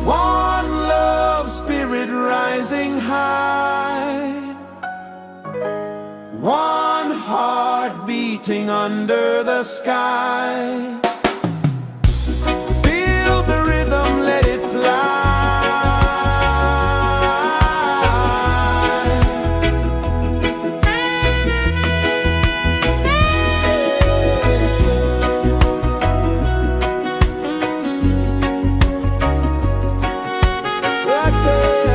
One love, spirit rising high, one heart beating under the sky. Feel the rhythm, let it fly. Right there.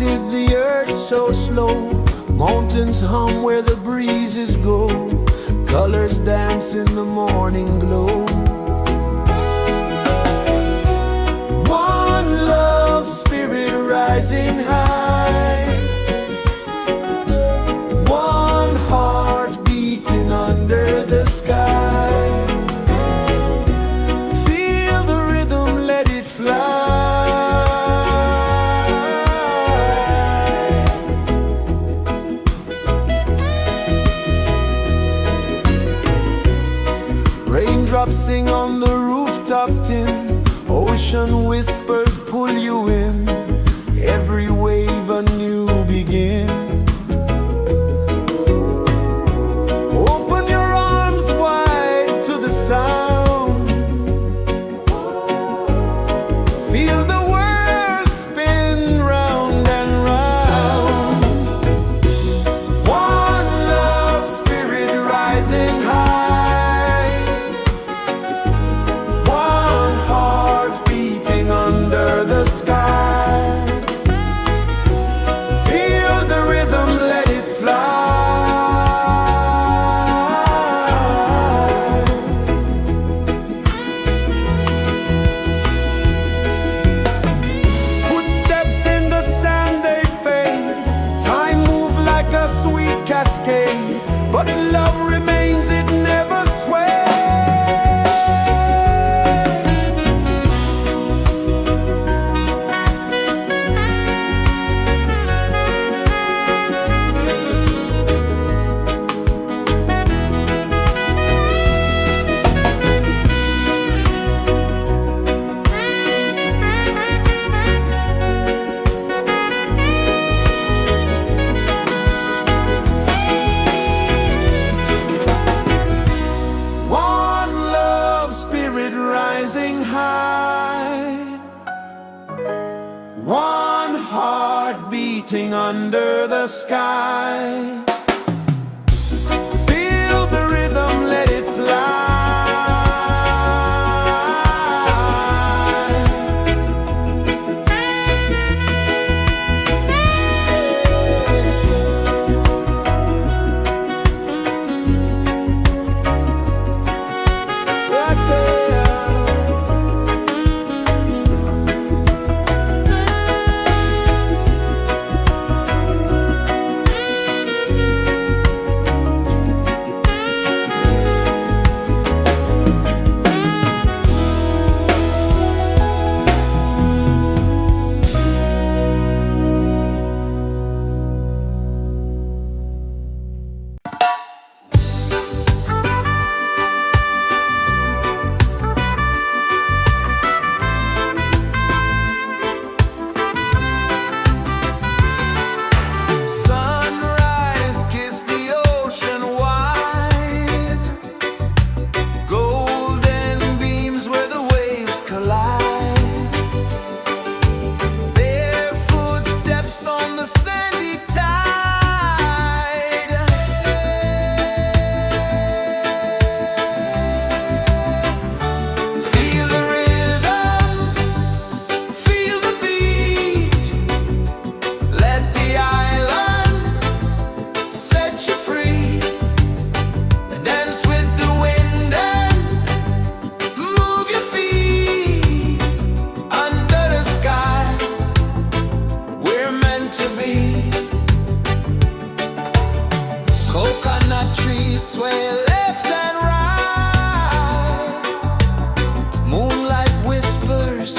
is the earth so slow? Mountains hum where the breezes go. Colors dance in the morning glow. One love, spirit rising high. One heart beating under the sky. Feel the rhythm, let it fly. Raindrops sing on the rooftop tin. Ocean whispers pull you in. Every wave a new begin. Open your arms wide to the sound. Feel the world spin round and round. One love, spirit rising high. One heart beating under the sky. Feel the rhythm, let it fly. Footsteps in the sand, they fade. Time moves like a sweet cascade, but love remains, it never sways. One love, spirit rising high. One heart beating under the sky. Feel the rhythm, let it fly. Right there. Sunrise, kiss the ocean wide. Golden beams where the waves collide. Bare footsteps on the sandy tide. Feel the rhythm, feel the beat. Let the island set you free. Dance with the wind and move your feet. Under the sky, we're meant to be. Coconut trees sway left and right. Moonlight whispers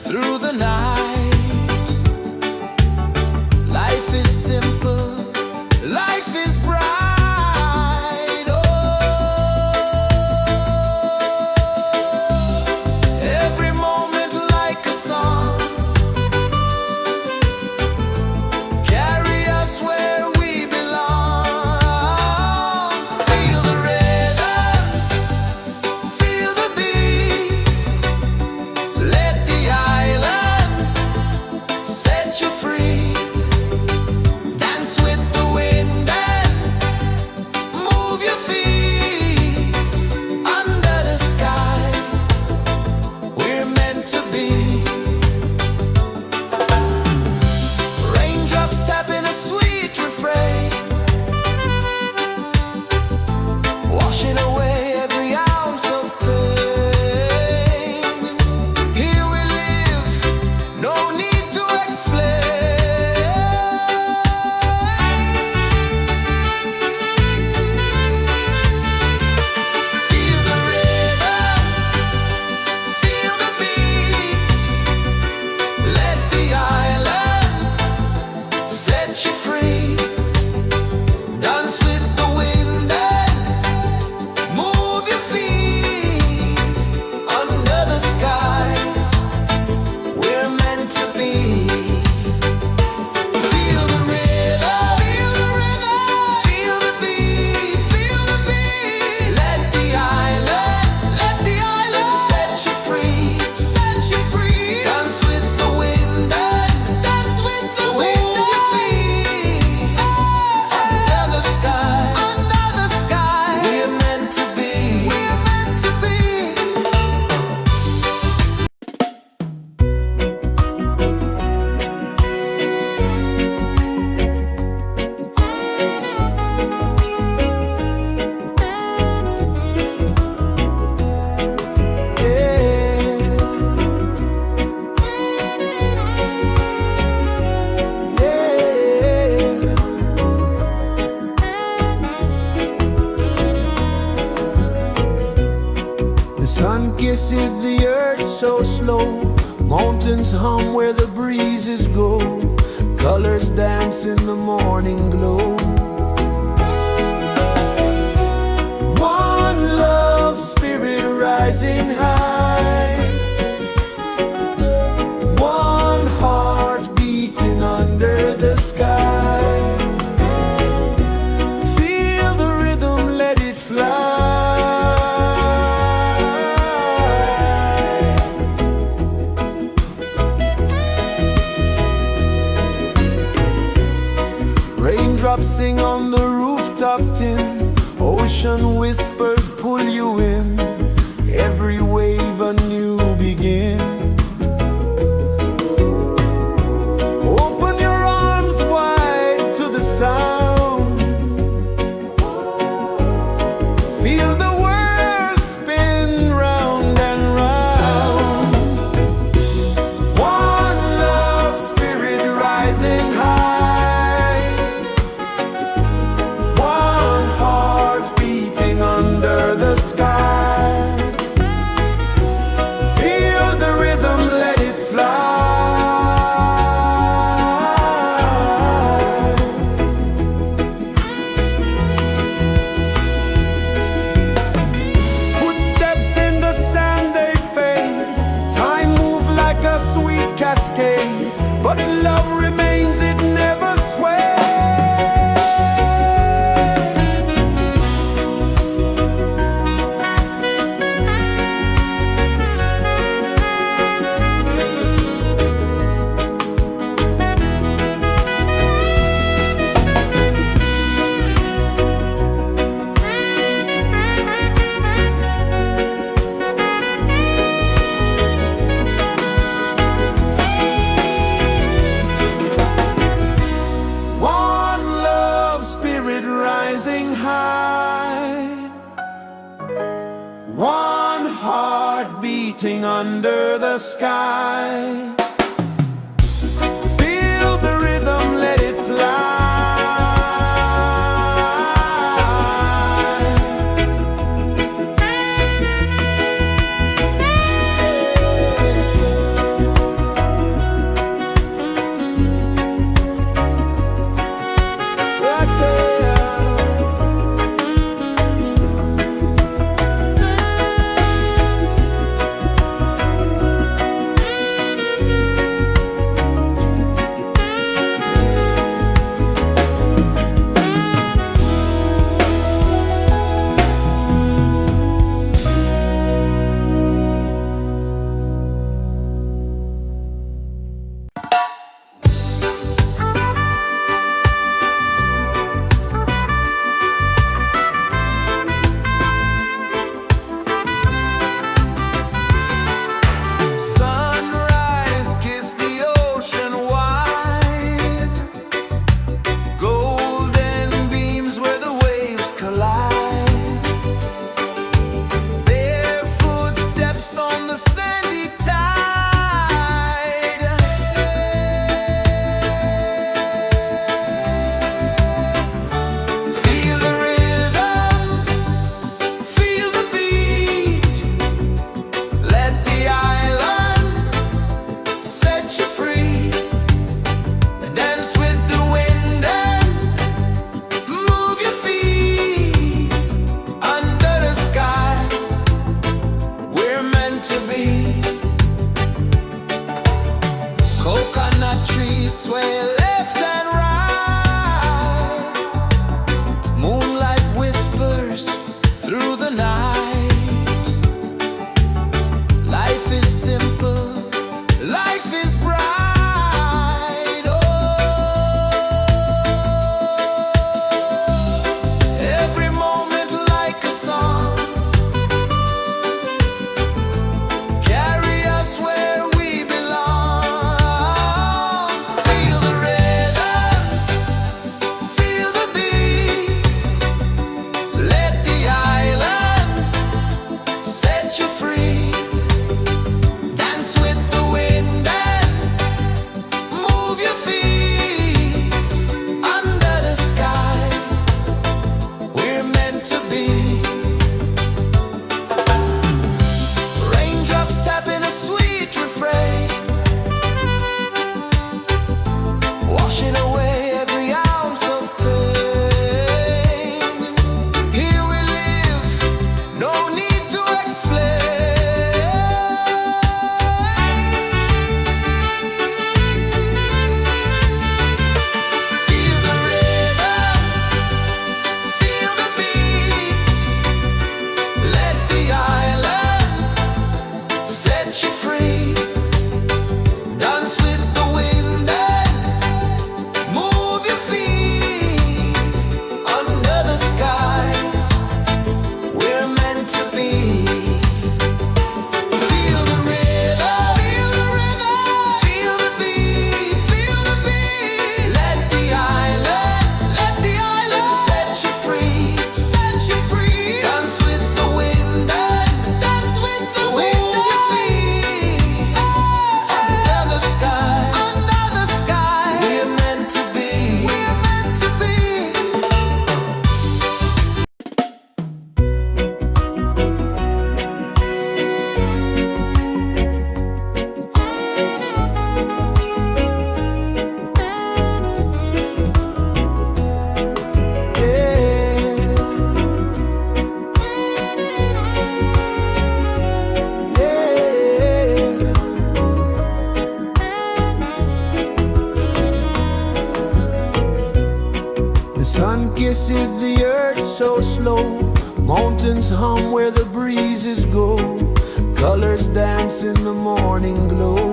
through the night. Life is simple, life is bright. Oh, every moment like a song. Carry us where we belong. Feel the rhythm, feel the beat. Let the island set you free. Dance with the wind and move your feet. Under the sky, we're meant to be. Raindrops kisses the earth so slow. Mountains hum where the breezes go. Colors dance in the morning glow. One love, spirit rising high. One heart beating under the sky. Feel the rhythm, let it fly. Raindrops sing on the rooftop tin. Ocean whispers pull you in. Every wave a new begin. Open your arms wide to the sound. Feel the world spin round and round. One love, spirit rising high. One heart beating under the sky. Feel the rhythm, let it fly. Footsteps in the sand, they fade. Time moves like a sweet cascade, but love remains, it never sways. One love, spirit rising high. One heart beating under the sky. Feel the rhythm, let it fly. Right there. Sunrise, kiss the ocean wide. Golden beams where the waves collide. Bare footsteps on the sandy tide. Feel the rhythm, feel the beat. Let the island set you free. Dance with the wind and move your feet. Under the sky, we're meant to be. Coconut trees sway left and right. Moonlight whispers through the night. Life is simple, life is bright. Oh, every moment like a song. Carry us where we belong. Feel the rhythm, feel the beat. Let the island set you free. Dance with the wind and move your feet. Under the sky, we're meant to be. flow, mountains hum where the breezes go, colors dance in the morning glow.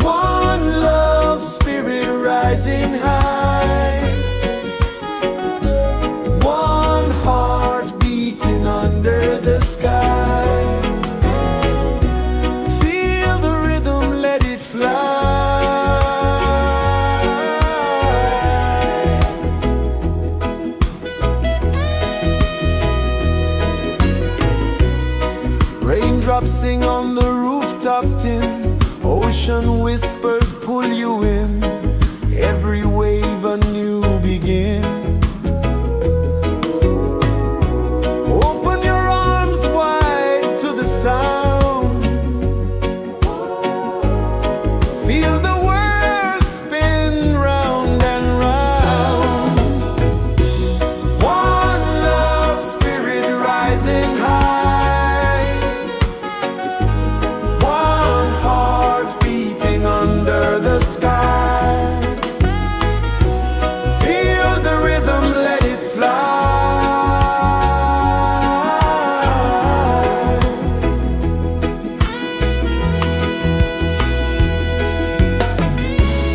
One love, spirit rising high, one heart beating under the sky. Feel the rhythm, let it fly. Raindrops sing on the rooftop tin, ocean whispers pull you in, every wave a new begin. Open your arms wide to the sound, feel the world spin round and round. One love, spirit rising high, one heart beating under the sky. Feel the rhythm, let it fly.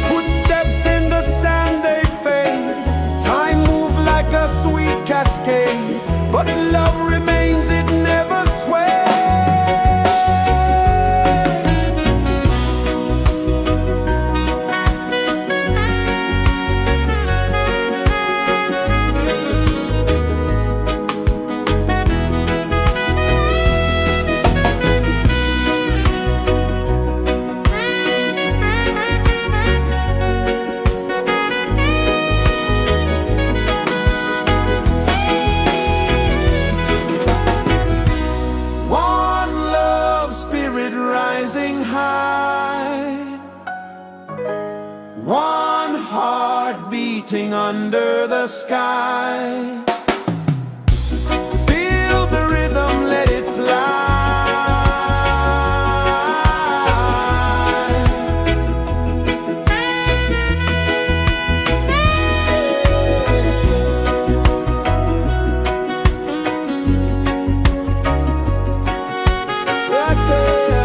Footsteps in the sand, they fade, time move like a sweet cascade, but love remains, it never sways. One love, spirit rising high, one heart beating under the sky. Feel the rhythm, let it fly. Right there.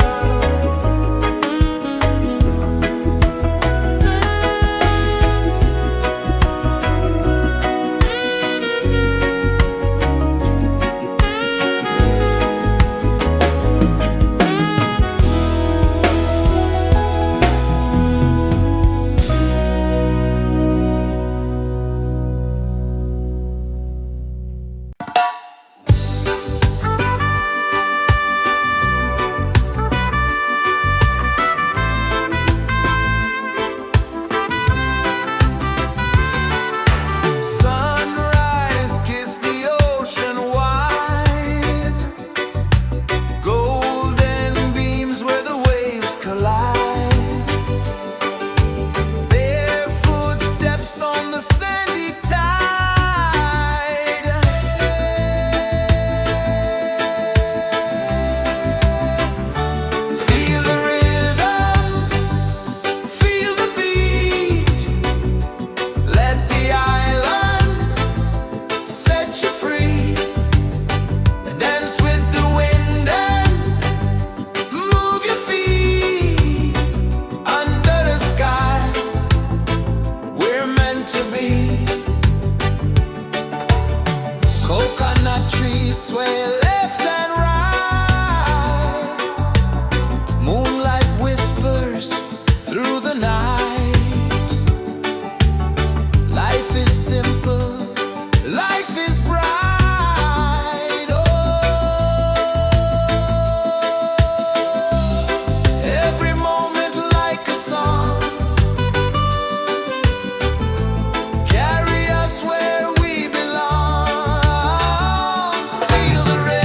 Sunrise, kiss the ocean wide, golden beams where the waves collide, barefoot steps on the sandy tide. Feel the rhythm, feel the beat, let the island set you free. Dance with the wind and move your feet under the sky. We're meant to be. Coconut trees sway left and right, moonlight whispers through the night. Life is simple, life is bright. Oh, every moment like a song, carry us where we belong. Feel the rhythm.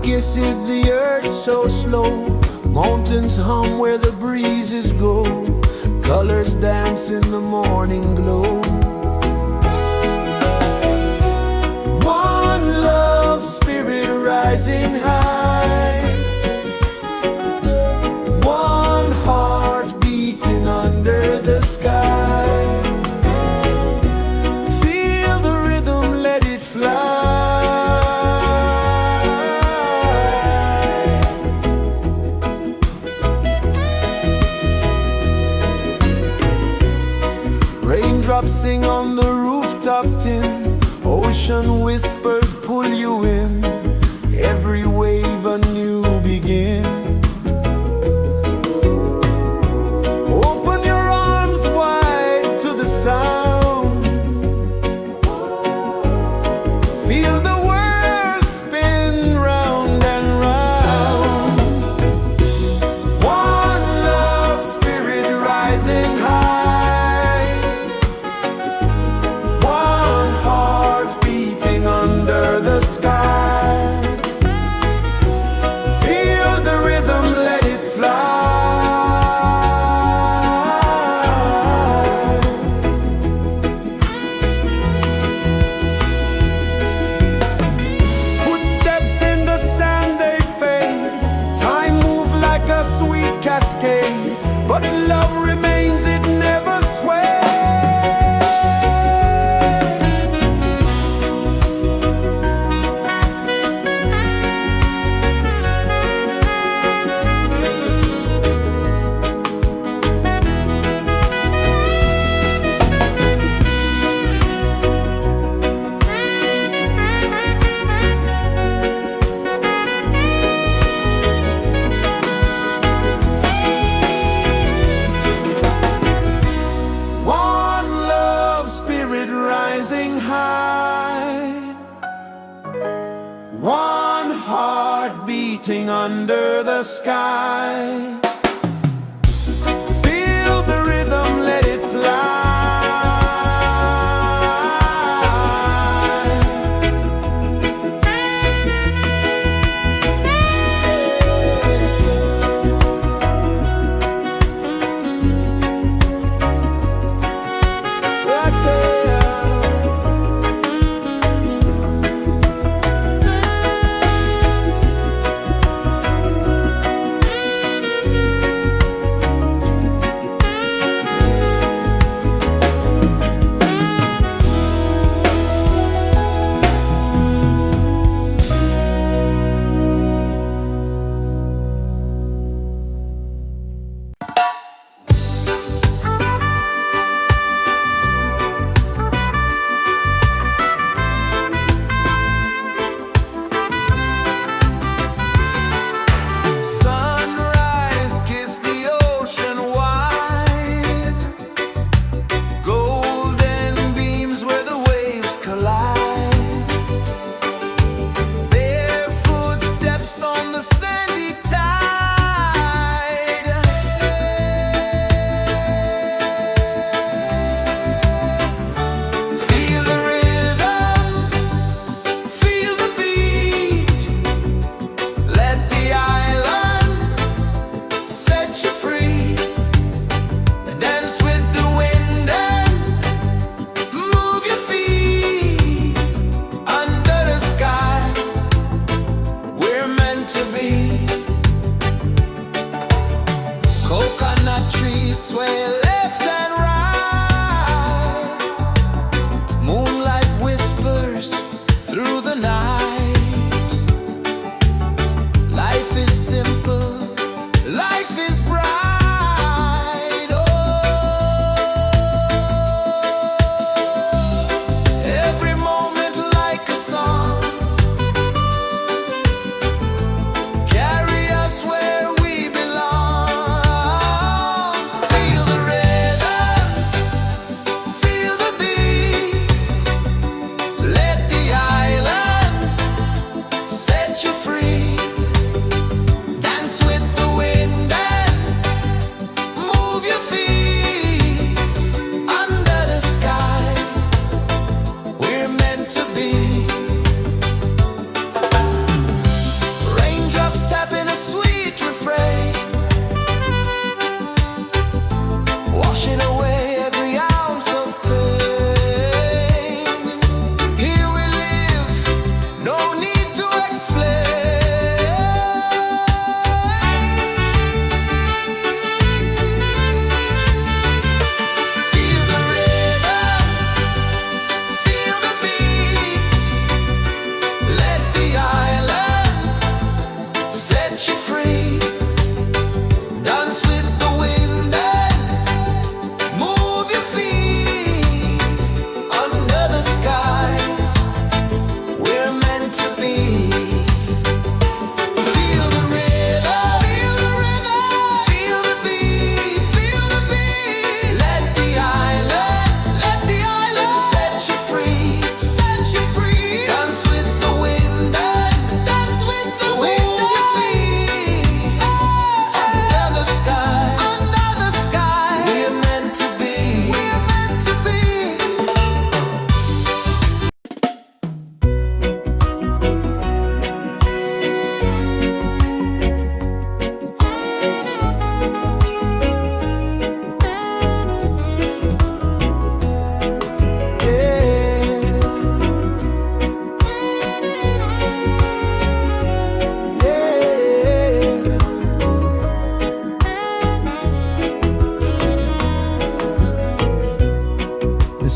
kisses the earth so slow. Mountains hum where the breezes go. Colors dance in the morning glow. One love spirit rising high. One heart beating under the sky. Feel the rhythm, let it fly. Raindrops sing on the rooftop tin. Ocean whispers pull you in. Every wave a new begin. Open your arms wide to the sound. Feel the world spin round and round. One love spirit rising high. One heart beating under the sky. Feel the rhythm, let it fly. Footsteps in the sand, they fade. Time moves like a sweet cascade, but love remains, it never sways. One love spirit rising high. One heart beating under the sky. Feel the rhythm, let it fly. Right there.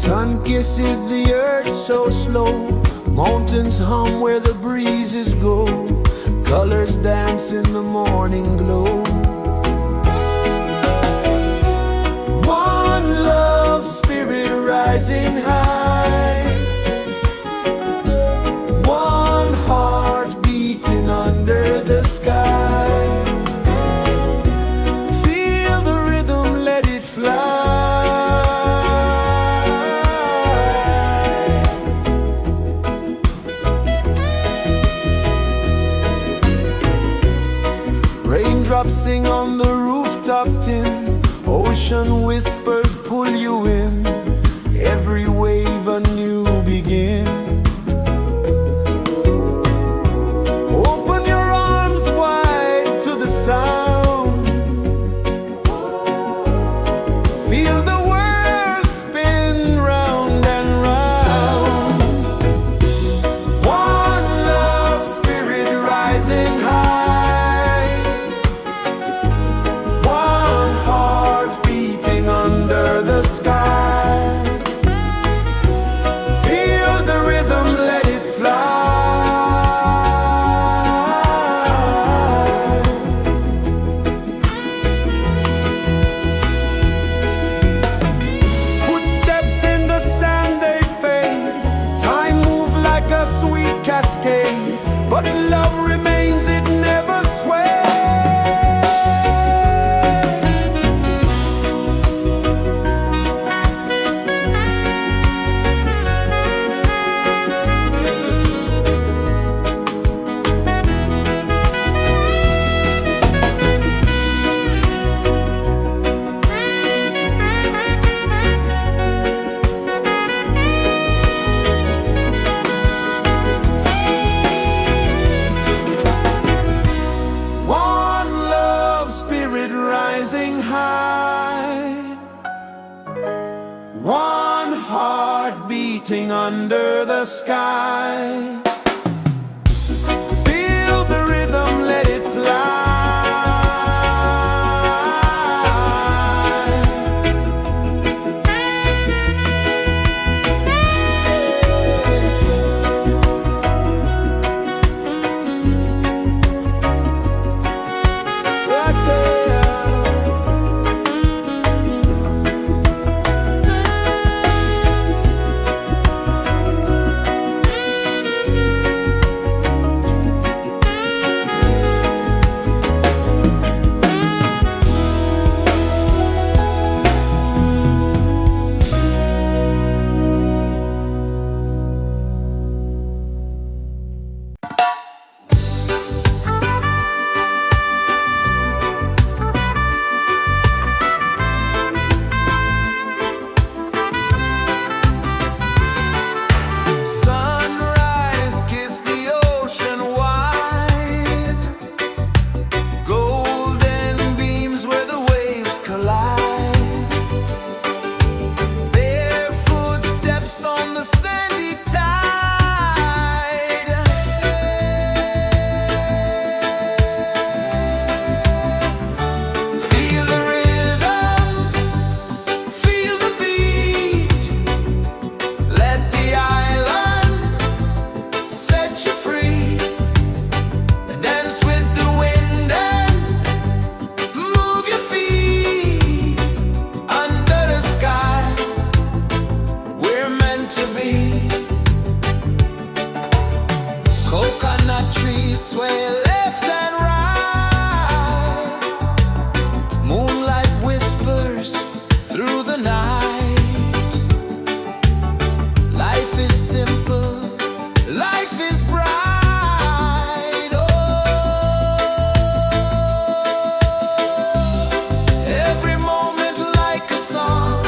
Sun kisses the earth so slow, mountains hum where the breezes go, colors dance in the morning glow. One love, spirit rising high, one heart beating under the sky. Feel the rhythm, let it fly. Raindrops sing on the rooftop tin, ocean whispers pull you in, every wave a new begin. Open your arms wide to the sound, feel the world spin round and round. One love, spirit rising high, one heart beating under the sky. Feel the rhythm, let it fly. Footsteps in the sand, they fade, time moves like a sweet cascade, but love remains, it never sways. One love, spirit rising high, one heart beating under the sky. Feel the rhythm, let it fly. Right there. Sunrise, kiss the ocean wide, golden beams where the waves collide, bare footsteps on the sandy tide. Feel the rhythm, feel the beat, let the island set you free. Dance with the wind and move your feet under the sky. We're meant to be. Coconut trees sway left and right, moonlight whispers through the night. Life is simple, life is bright. Oh, every moment like a song,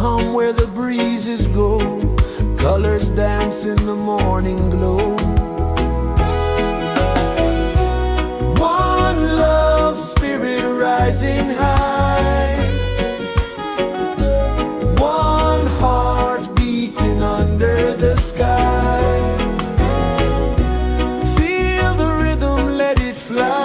hum where the breezes go, colors dance in the morning glow. One love spirit rising high, one heart beating under the sky. Feel the rhythm, let it fly.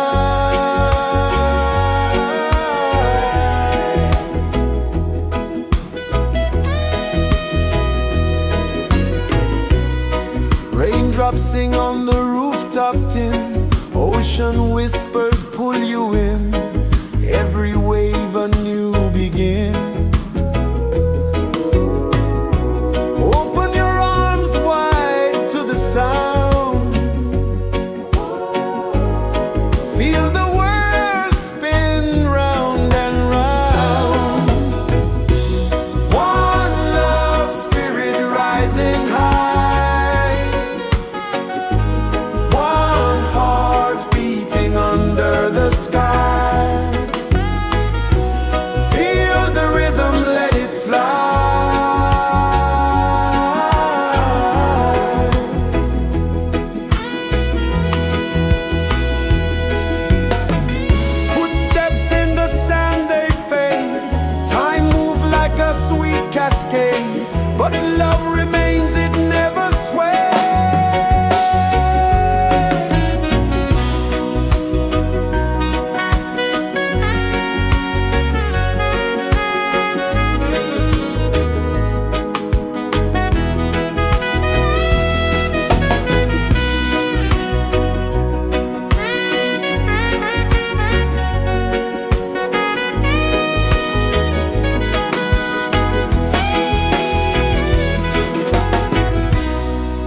Raindrops sing on the rooftop tin, ocean whispers pull you in, every wave a new begin. Open your arms wide to the sound, feel the world spin round and round. One love spirit rising high, one heart beating under the sky. Feel the rhythm, let it fly. Footsteps in the sand, they fade, time moves like a sweet cascade, but love remains, it never sways.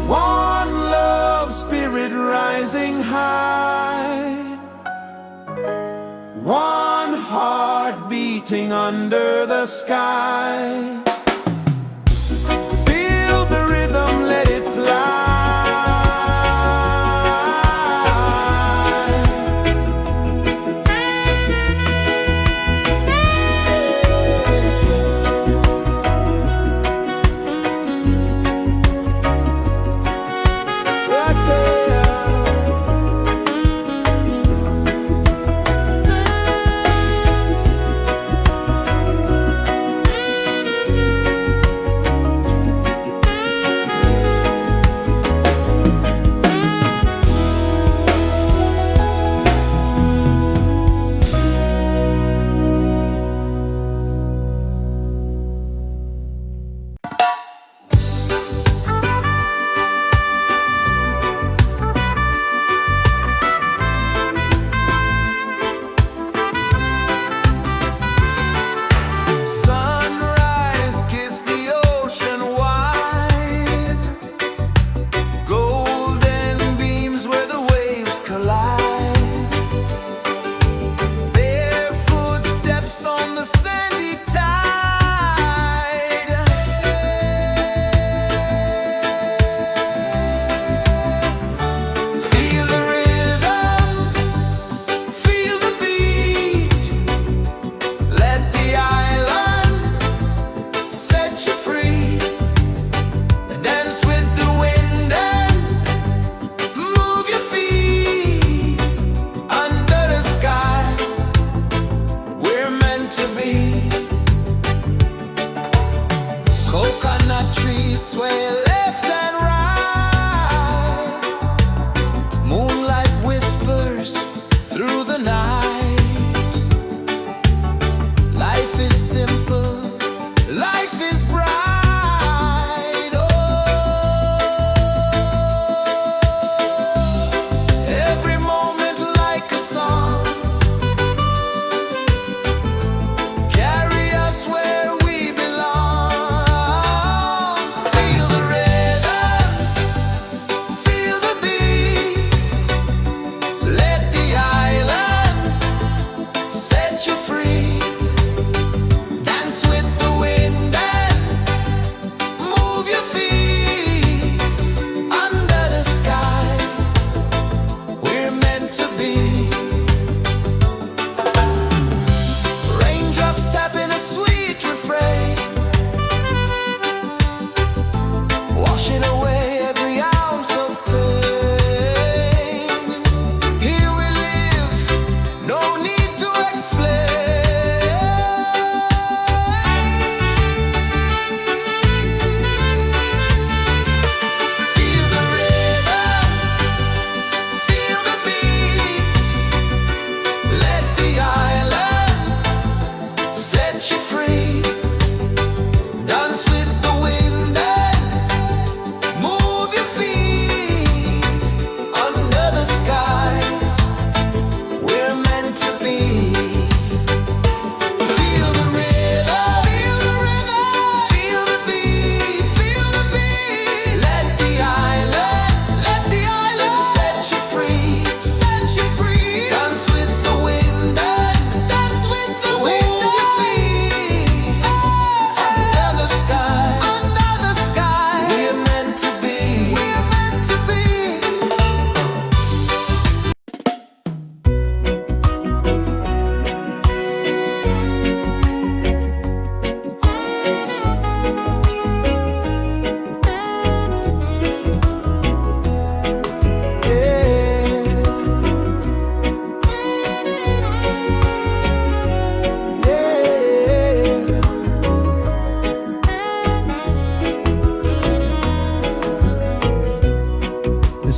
One love spirit rising high, one heart beating under the sky. Feel the rhythm, let it fly. Right there.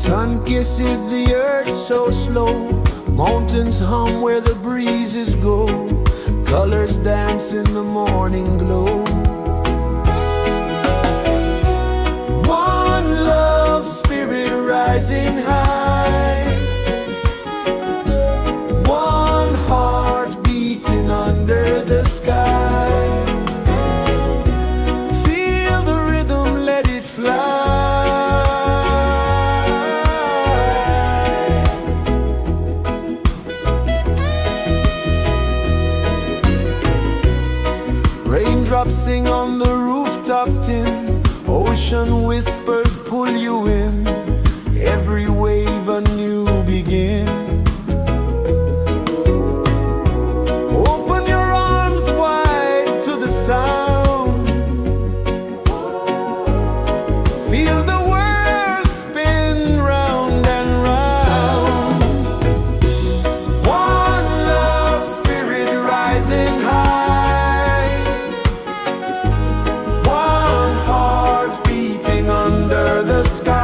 Sun kisses the earth so slow, mountains hum where the breezes go, colors dance in the morning glow. One love spirit rising high, one heart beating under the sky. Feel the rhythm, let it fly. Raindrops sing on the rooftop tin, ocean whispers pull you in, every wave a new begin. Open your arms wide to the sound, feel the world spin round and round. One love spirit rising high, one heart beating under the sky.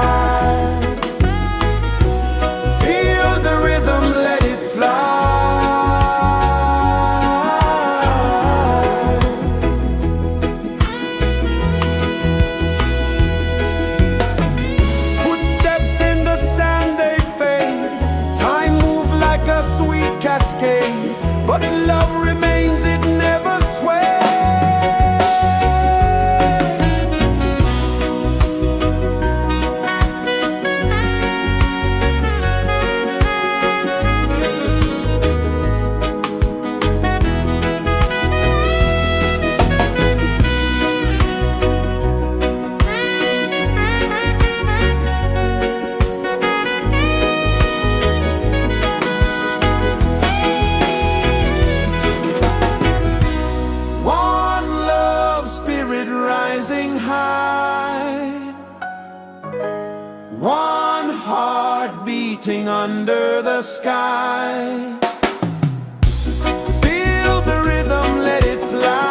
Feel the rhythm, let it fly. Footsteps in the sand, they fade, time moves like a sweet cascade, but love remains, it never sways. Rising high, one heart beating under the sky. Feel the rhythm, let it fly.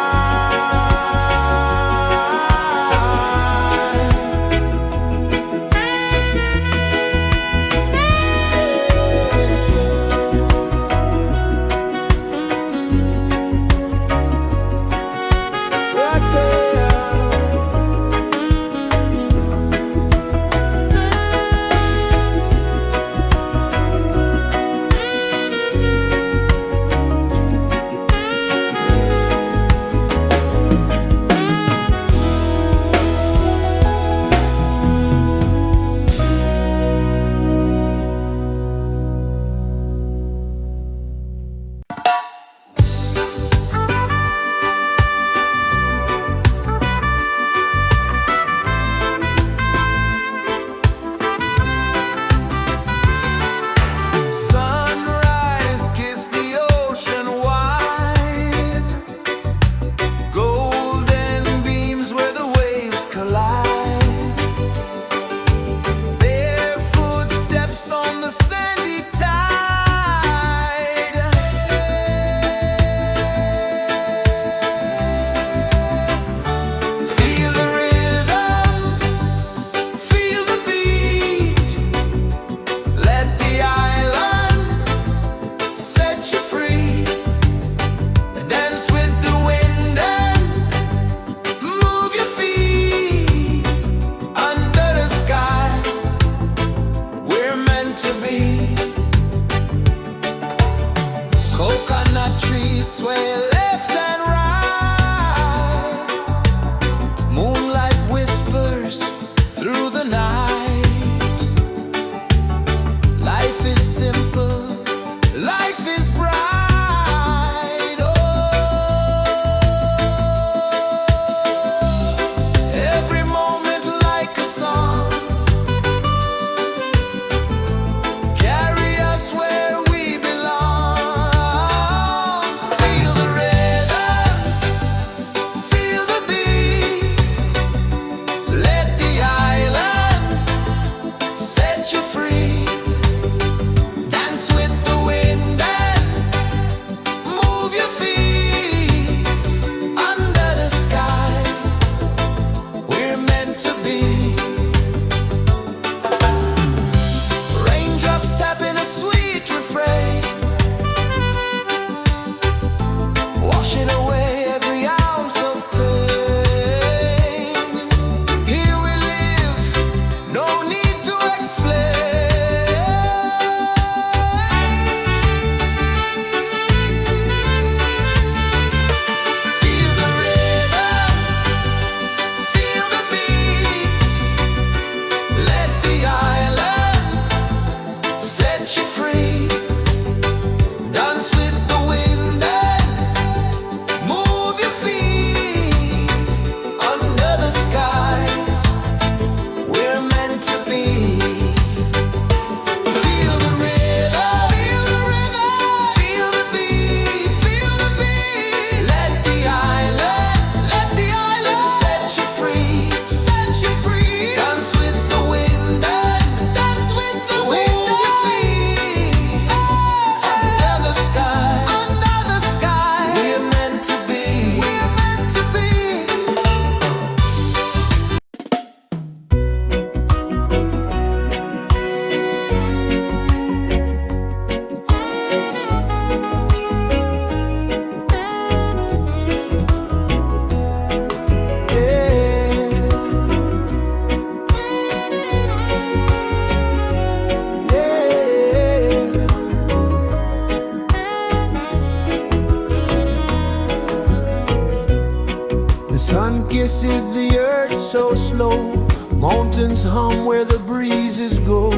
pulses the earth so slow. Mountains hum where the breezes go.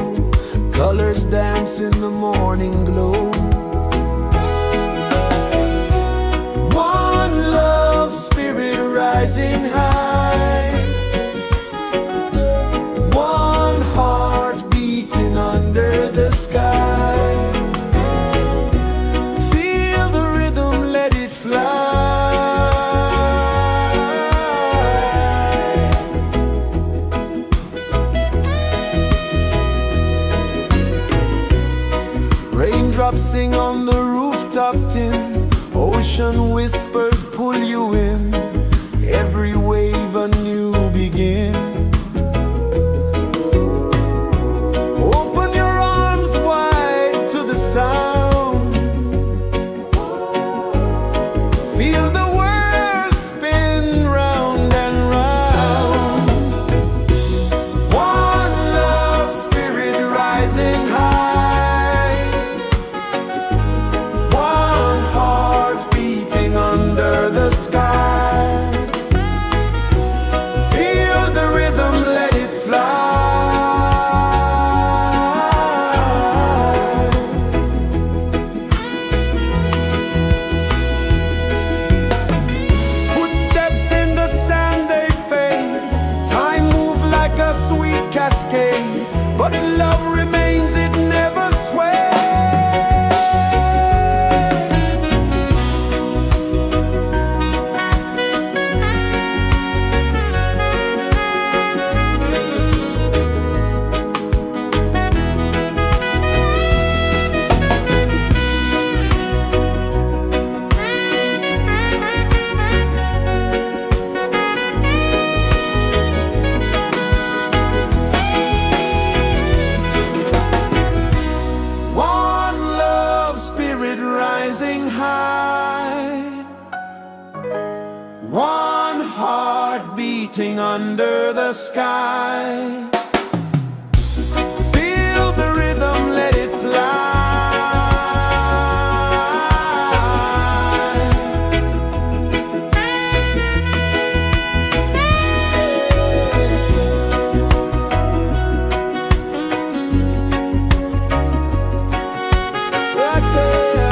Colors dance in the morning glow. One love spirit rising high. One heart beating under the sky. Feel the rhythm, let it fly. Raindrops sing on the rooftop tin. Ocean whispers pull you in. Every wave a new begin. Open your arms wide to the sound. Feel the world spin round and round. One love spirit rising high. One heart beating under the sky. Feel the rhythm, let it fly. Footsteps in the sand, they fade. Time moves like a sweet cascade, but love remains, it never sways. One love spirit rising high. One heart beating under the sky. Feel the rhythm, let it fly. Right there.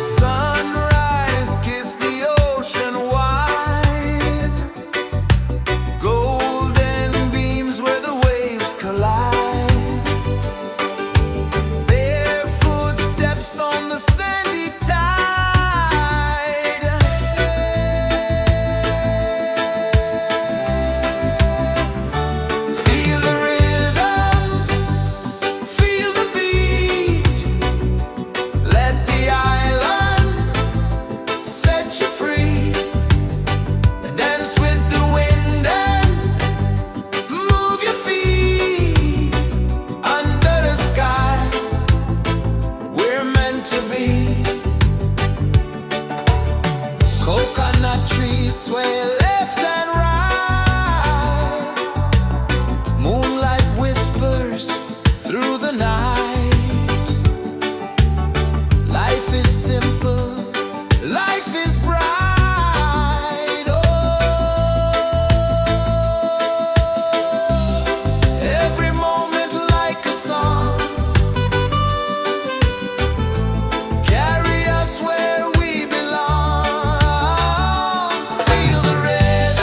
Sunrise, kiss the ocean wide. Golden beams where the waves collide. Barefoot steps on the sandy tide. Feel the rhythm, feel the beat. Let the island set you free. Dance with the wind and move your feet. Under the sky, we're meant to be. Coconut trees sway left and right. Moonlight whispers through the night. Life is simple, life is bright. Oh, every moment like a song. Carry us where we belong. Feel the rhythm.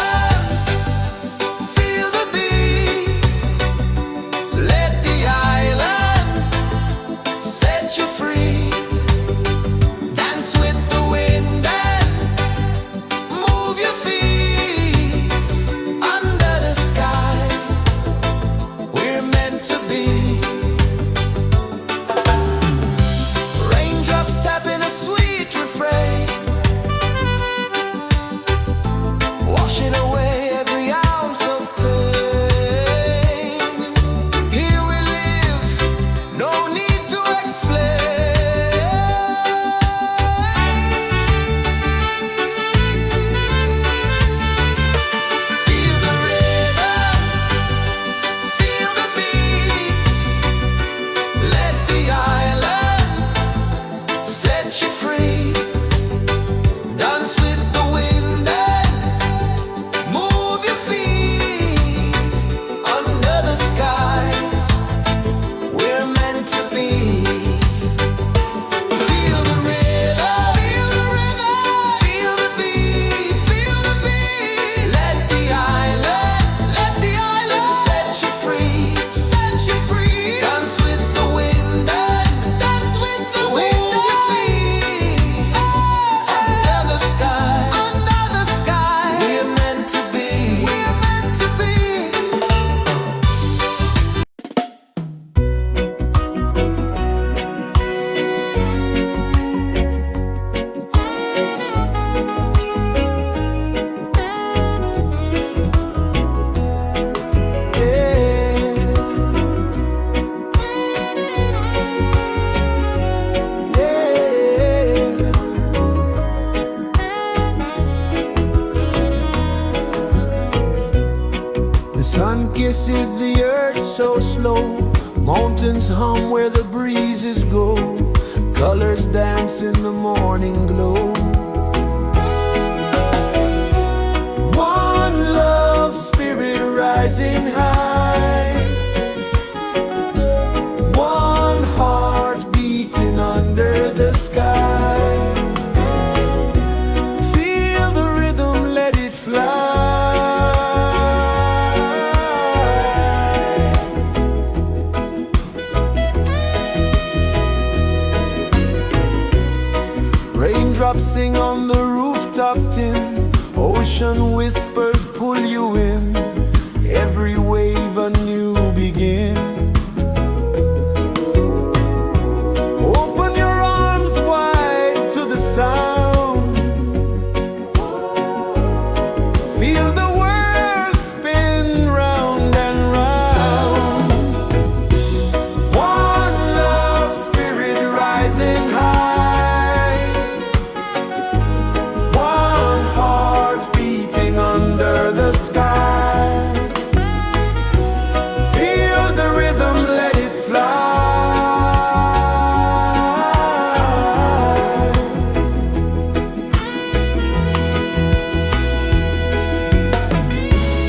kisses the earth so slow. Mountains hum where the breezes go. Colors dance in the morning glow. One love spirit rising high. One heart beating under the sky. Feel the rhythm, let it fly. Raindrops sing on the rooftop tin. Ocean whispers pull you in. Every wave a new begin. Open your arms wide to the sound. Feel the world spin round and round. One love spirit rising high. One heart beating under the sky. Feel the rhythm, let it fly.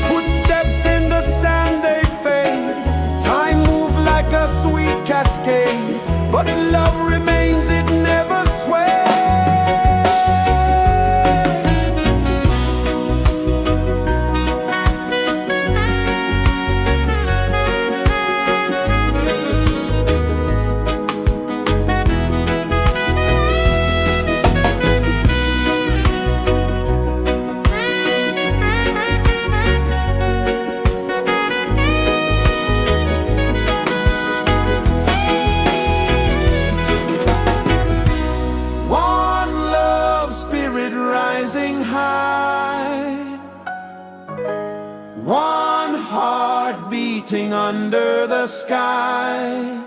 Footsteps in the sand, they fade. Time moves like a sweet cascade, but love remains, it never sways. One love spirit rising high. One heart beating under the sky.